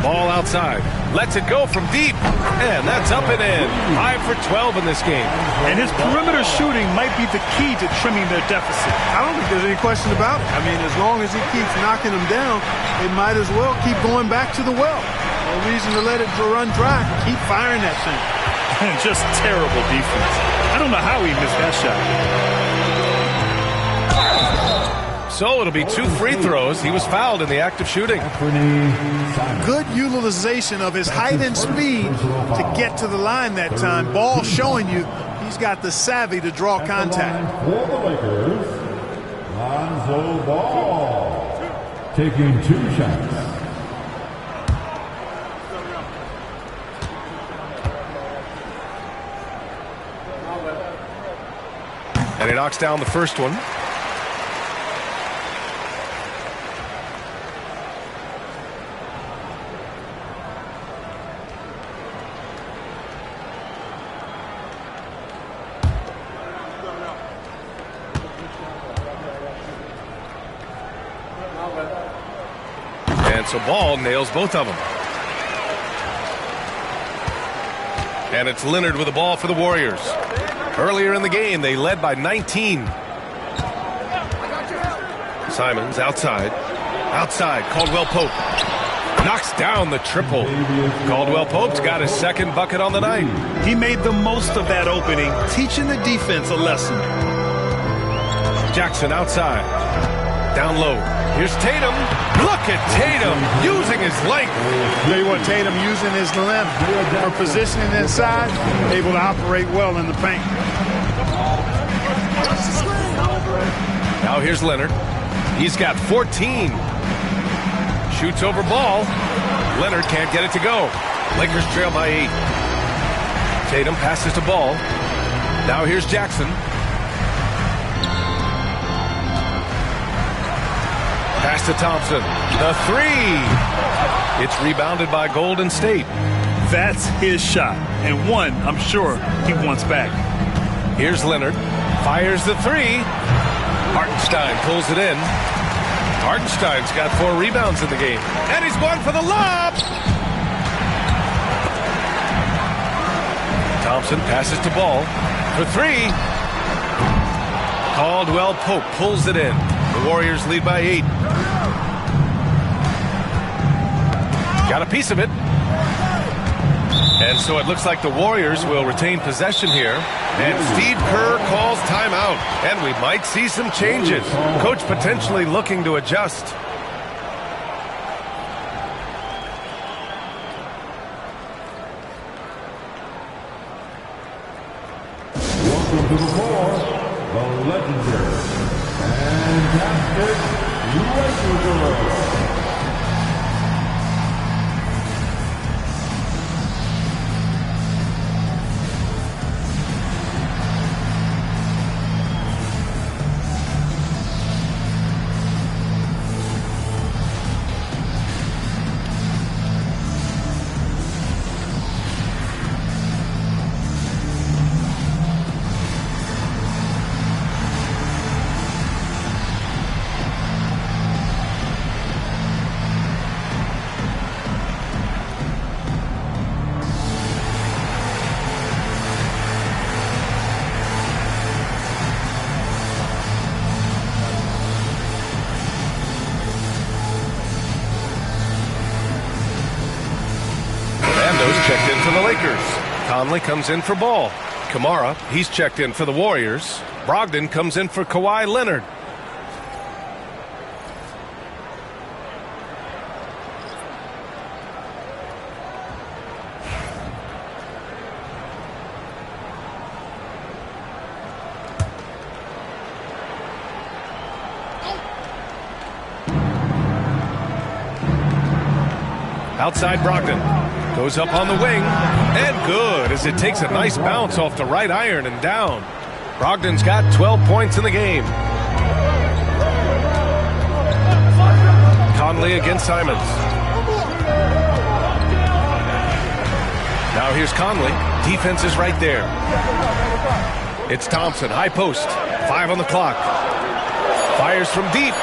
Ball outside. Lets it go from deep. And that's up and in. 5 for 12 in this game. And his perimeter shooting might be the key to trimming their deficit. I don't think there's any question about it. I mean, as long as he keeps knocking them down, they might as well keep going back to the well. No reason to let it run dry. Keep firing that thing. And just terrible defense. I don't know how he missed that shot. So it'll be 2 free throws. He was fouled in the act of shooting. Good utilization of his height and speed to get to the line that time. Ball showing you he's got the savvy to draw contact. For the Lakers, Lonzo Ball taking 2 shots. And he knocks down the first one. And so Ball nails both of them. And it's Leonard with the ball for the Warriors. Earlier in the game, they led by 19. Simons outside. Outside, Caldwell Pope. Knocks down the triple. Caldwell Pope's got his second bucket on the night. He made the most of that opening, teaching the defense a lesson. Jackson outside. Down low. Here's Tatum. Look at Tatum using his length. Tell you what, Tatum using his length for positioning inside, able to operate well in the paint. Now here's Leonard. He's got 14. Shoots over Ball. Leonard can't get it to go. Lakers trail by 8. Tatum passes to Ball. Now here's Jackson. Pass to Thompson. The three. It's rebounded by Golden State. That's his shot, and one I'm sure he wants back. Here's Leonard. Fires the three. Hartenstein pulls it in. Hartenstein's got 4 rebounds in the game. And he's going for the lob. Thompson passes to Ball for 3. Caldwell Pope pulls it in. The Warriors lead by 8. Got a piece of it. And so it looks like the Warriors will retain possession here. And Steve Kerr calls timeout. And we might see some changes. Coach potentially looking to adjust. Welcome to the floor, the legendary, fantastic Lakers. Checked in for the Lakers. Conley comes in for Ball. Kamara, he's checked in for the Warriors. Brogdon comes in for Kawhi Leonard. Outside Brogdon. Goes up on the wing, and good as it takes a nice bounce off the right iron and down. Brogdon's got 12 points in the game. Conley against Simons. Now here's Conley. Defense is right there. It's Thompson, high post. 5 on the clock. Fires from deep.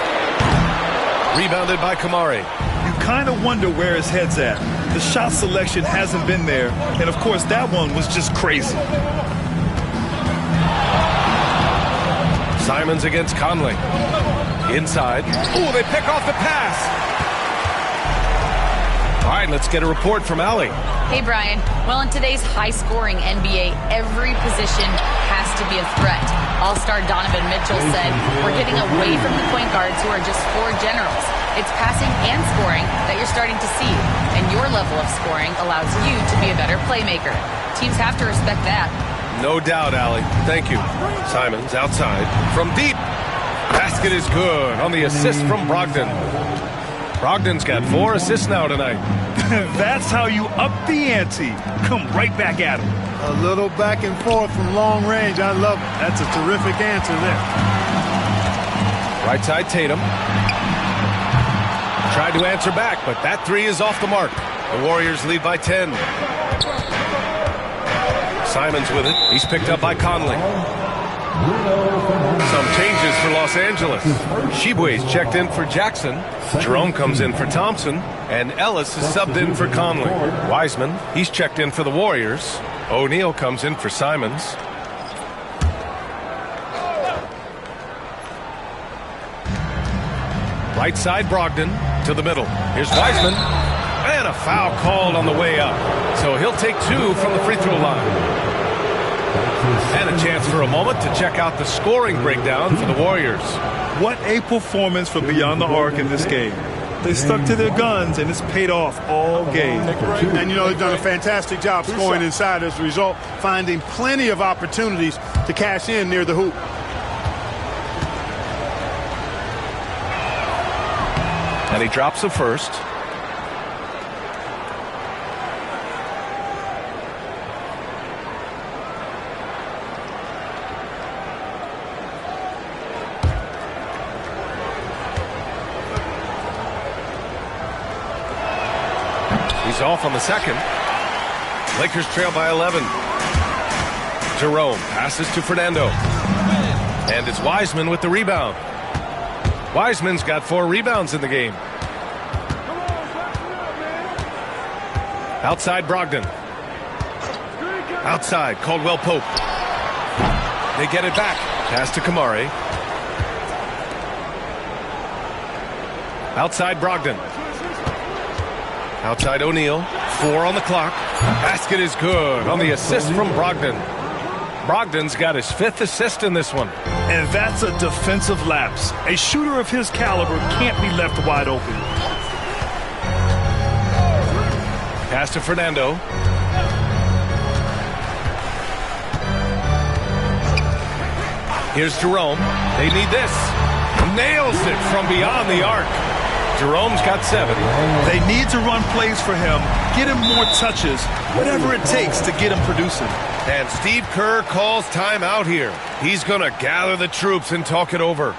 Rebounded by Kamari. You kind of wonder where his head's at. The shot selection hasn't been there, and of course that one was just crazy. Simons against Conley. Inside. Ooh, they pick off the pass. All right, let's get a report from Allie. Hey, Brian. Well, in today's high-scoring NBA, every position has to be a threat. All-star Donovan Mitchell said, "We're getting away from the point guards who are just floor generals. It's passing and scoring that you're starting to see, and your level of scoring allows you to be a better playmaker. Teams have to respect that." No doubt, Allie. Thank you. Simons outside. From deep. Basket is good on the assist from Brogdon. Brogdon's got 4 assists now tonight. That's how you up the ante. Come right back at him. A little back and forth from long range. I love it. That's a terrific answer there. Right side, Tatum. Tried to answer back, but that three is off the mark. The Warriors lead by 10. Simons with it. He's picked up by Conley. Some changes for Los Angeles. Tshiebwe's checked in for Jackson. Jerome comes in for Thompson. And Ellis is subbed in for Conley. Wiseman, he's checked in for the Warriors. O'Neal comes in for Simons. Right side, Brogdon to the middle. Here's Wiseman. And a foul called on the way up. So he'll take two from the free throw line. And a chance for a moment to check out the scoring breakdown for the Warriors. What a performance for Beyond the Arc in this game. They stuck to their guns, and it's paid off all game. And, you know, they've done a fantastic job scoring inside as a result, finding plenty of opportunities to cash in near the hoop. And he drops the first. He's off on the second. Lakers trail by 11. Jerome passes to Fernando. And it's Wiseman with the rebound. Wiseman's got 4 rebounds in the game. Outside Brogdon. Outside Caldwell Pope. They get it back. Pass to Kamari. Outside Brogdon. Outside O'Neal. 4 on the clock. Basket is good on the assist from Brogdon. Brogdon's got his 5th assist in this one. And that's a defensive lapse. A shooter of his caliber can't be left wide open. Pass to Fernando. Here's Jerome. They need this. Nails it from beyond the arc. Jerome's got 7. They need to run plays for him, get him more touches, whatever it takes to get him producing. And Steve Kerr calls timeout here. He's going to gather the troops and talk it over.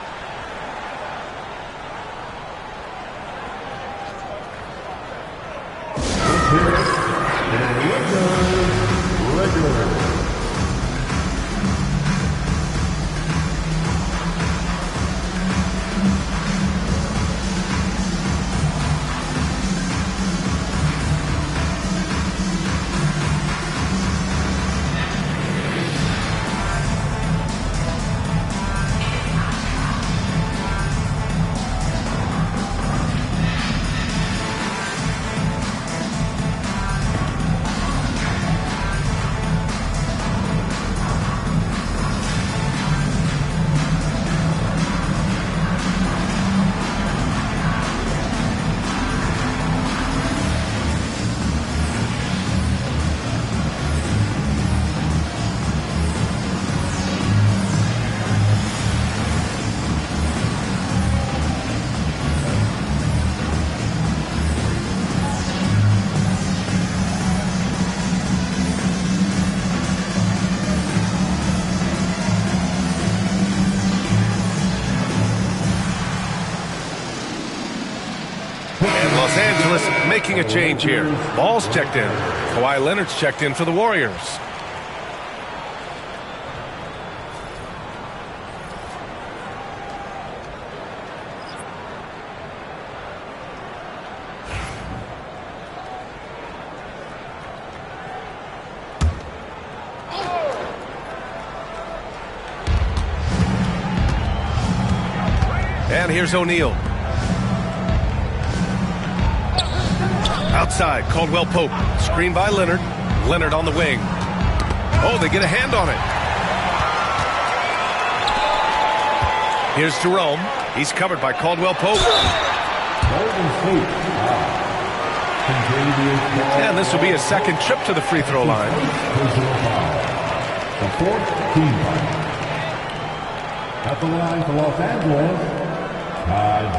Los Angeles making a change here. Ball's checked in. Kawhi Leonard's checked in for the Warriors. And here's O'Neal. Outside, Caldwell Pope. Screen by Leonard. Leonard on the wing. Oh, they get a hand on it. Here's Jerome. He's covered by Caldwell Pope. And this will be his second trip to the free throw line. At the line for Los Angeles,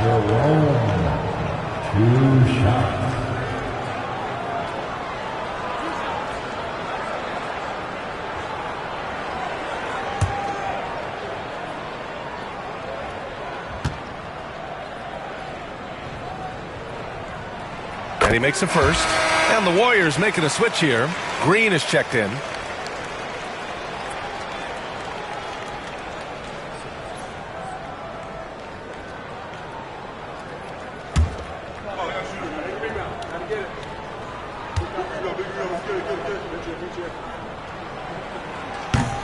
Jerome. 2 shots. And he makes a first. And the Warriors making a switch here. Green is checked in.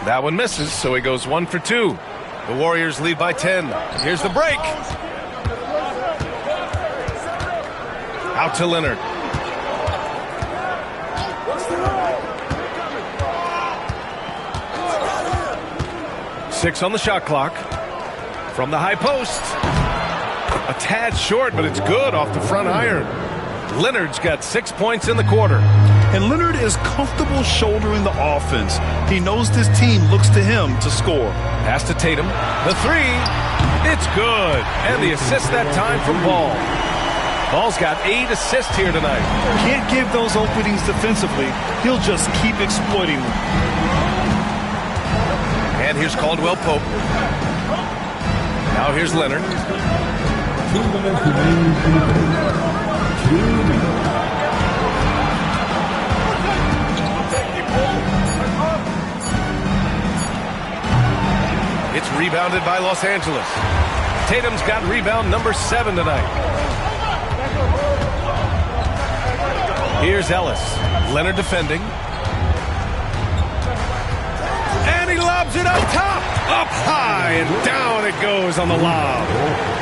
That one misses, so he goes 1 for 2. The Warriors lead by 10. Here's the break. Out to Leonard. Six on the shot clock. From the high post. A tad short, but it's good off the front iron. Leonard's got 6 points in the quarter. And Leonard is comfortable shouldering the offense. He knows this team looks to him to score. Pass to Tatum. The three. It's good. And the assist that time from Ball. Ball's got 8 assists here tonight. Can't give those openings defensively. He'll just keep exploiting them. And here's Caldwell Pope. Now here's Leonard. 2 minutes remaining. 2 minutes. It's rebounded by Los Angeles. Tatum's got rebound number 7 tonight. Here's Ellis. Leonard defending. And he lobs it up top. Up high and down it goes on the lob.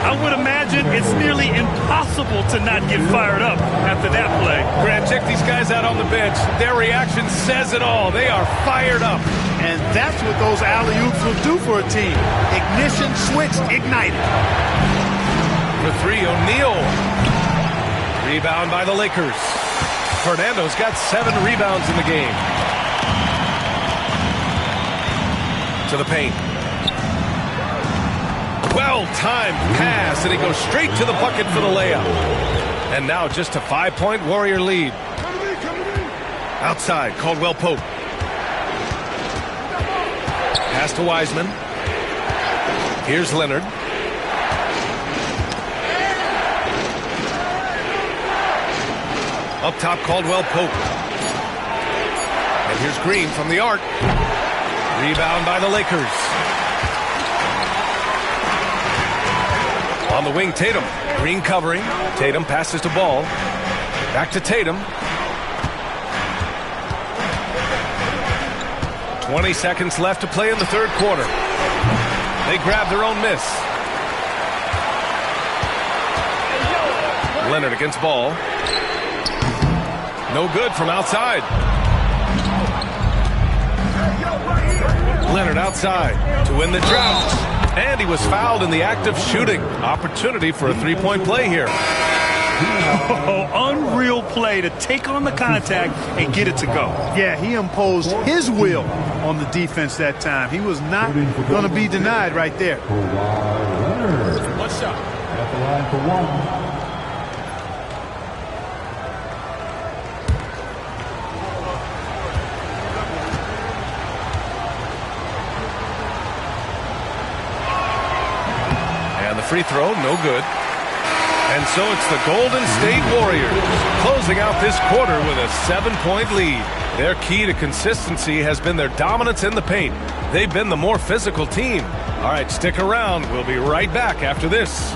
I would imagine it's nearly impossible to not get fired up after that play. Grant, check these guys out on the bench. Their reaction says it all. They are fired up. And that's what those alley-oops will do for a team. Ignition switch ignited. For 3, O'Neal. Rebound by the Lakers. Fernando's got 7 rebounds in the game. To the paint. Well-timed pass, and he goes straight to the bucket for the layup. And now just a 5-point Warrior lead. Outside, Caldwell Pope. Pass to Wiseman. Here's Leonard. Up top, Caldwell Pope. And here's Green from the arc. Rebound by the Lakers. On the wing, Tatum. Green covering. Tatum passes to Ball. Back to Tatum. 20 seconds left to play in the third quarter. They grab their own miss. Leonard against Ball. No good from outside. Leonard outside to win the drought. And he was fouled in the act of shooting. Opportunity for a 3-point play here. Oh, unreal play to take on the contact and get it to go. Yeah, he imposed his will on the defense that time. He was not going to be denied right there. One shot. At the line for 1. Free throw, no good. And so it's the Golden State Warriors closing out this quarter with a 7-point lead. Their key to consistency has been their dominance in the paint. They've been the more physical team. All right, stick around. We'll be right back after this.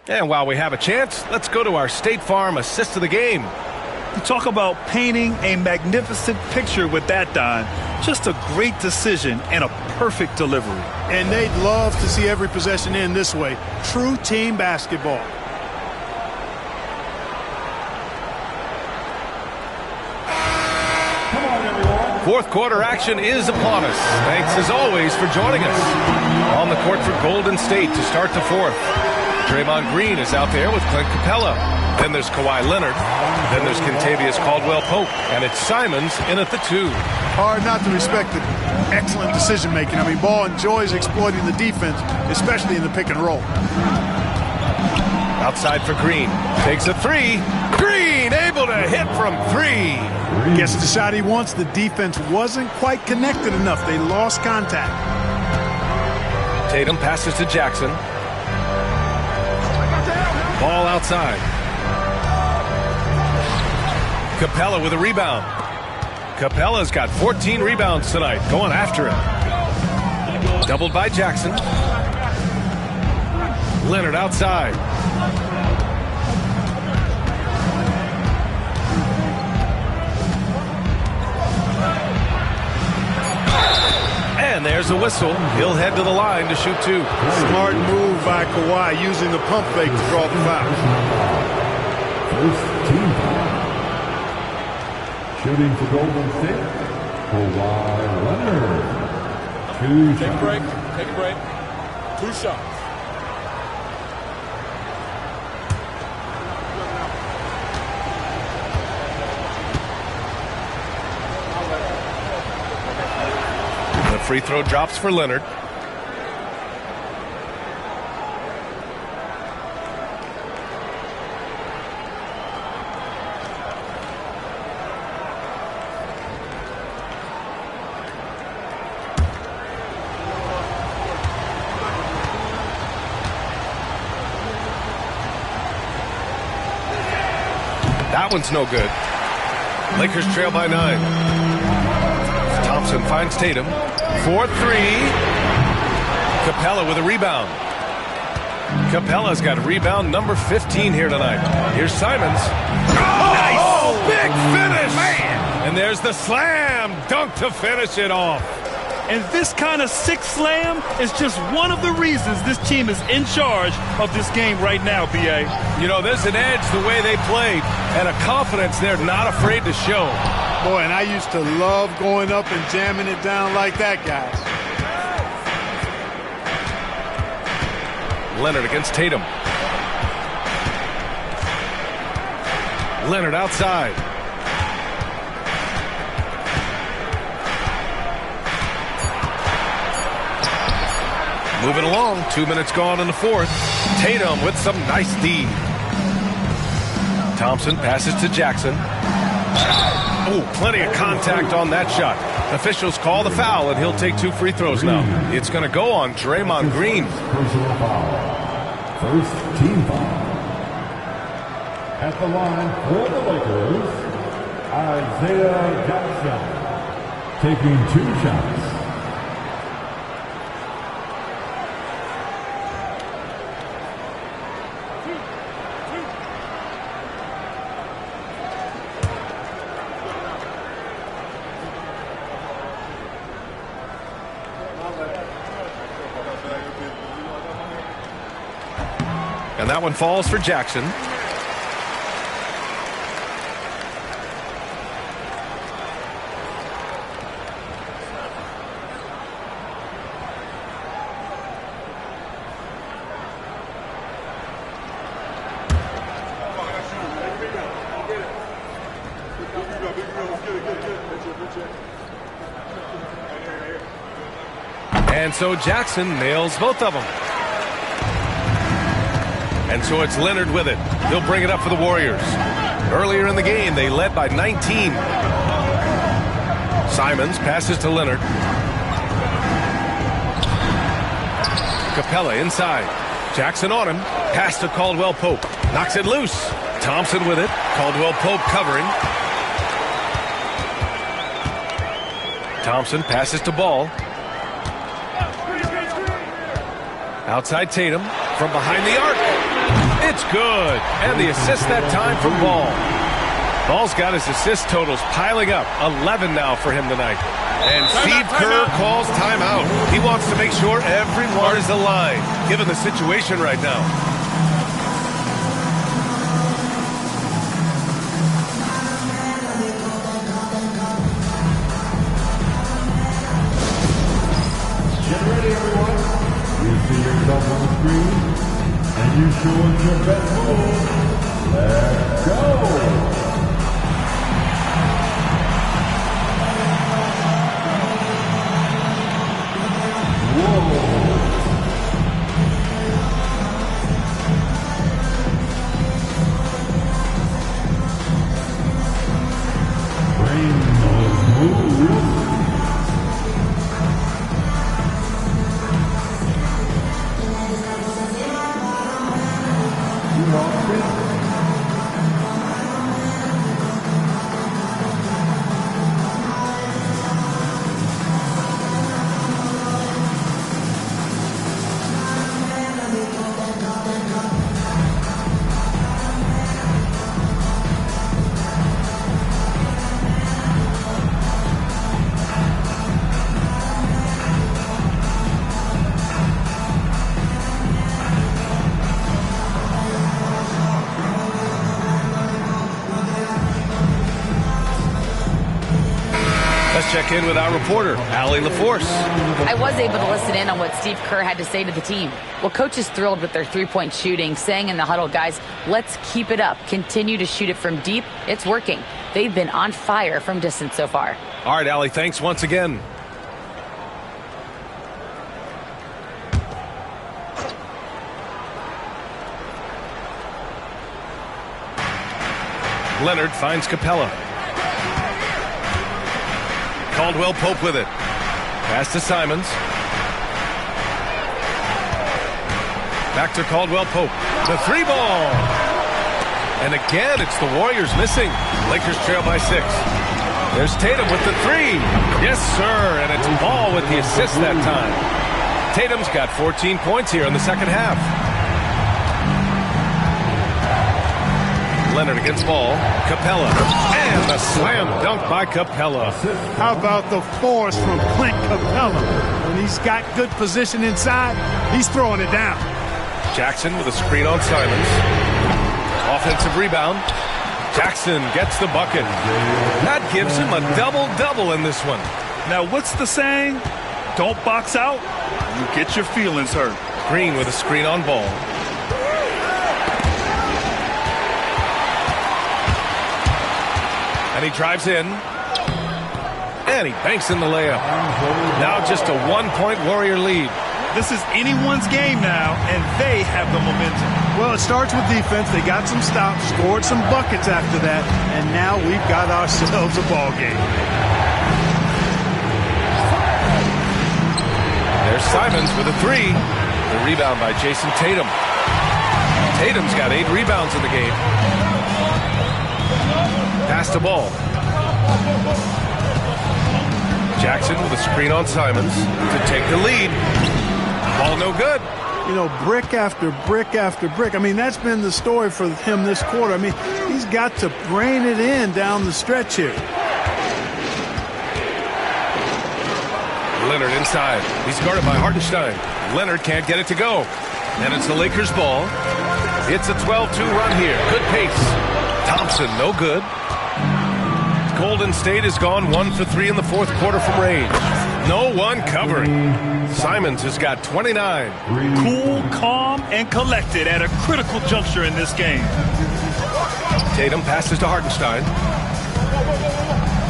And while we have a chance, let's go to our State Farm assist of the game. You talk about painting a magnificent picture with that, Don. Just a great decision and a perfect delivery. And they'd love to see every possession end this way. True team basketball. Fourth quarter action is upon us. Thanks as always for joining us. On the court for Golden State to start the fourth. Draymond Green is out there with Clint Capella. Then there's Kawhi Leonard. Then there's Kentavious Caldwell-Pope. And it's Simons in at the 2. Hard not to respect the excellent decision-making. I mean, Ball enjoys exploiting the defense, especially in the pick and roll. Outside for Green. Takes a 3. Green able to hit from 3. Gets the shot he wants. The defense wasn't quite connected enough. They lost contact. Tatum passes to Jackson. Ball outside. Capella with a rebound. Capella's got 14 rebounds tonight. Going after it. Doubled by Jackson. Leonard outside. And there's a whistle. He'll head to the line to shoot 2. Smart move by Kawhi, using the pump fake to draw the foul. First team foul. Shooting for Golden State, Kawhi Leonard. 2 shots. Take a break. Take a break. 2 shots. The free throw drops for Leonard. That one's no good. Lakers trail by 9. Thompson finds Tatum. 4-3. Capella with a rebound. Capella's got rebound number 15 here tonight. Here's Simons. Oh, nice! Big finish! Man! And there's the slam dunk to finish it off. And this kind of sick slam is just one of the reasons this team is in charge of this game right now, B.A. You know, there's an edge the way they played and a confidence they're not afraid to show. Boy, and I used to love going up and jamming it down like that, guys. Leonard against Tatum. Leonard outside. Moving along, 2 minutes gone in the 4th. Tatum with some nice D. Thompson passes to Jackson. Oh, plenty of contact on that shot. Officials call the foul, and he'll take 2 free throws now. It's going to go on Draymond Green. Personal foul. First team foul. At the line for the Lakers, Isaiah Jackson taking 2 shots. And that one falls for Jackson. And so Jackson nails both of them. And so it's Leonard with it. He'll bring it up for the Warriors. Earlier in the game, they led by 19. Simons passes to Leonard. Capella inside. Jackson on him. Pass to Caldwell-Pope. Knocks it loose. Thompson with it. Caldwell-Pope covering. Thompson passes to Ball. Outside Tatum. From behind the arc. It's good. And the assist that time from Ball. Ball's got his assist totals piling up. 11 now for him tonight. And Steve Kerr calls timeout. He wants to make sure everyone is aligned, given the situation right now. Get ready, everyone. You see yourself on the screen, and you show us your best move. Let's check in with our reporter, Allie LaForce. I was able to listen in on what Steve Kerr had to say to the team. Well, coach is thrilled with their three-point shooting, saying in the huddle, guys, let's keep it up. Continue to shoot it from deep. It's working. They've been on fire from distance so far. All right, Allie, thanks once again. Leonard finds Capella. Caldwell Pope with it. Pass to Simons. Back to Caldwell Pope. The three ball. And again, it's the Warriors missing. Lakers trail by 6. There's Tatum with the three. Yes, sir. And it's Ball with the assist that time. Tatum's got 14 points here in the second half. Leonard against Ball. Capella. And the slam dunk by Capella. How about the force from Clint Capella? When he's got good position inside, he's throwing it down. Jackson with a screen on Simons. Offensive rebound. Jackson gets the bucket. That gives him a double-double in this one. Now, what's the saying? Don't box out, you get your feelings hurt. Green with a screen on Ball. And he drives in. And he banks in the layup. Now just a one-point Warrior lead. This is anyone's game now, and they have the momentum. Well, it starts with defense. They got some stops, scored some buckets after that, and now we've got ourselves a ball game. There's Simons with a three. The rebound by Jason Tatum. Tatum's got 8 rebounds in the game. Pass to Ball. Jackson with a screen on Simons to take the lead. Ball no good. You know, brick after brick after brick. I mean, that's been the story for him this quarter. I mean, he's got to rein it in down the stretch here. Leonard inside. He's guarded by Hartenstein. Leonard can't get it to go. And it's the Lakers' ball. It's a 12-2 run here. Good pace. Thompson, no good. Golden State has gone 1 for 3 in the fourth quarter from range. No one covering. Simons has got 29. Cool, calm, and collected at a critical juncture in this game. Tatum passes to Hartenstein.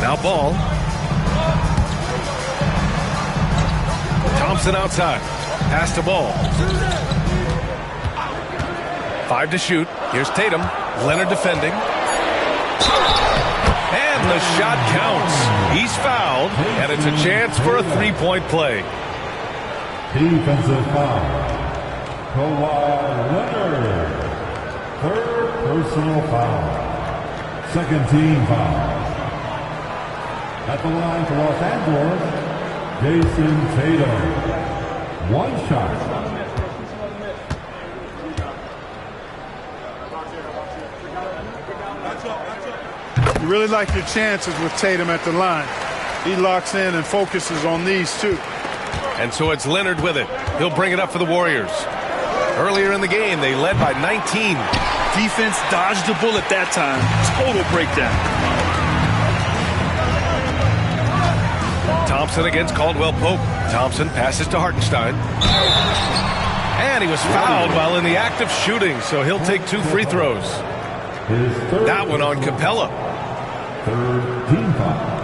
Now Ball. Thompson outside. Pass to Ball. 5 to shoot. Here's Tatum. Leonard defending. And the shot counts. He's fouled, and it's a chance for a three-point play. Defensive foul. Kawhi Leonard. Third personal foul. Second team foul. At the line for Los Angeles, Jason Tatum. One shot. You really like your chances with Tatum at the line. He locks in and focuses on these two. And so it's Leonard with it. He'll bring it up for the Warriors. Earlier in the game, they led by 19. Defense dodged a bullet that time. Total breakdown. Thompson against Caldwell Pope. Thompson passes to Hartenstein. And he was fouled while in the act of shooting, so he'll take 2 free throws. That one on Capella. Third team foul.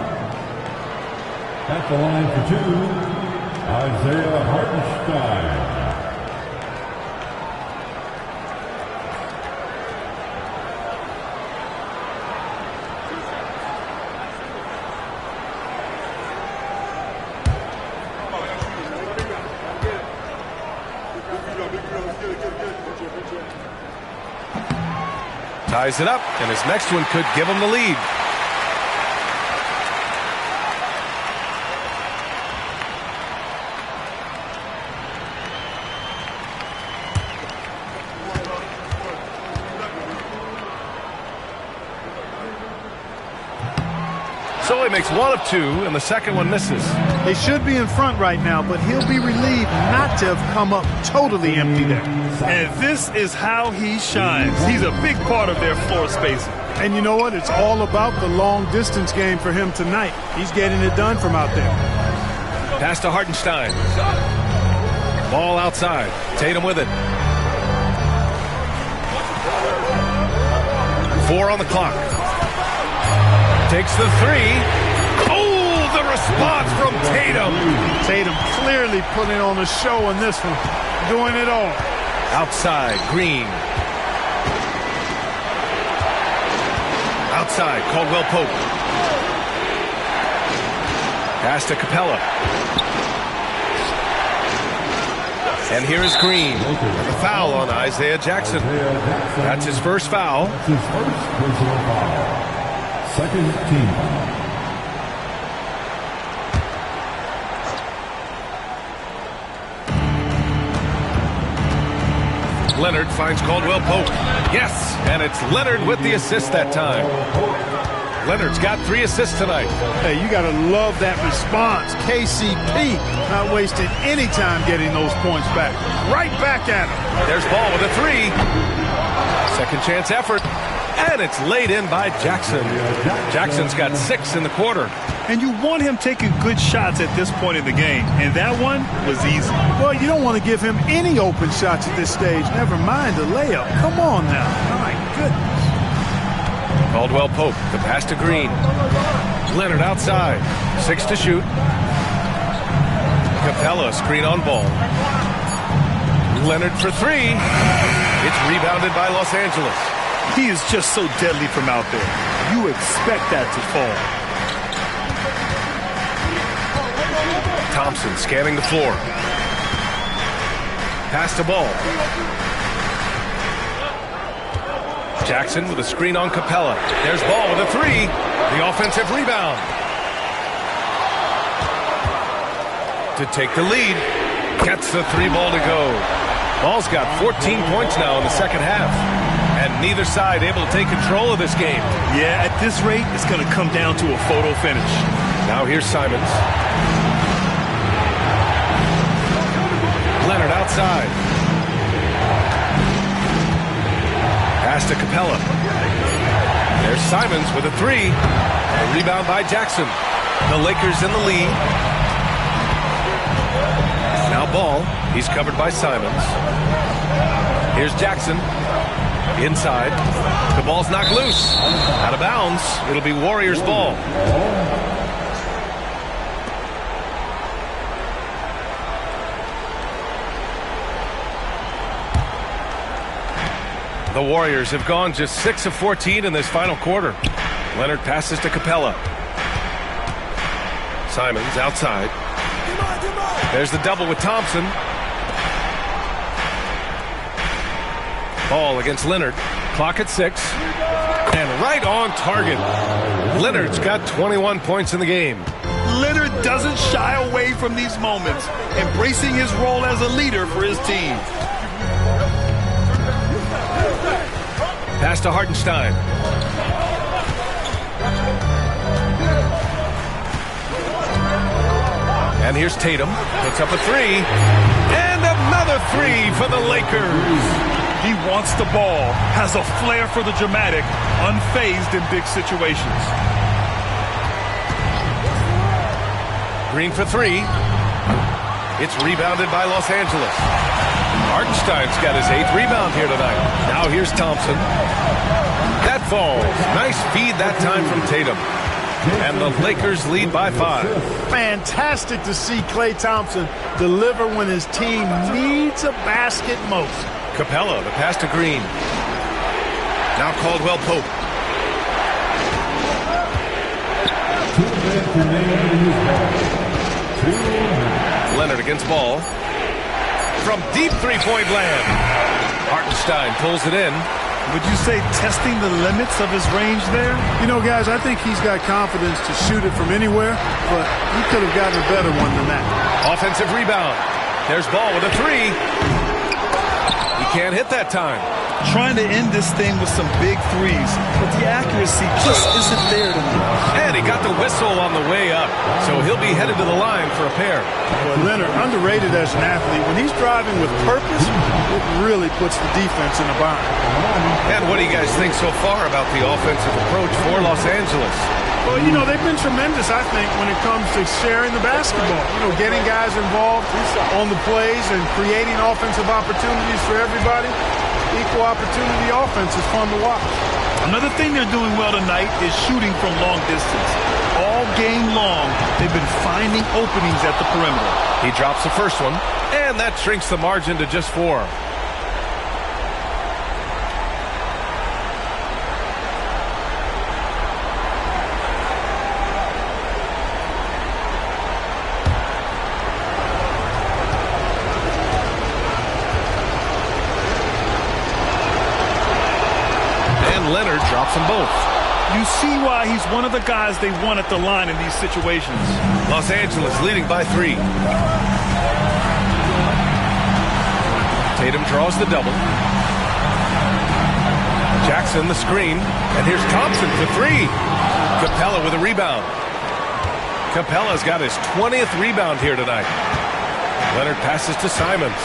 At the line for 2, Isaiah Hartenstein. Ties it up, and his next one could give him the lead. So he makes one of two, and the second one misses. They should be in front right now, but he'll be relieved not to have come up totally empty there. And this is how he shines. He's a big part of their floor spacing. And you know what? It's all about the long distance game for him tonight. He's getting it done from out there. Pass to Hartenstein. Ball outside. Tatum with it. 4 on the clock. Takes the three. Oh, the response from Tatum. Tatum clearly putting on a show in this one. Doing it all. Outside, Green. Outside, Caldwell Pope. Pass to Capella. And here is Green. A foul on Isaiah Jackson. That's his first foul. That's his first personal foul. Second team foul. Leonard finds Caldwell Pope. Yes, and it's Leonard with the assist that time. Leonard's got 3 assists tonight. Hey, you got to love that response. KCP not wasting any time getting those points back. Right back at him. There's Ball with a 3. Second chance effort. And it's laid in by Jackson. Jackson's got 6 in the quarter. And you want him taking good shots at this point in the game. And that one was easy. Well, you don't want to give him any open shots at this stage. Never mind the layup. Come on now. My goodness. Caldwell Pope, the pass to Green. Leonard outside. 6 to shoot. Capella, screen on Ball. Leonard for 3. It's rebounded by Los Angeles. He is just so deadly from out there. You expect that to fall. Thompson scanning the floor. Pass to Ball. Jackson with a screen on Capella. There's Ball with a 3. The offensive rebound. To take the lead. Gets the 3 ball to go. Ball's got 14 points now in the second half. And neither side able to take control of this game. Yeah, at this rate, it's going to come down to a photo finish. Now here's Simons. Leonard outside. Pass to Capella. There's Simons with a 3. A rebound by Jackson. The Lakers in the lead. Now Ball. He's covered by Simons. Here's Jackson. Inside. The ball's knocked loose. Out of bounds. It'll be Warriors ball. The Warriors have gone just 6 of 14 in this final quarter. Leonard passes to Capella. Simons outside. There's the double with Thompson. Ball against Leonard. Clock at 6. And right on target. Leonard's got 21 points in the game. Leonard doesn't shy away from these moments, embracing his role as a leader for his team. Pass to Hartenstein. And here's Tatum. Puts up a 3. And another 3 for the Lakers. He wants the ball, has a flair for the dramatic, unfazed in big situations. Green for 3. It's rebounded by Los Angeles. Hartenstein's got his 8th rebound here tonight. Now here's Thompson. That falls. Nice feed that time from Tatum. And the Lakers lead by 5. Fantastic to see Klay Thompson deliver when his team needs a basket most. Capella, the pass to Green. Now Caldwell Pope. Leonard against Ball. From deep three-point land. Hartenstein pulls it in. Would you say testing the limits of his range there? You know, guys, I think he's got confidence to shoot it from anywhere, but he could have gotten a better one than that. Offensive rebound. There's Ball with a 3. He can't hit that time. Trying to end this thing with some big threes, but the accuracy just isn't there tonight. And he got the whistle on the way up, so he'll be headed to the line for a pair. Well, Leonard, underrated as an athlete. When he's driving with purpose, it really puts the defense in a bind. And what do you guys think so far about the offensive approach for Los Angeles? Well, you know, they've been tremendous, I think, when it comes to sharing the basketball. You know, getting guys involved on the plays and creating offensive opportunities for everybody. Equal opportunity offense is fun to watch. Another thing they're doing well tonight is shooting from long distance. All game long, they've been finding openings at the perimeter. He drops the first one, and that shrinks the margin to just 4. Leonard drops them both. You see why he's one of the guys they want at the line in these situations. Los Angeles leading by 3. Tatum draws the double. Jackson the screen. And here's Thompson for 3. Capella with a rebound. Capella's got his 20th rebound here tonight. Leonard passes to Simons.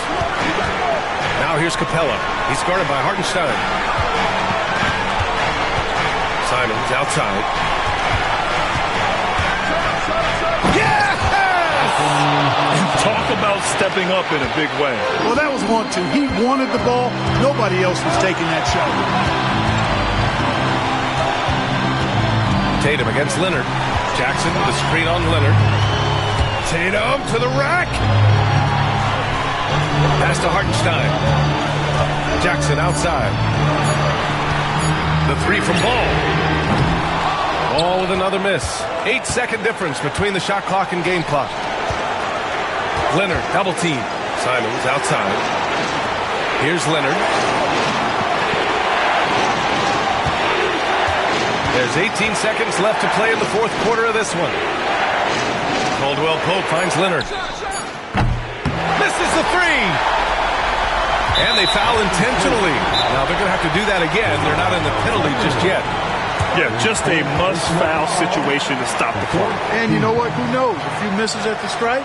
Now here's Capella. He's guarded by Hartenstein. Simons outside. Yes! And talk about stepping up in a big way. Well, that was 1-2. He wanted the ball. Nobody else was taking that shot. Tatum against Leonard. Jackson with a screen on Leonard. Tatum to the rack. Pass to Hartenstein. Jackson outside. The 3 from Ball. Ball with another miss. 8-second difference between the shot clock and game clock. Leonard, double team. Simons outside. Here's Leonard. There's 18 seconds left to play in the 4th quarter of this one. Caldwell Pope finds Leonard. Misses the 3. And they foul intentionally. Now they're going to have to do that again. They're not in the penalty just yet. Yeah, just a must-foul situation to stop the clock. And you know what? Who knows? A few misses at the stripe,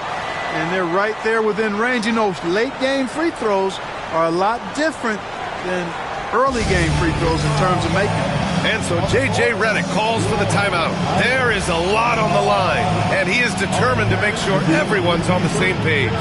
and they're right there within range. You know, late-game free throws are a lot different than early-game free throws in terms of making them. And so J.J. Redick calls for the timeout. There is a lot on the line, and he is determined to make sure everyone's on the same page.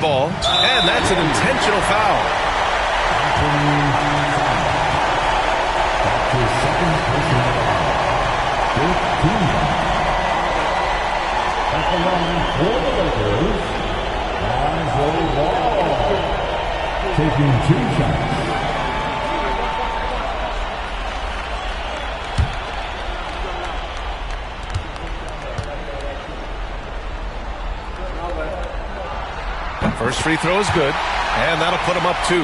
Ball, and that's an intentional foul. Taking 2 shots. First free throw is good, and that'll put him up 2.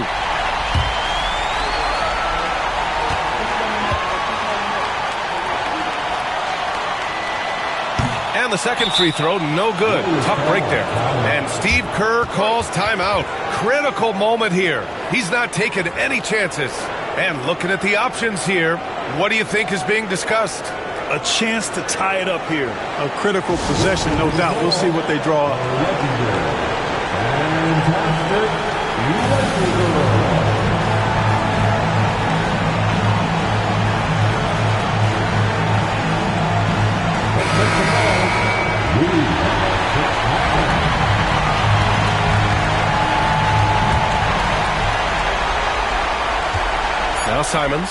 And And the second free throw, no good. Tough break there. And Steve Kerr calls timeout. Critical moment here. He's not taking any chances. And looking at the options here, what do you think is being discussed? A chance to tie it up here. A critical possession, no doubt. We'll see what they draw up. Now Simons.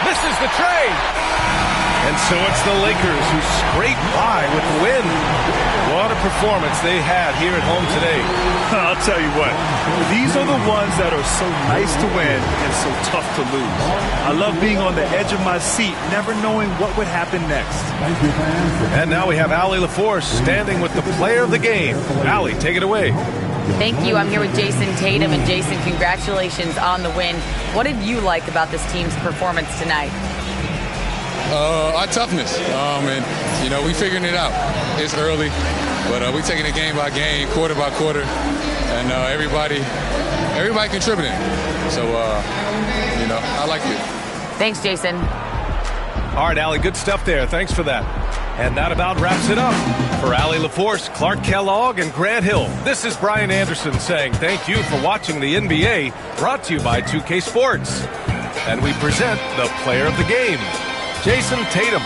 Misses the trade. And so it's the Lakers who scrape by with the win. What a performance they had here at home today. I'll tell you what, these are the ones that are so nice to win and so tough to lose. I love being on the edge of my seat, never knowing what would happen next. And now we have Allie LaForce standing with the player of the game. Allie, take it away. Thank you. I'm here with Jason Tatum. And Jason, congratulations on the win. What did you like about this team's performance tonight? Our toughness. And, we figuring it out. It's early, but we're taking it game by game, quarter by quarter, and everybody contributing. So, I like it. Thanks, Jason. All right, Allie, good stuff there. Thanks for that. And that about wraps it up. For Allie LaForce, Clark Kellogg, and Grant Hill, this is Brian Anderson saying thank you for watching the NBA, brought to you by 2K Sports. And we present the player of the game, Jason Tatum.